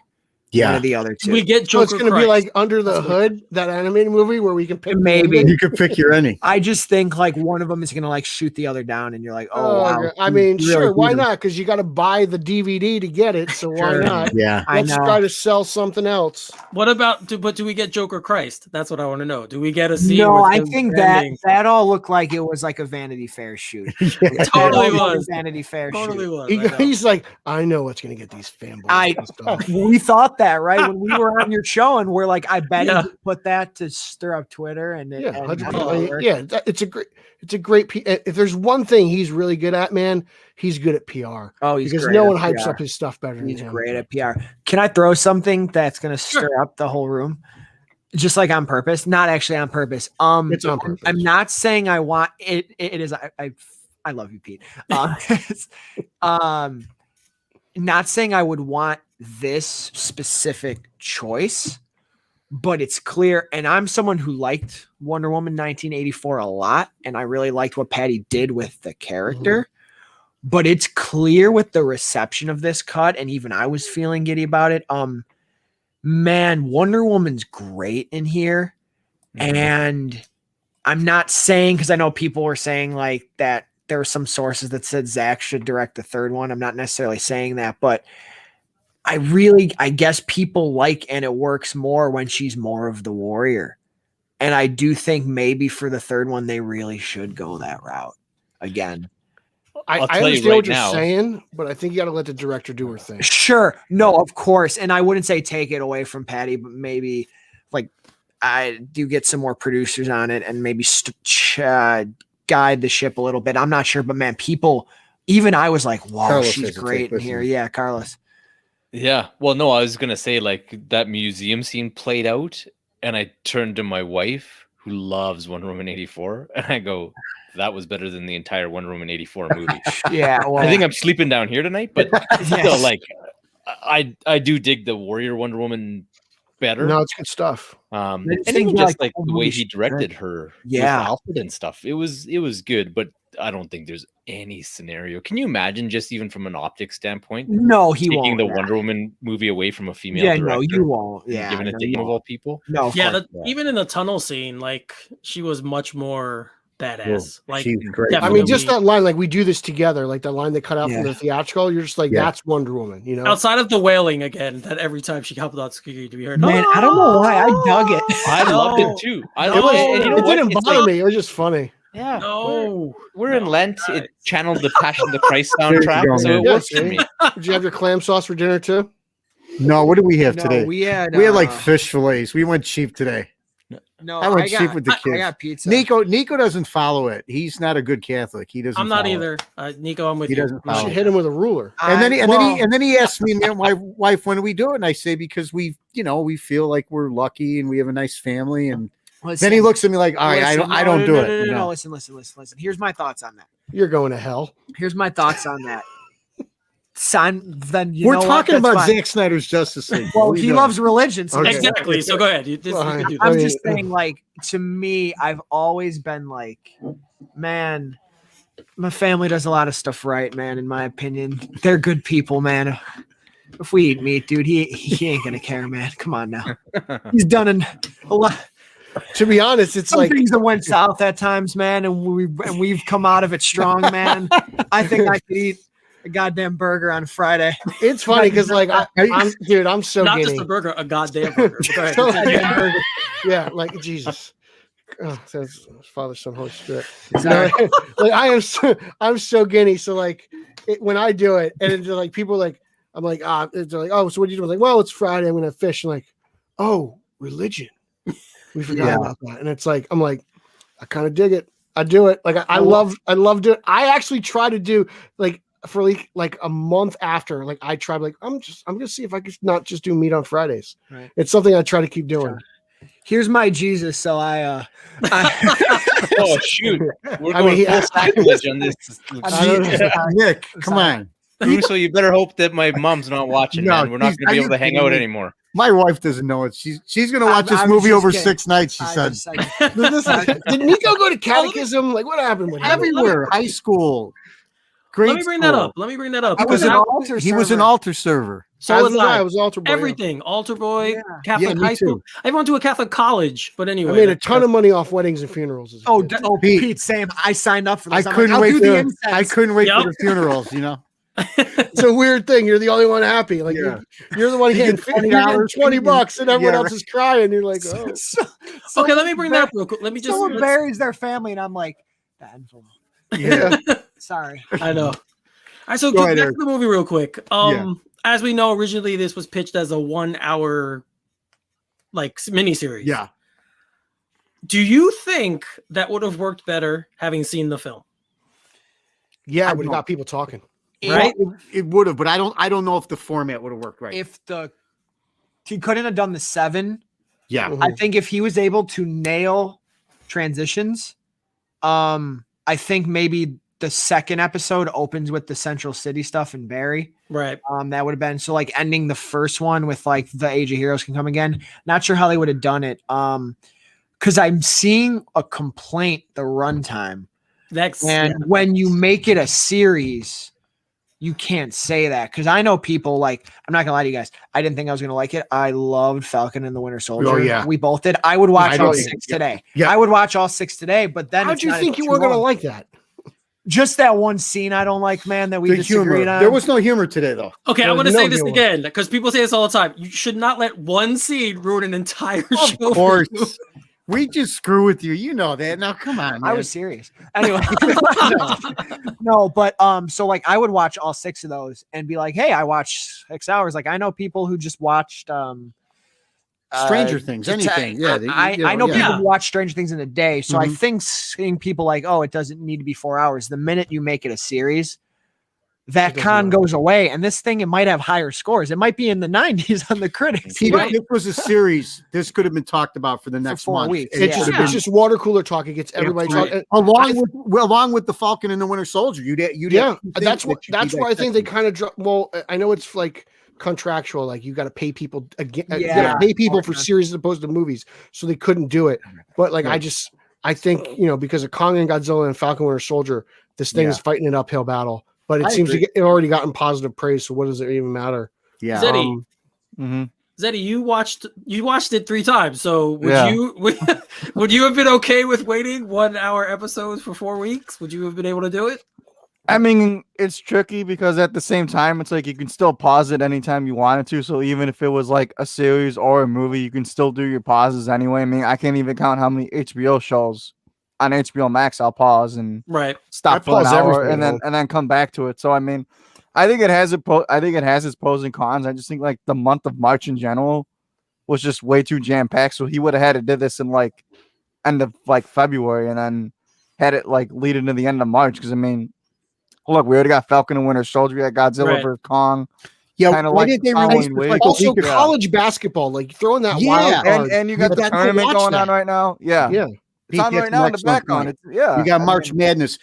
one of the other 2. We get Joker. So it's going to be like Under the Hood, that animated movie where we can pick. Maybe you could pick your ending. I just think like one of them is gonna like shoot the other down, and you're like, oh wow. I mean, sure, why not? Because you got to buy the DVD to get it, so why not? Yeah, let's try to sell something else. What about? Do we get Joker Christ? That's what I want to know. Do we get a scene? No, I think that all looked like it was like a Vanity Fair shoot. It totally was Vanity Fair. Totally shoot. was. He's like, I know what's going to get these fanboys. We thought that, right, when we were on your show, and we're like, I bet he put that to stir up Twitter, and it's a great. If there's one thing he's really good at, man, he's good at PR. Oh, he's because great no one at hypes PR. up his stuff better than him. He's great at PR. Can I throw something that's going to stir up the whole room? Just like on purpose, not actually on purpose. It's on purpose. I'm not saying I want it. It is. I love you, Pete. Not saying I would want this specific choice, but it's clear. And I'm someone who liked Wonder Woman 1984 a lot, and I really liked what Patty did with the character. But it's clear with the reception of this cut, and even I was feeling giddy about it. Man, Wonder Woman's great in here. And I'm not saying, because I know people were saying like that there were some sources that said Zack should direct the third one. I'm not necessarily saying that, but I guess people like, and it works more when she's more of the warrior. And I do think maybe for the third one, they really should go that route again. I understand what you're saying, but I think you got to let the director do her thing. Sure. No, of course. And I wouldn't say take it away from Patty, but maybe like I do get some more producers on it and maybe guide the ship a little bit. I'm not sure, but man, people, even I was like, wow, Carlos she's great in here. Yeah, Carlos. Yeah. Well, no, I was going to say like that museum scene played out and I turned to my wife who loves Wonder Woman 84 and I go, that was better than the entire Wonder Woman 84 movie. Yeah. Well, I think I'm sleeping down here tonight, but still like I do dig the Warrior Wonder Woman better. No, it's good stuff. And even just like the way he directed her with Alfred and stuff. It was good, but I don't think there's any scenario. Can you imagine just even from an optics standpoint? No, he taking won't. the Wonder Woman movie away from a female director. No, you won't. Yeah. Giving it to him of all people. No. Even in the tunnel scene, like she was much more badass. Like she's great. I mean, just that line, like we do this together, like that line they cut out from the theatrical. You're just like, that's Wonder Woman, you know. Outside of the wailing again, that every time she helped out Squeaky to be heard. Man, I don't know why I dug it. I loved it too. It didn't bother me. It was just funny. Yeah. No, we're in Lent. It channeled the Passion of the Christ soundtrack, so it works for me. Did you have your clam sauce for dinner too? No, what did we have today? We had like fish fillets. We went cheap today. No, I went cheap with the kids. I got pizza. Nico doesn't follow it. He's not a good Catholic. He doesn't. I'm not either. Nico, I'm with you. He doesn't. You should hit him with a ruler. And then he asked me, man, my wife, when do we do it? And I say because we feel like we're lucky and we have a nice family. And then he looks at me like, all right, I don't do it. No, listen. Here's my thoughts on that. You're going to hell. Here's my thoughts on that. Then we're talking about Zack Snyder's Justice League. Well, he loves religion, so exactly. So go ahead. I'm just saying, like, to me, I've always been like, man, my family does a lot of stuff right, man. In my opinion, they're good people, man. If we eat meat, dude, he ain't gonna care, man. Come on now. He's done a lot. To be honest, it's like things that went south at times, man, and we've come out of it strong, man. I think I could eat a goddamn burger on Friday. It's funny because like I'm so not giddy. just a burger, a goddamn burger. Burger. Yeah, like Jesus. Oh, that's Father, Son, Holy Spirit. Like I'm so giddy. So like when I do it, and it's like people like I'm like they're like, oh, so what do you do? I'm like, well, it's Friday. I'm gonna fish. And like, oh, religion. We forgot about that. And it's like I'm like, I kind of dig it. I do it. Like I love doing. I actually try to do like. For like a month after, like I tried, like I'm gonna see if I could not just do meat on Fridays. Right. It's something I try to keep doing. Here's my Jesus, so I oh shoot, we're going full sacrilege on this. Nick, come on, Russo, you better hope that my mom's not watching. Man, we're not gonna be able to hang out anymore. My wife doesn't know it. She's gonna watch this movie over 6 nights. She said. Did Nico go to catechism? Like what happened with him? Everywhere, high school. Let me bring that up. He was an altar server. So I was altar boy. Everything. Altar boy, Catholic high school. I went to a Catholic college, but anyway. I made a ton of money off weddings and funerals. Pete, Sam, I signed up for this. I couldn't wait for the funerals, you know. It's a weird thing. You're the only one happy. Like you're the one getting $20, and everyone else is crying. You're like, oh. Okay, let me bring that up real quick. Let me just. Someone buries their family, and I'm like, yeah. Sorry. I know. All right, so back to the movie real quick. As we know, originally this was pitched as a 1 hour like miniseries. Yeah. Do you think that would have worked better having seen the film? Yeah, it would have got people talking. Right? It would have, but I don't know if the format would have worked right. If he couldn't have done the 7. Yeah. Mm-hmm. I think if he was able to nail transitions, I think maybe the second episode opens with the Central City stuff in Barry. Right. That would have been so like ending the first one with like the Age of Heroes can come again. Not sure how they would have done it. Because I'm seeing a complaint the runtime. When you make it a series, you can't say that because I know people like I'm not gonna lie to you guys. I didn't think I was gonna like it. I loved Falcon and the Winter Soldier. Oh, yeah. We both did. I would watch all 6 today. Yeah. I would watch all 6 today, but then how'd you think you were gonna like that? Just that one scene I don't like, man, that we disagreed on. There was no humor today, though. Okay, I'm going to say this again because people say this all the time. You should not let one scene ruin an entire show. Of course. We just screw with you. You know that. Now, come on, man. I was serious. Anyway. No, but so like I would watch all 6 of those and be like, hey, I watched 6 hours. Like I know people who just watched Stranger Things, anything. Yeah. I know people who watch Stranger Things in a day. So I think seeing people like, oh, it doesn't need to be 4 hours. The minute you make it a series, that con goes away. And this thing, it might have higher scores. It might be in the 90s on the critics. Peter, if this was a series, this could have been talked about for the next 4 month. weeks. It's just water cooler talk. It gets everybody talking. Along with the Falcon and the Winter Soldier. That's why I think they kind of well, I know it's like contractual, like you got to pay people again, pay people for series as opposed to movies, so they couldn't do it. But like I think because of Kong and Godzilla and Falcon Winter Soldier, this thing is fighting an uphill battle. But it seems to get already gotten positive praise, so what does it even matter? Yeah, Zeddy, Zeddy, you watched it 3 times, so would you have been okay with waiting 1 hour episodes for 4 weeks? Would you have been able to do it? I mean, it's tricky because at the same time, it's like you can still pause it anytime you wanted to. So even if it was like a series or a movie, you can still do your pauses anyway. I mean, I can't even count how many HBO shows on HBO Max I'll pause and stop for an hour and then come back to it. So I mean, I think it has its pros and cons. I just think like the month of March in general was just way too jam packed. So he would have had to do this in like end of like February and then had it like lead into the end of March. Because I mean, look, we already got Falcon and Winter Soldier. We got Godzilla versus Kong. Yeah, why didn't they release like also college basketball? Like throwing that wild card. And you got the tournament going on right now. Yeah. It's on right now in the background. You got March Madness.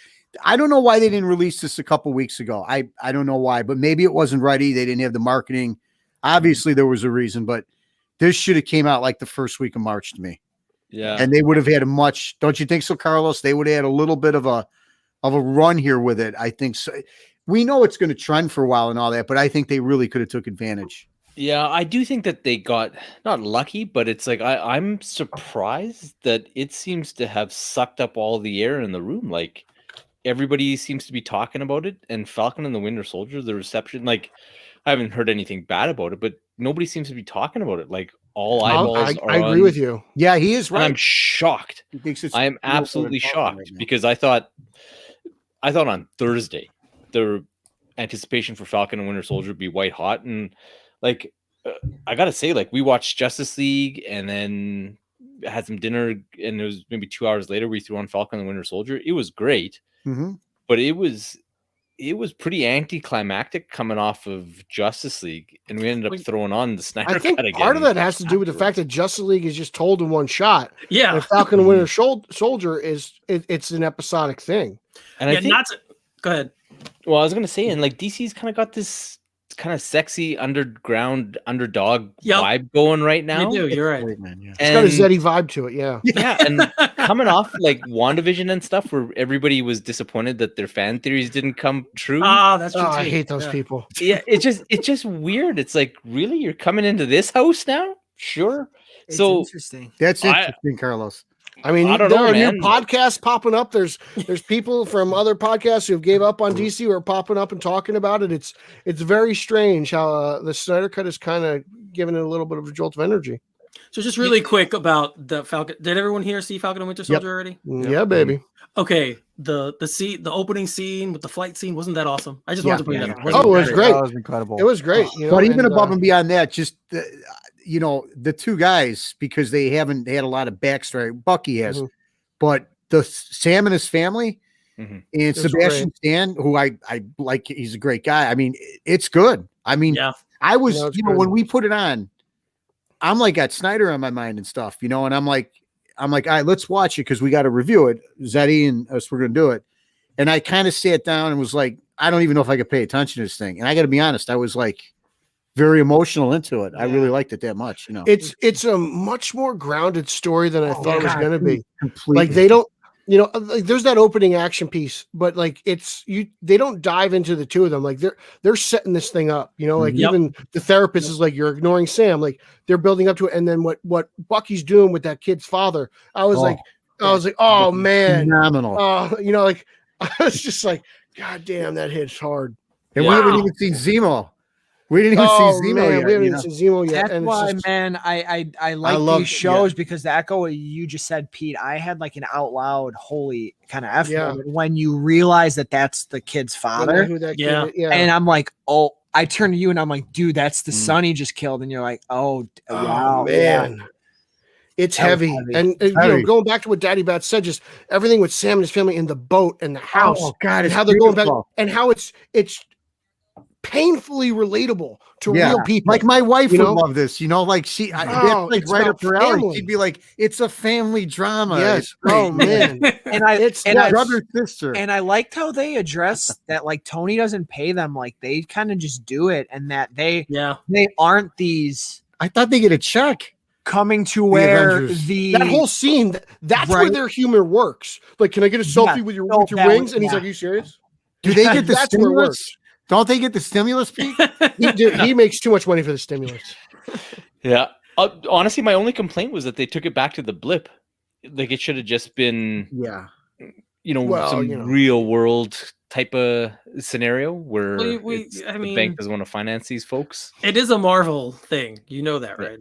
I don't know why they didn't release this a couple weeks ago. I don't know why, but maybe it wasn't ready. They didn't have the marketing. Obviously, there was a reason, but this should have came out like the first week of March to me. Yeah, and they would have had a much. Don't you think so, Carlos? They would have had a little bit of a run here with it. I think so. We know it's going to trend for a while and all that, but I think they really could have took advantage. Yeah, I do think that they got not lucky, but it's like I'm surprised that it seems to have sucked up all the air in the room. Like everybody seems to be talking about it, and Falcon and the Winter Soldier, the reception, like I haven't heard anything bad about it, but nobody seems to be talking about it. Like all eyeballs I agree with you. Yeah, he is right. I'm shocked. I am absolutely shocked because I thought on Thursday the anticipation for Falcon and Winter Soldier would be white hot, and like I gotta say, like we watched Justice League and then had some dinner, and it was maybe 2 hours later we threw on Falcon and Winter Soldier. It was great, but it was pretty anticlimactic coming off of Justice League, and we ended up throwing on the Snyder Cut again. Part of that has to do with the fact that Justice League is just told in one shot. Yeah, and Falcon and Winter Soldier it's an episodic thing. And I think go ahead. Well, I was gonna say, and like DC's kind of got this kind of sexy underground underdog vibe going right now. You do, you're right. It's got a Zeddy vibe to it, yeah. Yeah, and coming off like WandaVision and stuff where everybody was disappointed that their fan theories didn't come true. That's true. I hate those people. Yeah, it's just weird. It's like, really? You're coming into this house now? Sure. It's interesting. That's interesting, Carlos. I mean, there are new podcasts popping up. There's people from other podcasts who gave up on DC who are popping up and talking about it. It's very strange how the Snyder Cut is kind of giving it a little bit of a jolt of energy. So just really quick about the Falcon. Did everyone here see Falcon and Winter Soldier already? Yeah, baby. Okay, the opening scene with the flight scene, wasn't that awesome? I just wanted to bring that up. It was great. That was incredible. It was great. But even above and beyond that, just the two guys, because they haven't had a lot of backstory. Bucky has, but the Sam and his family and Sebastian Stan, who I like, he's a great guy. I mean, it's good. I mean, I was, when we put it on, I'm like got Snyder on my mind and stuff, and I'm like, all right, let's watch it because we got to review it. Zeddy and us, we're going to do it. And I kind of sat down and was like, I don't even know if I could pay attention to this thing. And I got to be honest, I was like very emotional into it. I really liked it that much. You know, it's a much more grounded story than I thought it was going to be. Completely. Like they don't, you know, like there's that opening action piece, but like they don't dive into the two of them. Like they're setting this thing up, you know, like even the therapist is like, you're ignoring Sam. Like they're building up to it. And then what Bucky's doing with that kid's father, I was like, oh man, phenomenal. You know, like I was just like, God damn, that hits hard. And we haven't even seen Zemo. We didn't even see Zemo yet. We haven't even seen Zemo yet. That's why, man, I like these shows because to echo what you just said, Pete, I had like an out loud holy kind of F moment when you realize that that's the kid's father. And I'm like, oh, I turn to you and I'm like, dude, that's the son he just killed. And you're like, oh wow, man. Yeah. It's heavy. And you know, going back to what Daddy Bat said, just everything with Sam and his family in the boat and the house. Oh God, and how they're going back and how it's painfully relatable to real people. Like my wife would love this, you know, like like right up her alley. She'd be like, it's a family drama. Yes. Oh man. It's brother sister. And I liked how they address that, like Tony doesn't pay them, like they kind of just do it, and that they aren't these. I thought they get a check. Coming to where that whole scene, that's where their humor works. Like, can I get a selfie with your wings? And he's like, are you serious? Do they get the stimulus? Don't they get the stimulus, Pete? He makes too much money for the stimulus. Yeah. Honestly, my only complaint was that they took it back to the blip. Like, it should have just been, some real world type of scenario where the bank doesn't want to finance these folks. It is a Marvel thing, you know that, right?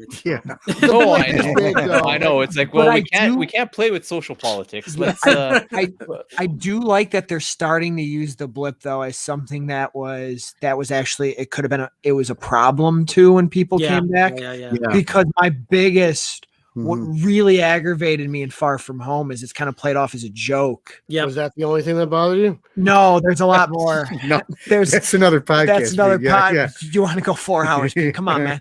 Oh, I know. I know. It's like, well, we can't play with social politics. Let's. I do like that they're starting to use the blip though as something that was actually it could have been it was a problem too when people came back. Yeah. Because my biggest. What really aggravated me in Far From Home is it's kind of played off as a joke. Yeah, was that the only thing that bothered you? No, there's a lot more. No, that's another podcast. That's another podcast. You want to go 4 hours? Come on, man.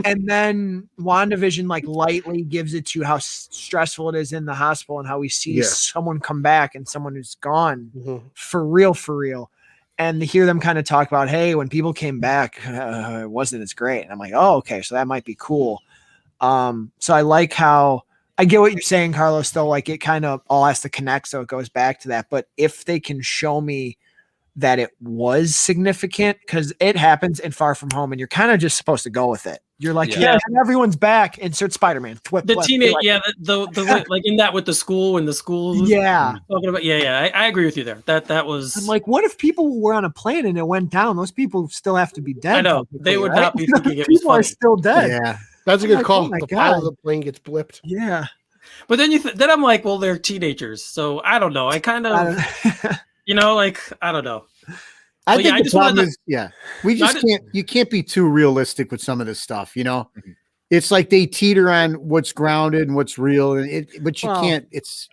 And then WandaVision like lightly gives it to how stressful it is in the hospital and how we see someone come back and someone who's gone for real. And to hear them kind of talk about, hey, when people came back, it wasn't as great. And I'm like, oh, okay, so that might be cool. So I like how I get what you're saying, Carlos, though, like it kind of all has to connect. So it goes back to that. But if they can show me that it was significant, because it happens in Far From Home and you're kind of just supposed to go with it. You're like, and everyone's back. Insert Spider-Man. The teenage, the like in that with the school and the school. Yeah. Talking about, I agree with you there. That was. I'm like, what if people were on a plane and it went down? Those people still have to be dead. I know they would not be thinking it was people funny. Are still dead. Yeah, that's a good call. The pilot of the plane gets blipped. Yeah, but then then I'm like, well, they're teenagers, so I don't know. I kind of, like I don't know. I think the problem is, we just can't. You can't be too realistic with some of this stuff. You know, it's like they teeter on what's grounded and what's real, but you can't. It's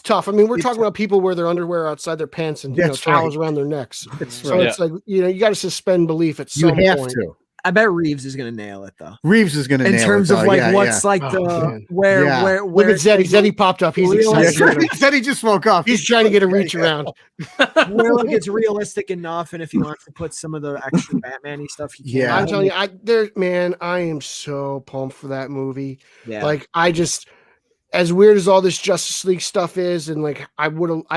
tough. I mean, we're talking about people wear their underwear outside their pants and towels around their necks. It's like you got to suspend belief at some point. You have to. I bet Reeves is going to nail it though. Reeves is going to nail it in terms of like what's like where look at Zeddy. Zeddy popped up. He's excited. Zeddy just woke up. He's trying to get a reach around. Where like it's realistic enough, and if he wants to put some of the extra Batman-y stuff, he can. I'm telling you, I am so pumped for that movie. Yeah. Like as weird as all this Justice League stuff is, and like I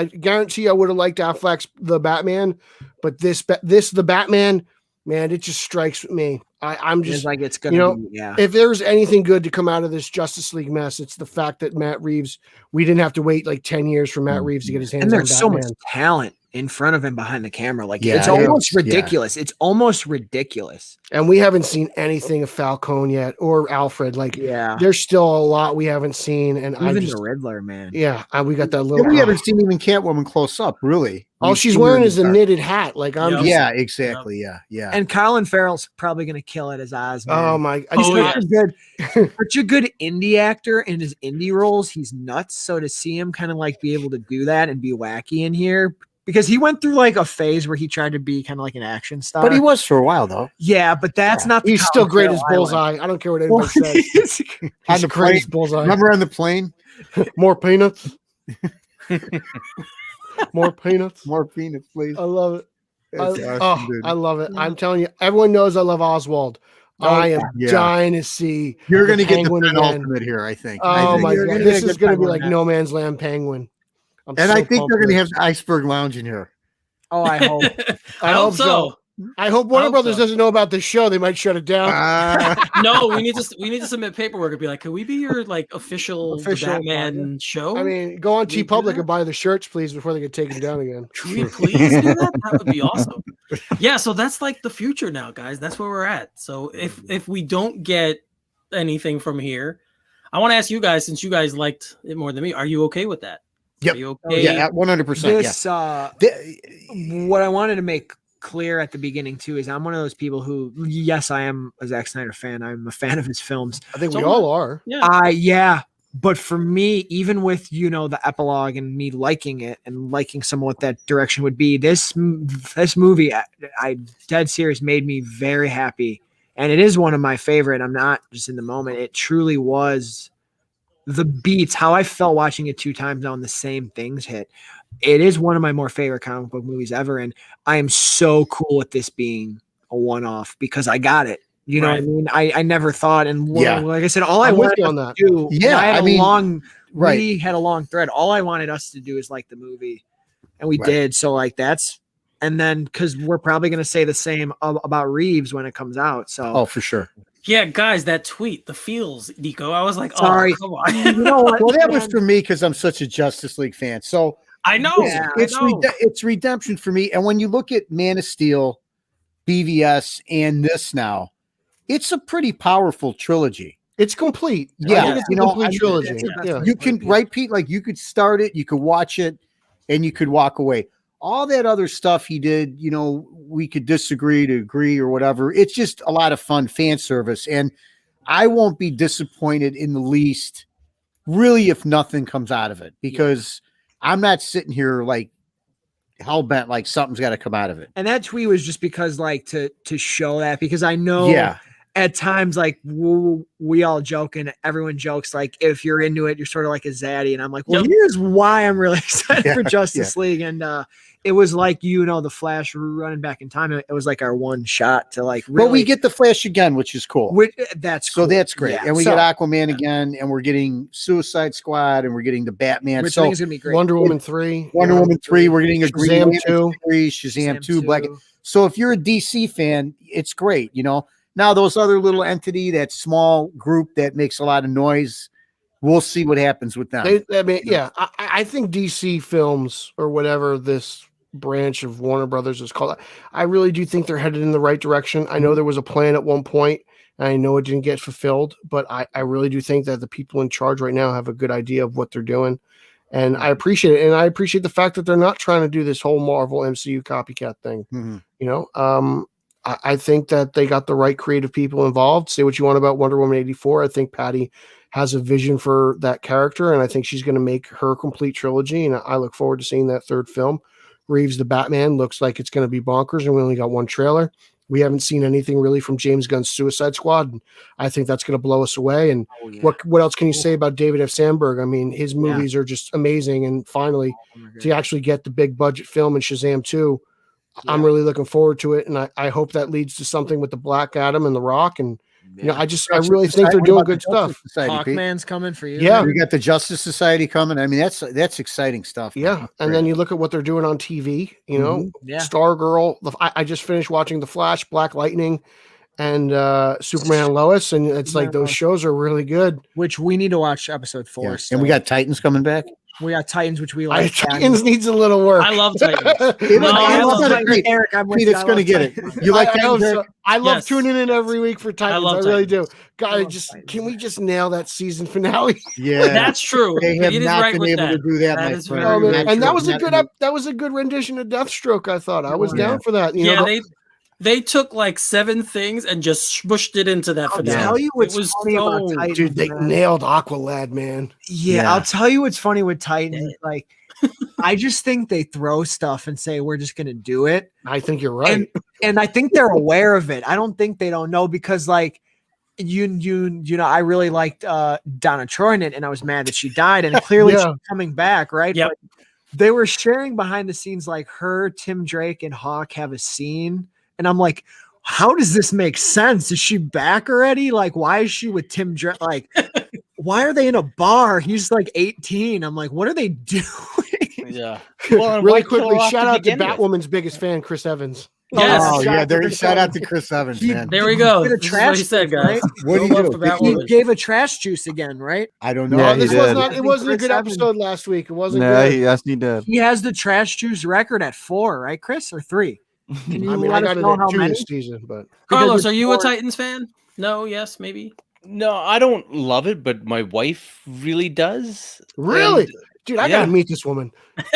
guarantee I would have liked Affleck's The Batman, but this The Batman. Man, it just strikes me. I'm just like it's gonna be, if there's anything good to come out of this Justice League mess, it's the fact that Matt Reeves, we didn't have to wait like 10 years for Matt Reeves to get his hands on Batman. And there's so much talent in front of him behind the camera. Like it's almost ridiculous. It's almost ridiculous. And we haven't seen anything of Falcone yet or Alfred. Like there's still a lot we haven't seen. And even the Riddler, man. Yeah, we got that little. We haven't seen even Catwoman close up, really. All she's wearing is a knitted hat. Like exactly. Yeah. And Colin Farrell's probably gonna kill it as Osman. Oh my! Such a good indie actor in his indie roles. He's nuts. So to see him kind of like be able to do that and be wacky in here, because he went through like a phase where he tried to be kind of like an action star. But he was for a while though. Yeah, but that's not. He's still great as Bullseye. I don't care what anybody says. On the plane, Bullseye. Remember on the plane? More peanuts. More peanuts. More peanuts, please. I love it. Awesome, I love it. I'm telling you, everyone knows I love Oswald. I am dying to see. You're going to get the Penguin penultimate here, I think. Oh my You're god, this is going to be like No Man's Land Penguin. And I think they're going to have the Iceberg Lounge in here. Oh, I hope. I hope so. I hope Warner Brothers doesn't know about this show. They might shut it down. No, we need to submit paperwork and be like, can we be your like official Batman show? I mean, go on TeePublic and buy the shirts, please, before they get taken down again. Can we please do that? That would be awesome. Yeah, so that's like the future now, guys. That's where we're at. So if we don't get anything from here, I want to ask you guys, since you guys liked it more than me, are you okay with that? Yep. Are you okay? Yeah, 100%. This, what I wanted to make clear at the beginning too is I'm one of those people who, yes, I am a Zack Snyder fan. I'm a fan of his films. I think we all are. Yeah. But for me, even with, the epilogue and me liking it and liking some of what that direction would be, this movie, I dead serious, made me very happy. And it is one of my favorite. I'm not just in the moment. It truly was the beats, how I felt watching it 2 times now and the same things hit. It is one of my more favorite comic book movies ever. And I am so cool with this being a one-off because I got it. You know what I mean? I never thought, and like I said, all I wanted to do, we had a long thread. All I wanted us to do is like the movie, and we did. So like and then because we're probably going to say the same about Reeves when it comes out. So for sure. Yeah, guys, that tweet, the feels, Nico. I was like, sorry. Come on. You know what? Well, that was for me because I'm such a Justice League fan. So I know it's redemption for me. And when you look at Man of Steel, BVS, and this now, it's a pretty powerful trilogy. It's complete. Yeah, it's a complete trilogy. You can, right, Pete? Like you could start it, you could watch it, and you could walk away. All that other stuff he did, we could disagree to agree or whatever. It's just a lot of fun fan service. And I won't be disappointed in the least, really, if nothing comes out of it, because I'm not sitting here like hell bent, like something's got to come out of it. And that tweet was just because like to show that, because I know at times, like we all joke and everyone jokes, like if you're into it, you're sort of like a zaddy. And I'm like, well, here's why I'm really excited for Justice League. And it was like, the Flash running back in time. It was like our one shot to like really. But we get the Flash again, which is cool. That's cool. So that's great. Yeah. And we get Aquaman again, and we're getting Suicide Squad, and we're getting the Batman. Which I think is going to be great. Wonder Woman 3. Woman 3. We're getting a Shazam 2. Shazam 2. Black. So if you're a DC fan, it's great, Now, those other little entity, that small group that makes a lot of noise, we'll see what happens with them. I think DC Films or whatever this branch of Warner Brothers is called, I really do think they're headed in the right direction. I know there was a plan at one point, and I know it didn't get fulfilled, but I really do think that the people in charge right now have a good idea of what they're doing. And I appreciate it. And I appreciate the fact that they're not trying to do this whole Marvel MCU copycat thing. I think that they got the right creative people involved. Say what you want about Wonder Woman 84. I think Patty has a vision for that character, and I think she's going to make her complete trilogy, and I look forward to seeing that third film. Reeves the Batman looks like it's going to be bonkers, and we only got one trailer. We haven't seen anything really from James Gunn's Suicide Squad, and I think that's going to blow us away. And what else can you say about David F. Sandberg? I mean, his movies are just amazing, and finally, to actually get the big budget film in Shazam 2, I'm really looking forward to it, and I hope that leads to something with the Black Adam and the Rock, and I really think they're doing good stuff. Hawkman's coming for you. Yeah, we got the Justice Society coming. I mean, that's exciting stuff. Yeah, and then you look at what they're doing on TV. Stargirl. I just finished watching The Flash, Black Lightning, and Superman and Lois, and it's like those shows are really good. Which we need to watch episode 4. Yeah. And we got Titans coming back. We got Titans, which we like. Titans needs a little work. I love Titans. Eric, Pete's going to get it. You like Titans? I love tuning in every week for Titans. I really do. God, can we just nail that season finale? Yeah, that's true. They have not been able to do that. And that was a good rendition of Deathstroke. I thought I was down for that. They took like 7 things and just smushed it into that finale. I'll tell you what's funny about Titans. Dude, they nailed Aqualad, man. Yeah, I'll tell you what's funny with Titans. Like, I just think they throw stuff and say, we're just going to do it. I think you're right. And I think they're aware of it. I don't think they don't know because, like, I really liked Donna Troy in it, and I was mad that she died, and clearly she's coming back, right? Yep. But they were sharing behind the scenes, like her, Tim Drake, and Hawk have a scene, and I'm like, how does this make sense? Is she back already? Like, why is she with Tim Drake? Like, why are they in a bar? He's like 18. I'm like, what are they doing? Yeah. Well, really quickly, shout out to Batwoman's biggest fan, Chris Evans. Yes. Oh yeah, shout out to Chris Evans, man. There we go. Did a This is trash what he said, juice, guys. right? What did he do? He gave a trash juice again, right? I don't know. Yeah, this he was did. not. It wasn't a Chris good Evans. episode last week. It wasn't Yeah, good. yes, he did. He has the trash juice record at 4, right, Chris, or 3? Can you I mean, I let got us it know at how 2 many? this season, but Carlos, are you a Titans fan? No, yes, maybe. No, I don't love it, but my wife really does. really, And, dude, I yeah. gotta meet this woman.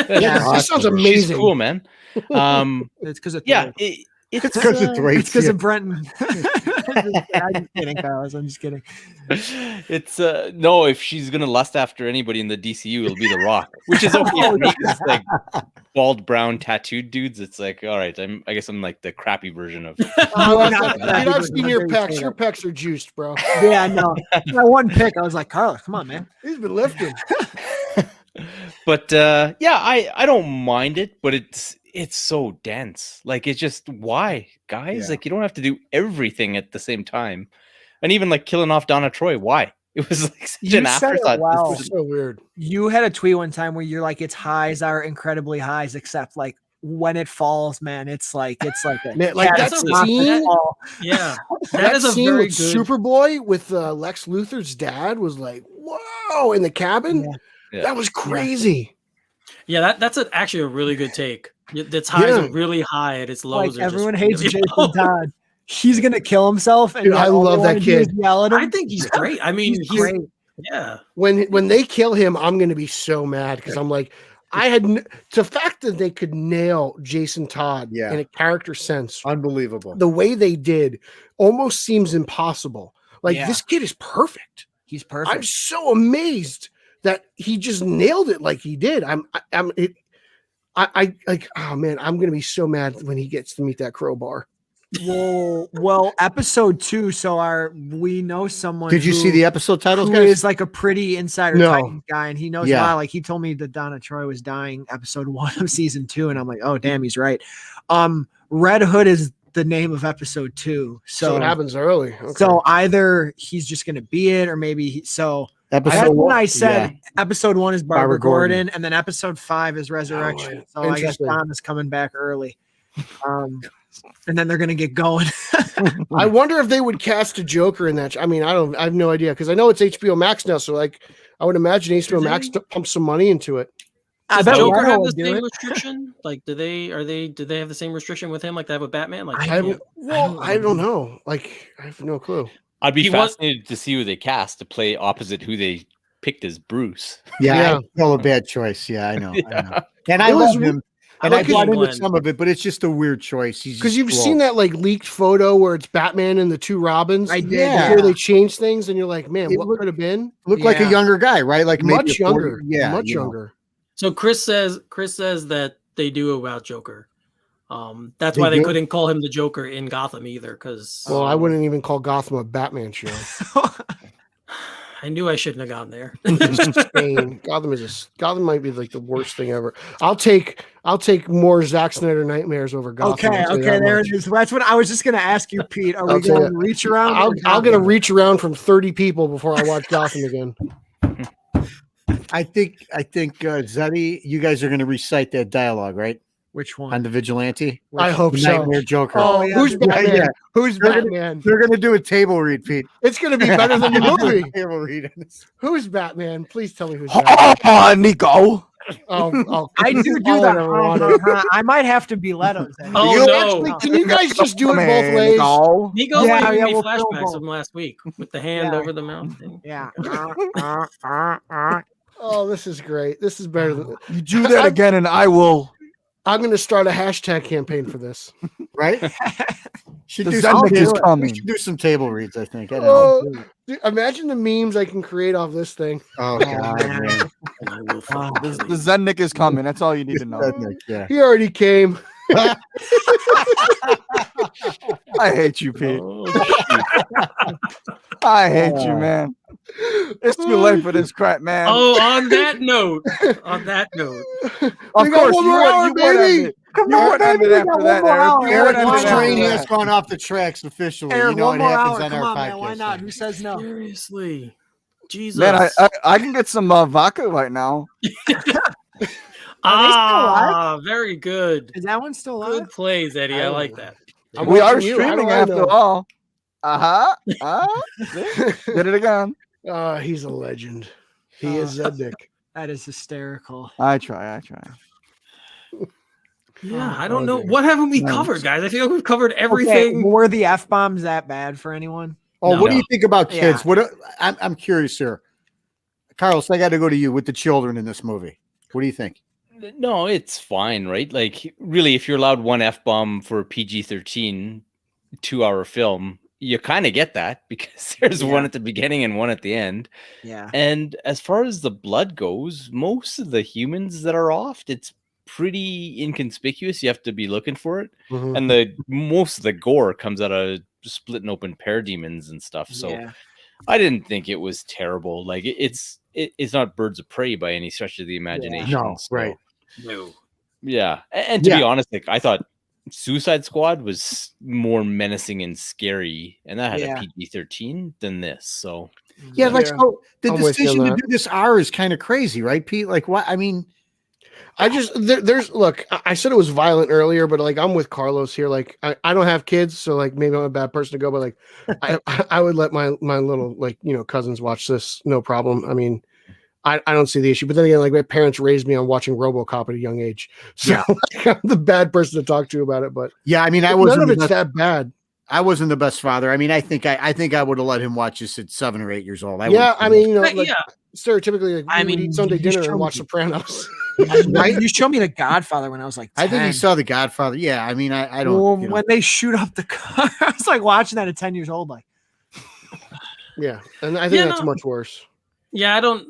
Yeah, This sounds she's amazing. cool, man. It's because of Yeah, It's because of Thwaites. It's because of Brenton. I'm just kidding, Carlos. I'm just kidding. It's no. If she's gonna lust after anybody in the DCU, it'll be The Rock, which is okay for me. 'Cause it's like bald, brown, tattooed dudes. It's like, all right. I guess I'm like the crappy version of. Dude, I've seen your pecs. Your pecs are juiced, bro. Yeah, no. That one pick, I was like, Carlos, come on, man. He's been lifting. But yeah, I don't mind it, but it's so dense. Like, it's just, why, guys? Yeah. Like, you don't have to do everything at the same time. And even like killing off Donna Troy, why? It was like such You an said it afterthought. well. It's so weird. You had a tweet one time where you're like, its highs are incredibly highs, except like when it falls, man, it's like a Man, like that's that a- scene. Yeah, That is a scene very with good. Superboy with Lex Luthor's dad was like, whoa, in the cabin. Yeah. That was crazy. Yeah, that's actually a really good take. Its highs Yeah. are really high and its like lows are everyone just hates really Jason low. Todd. He's gonna kill himself, and Dude, I all they love wanna that do is kid. Yell at him. I think he's great. I mean, He's he's great. yeah. When they kill him, I'm gonna be so mad because I'm like, I had the fact that they could nail Jason Todd Yeah. in a character sense, Unbelievable. the way they did, almost seems impossilike. Like Yeah. this kid is perfect. He's perfect. I'm so amazed that he just nailed it like he did. I like, oh man, I'm gonna be so mad when he gets to meet that crowbar. Well, episode 2. So we know someone. Did you see the episode titles, who guys? is like a pretty insider No. Titans guy, and he knows Yeah. a lot. Like he told me that Donna Troy was dying episode 1 of season 2, and I'm like, oh damn, he's right. Red Hood is the name of episode 2. So it happens early. Okay. So either he's just gonna be it, or maybe that's Episode when one? I said episode 1 is Barbara Barbara Gordon, Gordon. and then episode 5 is Resurrection. right. So I guess Interesting. Don is coming back early. And then they're gonna get going. I wonder if they would cast a Joker in that. I mean, I have no idea because I know it's HBO Max now. So like, I would imagine HBO Max pump some money into it. I Does bet Joker Marvel have would the do same it. restriction? Like, do they have the same restriction with him like they have with Batman? Like, I don't know. Like, I have no clue. I'd be He was- fascinated to see who they cast to play opposite who they picked as Bruce. Yeah, Yeah. still a bad choice. Yeah, I know. I know. And I It was love him. I And I like bought Ian into Glenn. some of it, but it's just a weird choice. Because you've seen that like leaked photo where it's Batman and the 2 Robins. I did, Yeah. Before they change things, and you're like, man, It what looked- could have been? Look like a Yeah. younger guy, right? Like maybe Much a 40 younger. Yeah, much you know. younger. So Chris says that they do about Joker. That's They why they do? couldn't call him the Joker in Gotham either. Because Well, I wouldn't even call Gotham a Batman show. I knew I shouldn't have gone there. Insane. Gotham might be like the worst thing ever. I'll take more Zack Snyder nightmares over Gotham. Okay, I'll tell you okay, that there much. it is. That's what I was just gonna ask you, Pete. Are I'll we tell going to you. reach around? I'll get a reach around from 30 people before I watch Gotham again. I think Zeddy, you guys are going to recite that dialogue, right? Which On one? the Vigilante? I hope The so. Nightmare Joker. Oh, yeah. who's Batman? Yeah. Who's They're gonna- Batman? They're going to do a table read, Pete. It's going to be better than the movie. Table read. Who's Batman? Please tell me who's Batman. Oh, Nico. Oh, I do Oh, that. no, Ronnie. I might have to be Leto's. then. Oh, You no. actually- can you guys just do it Man, both ways? Nico. Nico's Yeah, giving yeah, me we'll film flashbacks both. from last week with the hand Yeah. over the mouth thing. Yeah. Oh, this is great. This is better than. You do that again, and I will. I'm going to start a hashtag campaign for this. Right? Should The do some Zendik is table- coming. we should do some table reads, I think. I don't know. Oh, dude, imagine the memes I can create off this thing. Oh, God, man. And I will fucking The kill you. Zendik is coming. That's all you need to know. Yeah. He already came. I hate you, Pete. Oh, shoot. I hate you, man. It's too late for this crap, man. Oh, on that note, of course, you would end it. Come You on, would end baby. it We after got that, one more hour. Eric. You would Eric, end This it after train that. has gone off the tracks officially. Eric, You know one it more happens hour. on Come our on, man. podcast. Why not? Who says no? seriously, Jesus. Man, I can get some vodka right now. Very good. Is that one still live? Good plays, Eddie. I like that. We are watching you. How streaming do I after know? all. Did it again. He's a legend. He is Zednik. That is hysterical. I try. Yeah, I don't know. What haven't we covered, guys? I feel like we've covered everything. Okay, were the F-bombs that bad for anyone? Oh, No. what do you think about kids? Yeah. What I'm curious here. Carlos, I got to go to you with the children in this movie. What do you think? No, it's fine, right? Like, really, if you're allowed one F-bomb for a PG-13 2-hour film, you kind of get that because there's one at the beginning and one at the end. Yeah. And as far as the blood goes, most of the humans that are off, it's pretty inconspicuous. You have to be looking for it. Mhm. And most of the gore comes out of splitting open parademons and stuff. So I didn't think it was terrible. Like, it's not Birds of Prey by any stretch of the imagination. No, right. No. Yeah. And to be honest, like, I thought Suicide Squad was more menacing and scary, and that had a PG-13 than this. So Yeah, like so the I'm with you on decision to that. do this R is kind of crazy, right, Pete? Like what? I mean, I just there's look. I said it was violent earlier, but like I'm with Carlos here. Like I don't have kids, so like maybe I'm a bad person to go, but like I would let my little cousins watch this, no problem. I mean, I don't see the issue. But then again, like my parents raised me on watching RoboCop at a young age, so like, I'm the bad person to talk to about it. But yeah, I mean, none of it's that bad. I wasn't the best father. I mean, I think I would have let him watch this at 7 or 8 years old. I mean, stereotypically, like, we would eat Sunday dinner and watch me. Sopranos. Right? You showed me The Godfather when I was like 10. I think he saw The Godfather. Yeah, I mean, I don't. Well, when they shoot up the car, I was like watching that at 10 years old. Like, yeah, and I think that's much worse. Yeah, I don't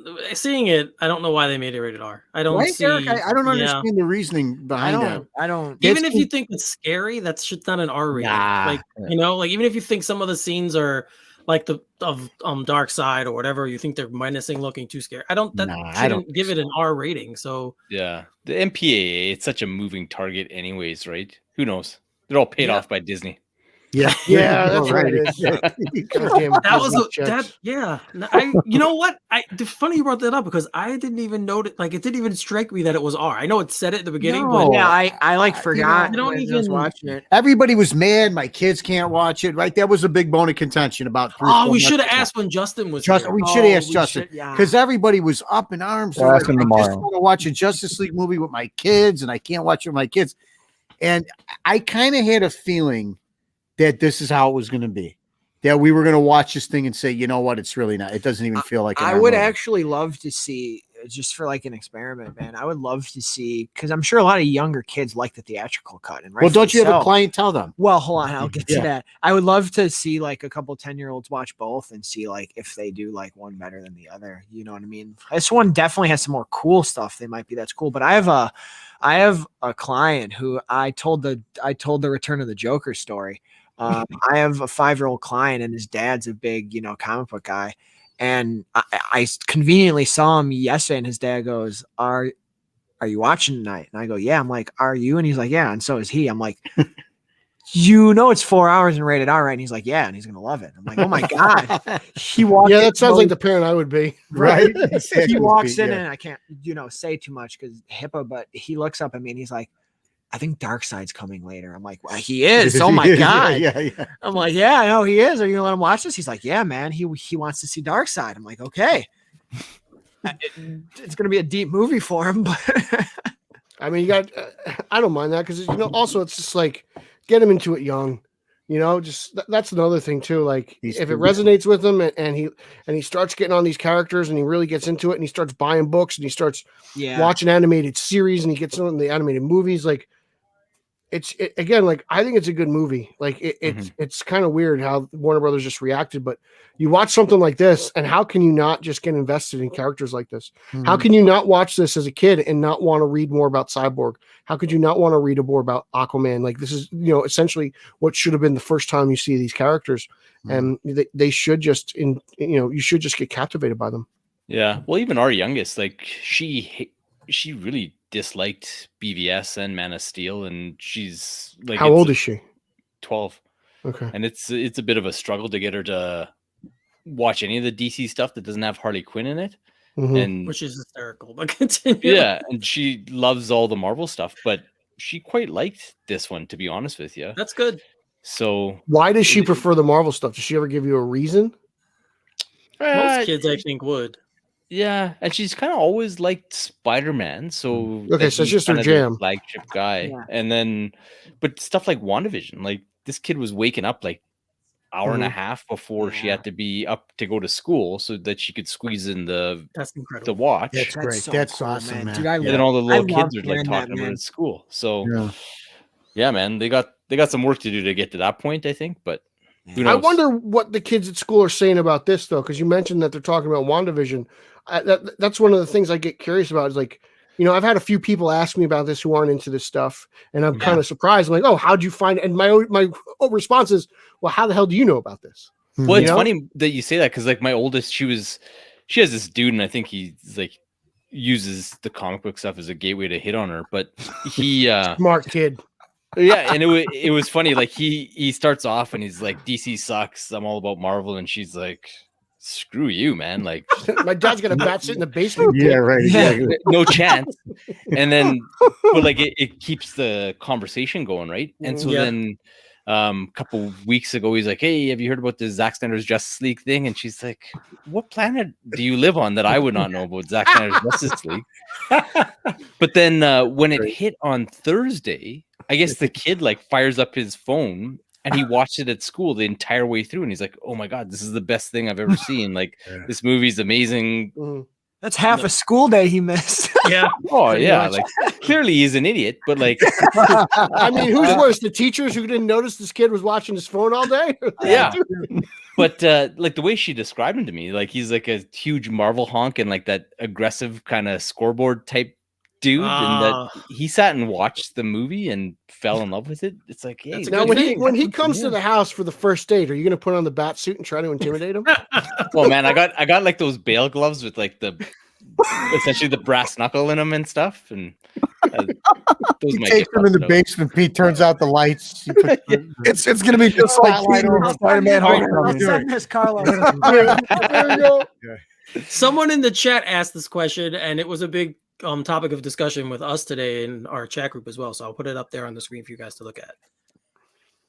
know why they made it rated R. I don't Right, see. Eric? I don't understand the reasoning behind that. I don't. Even if you think it's scary, that's shit's not an R rating. Nah. Like, like even if you think some of the scenes are like of Dark Side or whatever, you think they're menacing looking, too scary. I don't give it an R rating. So yeah, the MPAA, it's such a moving target anyways, right? Who knows? They're all paid off by Disney. Yeah, that's right. That was you know what? It's funny you brought that up because I didn't even notice. Like, it didn't even strike me that it was R. I know it said it at the beginning, but yeah, I like forgot. I don't even was watching it. Everybody was mad. My kids can't watch it. Right, that was a big bone of contention about. We should have asked when Justin was. We should have asked Justin because everybody was up in arms. I just want to watch a Justice League movie with my kids, and I can't watch it with my kids. And I kind of had a feeling that this is how it was going to be, that we were going to watch this thing and say, you know what, it's really not. It doesn't even feel like. I would actually love to see, just for like an experiment, man. I would love to see, because I'm sure a lot of younger kids like the theatrical cut. And well, don't you have a clientele then? Well, hold on, I'll get to that. I would love to see like a couple 10-year-olds watch both and see like if they do like one better than the other. You know what I mean? This one definitely has some more cool stuff. That's cool. But I have a client who I told the Return of the Joker story. I have a 5-year-old client, and his dad's a big, comic book guy. And I conveniently saw him yesterday, and his dad goes, Are you watching tonight? And I go, yeah. I'm like, are you? And he's like, yeah. And so is he. I'm like, it's 4 hours and rated R, right? And he's like, yeah. And he's going to love it. I'm like, oh my God. He walked in. That sounds like the parent I would be. Right. He walks in and I can't, say too much because HIPAA, but he looks up at me and he's like, I think Darkseid's coming later. I'm like, well, he is. Oh my God. Yeah. I'm like, yeah, I know he is. Are you gonna let him watch this? He's like, yeah, man. He wants to see Darkseid. I'm like, okay. It's gonna be a deep movie for him, but I mean, you got. I don't mind that because also it's just like get him into it young. Just that's another thing too. Like if it resonates with him and he starts getting on these characters and he really gets into it and he starts buying books and he starts watching animated series and he gets on the animated movies, like. again, like I think it's a good movie. Like it's kind of weird how Warner Brothers just reacted, but you watch something like this, and how can you not just get invested in characters like this? How can you not watch this as a kid and not want to read more about Cyborg? How could you not want to read more about Aquaman? Like this is, essentially what should have been the first time you see these characters, and they should just you should just get captivated by them. Yeah. Well, even our youngest, like she really disliked BVS and Man of Steel, and she's like, how old is she? 12. Okay. And it's a bit of a struggle to get her to watch any of the DC stuff that doesn't have Harley Quinn in it. And which is hysterical, but continue. Yeah, and she loves all the Marvel stuff, but she quite liked this one, to be honest with you. That's good. So why does she prefer the Marvel stuff? Does she ever give you a reason? Most kids, I think, would. Yeah, and she's kind of always liked Spider-Man, so okay, so it's just her jam, flagship guy. Yeah. And then, but stuff like WandaVision, like this kid was waking up like hour and a half before she had to be up to go to school, so that she could squeeze in the watch. That's great. So that's cool, awesome, man. Dude, and then all the little kids are like talking about it at school. So yeah, man, they got some work to do to get to that point, I think, but. I wonder what the kids at school are saying about this, though, because you mentioned that they're talking about WandaVision. That's one of the things I get curious about. Is like, I've had a few people ask me about this who aren't into this stuff, and I'm kind of surprised. I'm like, oh, how'd you find it? And my response is, well, how the hell do you know about this? Well, it's funny that you say that because like my oldest, she has this dude, and I think he's like uses the comic book stuff as a gateway to hit on her, but he smart kid. Yeah, and it was funny. Like he starts off and he's like, DC sucks. I'm all about Marvel, and she's like, screw you, man. Like my dad's got a bat sit in the basement. Yeah, right. Exactly. No chance. And then, but like it keeps the conversation going, right? And so then, a couple weeks ago, he's like, hey, have you heard about the Zack Snyder's Justice League thing? And she's like, what planet do you live on that I would not know about Zack Snyder's Justice League? But then when it hit on Thursday, I guess the kid like fires up his phone and he watched it at school the entire way through, and he's like, oh my god, this is the best thing I've ever seen. Like this movie's amazing. That's half a school day he missed. Yeah. Oh yeah. Like clearly he's an idiot, but like I mean, who's worse, the teachers who didn't notice this kid was watching his phone all day? Yeah. But like the way she described him to me, like he's like a huge Marvel honk and like that aggressive kind of scoreboard type dude, and that he sat and watched the movie and fell in love with it. It's like, hey, now when he comes to the house for the first date, are you going to put on the bat suit and try to intimidate him? Well, man, I got like those bail gloves with like essentially the brass knuckle in them and stuff, and those he takes them in the basement. Pete turns out the lights. It's going to be just like Spider-Man Homecoming. There you go. Someone in the chat asked this question, and it was a big topic of discussion with us today in our chat group as well. So I'll put it up there on the screen for you guys to look at.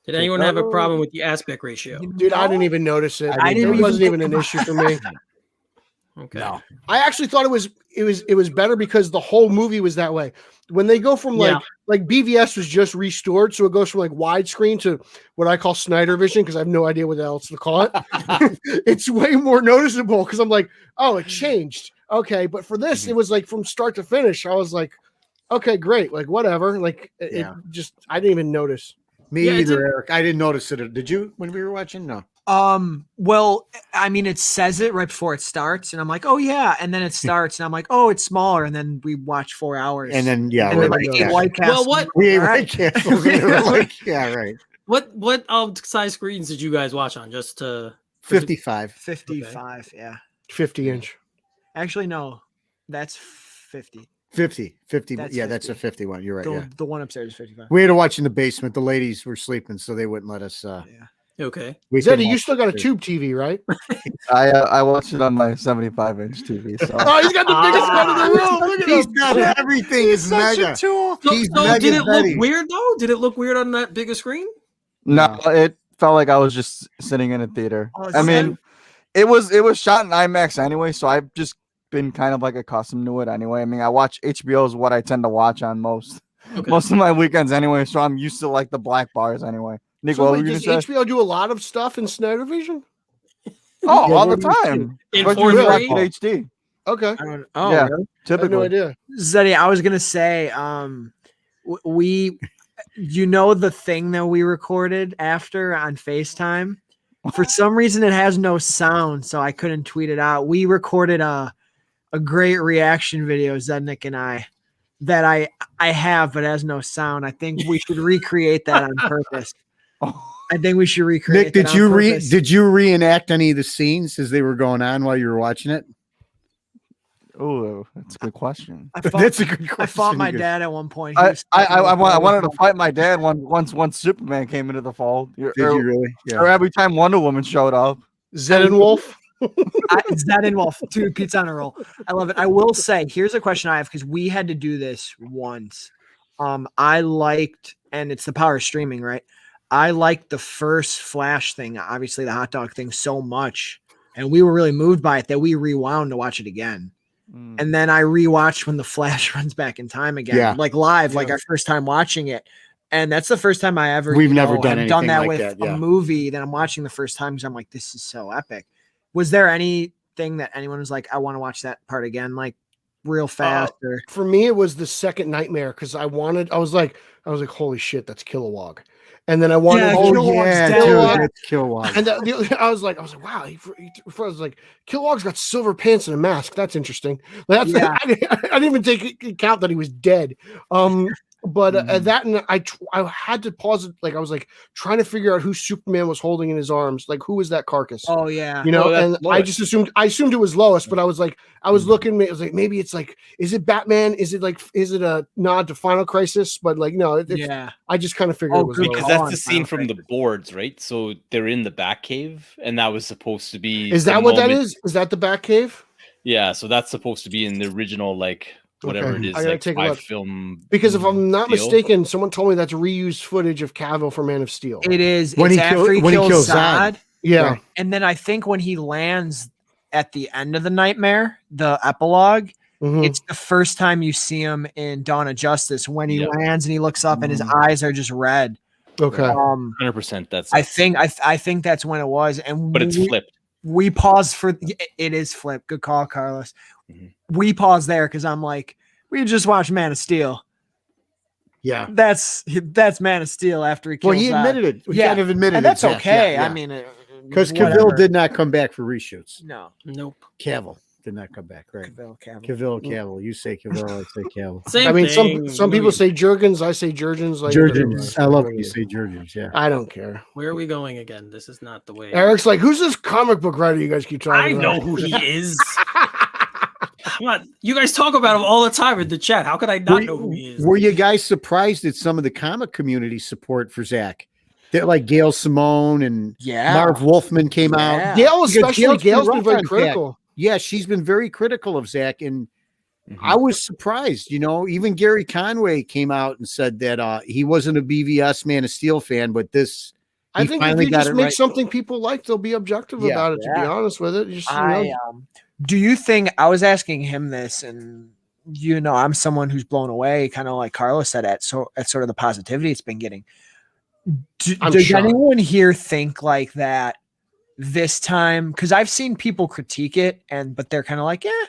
Did anyone have a problem with the aspect ratio? Dude, I didn't even notice it. It wasn't even an issue for me. Okay. No. I actually thought it was better because the whole movie was that way. When they go from like BVS was just restored, so it goes from like widescreen to what I call Snyder vision because I have no idea what else to call it. It's way more noticeable because I'm like, oh, it changed. Okay, but for this, it was like from start to finish. I was like, okay, great, like whatever. Like it just, I didn't even notice. Me either, Eric. I didn't notice it. Did you when we were watching? No. Well, I mean, it says it right before it starts, and I'm like, oh yeah, and then it starts, and I'm like, oh, it's smaller, and then we watch 4 hours, and then White Castle. Well, what? We ate White Castle. Right. What size screens did you guys watch on? Just to 55. 55, yeah. 50-inch. Actually, no, that's 50. 50. That's a 51. You're right. The one upstairs is 55. We had to watch in the basement. The ladies were sleeping, so they wouldn't let us. Okay. Zeddy, you still got a tube TV, right? I watched it on my 75-inch TV. So. Oh, he's got the biggest one in the room. Look at He's got everything. It's mega. So did it look weird though? Did it look weird on that bigger screen? No, it felt like I was just sitting in a theater. I mean, it was shot in IMAX anyway, so I've just been kind of like accustomed to it anyway. I mean, I watch HBO is what I tend to watch on most of my weekends anyway, so I'm used to like the black bars anyway. Nick, so wait, does HBO do a lot of stuff in Snyder Vision? Oh, all the time. In but 4K HD. Okay. Yeah, really? typically. I had no idea. Zeddy, I was gonna say, we you know the thing that we recorded after on FaceTime? For some reason, it has no sound, so I couldn't tweet it out. We recorded a great reaction video, Zednik and I, that I have, but has no sound. I think we should recreate that on purpose. I think we should recreate. Nick, did you reenact any of the scenes as they were going on while you were watching it? Oh, that's a good question. That's a good question. I fought my dad at one point. I wanted to fight my dad once Superman came into the fold. Did you really? Yeah. Or every time Wonder Woman showed up. Zed and Wolf. Zed and Wolf, 2 pizza on a roll. I love it. I will say, here's a question I have because we had to do this once. I liked, and it's the power of streaming, right? I liked the first Flash thing, obviously the hot dog thing, so much, and we were really moved by it that we rewound to watch it again. And then I rewatched when the Flash runs back in time again, like live, like our first time watching it. And that's the first time I ever, we've never done anything that like with that, a movie that I'm watching the first time because I'm like, this is so epic. Was there anything that anyone was like, I want to watch that part again, like real fast? For me, it was the second Nightmare because I was like, holy shit, that's Kilowog. And then I wanted, Kilowog. And I was like, wow. I was like, Kilowog's got silver pants and a mask. That's interesting. I didn't even take account that he was dead. But that, and I had to pause it. Like I was like trying to figure out who Superman was holding in his arms. Like who was that carcass? Oh yeah, you know. And Lois. I assumed it was Lois, but I was like, I was looking. I was like, maybe it's like, is it Batman? Is it a nod to Final Crisis? But like, no, I just kind of figured it was because Lois. that's the scene from the boards, right? So they're in the Batcave, and that was supposed to be. Is that what that is? Is that the Batcave? Yeah, so that's supposed to be in the original, like. Whatever it is, like take 5 film. Because if I'm not mistaken, someone told me that's reused footage of Cavill for Man of Steel. It is. When he kills Zod. Yeah. Right. And then I think when he lands at the end of the Nightmare, the epilogue, it's the first time you see him in Dawn of Justice when he lands and he looks up and his eyes are just red. Okay. 100%. That's. I think that's when it was, but it's flipped. We paused for it is flipped. Good call, Carlos. We paused there because I'm like, we just watched Man of Steel. Yeah, that's Man of Steel after he kills. Well, he admitted it. He kind of admitted and it. That's okay. I mean, because Cavill did not come back for reshoots. Nope. Cavill did not come back. Right. Cavill. You say Cavill, I say Cavill. Same thing. Some people say Jurgens. I say Jurgens. Like Jurgens. I love when you say Jurgens. Yeah. I don't care. Where are we going again? This is not the way. Eric's like, who's this comic book writer you guys keep talking about? I know who he is. You guys talk about him all the time in the chat. How could I not know who he is? Were you guys surprised at some of the comic community support for Zach? That like Gail Simone and Marv Wolfman came out. Gail's been very critical. Yeah, she's been very critical of Zach, and I was surprised. You know, even Gary Conway came out and said that he wasn't a BVS Man of Steel fan, but this. I think if you just make something people like, they'll be objective about it. To be honest with it, just, do you think I was asking him this, and I'm someone who's blown away, kind of like Carlos said, at sort of the positivity it's been getting. Does anyone here think like that this time? Because I've seen people critique it, but they're kind of like, yeah.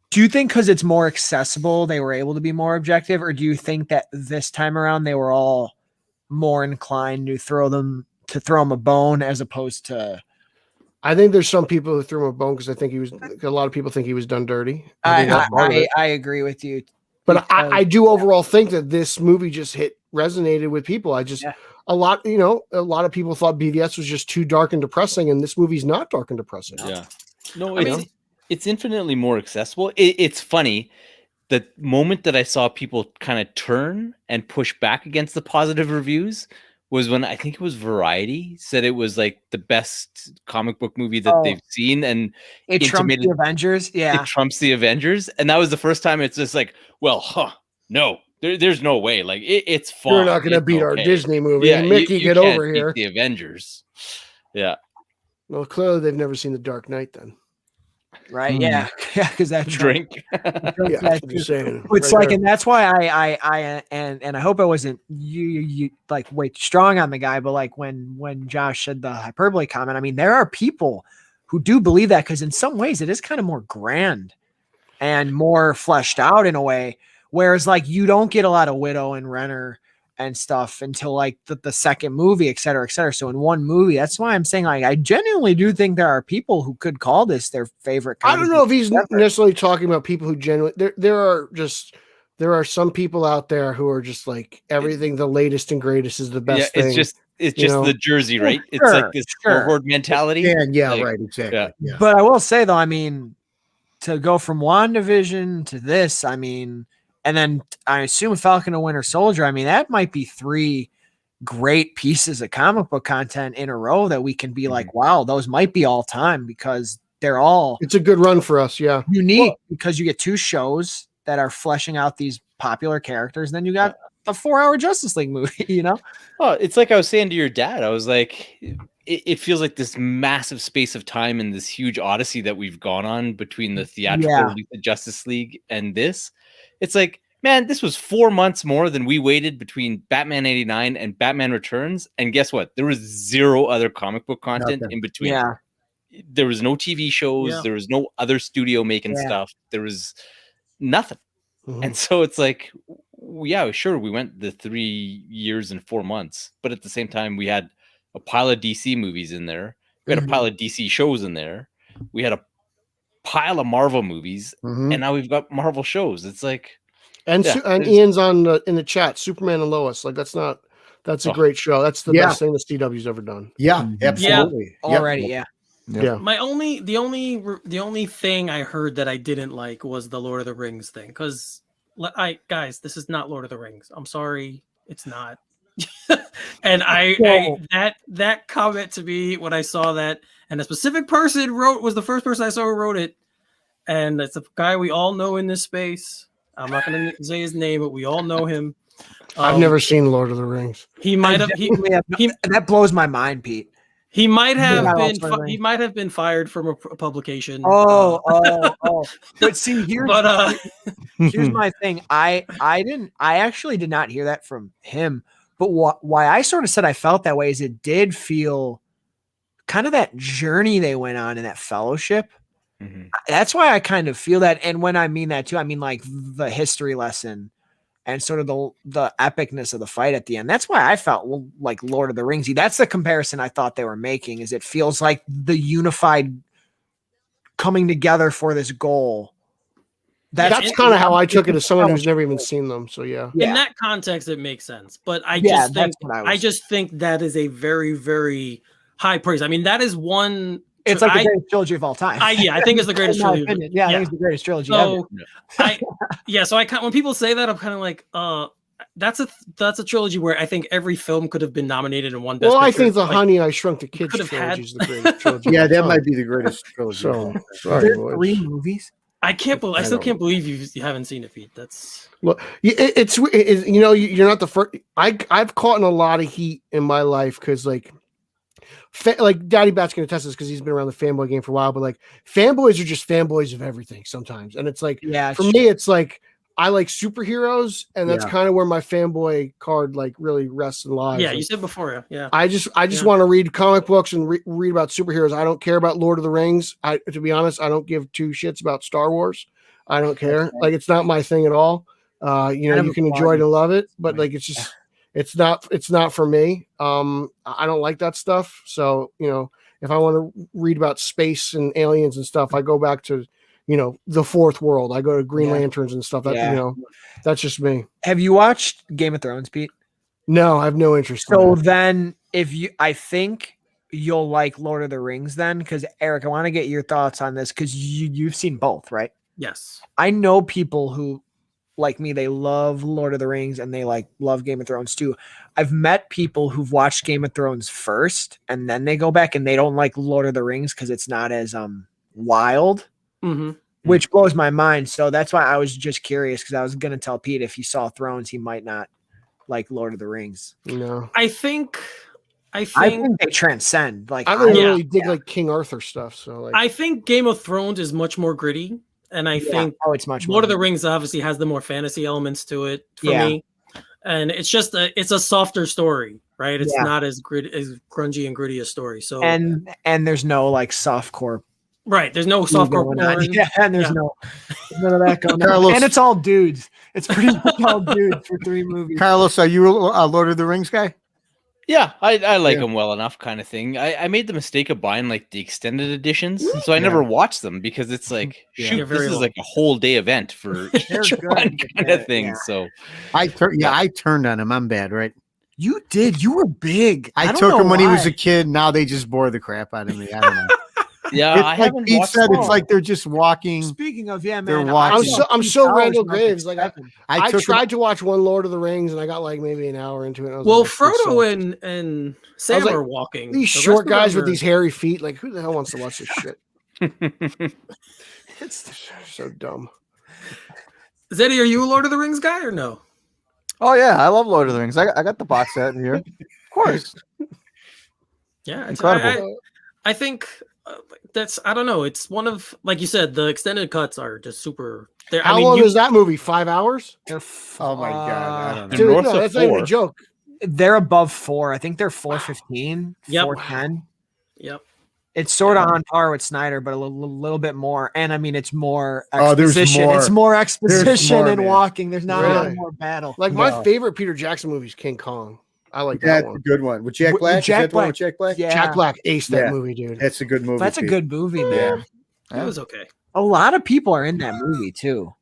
Do you think because it's more accessible, they were able to be more objective, or do you think that this time around they were all more inclined to throw him a bone as opposed to? I think there's some people who threw him a bone because I think a lot of people think he was done dirty. I agree with you. But I do overall think that this movie just resonated with people. A lot of people thought BVS was just too dark and depressing, and this movie's not dark and depressing. Yeah. No, it's infinitely more accessible. It's funny. The moment that I saw people kind of turn and push back against the positive reviews was when I think it was Variety said it was like the best comic book movie that they've seen, and it trumps the Avengers. Yeah, it trumps the Avengers, and that was the first time it's just like, well, no, there's no way. Like it's fun. You're not going to beat our Disney movie. Yeah, Mickey, get over here. The Avengers. Yeah. Well, clearly they've never seen The Dark Knight then. Right. Yeah. Because that drink. It's like, and that's why I hope I wasn't you like way too strong on the guy, but like when Josh said the hyperbole comment, I mean, there are people who do believe that because in some ways it is kind of more grand and more fleshed out in a way. Whereas like you don't get a lot of Widow and Renner and stuff until like the second movie, et cetera, et cetera. So in one movie, that's why I'm saying like I genuinely do think there are people who could call this their favorite. I don't know if he's necessarily talking about people who genuinely there are some people out there who are just like everything the latest and greatest is the best thing. It's just the jersey, right? It's like this scoreboard mentality. Yeah, like, right, exactly. Yeah. But I will say though, I mean, to go from WandaVision to this, I mean, and then I assume Falcon and Winter Soldier, I mean, that might be 3 great pieces of comic book content in a row that we can be like, wow, those might be all time because they're all. It's a good run for us, yeah. Unique because you get 2 shows that are fleshing out these popular characters. Then you got the 4-hour Justice League movie, you know? Oh, it's like I was saying to your dad. I was like, it feels like this massive space of time and this huge odyssey that we've gone on between the theatrical Justice League and this. It's like, man, this was 4 months more than we waited between Batman 89 and Batman Returns. And guess what? There was 0 other comic book content in between. Yeah. There was no TV shows. Yeah. There was no other studio making stuff. There was nothing. And so it's like, yeah, sure, we went the 3 years and 4 months, but at the same time, we had a pile of DC movies in there. We had a pile of DC shows in there. We had a pile of Marvel movies, and now we've got Marvel shows. It's like, and Ian's in the chat. Superman and Lois, like that's a great show. That's the best thing the CW's ever done. Yeah, absolutely. Already, yeah. The only thing I heard that I didn't like was the Lord of the Rings thing. Because guys, this is not Lord of the Rings. I'm sorry, it's not. And that comment to me when I saw that, and a specific person was the first person I saw who wrote it, and it's a guy we all know in this space. I'm not going to say his name, but we all know him. I've never seen Lord of the Rings. He might have. That blows my mind, Pete. He might have been. He might have been fired from a publication. But see, here's my thing. I actually did not hear that from him. But why I sort of said I felt that way is it did feel kind of that journey they went on in that Fellowship. That's why I kind of feel that. And when I mean that too, I mean like the history lesson and sort of the epicness of the fight at the end. That's why I felt like Lord of the Ringsy. That's the comparison I thought they were making, is it feels like the unified coming together for this goal. That's kind of how I took it as someone who's never even seen them. So yeah. In that context, it makes sense. But I just think that is a very, very high praise. I mean, that is one. It's like the greatest trilogy of all time. I think it's the greatest trilogy. I think it's the greatest trilogy ever. When people say that, I'm kind of like, that's a trilogy where I think every film could have been nominated in one best picture. I think the Honey I Shrunk the Kids trilogy is the greatest trilogy. Yeah, that might be the greatest trilogy. So, sorry, boys. 3 movies. I still can't believe you haven't seen it, Pete. That's look, it's you're not the first. I've caught in a lot of heat in my life because like Daddy Bat's gonna test this because he's been around the fanboy game for a while. But like fanboys are just fanboys of everything sometimes, and it's like for me, it's like I like superheroes, and that's kind of where my fanboy card like really rests and lies. Yeah, like, you said before, yeah. I just want to read comic books and read about superheroes. I don't care about Lord of the Rings. To be honest, I don't give 2 shits about Star Wars. I don't care. Okay. Like it's not my thing at all. You can enjoy it and love it, but like it's just it's not for me. I don't like that stuff. So if I want to read about space and aliens and stuff, I go back to the Fourth World. I go to Green Lanterns and stuff. That's just me. Have you watched Game of Thrones, Pete? No, I have no interest. So then I think you'll like Lord of the Rings then, because Eric, I want to get your thoughts on this because you've seen both, right? Yes. I know people who, like me, they love Lord of the Rings and they love Game of Thrones too. I've met people who've watched Game of Thrones first and then they go back and they don't like Lord of the Rings because it's not as wild. Which blows my mind. So that's why I was just curious because I was going to tell Pete if he saw Thrones, he might not like Lord of the Rings. No, I think they transcend. Like I don't really dig like King Arthur stuff. So I think Game of Thrones is much more gritty, and I think it's much more Lord of the Rings obviously has the more fantasy elements to it for me, and it's just it's a softer story, right? It's not as grungy and gritty a story. So and there's no like softcore Right. There's no softcore porn. Yeah, and there's none of that going on. And it's all dudes. It's pretty much all dudes for 3 movies. Carlos, are you a Lord of the Rings guy? Yeah, I like them well enough, kind of thing. I made the mistake of buying like the extended editions, so I never watched them because it's like, shoot, this is like a whole day event for each one kind of thing. So I turned on him. I'm bad, right? You did. You were big. I took him when he was a kid. Now they just bore the crap out of me. I don't know. Yeah, I haven't Pete said it's like they're just walking. Speaking of, man, I'm so Randall Graves. Like I tried to watch one Lord of the Rings, and I got like maybe an hour into it. Well, like, Frodo and Sam are walking. These short guys with these hairy feet. Like, who the hell wants to watch this shit? It's so dumb. Zeddy, are you a Lord of the Rings guy or no? Oh yeah, I love Lord of the Rings. I got the box set here, of course. Yeah, it's incredible. I think. That's I don't know. It's one of, like you said, the extended cuts are just super. How long is that movie? 5 hours? Oh my god! I don't know. Dude, no, that's not even a joke. They're above 4. I think they're 4:15, 4:10. Yep. It's sort of on par with Snyder, but a little bit more. And I mean, it's more exposition. More. It's more exposition more, and man. walking. There's not a lot more battle. Like my favorite Peter Jackson movie is King Kong. I like that one. That's a good one. With Jack Black? Jack Black? With Jack Black? Yeah. Jack Black aced that movie, dude. That's a good movie. That's a good movie, man. It was okay. A lot of people are in that movie, too.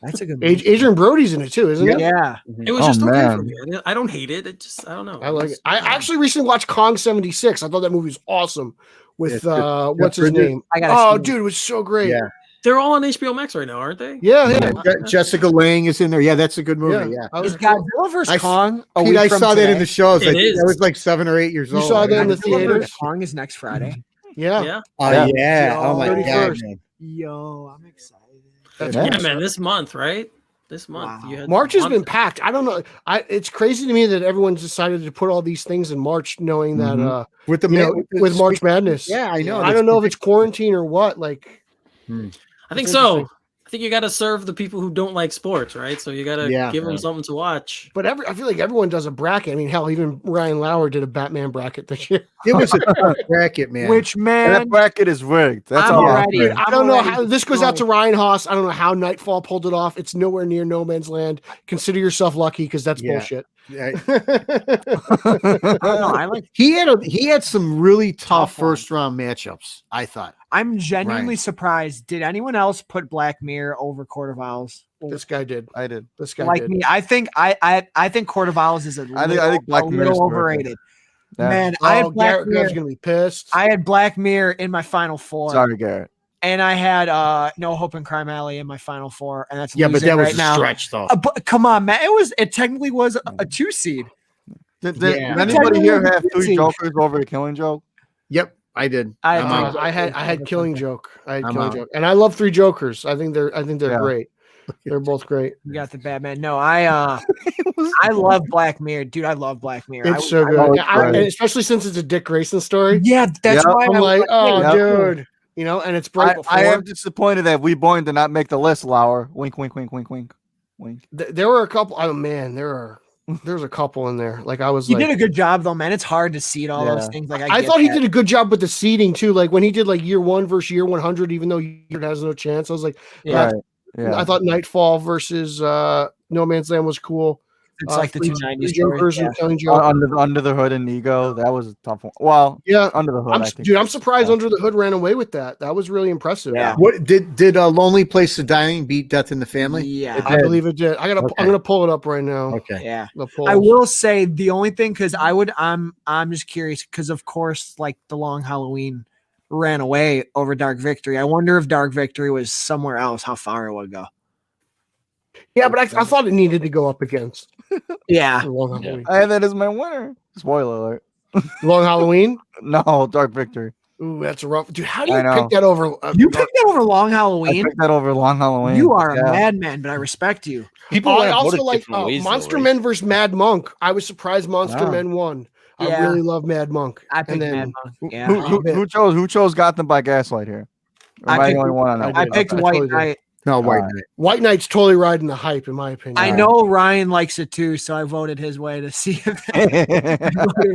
That's a good movie. Adrian Brody's in it, too, isn't it? Yeah. It was just okay for me. I don't hate it. It just, I don't know. I like it. I actually recently watched Kong 76. I thought that movie was awesome. With, what's his name? Dude, it was so great. Yeah. They're all on HBO Max right now, aren't they? Yeah. Jessica Lange is in there. Yeah, that's a good movie. Yeah. Is Godzilla vs. Kong? Pete, I saw that in the show. I was like 7 or 8 years old. You saw that in the theaters? Kong is next Friday. Yeah. Oh, yeah. Oh, my God, man. Yo, I'm excited. Yeah, man, this month, right? This month. Wow. March has been packed. I don't know. It's crazy to me that everyone's decided to put all these things in March, knowing that with March Madness. Yeah, I know. I don't know if it's quarantine or what. Like, I think so. I think you got to serve the people who don't like sports, right? So you got to give them something to watch. But I feel like everyone does a bracket. I mean, hell, even Ryan Lauer did a Batman bracket this year. It was a tough bracket, man. Which, man, that bracket is rigged. That's all. Dude, I don't know how this goes out to Ryan Haas. I don't know how Nightfall pulled it off. It's nowhere near No Man's Land. Consider yourself lucky because that's bullshit. Yeah. He had some really tough first round matchups, I thought. I'm genuinely surprised. Did anyone else put Black Mirror over Court of Owls? This guy did. I did. This guy like did. me. I think Court of Owls is I think Black Mirror is overrated. Yeah. Man, I had Black Mirror. Gonna be pissed. I had Black Mirror in my final 4. Sorry, Garrett. And I had No Hope in Crime Alley in my final 4, and that's but that was right a stretch, though. But come on, man, it technically was a 2 seed. Did anybody here have 3 Jokers over the Killing Joke? Yep, I did. I had Killing Joke. And I love 3 Jokers. I think they're great. They're both great. You got the Batman. No, I love Black Mirror, dude. I love Black Mirror. It's so good, and especially since it's a Dick Grayson story. Yeah, that's why I'm like, dude. You know, and it's bright before. I am disappointed that We Boing did not make the list, Lauer. Wink, wink, wink, wink, wink, wink. There were a couple. Oh man, there's a couple in there. Like you did a good job though, man. It's hard to seed all those things. Like I thought he did a good job with the seeding too. Like when he did like year 1 versus year 100, even though year has no chance. I was like, I thought Nightfall versus No Man's Land was cool. It's like the 290 Jokers and Killing Joke. Under the Hood and Ego. That was a tough one. Well, Under the Hood. I'm surprised Under the Hood ran away with that. That was really impressive. Yeah. What did Lonely Place of Dying beat Death in the Family? Yeah, I believe it did. I'm gonna pull it up right now. Okay. Yeah. I will say the only thing because I'm just curious because of course like The Long Halloween ran away over Dark Victory. I wonder if Dark Victory was somewhere else. How far it would go. Yeah, but I thought it needed to go up against. Yeah. I had that as my winner. Spoiler alert. Long Halloween? No, Dark Victory. Ooh, that's a rough. Dude, how do you pick that over? You picked that over Long Halloween? I picked that over Long Halloween. You are a madman, but I respect you. People also like Monster Men versus Mad Monk. I was surprised Monster Men won. I really love Mad Monk. I picked Mad Monk. Yeah. Who chose Gotham by Gaslight here? Or am I the only one on that? I picked White Knight. No, White Knight. White Knight's totally riding the hype, in my opinion. I know Ryan likes it too, so I voted his way to see if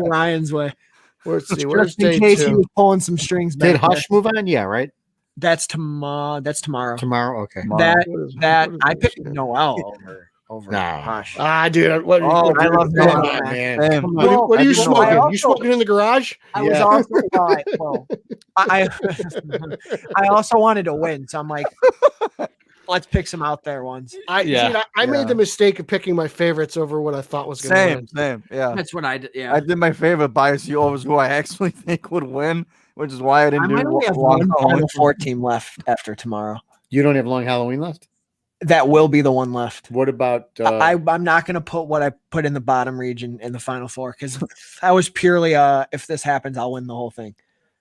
Ryan's way. Let's see. Just in case he was pulling some strings back. Did Hush move on? Yeah, right. That's tomorrow. That's tomorrow. Tomorrow, okay. That I picked Noel over. Nah. Hush. Dude, I love Noel, man. Come on. What are you smoking? You smoking in the garage? I was also I also wanted to win, so I'm like, let's pick some out there ones. I made the mistake of picking my favorites over what I thought was going to win. Same. Yeah, That's what I did. Yeah, I did my favorite bias you over who I actually think would win, which is why I didn't I do. might only have one Final Four team left after tomorrow. You don't have Long Halloween left? That will be the one left. What about I'm not going to put what I put in the bottom region in the Final Four because that was purely if this happens, I'll win the whole thing.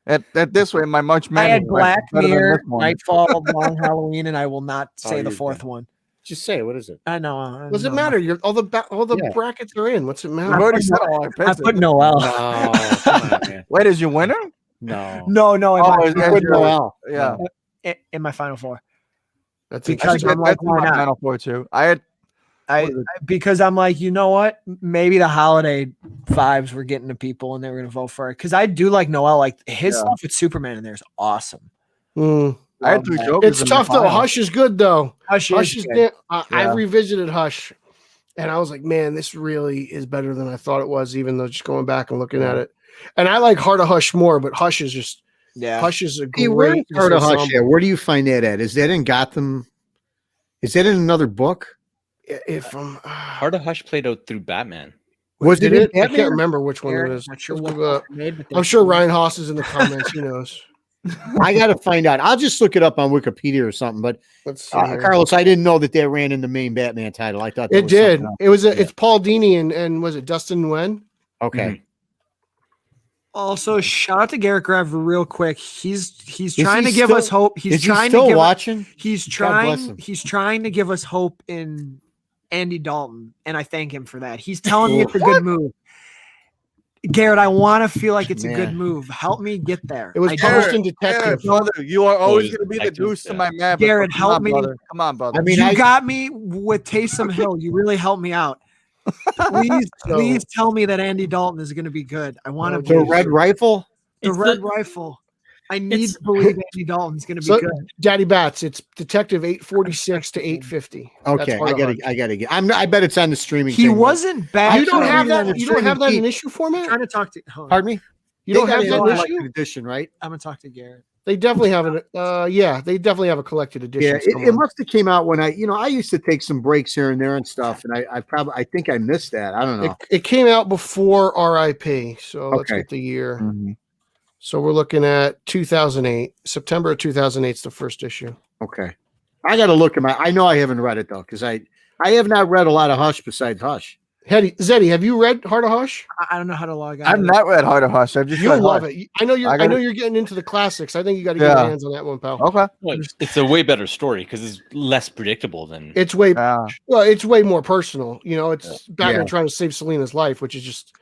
At this way, my March Madness. I had Black Mirror, Nightfall, Long Halloween, and I will not say the fourth one. Just say it. What is it? I know. Does it matter? All the brackets are in. What's it matter? I've already said all I put Noel. Oh, come on, man. Wait, is your winner? No. Noel. Yeah. In my Final Four. That's because I'm like, why not? Final Four too. Because I'm like, you know what? Maybe the holiday vibes were getting to people and they were going to vote for it. Because I do like Noel. Like his stuff with Superman in there is awesome. I had 3 Jokers. It's tough though. Hush is good though. Hush is good. I revisited Hush, and I was like, man, this really is better than I thought it was. Even though just going back and looking at it, and I like Heart of Hush more, but Hush is just. Yeah, Hush is a great Heart of Hush. Yeah, where do you find that at? Is that in Gotham? Is that in another book? If Heart of Hush played out through Batman. Was it? I can't remember which one it is. I'm sure Ryan Haas is in the comments. He knows. I got to find out. I'll just look it up on Wikipedia or something. But Carlos, I didn't know that ran in the main Batman title. I thought it did. It was. It's Paul Dini and was it Dustin Nguyen? Okay. Mm-hmm. Also, shout out to Garrett Grav real quick. He's trying to give us hope. He's trying to give watching. He's trying to give us hope in Andy Dalton, and I thank him for that. He's telling me it's a good move. Garrett, I want to feel like it's a good move. Help me get there. It was published in Detective. Brother, you are always going to be the deuce to my map. Garrett, help me. Brother. Come on, brother. I mean, you got me with Taysom Hill. You really helped me out. Please tell me that Andy Dalton is going to be good. I want to. The Red Rifle. The Red Rifle. I need to believe Andy Dalton's going to be good. Daddy Bats, it's Detective 846 to 850. Okay, I gotta get. I bet it's on the streaming. He wasn't bad. You don't have that. You don't have that in issue format. I'm trying to talk to. Pardon me. You don't have that collected edition, right? I'm gonna talk to Garrett. They definitely have it. They definitely have a collected edition. Yeah, it must have came out when I used to take some breaks here and there and stuff, and I think I missed that. I don't know. It came out before RIP, so let's get the year. Mm-hmm. So we're looking at 2008. September of 2008 is the first issue. Okay, I got to look at I know I haven't read it though, because I have not read a lot of Hush besides Hush. Zeddy, have you read Heart of Hush? I don't know how to log out. I've not read Heart of Hush. I've just You'll read love Hush. it. I know you're getting into the classics. I think you got to get your hands on that one, pal. Okay. Well, it's a way better story because it's less predictable than. It's way it's way more personal. It's Batman trying to save Selina's life, which is just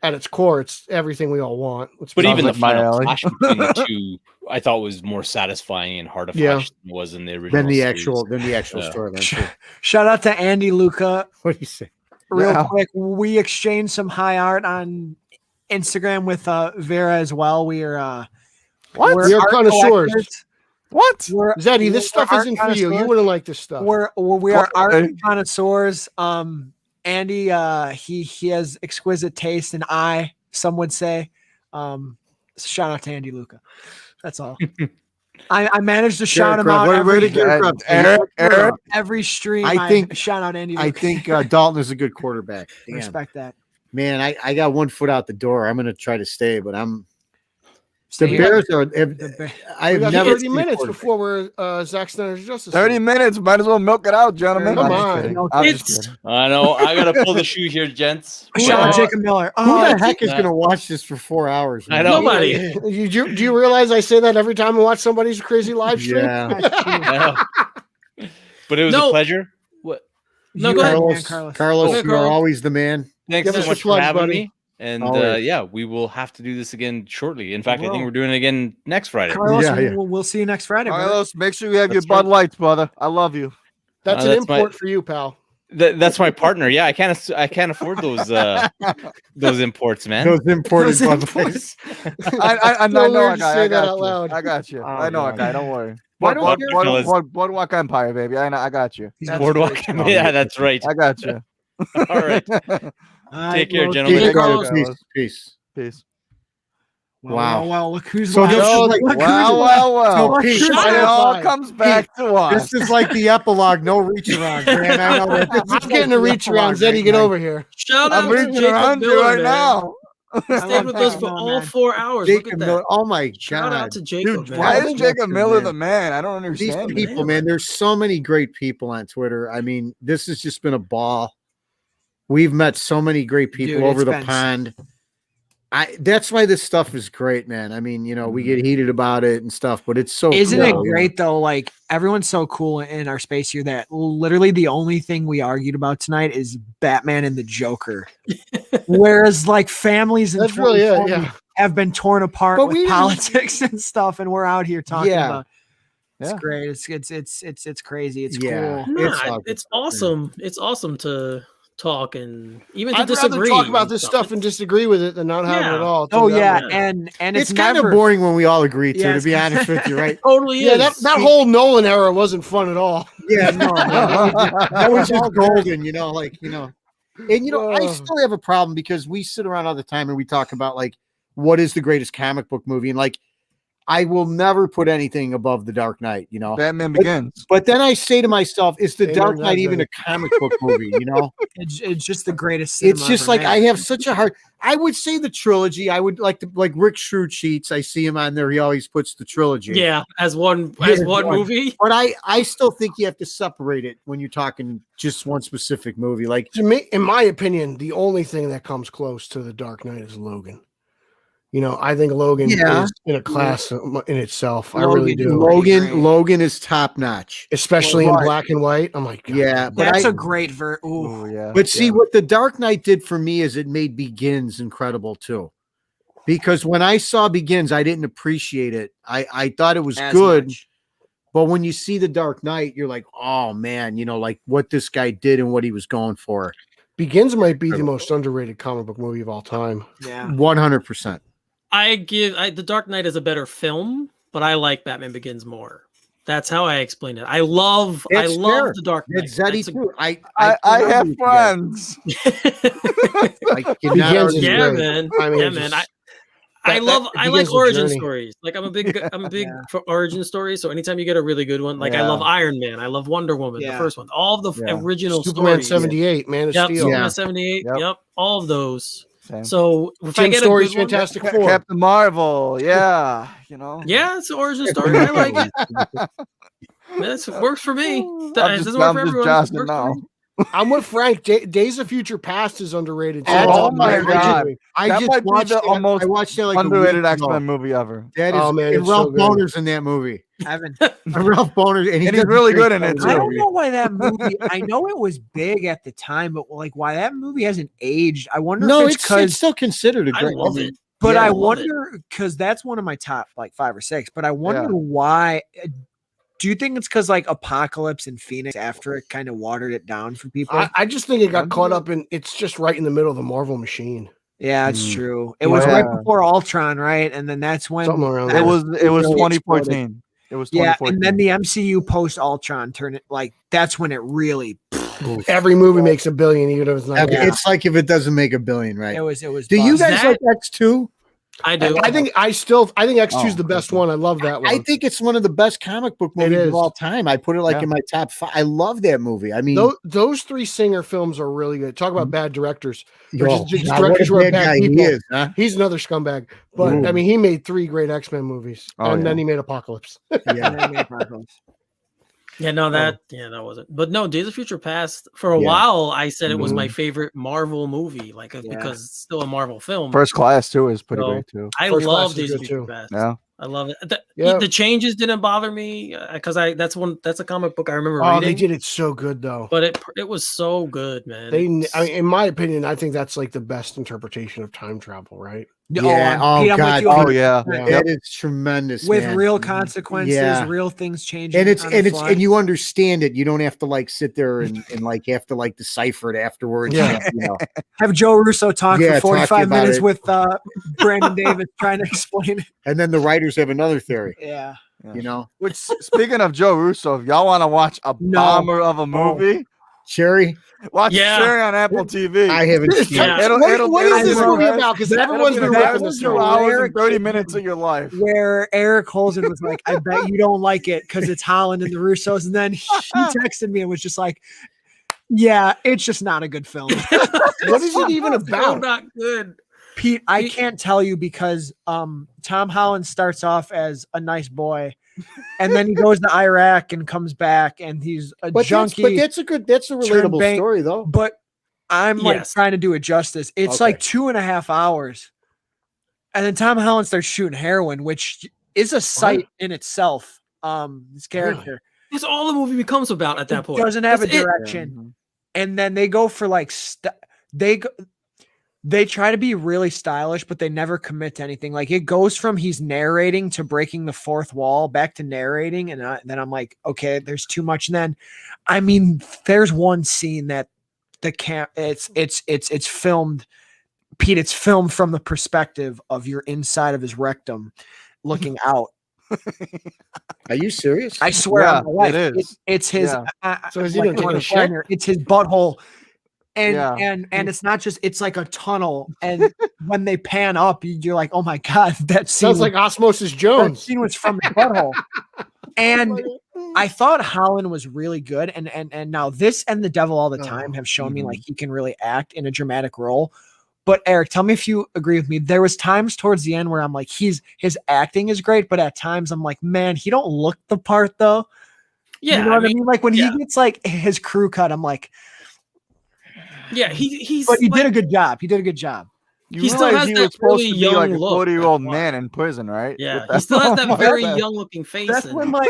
at its core, it's everything we all want. But even the final clash between the two, I thought was more satisfying in Heart of Hush than was in the original. Than the actual storyline. Shout out to Andy Luca. What do you say? Real quick, we exchanged some high art on Instagram with Vera as well. We are we are connoisseurs. What? Zeddy, this stuff isn't for you. You wouldn't like this stuff. We are art connoisseurs. Andy, he has exquisite taste and eye, some would say. Shout out to Andy Luca. That's all. I managed to shout him out every stream. I think shout out Andy Luca. I think Dalton is a good quarterback. Damn. Respect that. Man, I got 1 foot out the door. I'm going to try to stay, but the Bears are. I've never 30 minutes before we're Zack Snyder's Justice. 30 minutes. Might as well milk it out, gentlemen. Come on. I know. I got to pull the shoe here, gents. Shout out Jacob Miller. Who the heck is going to watch this for 4 hours? Man? I know. Nobody. Do you realize I say that every time I watch somebody's crazy live stream? Yeah. But it was a pleasure. What? No, go ahead. Carlos, you are always the man. Thanks so much for having me. And we will have to do this again shortly. In fact, I think we're doing it again next Friday. Carlos, we'll see you next Friday. Carlos, make sure you have your Bud Lights, brother. I love you. That's an import for you, pal. That's my partner. Yeah, I can't afford those imports, man. Those imported Budweiser. I know weird a to guy. say I that got out you. loud. I got you. Oh, I know a God. guy. Don't worry. Why don't Boardwalk Empire, baby. I got you. Boardwalk. Yeah, that's right. I got you. All right. Take care, well, gentlemen. Take care. Peace. Well, look who's So left. this is like, well. So, Pete, It all comes back to us. This is like the epilogue. No reach around, man. I know that. I'm getting a reach around. Zeddy, get over here. Shout I'm out to reaching Jacob around you Miller, right man. now. He stayed with us for all 4 hours. Look at that. Oh my Shout God. out to Jacob, Dude, man. why is Jacob Miller man. the man? I don't These understand. people, man, there's so many great people on Twitter. I mean, this has just been a ball. We've met so many great people over the pond. That's why this stuff is great, man. I mean, we get heated about it and stuff, but it's so Isn't cool, it great though? Like everyone's so cool in our space here that literally the only thing we argued about tonight is Batman and the Joker. Whereas like families and That's really it, yeah. have been torn apart But with politics and stuff, and we're out here talking about. It's Yeah. great. It's crazy. It's Yeah. cool. Nah, it's awesome. It's awesome to talk and even to I'd disagree. rather talk about this stuff and disagree with it than not have it at all. Oh yeah, way. and It's it's kind never of boring when we all agree to Yeah, be honest with you, right? Totally Yeah, is. that whole Nolan era wasn't fun at all. Yeah, no, that was just golden, And I still have a problem because we sit around all the time and we talk about like what is the greatest comic book movie, and like I will never put anything above The Dark Knight, Batman Begins. But then I say to myself, is The Amen, Dark Knight that's even a it. comic book movie? It's just the greatest. It's cinema just ever like made. I have such a hard. I would say the trilogy. I would like Rick Shrewd Sheets. I see him on there. He always puts the trilogy. Yeah, as one movie. But I still think you have to separate it when you're talking just one specific movie. Like To me, in my opinion, the only thing that comes close to The Dark Knight is Logan. I think Logan is in a class in itself. I really do. Logan is top notch, especially in black and white. Oh my God. Yeah, That's a great yeah. But see what The Dark Knight did for me is it made Begins incredible too. Because when I saw Begins, I didn't appreciate it. I thought it was good. But when you see The Dark Knight, you're like, oh man, like what this guy did and what he was going for. Begins might be the most underrated comic book movie of all time. Yeah. 100%. The Dark Knight is a better film, but I like Batman Begins more. That's how I explain it. I love The Dark Knight. It's Zeddy too. I have friends. Yeah, man. I like origin stories. Like I'm a big for origin stories. So anytime you get a really good one, like I love Iron Man, I love Wonder Woman, the first one, all of the original Superman stories. 78, Man of Steel. Superman 78. Yep, all of those. Same. So if Jim I get Story's a good Fantastic one, Four. Captain Marvel, yeah, yeah, it's an origin story. I like it. It works for me. It doesn't work for everyone. I'm with Frank. Days of Future Past is underrated. Oh my God! I just watched that. Almost I watched that like underrated X-Men movie ever. That is, and Ralph Boner's in that movie. Ralph Boner, and he's really good in it too. I don't know why that movie. I know it was big at the time, but like why that movie hasn't aged. I wonder. No, if it's because it's still considered a great movie. But I wonder because that's one of my top like 5 or 6. But I wonder why. Do you think it's because like Apocalypse and Phoenix after it kind of watered it down for people? I just think it got caught up in. It's just right in the middle of the Marvel machine. Yeah, it's true. It was right before Ultron, right? And then that's when Something around it was 2014. It was 2014. And then the MCU post Ultron turned it like that's when it really. Every movie makes $1 billion, even if it's not. It's like if it doesn't make $1 billion, right? It was. Do you guys like X2? I do. I think X2 is the best one. I love that one. I think it's one of the best comic book movies of all time. I put it like in my top 5. I love that movie. I mean, those 3 Singer films are really good. Talk about bad directors. Directors who are bad people. He's another scumbag. But I mean, he made 3 great X-Men movies, then he made Apocalypse. Yeah, no, that wasn't. But no, Days of Future Past. For a while, I said it was my favorite Marvel movie, because it's still a Marvel film. First Class too is pretty great too. I love Days of Future Past. Yeah, I love it. The changes didn't bother me because that's a comic book I remember reading. They did it so good though. But it was so good, man. In my opinion, I think that's like the best interpretation of time travel, right? Yeah. Pete, Oh I'm with God. you Oh 100%. yeah. That is tremendous, With man. real consequences, Yeah. real things changing. And on the fly. and you understand it. You don't have to like sit there and like have to like decipher it afterwards. Yeah. You know. Have Joe Russo talk Yeah, for talk 45 about minutes it. with Brandon Davis trying to explain it. And then the writers have another theory. Yeah. You know. Which, speaking of Joe Russo, if y'all want to watch a bomber of a movie, Cherry. watch Yeah. Cherry on Apple TV. I haven't seen Yeah. it. What is this be movie the about? Because best- everyone's it'll been be the ripping best this 2 movie. hours and 30 minutes of your life. Where Eric Holzen was like, I bet you don't like it because it's Holland and the Russos. And then he texted me and was just like, yeah, it's just not a good film. What is it even So about? not good. Pete, I can't tell you because Tom Holland starts off as a nice boy and then he goes to Iraq and comes back and he's a junkie. That's a relatable bank, story though. But I'm like Yes. trying to do it justice. It's like 2.5 hours. And then Tom Holland starts shooting heroin, which is a sight in itself. This character. That's all the movie becomes about at that point. Doesn't have a That's it. direction. And then they go for like they try to be really stylish, but they never commit to anything. Like it goes from he's narrating to breaking the fourth wall back to narrating. And then I'm like, okay, there's too much. And then, I mean, there's one scene that it's filmed, Pete, it's filmed from the perspective of your inside of his rectum looking out. Are you serious? I swear Yeah, on my life. it is. It's his, So is he doing taking a shit? it's his butthole. And, Yeah. and it's not just, it's like a tunnel. And when they pan up, you're like, oh my God, that scene Sounds like Osmosis that Jones. scene was from the butthole. And I thought Holland was really good. And now this and The Devil All the Time have shown me like he can really act in a dramatic role. But Eric, tell me if you agree with me. There was times towards the end where I'm like, his acting is great, but at times I'm like, man, he don't look the part though. Yeah, you know what I mean? Like when he gets like his crew cut, I'm like, yeah, he's. But he like, did a good job. He did a good job. He still has he that was supposed really to be young like a look. 40-year-old man in prison, right? Yeah, With he still has that very Yeah. young looking face. That's and when like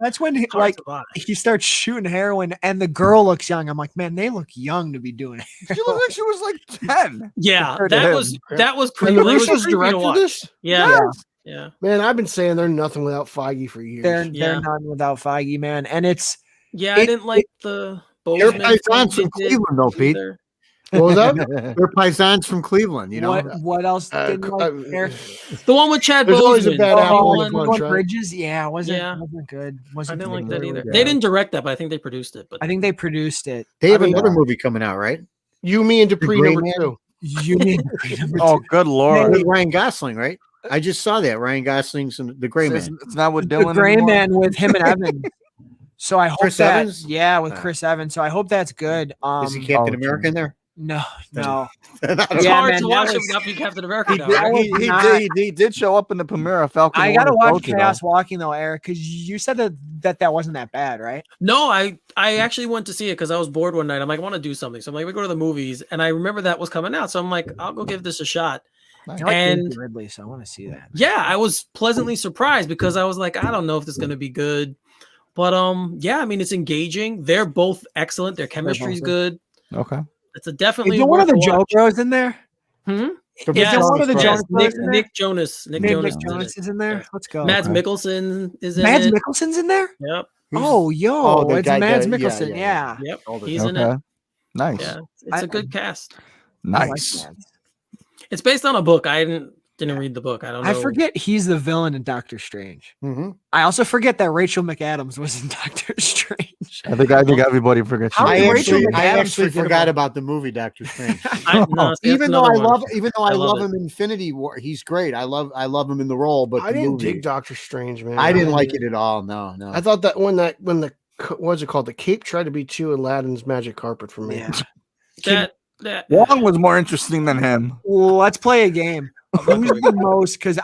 that's when he, it's hard like to buy. he starts shooting heroin and the girl looks young. I'm like, man, they look young to be doing it. She looked like she was like 10. Yeah, compared to that him. was And creepy. the That was Russos creepy to directed watch. this? Yeah, yeah. Man, I've been saying they're nothing without Feige for years. They're Yeah. not without Feige, man. And it's Yeah, I didn't like the They're Bozeman paisans thing from they did Cleveland, though, Pete. either. What was that? They're paisans from Cleveland, you know. what else didn't like Eric? The one with Chad There's always a Bozeman. bad the apple in one- the bunch. Going right? Bridges, yeah, wasn't good. I Wasn't didn't like good. that either. Yeah. They didn't direct that, but I think they produced it. But I think they produced it. They have I mean, another movie coming out, right? You, Me, and Dupree Gray number Man? 2. You mean Oh, good lord! With Ryan Gosling, right? I just saw that Ryan Gosling's in The Gray It's, Man. it's not with the Dylan Gray anymore? Man with him and Evans. So I hope Chris that, Evans? yeah, with Ah. Chris Evans. So I hope that's good. Is he Captain oh, America in there? No. it's Yeah, hard man, to that watch was- him not be Captain America. He now, did, right? was he, not- did, he did show up in the premiere of Falcon. I and gotta Winter watch Soldier, Chaos though. Walking though, Eric, because you said that wasn't that bad, right? No, I actually went to see it because I was bored one night. I'm like, I want to do something. So I'm like, we go to the movies, and I remember that was coming out. So I'm like, I'll go give this a shot. I like And- Daisy Ridley, so I want to see that. Yeah, I was pleasantly surprised because I was like, I don't know if this is gonna be good. But yeah, I mean it's engaging. They're both excellent. Their chemistry's good. Okay. It's a definitely Is there one of the worth a Joe watch. Bros in there? Hmm? The Yes, there one of the yes, Jonas Brothers in there? Nick Jonas. Nick Nick Jonas. Jonas is in there. Let's go. Mads Mikkelsen is in Mads it. Mikkelsen's in there? Yep. Oh, yo, the it's guy- Mads yeah, Mikkelsen. yeah, Yeah. Yep. He's in Okay. it. Nice. Yeah. It's a good cast. I like Nice. Mads. It's based on a book. I didn't read the book. I don't know. I forget he's the villain in Doctor Strange. Mm-hmm. I also forget that Rachel McAdams was in Doctor Strange. I think everybody forgets. How she did was. Rachel I McAdams actually forget forgot about- about the movie Doctor Strange. No, see, that's even though another one. I I love love it. him in Infinity War, he's great. I love him in the role, but I the didn't movie, dig Doctor Strange, man. I didn't like it at all. No. I thought that when the what's it called? The cape tried to be too Aladdin's magic carpet for me. Yeah. that Wong was more interesting than him. Well, let's play a game. Who's the most? Because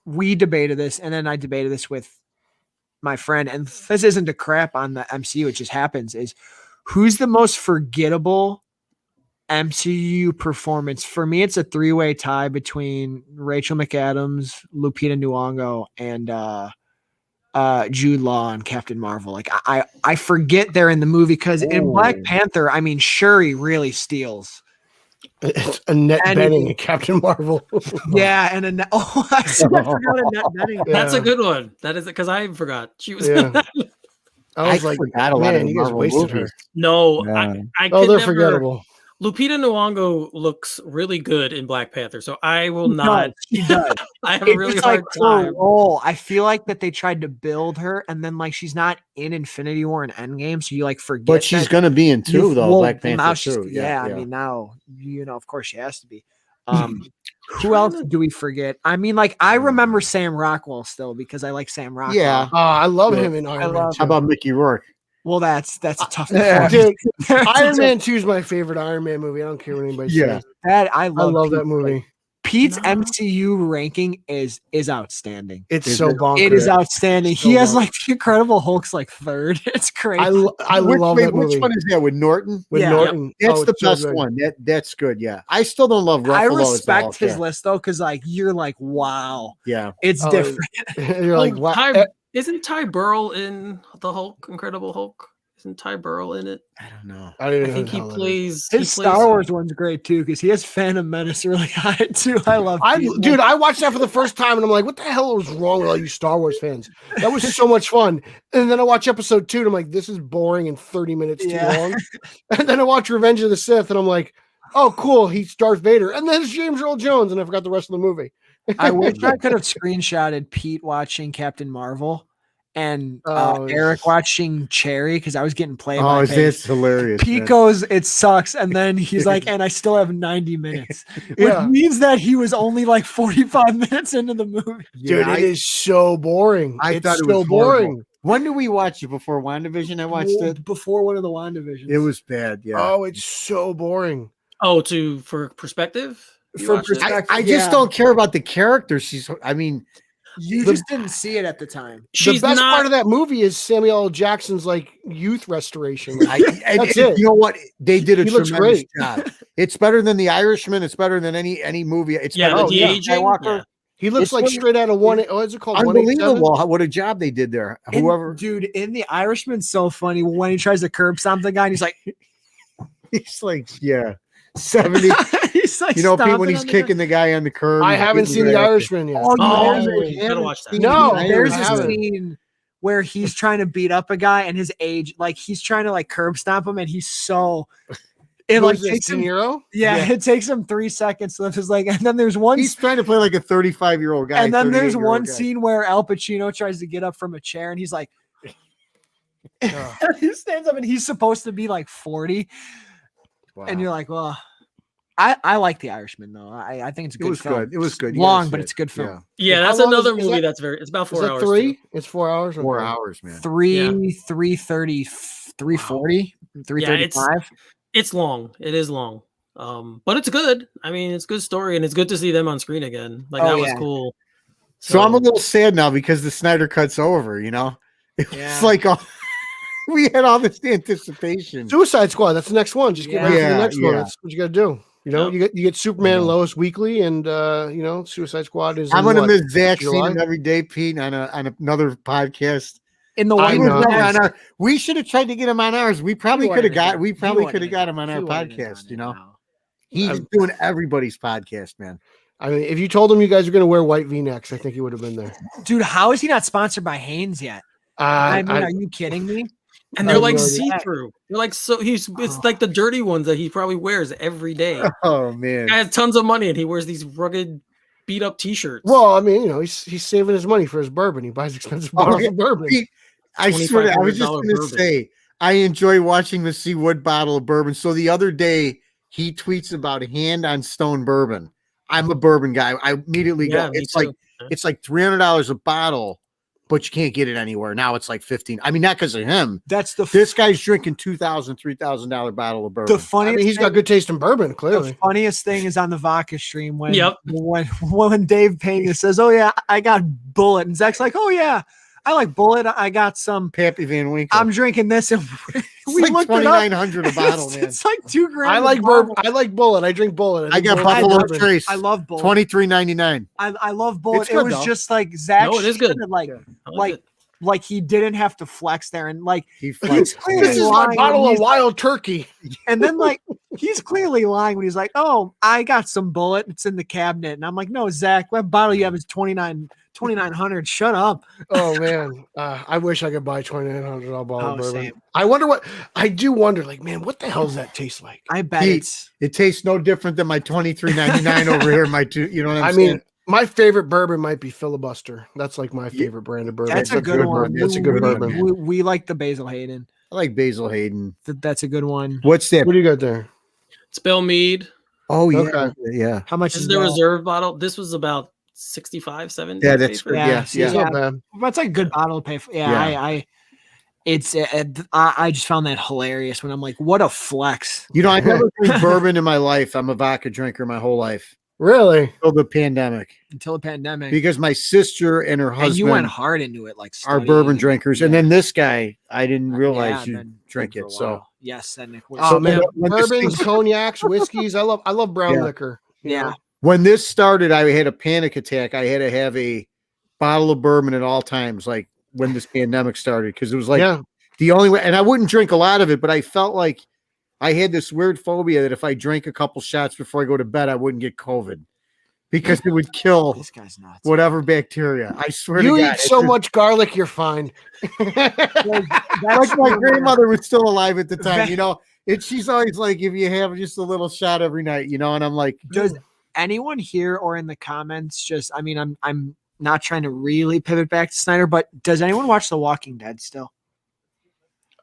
we debated this, and then I debated this with my friend, and this isn't a crap on the MCU. It just happens. Is who's the most forgettable MCU performance? For me, it's a 3-way tie between Rachel McAdams, Lupita Nyong'o, and Jude Law and Captain Marvel. Like I forget they're in the movie because in Black Panther, I mean Shuri really steals. It's Annette Bening and Captain Marvel. Yeah, and Annette. Oh, I forgot Annette Bening. That's a good one. That is because I forgot she was. Yeah. I was like, forgot a lot of you guys Marvel wasted movies. her. No, Yeah. I Oh, can they're never. forgettable. Lupita Nyong'o looks really good in Black Panther, so I will not. She does. I have a really hard her time. role. I feel like that they tried to build her, and then like she's not in Infinity War and Endgame, so you like forget. But she's gonna be in 2 though. Black Panther now 2. Yeah, I mean now of course she has to be. Who else do we forget? I mean, like I remember Sam Rockwell still because I like Sam Rockwell. Yeah. I love him in Iron Man. How about Mickey Rourke? Well, that's a tough Dude, Iron Man 2 is my favorite Iron Man movie. I don't care what anybody says. I love that movie. Pete's MCU ranking is outstanding. It's so bonkers. It is outstanding. He has like the Incredible Hulk's like third. It's crazy. I love that movie. Which one is that with Norton? With Norton. That's the best one. That's good. Yeah. I still don't love Ruffalo. I respect his list though, because like you're like, wow. Yeah. It's different. You're like, wow. Isn't Ty Burrell in the Hulk, Incredible Hulk? Isn't Ty Burrell in it? I don't know. I think he plays. His Star Wars one's great too because he has Phantom Menace really high too. I love. Dude, I watched that for the first time and I'm like, what the hell was wrong with all you Star Wars fans? That was so much fun. And then I watch episode 2 and I'm like, this is boring and 30 minutes too long. And then I watch Revenge of the Sith and I'm like, oh, cool, he's Darth Vader. And then it's James Earl Jones and I forgot the rest of the movie. I wish I could have screenshotted Pete watching Captain Marvel and Eric watching Cherry because I was getting played. Oh, that's hilarious. Pete goes, it sucks, and then he's like, and I still have 90 minutes, which means that he was only like 45 minutes into the movie. Dude, it is so boring. I thought it was boring. When did we watch it? Before WandaVision? I watched it before one of the WandaVisions. It was bad. Yeah. Oh, it's so boring. Oh, for perspective. I just don't care about the character. You just didn't see it at the time. The best part of that movie is Samuel L. Jackson's like youth restoration. That's it. You know what? They did a tremendous great. job. It's better than The Irishman. It's better than any movie. It's better than aging. He looks like straight out of one. What is it called? Unbelievable! What a job they did there. Dude, in The Irishman, so funny when he tries to curb stomp the guy, and he's like, 70. He's like, Pete, when he's kicking the guy on the curb. I haven't seen The Irishman yet. You gotta watch that. No, there's a scene where he's trying to beat up a guy, and his age, like he's trying to like curb stomp him, and he's so. It like takes him. It takes him 3 seconds to lift his leg, and then there's one. He's trying to play like a 35-year-old guy. And then there's one scene where Al Pacino tries to get up from a chair, and he's like, he stands up, and he's supposed to be like 40. Wow. And you're like, well, I like The Irishman though. I think it's a good film. It was good. Long, but it's a good film. Yeah, that's another movie that's it's about 4 hours. 3? Too. It's 4 hours. 4 hours, man. 3:30, 3:40, 3:35. It's long. It is long. But it's good. I mean, it's a good story, and it's good to see them on screen again. Like that was cool. So I'm a little sad now because the Snyder Cut's over. It's like we had all this anticipation. Suicide Squad. That's the next one. Just get ready for the next one. That's what you got to do. You get Superman and Lois weekly, and Suicide Squad is. I'm gonna miss Zack seeing him every day, Pete, on another podcast. In the we should have tried to get him on ours. We probably could have got. We probably could have got him on our podcast. He's doing everybody's podcast, man. I mean, if you told him you guys are going to wear white V-necks, I think he would have been there. Dude, how is he not sponsored by Hanes yet? Are you kidding me? And they're like see-through. They're like it's like the dirty ones that he probably wears every day. Oh man. He has tons of money and he wears these rugged beat up t-shirts. Well, I mean, he's saving his money for his bourbon. He buys expensive bottles of bourbon. I swear I was just gonna say I enjoy watching the Seawood bottle of bourbon. So the other day he tweets about Hand on Stone bourbon. I'm a bourbon guy. I immediately go, it's like $300 a bottle. But you can't get it anywhere. Now it's like 15. I mean, not because of him. This guy's drinking $2,000, $3,000 bottle of bourbon. The funniest he's got good taste in bourbon, clearly. The funniest thing is on the vodka stream when Dave Pena says, "Oh yeah, I got Bullet," and Zach's like, "Oh yeah, I like Bullet. I got some Pappy Van Winkle. I'm drinking this." And we like $2,900 a bottle, man. It's like $2,000. I like bourbon. I like Bullet. I drink Bullet. I got Buffalo Trace. I love Bullet. $23.99. I love Bullet. It was just like Zach. No, it is good. Like he didn't have to flex there, and like he flexed. This is my bottle of Wild Turkey. And then like He's clearly lying when he's like, "Oh, I got some bullet. It's in the cabinet." And I'm like, "No, Zach, what bottle you have is 2900. Shut up." Oh man, I wish I could buy $2,900 bottle of bourbon. Same. I do wonder, like, man, what the hell does that taste like? I bet it tastes no different than my $23.99 over here. My two, you know what I'm saying? Mean, my favorite bourbon might be Filibuster. That's like my favorite brand of bourbon. That's a good one. That's a good bourbon. We like the Basil Hayden. I like Basil Hayden. That's a good one. What's that? What do you got there? It's Bill Mead. Oh yeah, Okay. yeah. How much This is is the that? reserve bottle. This was about 65, 70. Yeah, that's paper. yeah. Not bad. That's like a good bottle to pay for. Yeah. I just found that hilarious when I'm like, what a flex. You know, I never drank bourbon in my life. I'm a vodka drinker my whole life. Really? Until the pandemic. Because my sister and her husband and you went hard into it, like are bourbon drinkers. And then this guy, I didn't realize you drink it. So yes, and man, bourbons, cognacs, whiskeys. I love brown liquor. Yeah. When this started, I had a panic attack. I had to have a bottle of bourbon at all times, like when this pandemic started, because it was like the only way. And I wouldn't drink a lot of it, but I felt like I had this weird phobia that if I drank a couple shots before I go to bed, I wouldn't get COVID because it would kill this guy's nuts. Whatever bacteria. I swear you to God. eat so much garlic, you're fine. Like my grandmother was still alive at the time, you know. She's always like, if you have just a little shot every night, you know, and I'm like, does anyone here or in the comments just, I mean, I'm not trying to really pivot back to Snyder, but does anyone watch The Walking Dead still?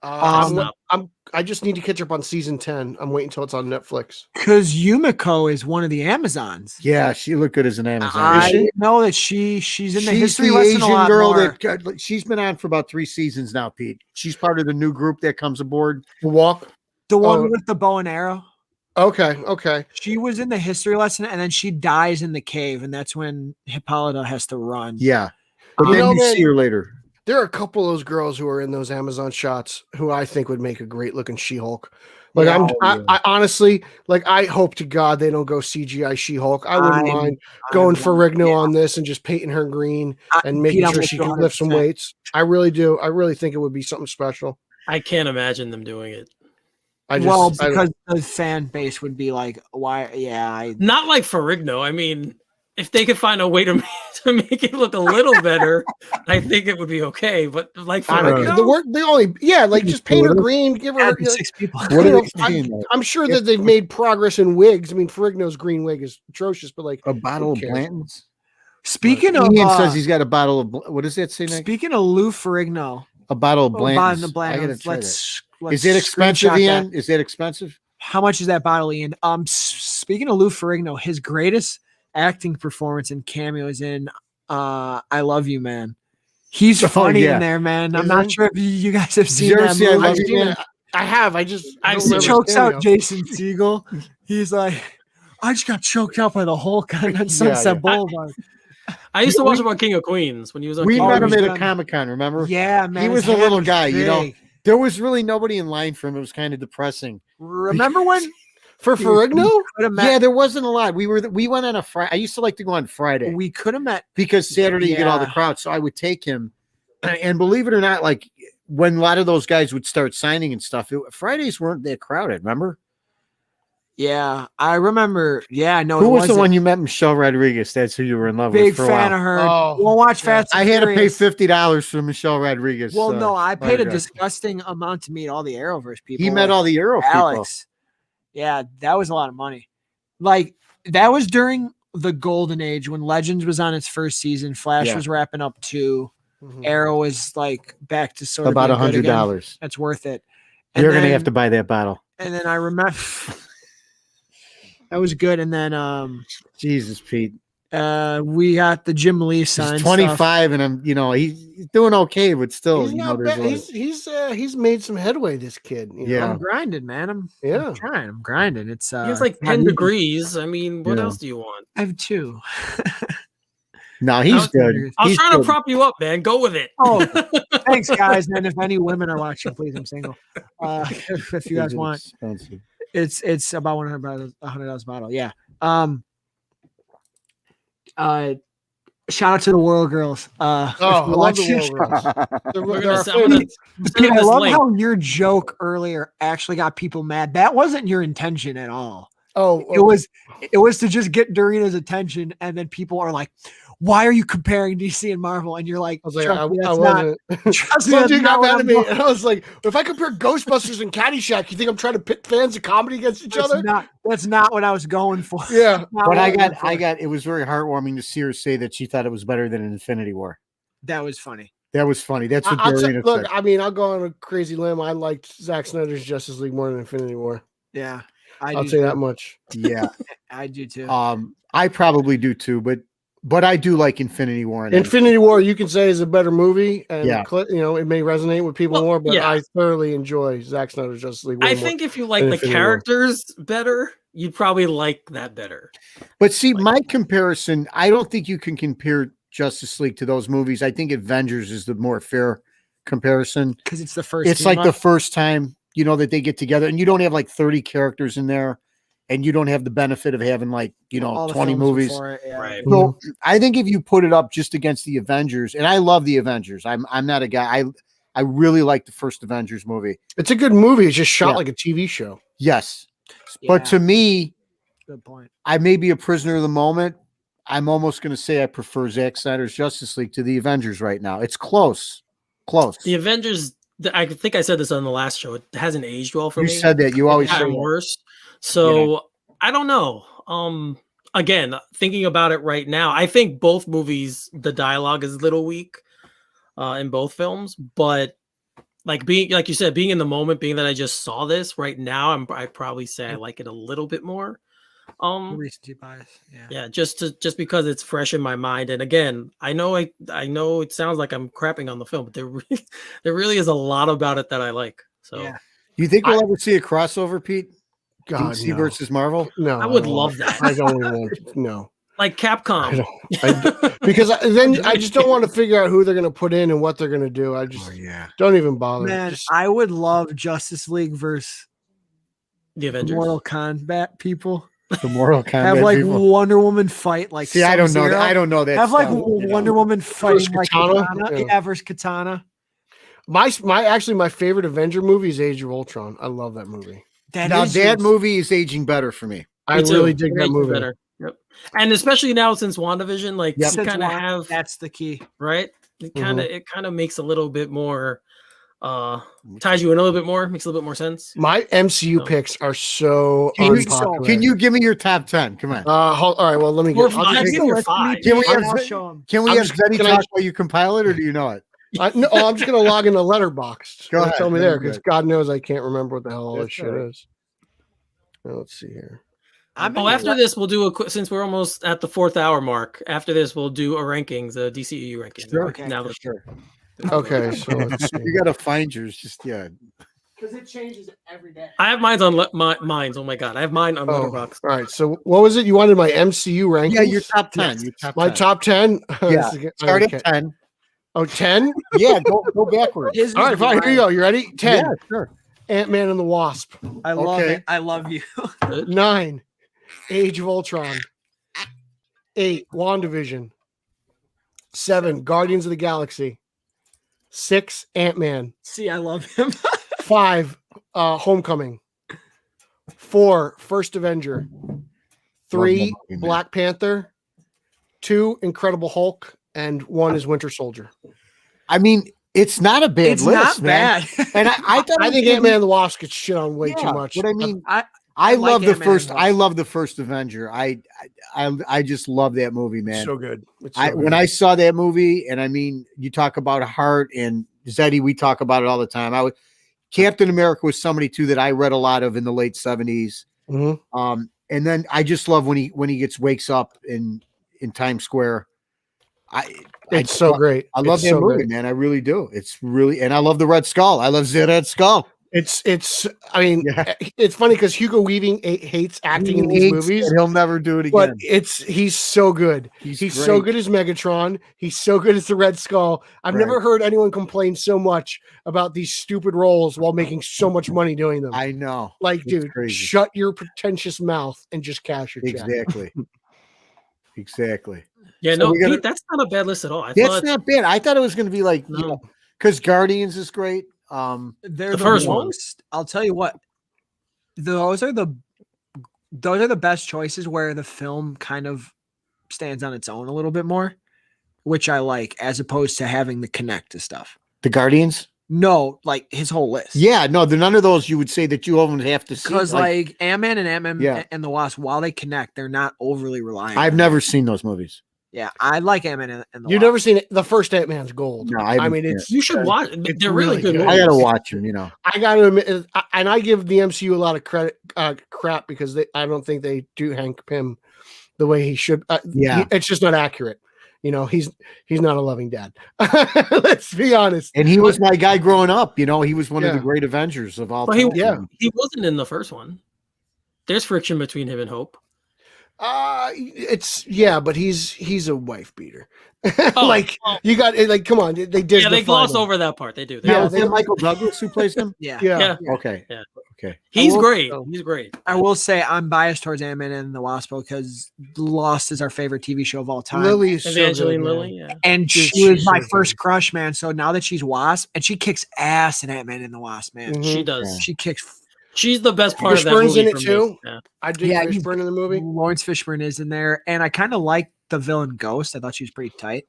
I just need to catch up on season 10. I'm waiting until it's on Netflix. Because Yumiko is one of the Amazons. Yeah, she looked good as an Amazon. I know that she's in the history the lesson Asian a lot girl more. that she's been on for about 3 seasons now, Pete. She's part of the new group that comes aboard. The one with the bow and arrow. Okay. She was in the history lesson, and then she dies in the cave, and that's when Hippolyta has to run. Yeah, but then you see her later. There are a couple of those girls who are in those Amazon shots who I think would make a great looking She-Hulk. Like I honestly, like, I hope to God they don't go CGI She-Hulk. I wouldn't mind going Ferrigno on this and just painting her green and making sure she can lift some weights. I really do. I really think it would be something special. I can't imagine them doing it. Because the fan base would be like, why? Yeah, not like Ferrigno. I mean, if they could find a way to make it look a little better, I think it would be okay. But like Ferrigno, just paint her green, give her 6 people. I'm sure that they've made progress in wigs. I mean, Ferrigno's green wig is atrocious, but like a bottle of Blanton's. Speaking of, Ian says he's got a bottle of what does that say? Nick? Speaking of Lou Ferrigno, a bottle of Blanton's. I gotta try that. Is it expensive, Ian? Is that expensive? How much is that bottle, Ian? Speaking of Lou Ferrigno, his greatest acting performance and cameo is in I Love You, Man. He's funny in there, man. I'm not sure if you guys have seen that movie. I have. He chokes out Jason Segel. He's like, I just got choked out by the Hulk on Sunset Boulevard. I used to watch him on King of Queens when he was on. We met him at a Comic-Con, remember? Yeah, man. He was a little guy, you know. There was really nobody in line for him. It was kind of depressing. Remember when for Ferrigno? Yeah, there wasn't a lot. We went on a Friday. I used to like to go on Friday. We could have met because Saturday you get all the crowds. So I would take him, and believe it or not, like when a lot of those guys would start signing and stuff, Fridays weren't that crowded. Remember? Yeah, I remember. Yeah, no. Who was the one you met, Michelle Rodriguez? That's who you were in love with. Big fan of her. We'll watch Fast. I had to pay $50 for Michelle Rodriguez. Well, no, I paid a disgusting amount to meet all the Arrowverse people. He met all the Arrow Alex. People. Yeah, that was a lot of money. Like that was during the golden age when Legends was on its first season. Flash was wrapping up 2. Arrow was like back to sort of about $100. That's worth it. And you're gonna have to buy that bottle. And then I remember. That was good. And then Jesus, Pete. We got the Jim Lee sign. He's 25 and I'm, he's doing okay, but still, he's made some headway, this kid. I'm grinding, man. I'm trying. I'm grinding. It's he has like 10 degrees. I mean, what else do you want? I have 2. No, he's good. I was trying to prop you up, man. Go with it. Oh, thanks, guys. And if any women are watching, please, I'm single. If you guys want. Expensive. It's about $100 bottle. Yeah. Shout out to the World Girls. I love the World Girls. We're gonna send them I this love link. how your joke earlier actually got people mad. That wasn't your intention at all. It was to just get Dorina's attention, and then people are like, "Why are you comparing DC and Marvel?" And you're like, I was like, "Trust me, I that's wasn't. not- trust me, that's You got not mad what at I'm me, doing." and I was like, if I compare Ghostbusters and Caddyshack, you think I'm trying to pit fans of comedy against each other? That's not what I was going for. Yeah, but I got. It was very heartwarming to see her say that she thought it was better than Infinity War. That was funny. That was funny. That's what Dorina look. said. I mean, I'll go on a crazy limb. I liked Zack Snyder's Justice League more than Infinity War. Yeah, I'll say that much. Yeah, I do too. I probably do too, but I do like Infinity War. And Infinity War, you can say, is a better movie, and Yeah. It may resonate with people more. But yeah. I thoroughly enjoy Zack Snyder's Justice League. I think if you like the characters better, you'd probably like that better. But see, my comparison, I don't think you can compare Justice League to those movies. I think Avengers is the more fair comparison because it's the first. It's like the first time that they get together, and you don't have like 30 characters in there, and you don't have the benefit of having like 20 movies. Right. So I think if you put it up just against the Avengers, and I love the Avengers. I'm not a guy. I really like the first Avengers movie. It's a good movie. It's just shot like a TV show. Yes, but to me, good point. I may be a prisoner of the moment. I'm almost going to say I prefer Zack Snyder's Justice League to the Avengers right now. It's close. The Avengers, I think I said this on the last show. It hasn't aged well for me. You said that. You always say worse. So I don't know. Again, thinking about it right now, I think both movies, the dialogue is a little weak in both films, but like you said, being in the moment, being that I just saw this right now, I'd probably say I like it a little bit more. Recency bias. Yeah, just because it's fresh in my mind. And again, I know it sounds like I'm crapping on the film, but there really is a lot about it that I like. So you think we'll ever see a crossover, Pete? God, DC versus Marvel? No, I would love that. I don't even want no. Like Capcom. Because then I just don't want to figure out who they're going to put in and what they're going to do. I just don't even bother. Man, I would love Justice League versus the Avengers. Mortal Kombat people. The Mortal Kombat have like people. Wonder Woman fight like. See, I don't know. I don't know that. Have like Wonder Woman fighting like Katana. Versus Katana. My favorite Avenger movie is Age of Ultron. I love that movie. That movie is aging better for me. I really dig that movie. Better. Yep. And especially now since WandaVision, like you kind of have that's the key, right? It kind of makes a little bit more ties you in a little bit more, makes a little bit more sense. My MCU picks are so unpopular. Can you give me your top 10? Come on. All right, well, let me get five. Can we have Zeddy talk while you compile it, or do you know it? No, I'm just going to log into Letterboxd. Go ahead. Tell me there, because God knows I can't remember what the hell all this shit is. Well, let's see here. After this, we'll do since we're almost at the 4th hour mark. After this, we'll do a rankings, a DCEU rankings. Sure. Okay, now sure. Okay, so let's see. You got to find yours. Because it changes every day. I have mine on mines. Oh my god, I have mine on Letterboxd. All right, so what was it? You wanted my MCU rankings? Yeah, your top 10. Yes. Your top my 10. top 10. Yeah. Start at 10. Oh, 10? Yeah, go backwards. All right, fine. Here you go. You ready? 10. Yeah, sure. Ant-Man and the Wasp. I love it. I love you. 9. Age of Ultron. 8. WandaVision. 7. Guardians of the Galaxy. 6. Ant-Man. See, I love him. 5. Homecoming. 4. First Avenger. 3. Black Panther. 2. Incredible Hulk. And 1 is Winter Soldier. I mean, it's not a bad list. It's not man. bad. And I think Ant-Man and the Wasp gets shit on way too much. But I mean, I love like the first. Ant-Man. I love the first Avenger. I just love that movie, man. So good. When I saw that movie, and I mean, you talk about heart and Zeddy, we talk about it all the time. Captain America was somebody too that I read a lot of in the late 70s. Mm-hmm. And then I just love when he wakes up in Times Square. It's so great. I love that movie, man. I really do. It's really, and I love the Red Skull. I love the Red Skull. It's funny because Hugo Weaving hates acting in these movies. He'll never do it again. But he's so good. He's so good as Megatron. He's so good as the Red Skull. I've never heard anyone complain so much about these stupid roles while making so much money doing them. I know. Like, dude, shut your pretentious mouth and just cash your check. Exactly. Exactly. Yeah, so no, Pete, that's not a bad list at all. That's not bad. I thought it was going to be like, because Guardians is great. They're the first ones. I'll tell you what. Those are the best choices where the film kind of stands on its own a little bit more, which I like, as opposed to having the connect to stuff. The Guardians? No, like his whole list. Yeah, no, they're none of those you would say that you almost have to see. Because like Ant-Man and Ant-Man and the Wasp, while they connect, they're not overly reliant. I've never seen those movies. Yeah, I like Ant-Man and the You've Wasp. never seen it? The first Ant-Man's gold. No, I mean, you should watch. They're really good. I gotta watch them. You know, I gotta admit, and I give the MCU a lot of crap because I don't think they do Hank Pym the way he should. It's just not accurate. You know, he's not a loving dad. Let's be honest. And he was my guy growing up. You know, he was one of the great Avengers of all time. He wasn't in the first one. There's friction between him and Hope. But he's a wife beater. You got like, come on, they did. Yeah, they gloss over that part. They do. Is it Michael Douglas who plays him? Yeah. Okay. Yeah. Okay. He's great. He's great. I will say I'm biased towards Ant-Man and the Wasp because Lost is our favorite TV show of all time. Lily is Evangeline so good, Lilly, yeah. And she was my first crush, man. So now that she's Wasp, and she kicks ass in Ant-Man and the Wasp, man. Mm-hmm. She does. She kicks. She's the best part of that Fishburne's movie in it too. Yeah. I dig Fishburne in the movie. Lawrence Fishburne is in there, and I kind of like the villain Ghost. I thought she was pretty tight.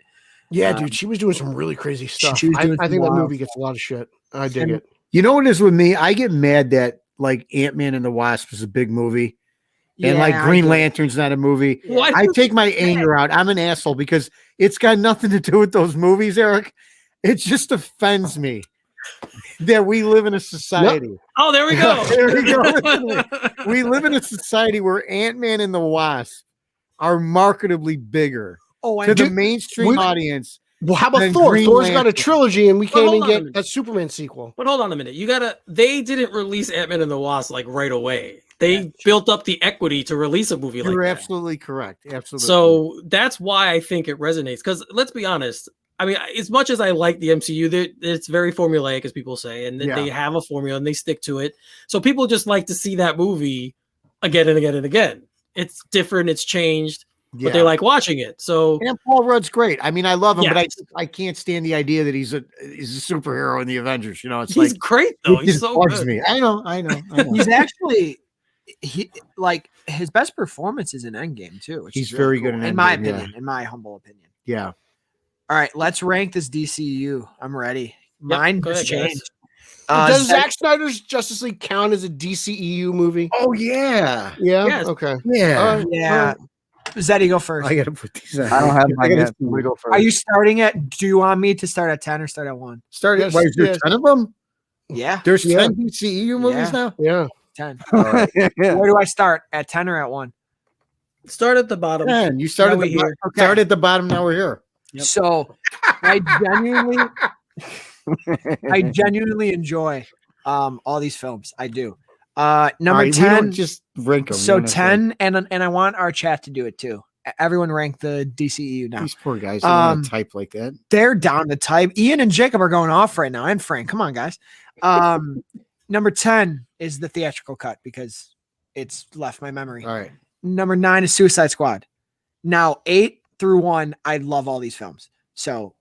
Yeah, dude, she was doing some really crazy stuff. I think that movie gets a lot of shit. I dig it. You know what it is with me? I get mad that like Ant-Man and the Wasp is a big movie, and like Green Lantern's not a movie. I take my anger out. I'm an asshole because it's got nothing to do with those movies, Eric. It just offends me that we live in a society. Yep. Oh, there we go. There we go. We live in a society where Ant-Man and the Wasp are marketably bigger to the mainstream audience. Well, how about Thor? Thor's got a trilogy, and we can't even get a Superman sequel. But hold on a minute. They didn't release Ant-Man and the Wasp like right away. They built up the equity to release a movie like that. You're absolutely correct. Absolutely. So that's why I think it resonates. Because let's be honest. I mean, as much as I like the MCU, it's very formulaic, as people say, and they have a formula and they stick to it. So people just like to see that movie again and again and again. It's different. It's changed. But they like watching it. So and Paul Rudd's great. I mean, I love him, but I can't stand the idea that he's a superhero in the Avengers. You know, it's he's great though. He's so good. Me. I know. He's actually his best performance is in Endgame too. Which he's is really very good in my opinion. In my humble opinion. Yeah. All right, let's rank this DCU. I'm ready. Mine just changed. Does Zack Snyder's Justice League count as a DCEU movie? Oh yeah. Yeah. Yes. Okay. Yeah. Yeah. Zeddy, go first. I gotta put these on. I don't have my yet. Go first. Are you starting at? Do you want me to start at 10 or start at 1? Start at. Wait, is there 10 of them? Yeah. There's 10 DCEU movies now. Yeah. 10. Right. Where do I start? At 10 or at 1? Start at the bottom. 10. You started start at the bottom. Now we're here. Yep. So I genuinely enjoy all these films. I do. Number 10, just rank them. So 10, and I want our chat to do it too. Everyone rank the DCEU now. These poor guys don't type like that. They're down to type. Ian and Jacob are going off right now, and Frank. Come on, guys. Number 10 is the theatrical cut because it's left my memory. All right. Number 9 is Suicide Squad. Now 8 through 1, I love all these films, so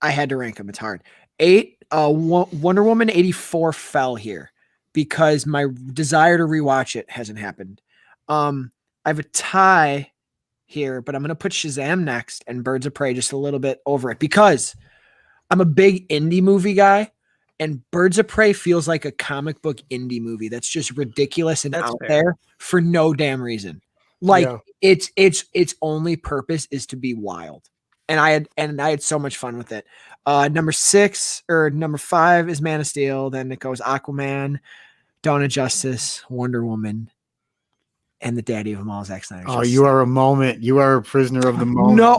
I had to rank them. It's hard. 8, Wonder Woman 84 fell here because my desire to rewatch it hasn't happened. I have a tie here, but I'm going to put Shazam next and Birds of Prey just a little bit over it because I'm a big indie movie guy, and Birds of Prey feels like a comic book indie movie that's just ridiculous and out there for no damn reason. Like its only purpose is to be wild. And I had so much fun with it. Number 5 is Man of Steel. Then it goes Aquaman, Dawn of Justice, Wonder Woman, and the daddy of them all, Zack Snyder. Oh, you are a moment. You are a prisoner of the moment. No.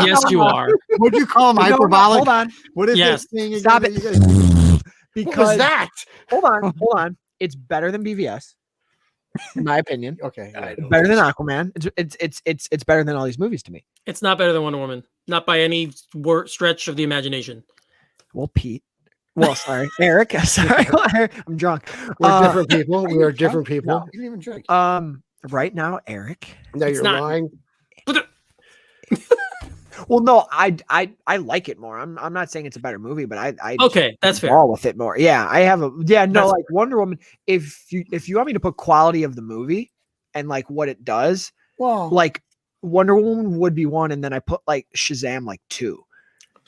Yes, you are. What do you call them? Hyperbolic? Hold on. What is this thing? Stop it. Because that. Hold on. It's better than BVS. In my opinion. Okay. Better than Aquaman. It's better than all these movies to me. It's not better than Wonder Woman. Not by any stretch of the imagination. Well, Pete. Well, sorry, Eric. Sorry, I'm drunk. We're different people. We are different people. You didn't even drink. right now, Eric. No, you're lying. Well, no, I like it more. I'm not saying it's a better movie, but I okay, that's fair. All with it more. Yeah, I have like Wonder Woman. If you want me to put quality of the movie and like what it does, well, like Wonder Woman would be 1, and then I put like Shazam like 2.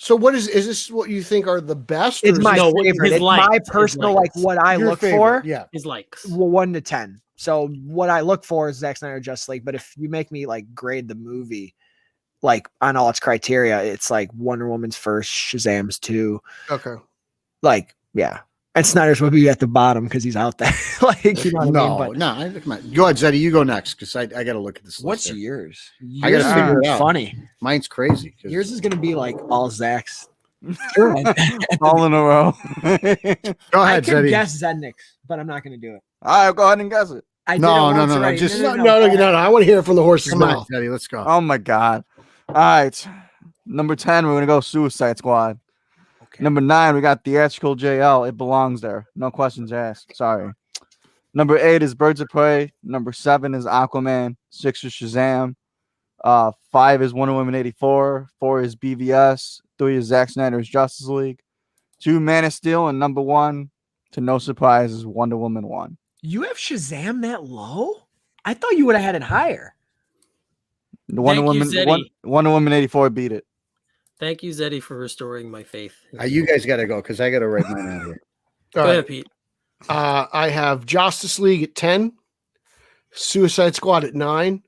So what is this what you think are the best? It's my favorite. It's my personal like what I look for. Yeah, his likes. 1 to 10. So what I look for is Zack Snyder Justice League. But if you make me like grade the movie like on all its criteria, it's like Wonder Woman's first, Shazam's 2. Okay. Like, yeah. And Snyder's would be at the bottom because he's out there. Like, you know what I mean? No. Come on. Go ahead, Zeddy. You go next because I got to look at this. What's yours? I got to figure it out. Funny. Mine's crazy. Yours is going to be like all Zach's. All in a row. Go ahead, I can Zeddy. guess Zednick's, but I'm not going to do it. All right, go ahead and guess it. No. I want to hear it from the horse's mouth. Zeddy, let's go. Oh my God. All right. Number 10, we're going to go Suicide Squad. Okay. Number 9, we got Theatrical JL. It belongs there. No questions asked. Sorry. Number 8 is Birds of Prey. Number 7 is Aquaman. 6 is Shazam. 5 is Wonder Woman 84. 4 is BVS. 3 is Zack Snyder's Justice League. 2, Man of Steel. And number 1, to no surprise, is Wonder Woman 1. You have Shazam that low? I thought you would have had it higher. Wonder Woman 84 beat it. Thank you, Zeddy, for restoring my faith. You guys got to go because I got to write mine out here. Go ahead, Pete. I have Justice League at 10, Suicide Squad at 9,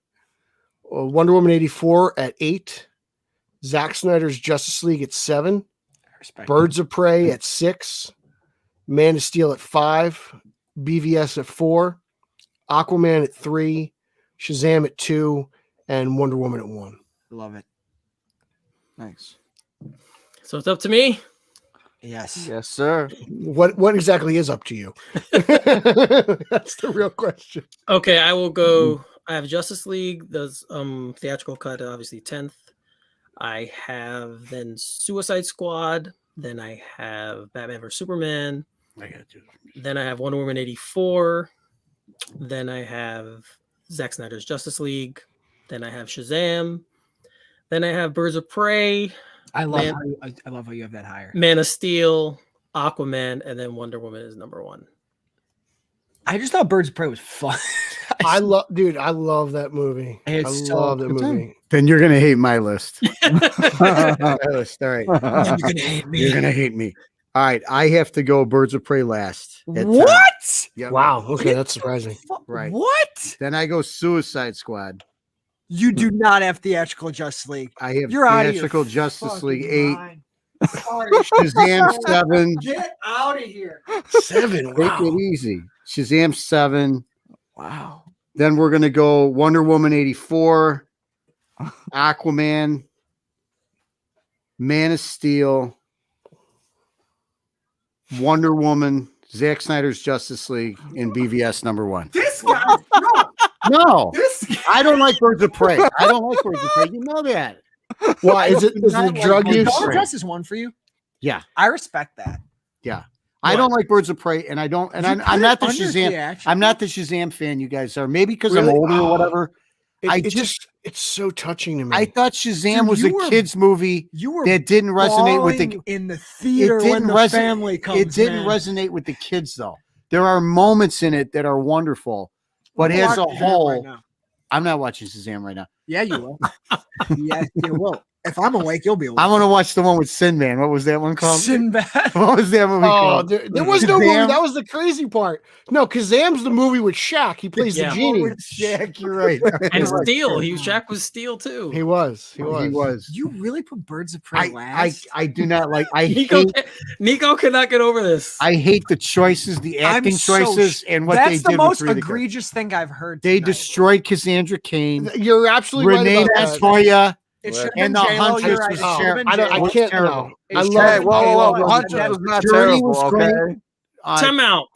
Wonder Woman 84 at 8, Zack Snyder's Justice League at 7, Birds of Prey at 6, Man of Steel at 5, BVS at 4, Aquaman at 3, Shazam at 2, and Wonder Woman at 1. Love it. Nice. So it's up to me. Yes. Yes, sir. What exactly is up to you? That's the real question. Okay, I will go. I have Justice League, the theatrical cut, obviously 10th. I have then Suicide Squad. Then I have Batman vs Superman. Then I have Wonder Woman 84. Then I have Zack Snyder's Justice League. Then I have Shazam. Then I have Birds of Prey. I love how you have that higher. Man of Steel, Aquaman, and then Wonder Woman is number 1. I just thought Birds of Prey was fun. I love that movie. I love that movie. Then you're gonna hate my list. My list. All right. You're gonna hate me. You're gonna hate me. All right. I have to go Birds of Prey last. What? Yep. Wow. Okay, that's surprising. Right. What? Then I go Suicide Squad. You do not have Theatrical Justice League. I have Theatrical Justice League 8. Shazam 7. Get out of here. 7. Wow. Take it easy. Shazam 7. Wow. Then we're gonna go Wonder Woman 84, Aquaman, Man of Steel, Wonder Woman, Zack Snyder's Justice League, and BVS number 1. This guy, no. I don't like Birds of Prey. I don't like Birds of Prey. You know that. Why is it drug use? Justice one for you? Yeah, I respect that. Yeah, I don't like Birds of Prey, and I'm not the Shazam. I'm not the Shazam fan. You guys are maybe because I'm older or whatever. It's so touching to me. I thought Shazam was a kids movie that didn't resonate with the in the theater when the family comes. It didn't resonate with the kids though. There are moments in it that are wonderful, but as a whole, I'm not watching Shazam right now. Yeah, you will. Yeah, you will. If I'm awake, you'll be awake. I want to watch the one with Sinbad. What was that one called? Sinbad. What was that movie called? There was no movie. That was the crazy part. No, Kazam's the movie with Shaq. He plays the genie. With Shaq, you're right. And Steel. Shaq was Steel too. He was. He was. You really put Birds of Prey last? I do not like. Nico cannot get over this. I hate the choices, the acting choices, and what they did. That's the most egregious thing I've heard. They destroyed Cassandra Cain. You're absolutely right. Renee Montoya. And the Huntress was I can't know. I love whoa. Huntress was not terrible. Okay. Time out.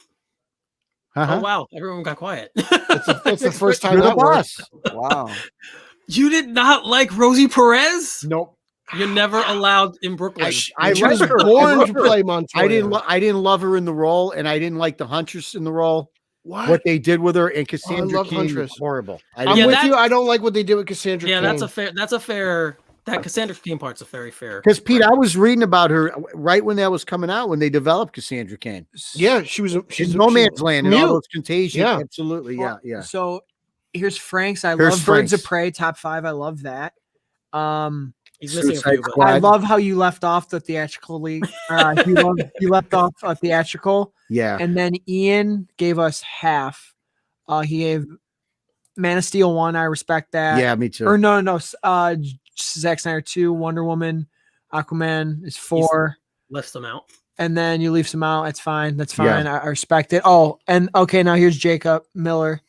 Oh wow! Everyone got quiet. It's the first time. You're the boss. Wow. You did not like Rosie Perez? Nope. You're never allowed in Brooklyn. I was born to play Montoya. I didn't love her in the role, and I didn't like the Huntress in the role. what they did with her, and Cassandra love Cain Huntress. was horrible. I'm with you. I don't like what they did with Cassandra Yeah, Cain. that's a fair. That Cassandra Cain part's a very fair. Because Pete, I was reading about her right when that was coming out, when they developed Cassandra Cain. Yeah, she's No Man's Land and all those Contagion. Yeah. Absolutely. Well, Yeah. So here's Frank's. I Here's love Frank's. Birds of Prey, top 5. I love that. He's missing a Suicide few. But Squad. I love how you left off the theatrical league. You left off a theatrical. Yeah. And then Ian gave us half. He gave Man of Steel 1. I respect that. Yeah, me too. Or no. Zack Snyder 2, Wonder Woman, Aquaman is 4. left them out. And then you leave some out. That's fine. That's fine. I respect it. Oh, and okay, now here's Jacob Miller.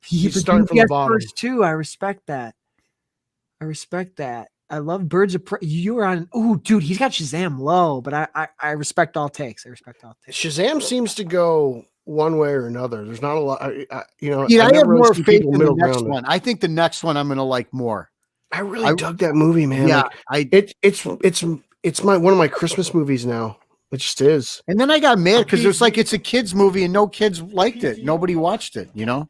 He's starting from the bottom. First 2. I respect that. I love Birds of Prey. You were on. Oh, dude, he's got Shazam low, but I respect all takes. Shazam seems to go one way or another. There's not a lot. I I never have really more see faith people in the middle next ground. one. I think the next one I'm going to like more. I really dug that movie, man. Yeah, it's one of my Christmas movies now. It just is. And then I got mad because it's like it's a kids movie and no kids liked it. Nobody watched it. You know.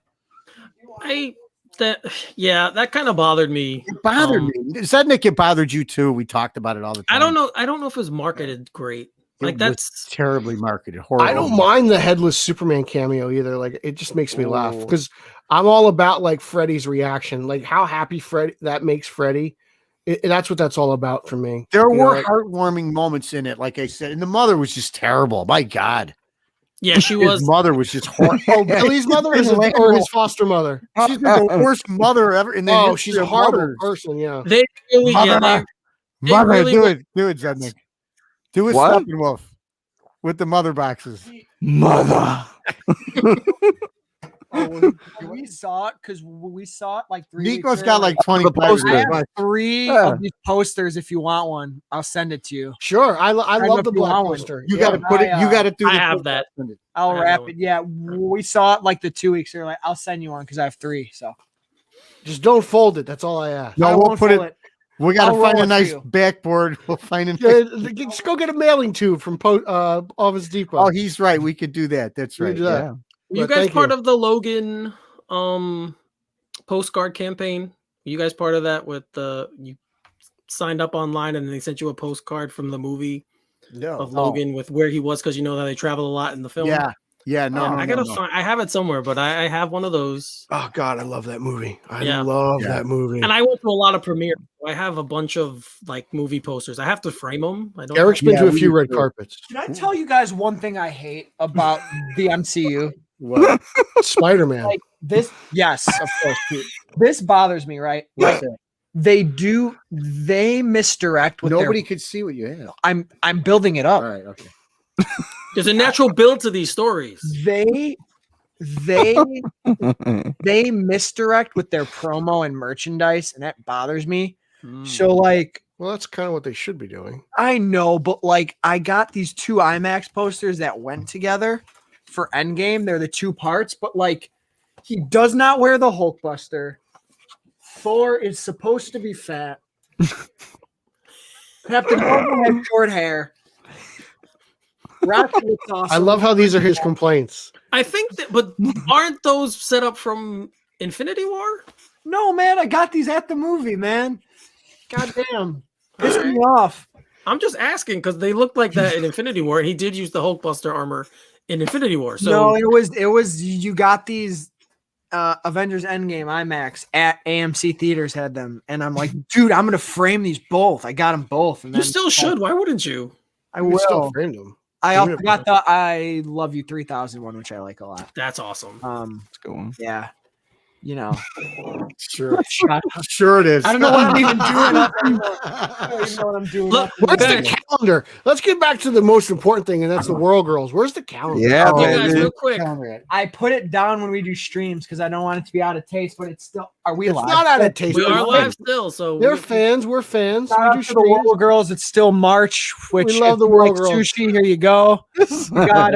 That kind of bothered me. It bothered me. Said Nick, it bothered you too. We talked about it all the time. I don't know if it was marketed great. Like that's terribly marketed. Horrible. I don't mind the headless Superman cameo either. Like it just makes me laugh because I'm all about like Freddy's reaction, like how happy Freddy that makes Freddy. That's what that's all about for me. There were heartwarming moments in it, like I said, and the mother was just terrible. My God. Yeah, she was. His mother was just horrible. Billy's mother or his foster mother. She's the worst mother ever. And then she's a horrible person. Yeah. They really, mother, do it, Zednik. Do a Steppenwolf with the mother boxes. Mother. We saw it because we saw it like 3 Nico's weeks got like 20 posters. I have posters. 3 of these posters. If you want one, I'll send it to you. Sure. I love the black poster. You got to put it. You got to do. I have that. I'll wrap it. Yeah, we saw it like the 2 weeks earlier. I'll send you one because I have 3. So just don't fold it. That's all I ask. No, we'll put it. We got to find a nice you. backboard. We'll find a. Just go get a mailing tube from Office Depot. Oh, he's right. We could do that. That's right. Do that. Yeah. Were you guys part of the Logan postcard campaign? Were you guys part of that with you signed up online and they sent you a postcard from the movie of Logan with where he was because you know that they travel a lot in the film? Yeah. No, I gotta find. I have it somewhere, but I have one of those. Oh God, I love that movie. I love that movie. And I went to a lot of premieres. So I have a bunch of like movie posters. I have to frame them. I don't. Eric's been to a few red carpets. Can I tell you guys one thing I hate about the MCU? What? Spider-Man. Like this, yes, of course. Dude. This bothers me, right? Like, they misdirect with nobody could see what you have. I'm building it up. All right, okay. There's a natural build to these stories. They misdirect with their promo and merchandise, and that bothers me. So like, well, that's kind of what they should be doing. I know, but like I got these 2 IMAX posters that went together for Endgame. They're the 2 parts, but like he does not wear the Hulkbuster. Thor is supposed to be fat. Captain Marvel has short hair. Rocket looks awesome. I love how these are his complaints. I think that, but aren't those set up from Infinity War? No, man, I got these at the movie, man. Goddamn, pissed me off. I'm just asking because they looked like that in Infinity War, and he did use the Hulkbuster armor in Infinity War. So no, it was you got these Avengers Endgame IMAX at AMC theaters had them, and I'm like, dude, I'm gonna frame these both. I got them both. And you still should. Why wouldn't you? I will. Still framed them. I also got the I Love You 3000 one, which I like a lot. That's awesome. Let's go on. Yeah. You know, sure it is. I don't know what I'm even doing up anymore. I don't even know what I'm doing. Look, where's the calendar? Let's get back to the most important thing, and that's the World Girls. Where's the calendar? Yeah, guys, real quick. I put it down when we do streams because I don't want it to be out of taste, but it's still. Are we live? It's not out of taste. We are live still, so they're fans. We're fans. We do the World Girls. It's still March, which we love the World Girls. Sushi. Here you go. You got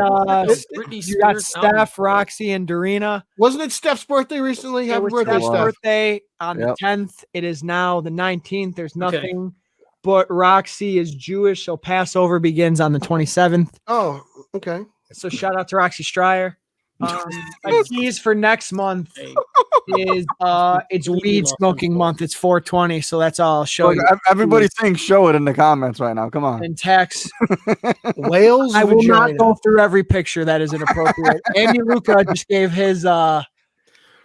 you got Steph, Roxy, and Dorina. Wasn't it Steph's birthday recently? Happy birthday, Steph. Birthday on the 10th. It is now the 19th. There's nothing, but Roxy is Jewish, so Passover begins on the 27th. Oh, okay. So shout out to Roxy Stryer. A tease for next month is it's weed smoking month. It's 420, so that's all I'll show you. Everybody's saying show it in the comments right now. Come on. And text whales. I will not go through every picture that is inappropriate. Andy Luca just gave his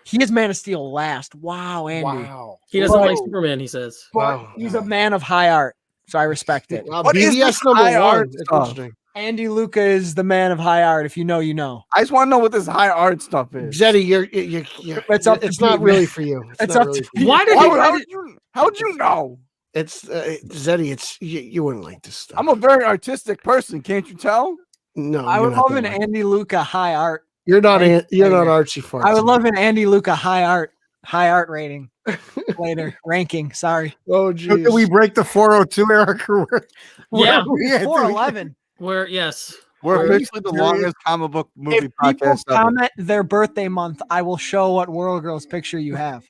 he is Man of Steel last. Wow, Andy. Wow. He doesn't like Superman, he says. Wow. He's a man of high art, so I respect it. What BBS number high 1? art It's stuff? interesting. Andy Luca is the man of high art. If you know, you know. I just want to know what this high art stuff is. Zeddy, you're It's up to it's you, not man. really for you. It's not up really to for you. Why did How'd you know? It's Zeddy, it's you wouldn't like this stuff. I'm a very artistic person. Can't you tell? No, I you're would not love an that way. Andy Luca high art. You're not artsy fartsy. I would love an Andy Luca high art rating later ranking. Sorry. Oh, Did geez. we break the 402, Eric? Yeah. we at? 411. We're yes. We're officially the longest comic book movie If people podcast ever. comment their birthday month, I will show what World Girls picture you have.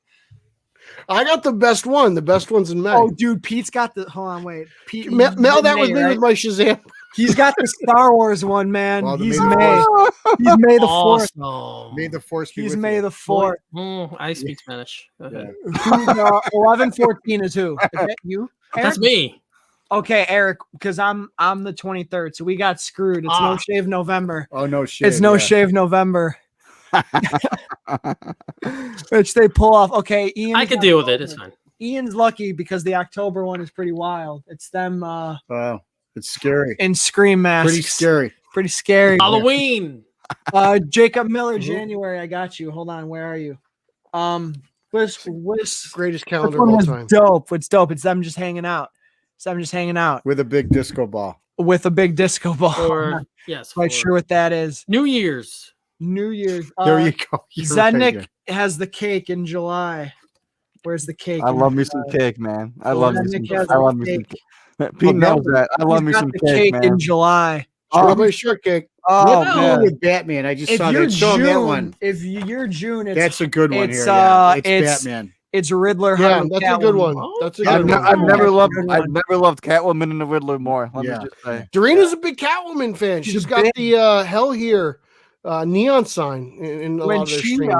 I got the best one. The best one's in May. Oh, dude, Pete's got the. Hold on, wait. Pete, Mail that with May, me right? with my Shazam. He's got the Star Wars one, man. Well, the He's May the May. He's May the 4th. Awesome. May the force be He's with May you. the 4th. I speak Spanish. Go ahead. 11/14 is who? Is that you? Eric? That's me. Okay, Eric, because I'm the 23rd, so we got screwed. It's no shave November. Oh no shit! It's no shave November. Which they pull off. Okay, Ian. I can deal with it. It's fine. Ian's lucky because the October one is pretty wild. It's them Wow, it's scary. in Scream masks. Pretty scary. Pretty scary. Halloween. Jacob Miller, January. I got you. Hold on. Where are you? Which Greatest this calendar of one all was time. dope. It's dope. It's them just hanging out. It's them just hanging out With a big disco ball. with a big disco ball. Or yes. Quite for sure what that is. New Year's. New Year's. There you go. You're Zednik right. has the cake in July. Where's the cake? I in love me July? some cake, man. I love me some. Zednik has I love the me some. cake. Pete knows that. I love He's me got some the cake, man. in July. Strawberry shortcake. Oh What's man. with Batman? I just If saw you're that. Show him that June, one. if you're June, it's That's a good one it's, here. Yeah. It's it's- Batman. it's Riddler. Yeah, hunting that's a good Catwoman. one. That's a Yeah, good one. I've never That's a loved. good I've one. never loved Catwoman and the Riddler more. Let Yeah. me just say. Doreena's a big Catwoman fan. She's She's got big. the Hell Here neon sign in a lot When of their she streams.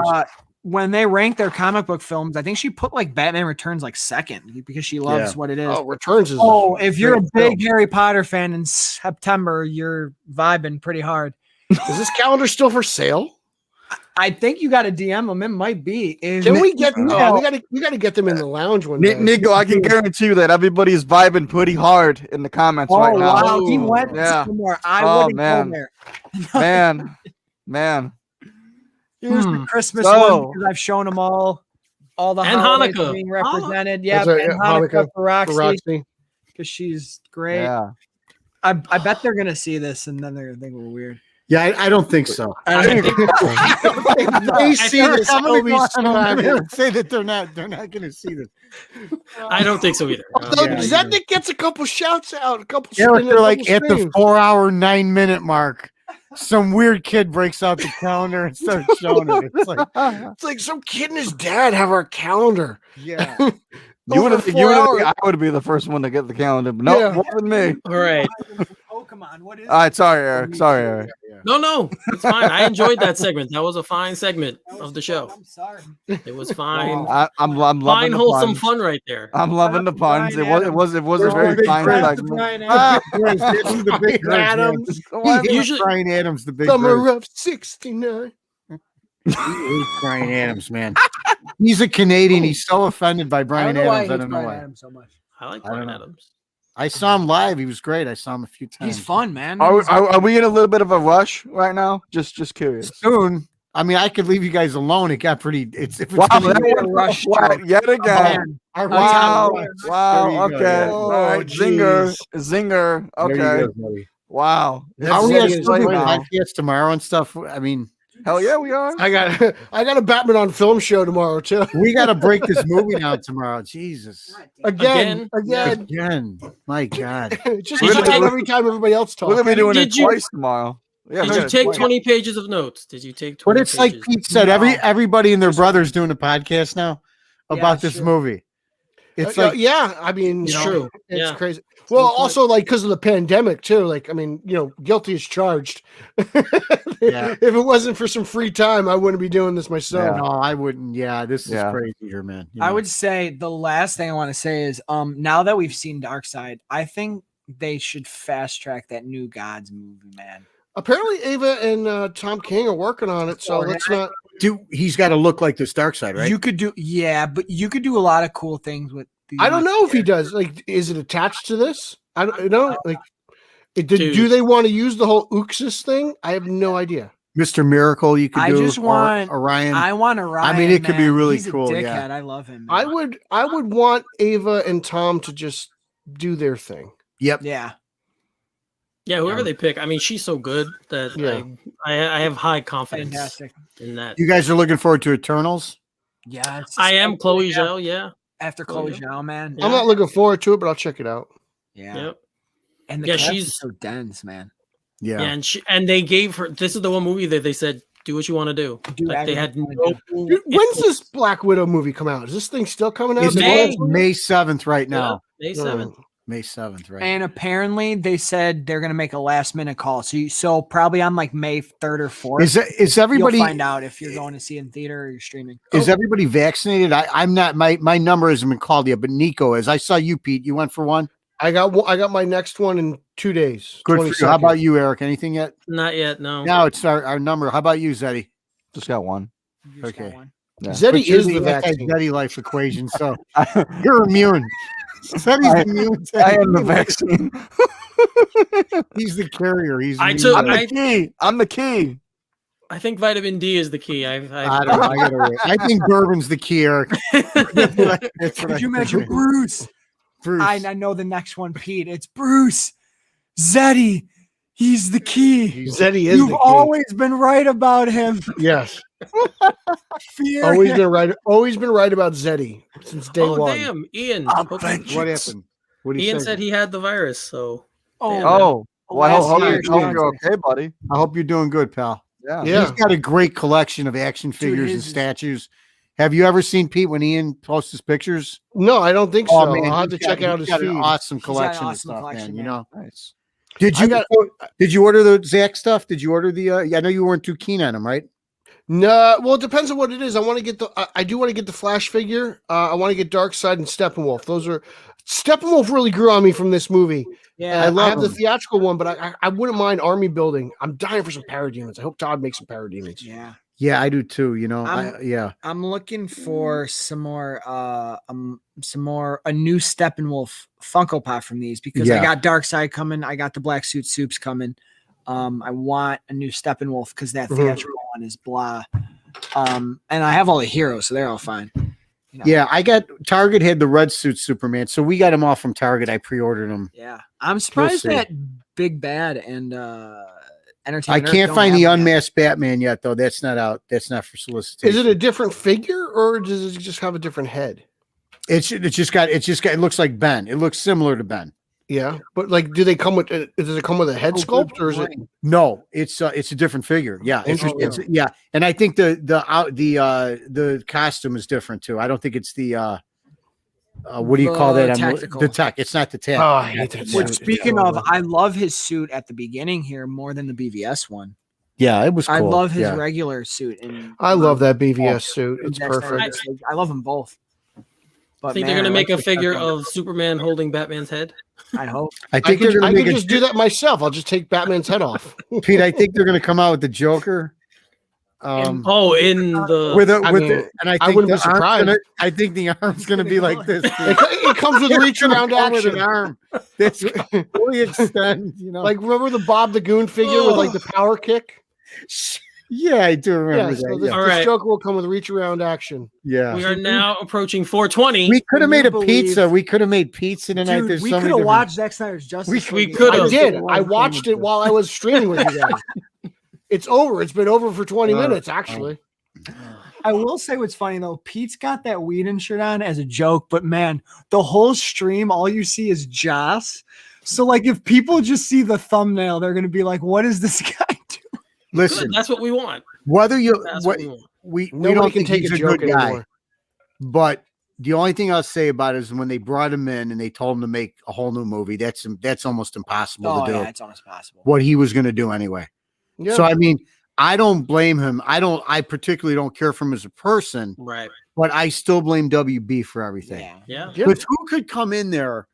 when they rank their comic book films, I think she put like Batman Returns like second because she loves Yeah. what it is. Oh, Returns is. Oh, if you're a great big film. Harry Potter fan in September, you're vibing pretty hard. Is this calendar still for sale? I think you got to DM them. It might be. If- Can we get? No. Yeah, we got to get them in the lounge one day. Nico, I can guarantee you that everybody's vibing pretty hard in the comments Oh right now. wow, he went Yeah. somewhere. I Oh, wouldn't man. go there. Man. Here's the Christmas So- one because I've shown them all the And holidays Hanukkah. being represented. Yeah, That's right, and yeah, Hanukkah Hanukkah for Roxy Roxy. because she's great. Yeah. I bet they're gonna see this and then they're gonna think we're weird. Yeah, I don't think so. They see this. Somebody Obi I'm Swagger. gonna say that they're not going to see this. I don't think so either. Although Yeah, Zednik gets a couple shouts out, a couple. Yeah, in a they're like couple at the streams. 4-hour 9-minute mark. Some weird kid breaks out the calendar and starts showing it. It's like, It's like some kid and his dad have our calendar. yeah. You would Over have. 4 hours. I would be the first one to get the calendar. But no, Yeah. wasn't me. All right. Pokemon, what is All right, sorry, Eric. Sorry, Eric. No, it's fine. I enjoyed that segment. That was a fine segment of the show. I'm sorry. It was fine. I'm loving Fine, the wholesome puns. fun right there. I'm loving the puns. Brian It was a Where's very Big fine Brian? segment. Who's the big Adams. Usually- Brian Adams, the big Summer of '69. He hates Brian Adams, man. He's a Canadian. He's so offended by Brian Adams. I don't know why. so much. I like I don't Brian know. Adams. I saw him live. He was great. I saw him a few times. He's fun, man. Are we in a little bit of a rush right now? Just curious. Soon. I mean, I could leave you guys alone. It got pretty. If it's Wow, gonna that be- went rush flat yet again. Man, Our Wow. There Wow. you go, Okay. yeah. All right. Zinger. Zinger. There you Okay. go, buddy. Wow. Are we That's guys it still right doing now. podcasts tomorrow and stuff? I mean, Hell yeah, we are. I got a Batman on film show tomorrow too. we got to break this movie down tomorrow. Jesus. Again. Again. My God. Just Did you like take- every time everybody else We're talks. gonna be doing Did it you- twice tomorrow. Yeah, Did we you got it take twice. 20 pages of notes? Did you take 20 But it's like pages? Pete said, everybody and their brother's doing a podcast now about this sure. movie. It's like yeah, I mean, you it's know, true. It's crazy. Well, also like because of the pandemic too. Like, I mean, guilty as charged. If it wasn't for some free time, I wouldn't be doing this myself. No, I wouldn't. Yeah, this is crazy here, man. I would say the last thing I want to say is, now that we've seen Darkseid, I think they should fast track that new Gods movie, man. Apparently, Ava and Tom King are working on it, so let's not. He's got to look like this Darkseid, right? You could do, but you could do a lot of cool things with. I don't know if he does. Like, is it attached to this? I don't know. Like, do they want to use the whole Uxas thing? I have no idea. Mr. Miracle, you could do. I just want Orion. I want Orion. I mean, it could be really He's cool. A dickhead. Yeah, I love him. Man. I would want Ava and Tom to just do their thing. Yep. Yeah. Yeah, whoever they pick. I mean, she's so good that I have high confidence in that. You guys are looking forward to Eternals? Yeah. I am Chloe Zhao, yeah. After Chloe Zhao, man. I'm not looking forward to it, but I'll check it out. Yeah. Yep. And the cast is so dense, man. Yeah. And they gave her, this is the one movie that they said, do what you want to do. Like they had no. Dude, when's this Black Widow movie come out? Is this thing still coming out? It's May 7th right now. May 7th. May 7th, right? And apparently they said they're gonna make a last minute call. So probably on like May 3rd or 4th. Is everybody you'll find out if you're going to see it in theater or you're streaming? Is everybody vaccinated? I'm not. My number hasn't been called yet, but Nico is. I saw you, Pete. You went for one. I got my next one in 2 days. Good for you. How about you, Eric? Anything yet? Not yet. No. Now it's our number. How about you, Zeddy? Just got one. Okay. Yeah. Zeddy is the vaccine. Zeddy life equation. So you're immune. Zeddy's immune. I am the vaccine. He's the carrier. I'm the key. I'm the key. I think vitamin D is the key. I don't know. I think bourbon's the key, Eric. Could you imagine Bruce? I know the next one, Pete. It's Bruce. Zeddy. He's the key. Zeddy is. You've the key. always been right about him. Yes. Fear always him. been right. Always been right about Zeddy since day one. Oh damn, Ian. What happened? What Ian said he had the virus. So. Well, I hope you're okay, buddy. I hope you're doing good, pal. Yeah. He's got a great collection of action figures and statues. Have you ever seen Pete when Ian posts his pictures? No, I don't think so. Man, I'll have to check out his feed. An awesome collection awesome of stuff, collection, man. You know, nice. Did you order the Zack stuff? Did you order the? I know you weren't too keen on them, right? No, well, it depends on what it is. I want to get I do want to get the Flash figure. I want to get Darkseid and Steppenwolf. Steppenwolf really grew on me from this movie. Yeah, I love the theatrical one, but I wouldn't mind army building. I'm dying for some parademons. I hope Todd makes some parademons. Yeah, I do too. You know, I'm looking for some more a new Steppenwolf Funko Pop from these because I got Darkseid coming. I got the Black Suit Soups coming. I want a new Steppenwolf because that theatrical one is blah. And I have all the heroes, so they're all fine. You know? Yeah, I got Target had the red suit Superman, so we got them all from Target. I pre-ordered them. Yeah, I'm surprised that Big Bad and Entertainment. I can't find the unmasked Batman yet, though. That's not out. That's not for solicitation. Is it a different figure or does it just have a different head? It looks like Ben. It looks similar to Ben. Yeah, but like, do they come with? Does it come with a head sculpt or is it? No, it's a different figure. Yeah, it's and I think the costume is different too. I don't think it's the what do you call that? The tech. It's not the tech. Oh, I hate that. Which, speaking of, I love his suit at the beginning here more than the BVS one. Yeah, it was cool. I love his regular suit. I love that BVS suit. It's perfect. I love them both. I think they're going to make a figure of Superman holding Batman's head. I hope. I could just do that myself. I'll just take Batman's head off. Pete, I think they're going to come out with the Joker. I wouldn't be surprised. I think the arm's going to be like this. It comes with reach around action. An arm. That's fully extend. You know, like remember the Bob the Goon figure with like the power kick. Yeah, I do remember that. So this Joker will come with reach around action. Yeah. We are now approaching 420. We could have made a pizza. We could have made pizza tonight. Dude, we could have watched Zack Snyder's Justice. We could have. I did. I watched it while I was streaming with you guys. It's over. It's been over for 20 minutes, actually. I will say what's funny, though. Pete's got that Whedon shirt on as a joke, but man, the whole stream, all you see is Joss. So, like, if people just see the thumbnail, they're going to be like, what is this guy doing? Listen, that's what we want. Whether you we don't think he's a good guy, but the only thing I'll say about it is when they brought him in and they told him to make a whole new movie, that's almost impossible to do. Yeah, it's almost impossible. What he was going to do anyway. Yeah. So I mean, I don't blame him. I particularly don't care for him as a person. Right. But I still blame WB for everything. Yeah. Because who could come in there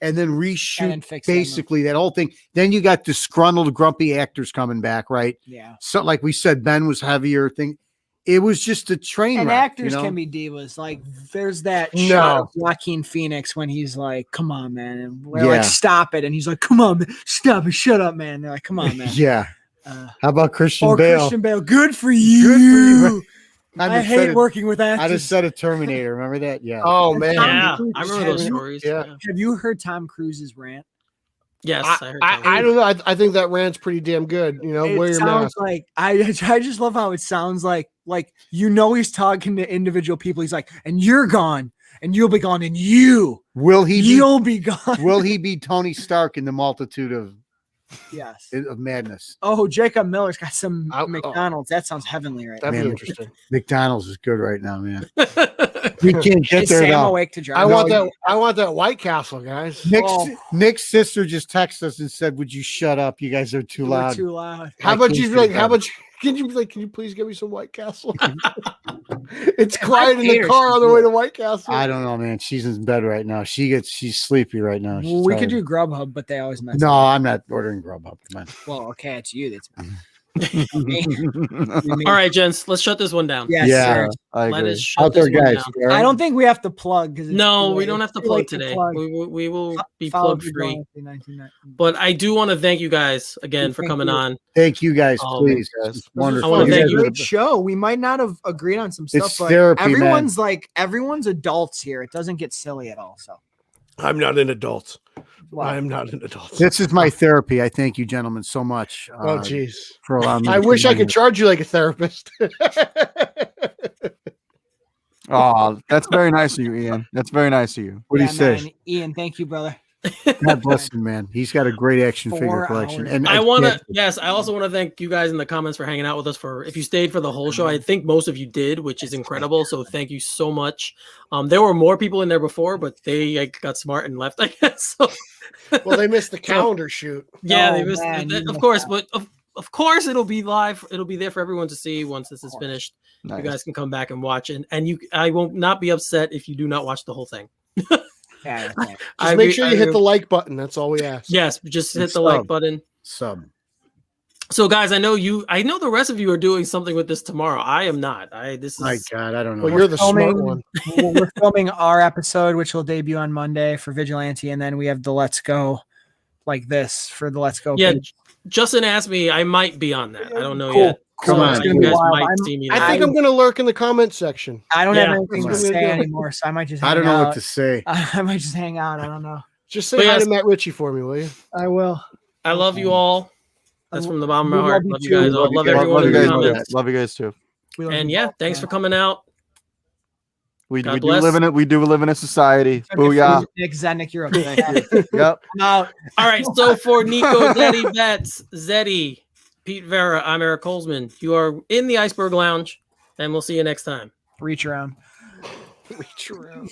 and then reshoot and fix basically that whole thing? Then you got disgruntled, grumpy actors coming back, right? Yeah. So like we said, Ben was heavier thing. It was just a train and wreck. actors can be divas. Like there's that No. shot of Joaquin Phoenix when he's like, "Come on, man," and we're like, "Stop it," and he's like, "Come on, man. Stop it, shut up, man." They're like, "Come on, man." Yeah. How about Christian Bale? Christian Bale, good for you. I hate working with actors. I just said a Terminator. Remember that? Yeah. Oh man. Yeah. I remember those stories. Yeah. Have you heard Tom Cruise's rant? Yes, I heard. I don't know. I think that rant's pretty damn good. You know, wear It your sounds mask. like I just love how it sounds like he's talking to individual people. He's like, and you're gone, and you'll be gone, and you'll be gone. Will he be Tony Stark in the multitude of madness? Oh, Jacob Miller's got some McDonald's. That sounds heavenly right That'd now. be interesting. McDonald's is good right now, man. We can't get there. Sam though. awake to drive? I want that White Castle, guys. Nick's sister just texted us and said, "Would you shut up? You guys are too loud." Too loud. How about you be like? How about can you be like? Can you please get me some White Castle? It's quiet in the car on the way to White Castle. I don't know, man. She's in bed right now. She's sleepy right now. Well, we could do Grubhub, but they always mess. No, I'm not ordering Grubhub. Come on. Well, okay, it's you. That's. All right, gents, let's shut this one down. Yes, sir. I Let agree. us shut Out there, this one guys. down. I don't think we have to plug because No, we don't have to plug today. We will be plug free. But I do want to thank you guys again for coming on. Thank you guys, please. Guys. Wonderful. I want to thank you. Great show. We might not have agreed on some stuff, It's but therapy, everyone's adults here. It doesn't get silly at all. So I'm not an adult. Wow. I'm not an adult. This is my therapy. I thank you, gentlemen, so much. Oh, jeez. For allowing me. I wish I could charge you like a therapist. Oh, that's very nice of you, Ian. That's very nice of you. What do you say? Man, Ian, thank you, brother. God bless him, man. He's got a great action figure collection. And I want to, yes, I also want to thank you guys in the comments for hanging out with us. For if you stayed for the whole show, I think most of you did, which is incredible. So thank you so much. There were more people in there before, but they got smart and left, I guess. So, well, they missed the calendar shoot. Yeah, they missed. Of course, but of course it'll be live. It'll be there for everyone to see once this is finished. Nice. You guys can come back and watch it, and I won't not be upset if you do not watch the whole thing. Just make sure you hit the like button. That's all we ask. Yes, just hit the like button. Sub. So, guys, I know the rest of you are doing something with this tomorrow. I am not. This is. My God, I don't know. Well, you're the smart one. We're filming our episode, which will debut on Monday for Vigilante, and then we have the Let's Go, like this for the Let's Go. Yeah, page. Justin asked me. I might be on that. I don't know yet. Come on. You guys might see me. I think I'm going to lurk in the comment section. I don't have anything to say anymore, so I might just. I don't know what to say. I might just hang out. I don't know. Just say hi to Matt Ritchie for me, will you? I will. I love you all. That's from the bottom of my heart. Love you guys all. Love everyone in the comments. Love you guys too. And yeah, thanks for coming out. We do live in it. We do live in a society. Booyah. Nick Zednick, you're up. Yep. All right. So for Nico, Daddy Betts, Zeddy, Pete Vera, I'm Eric Holzman. You are in the Iceberg Lounge, and we'll see you next time. Reach around. Reach around.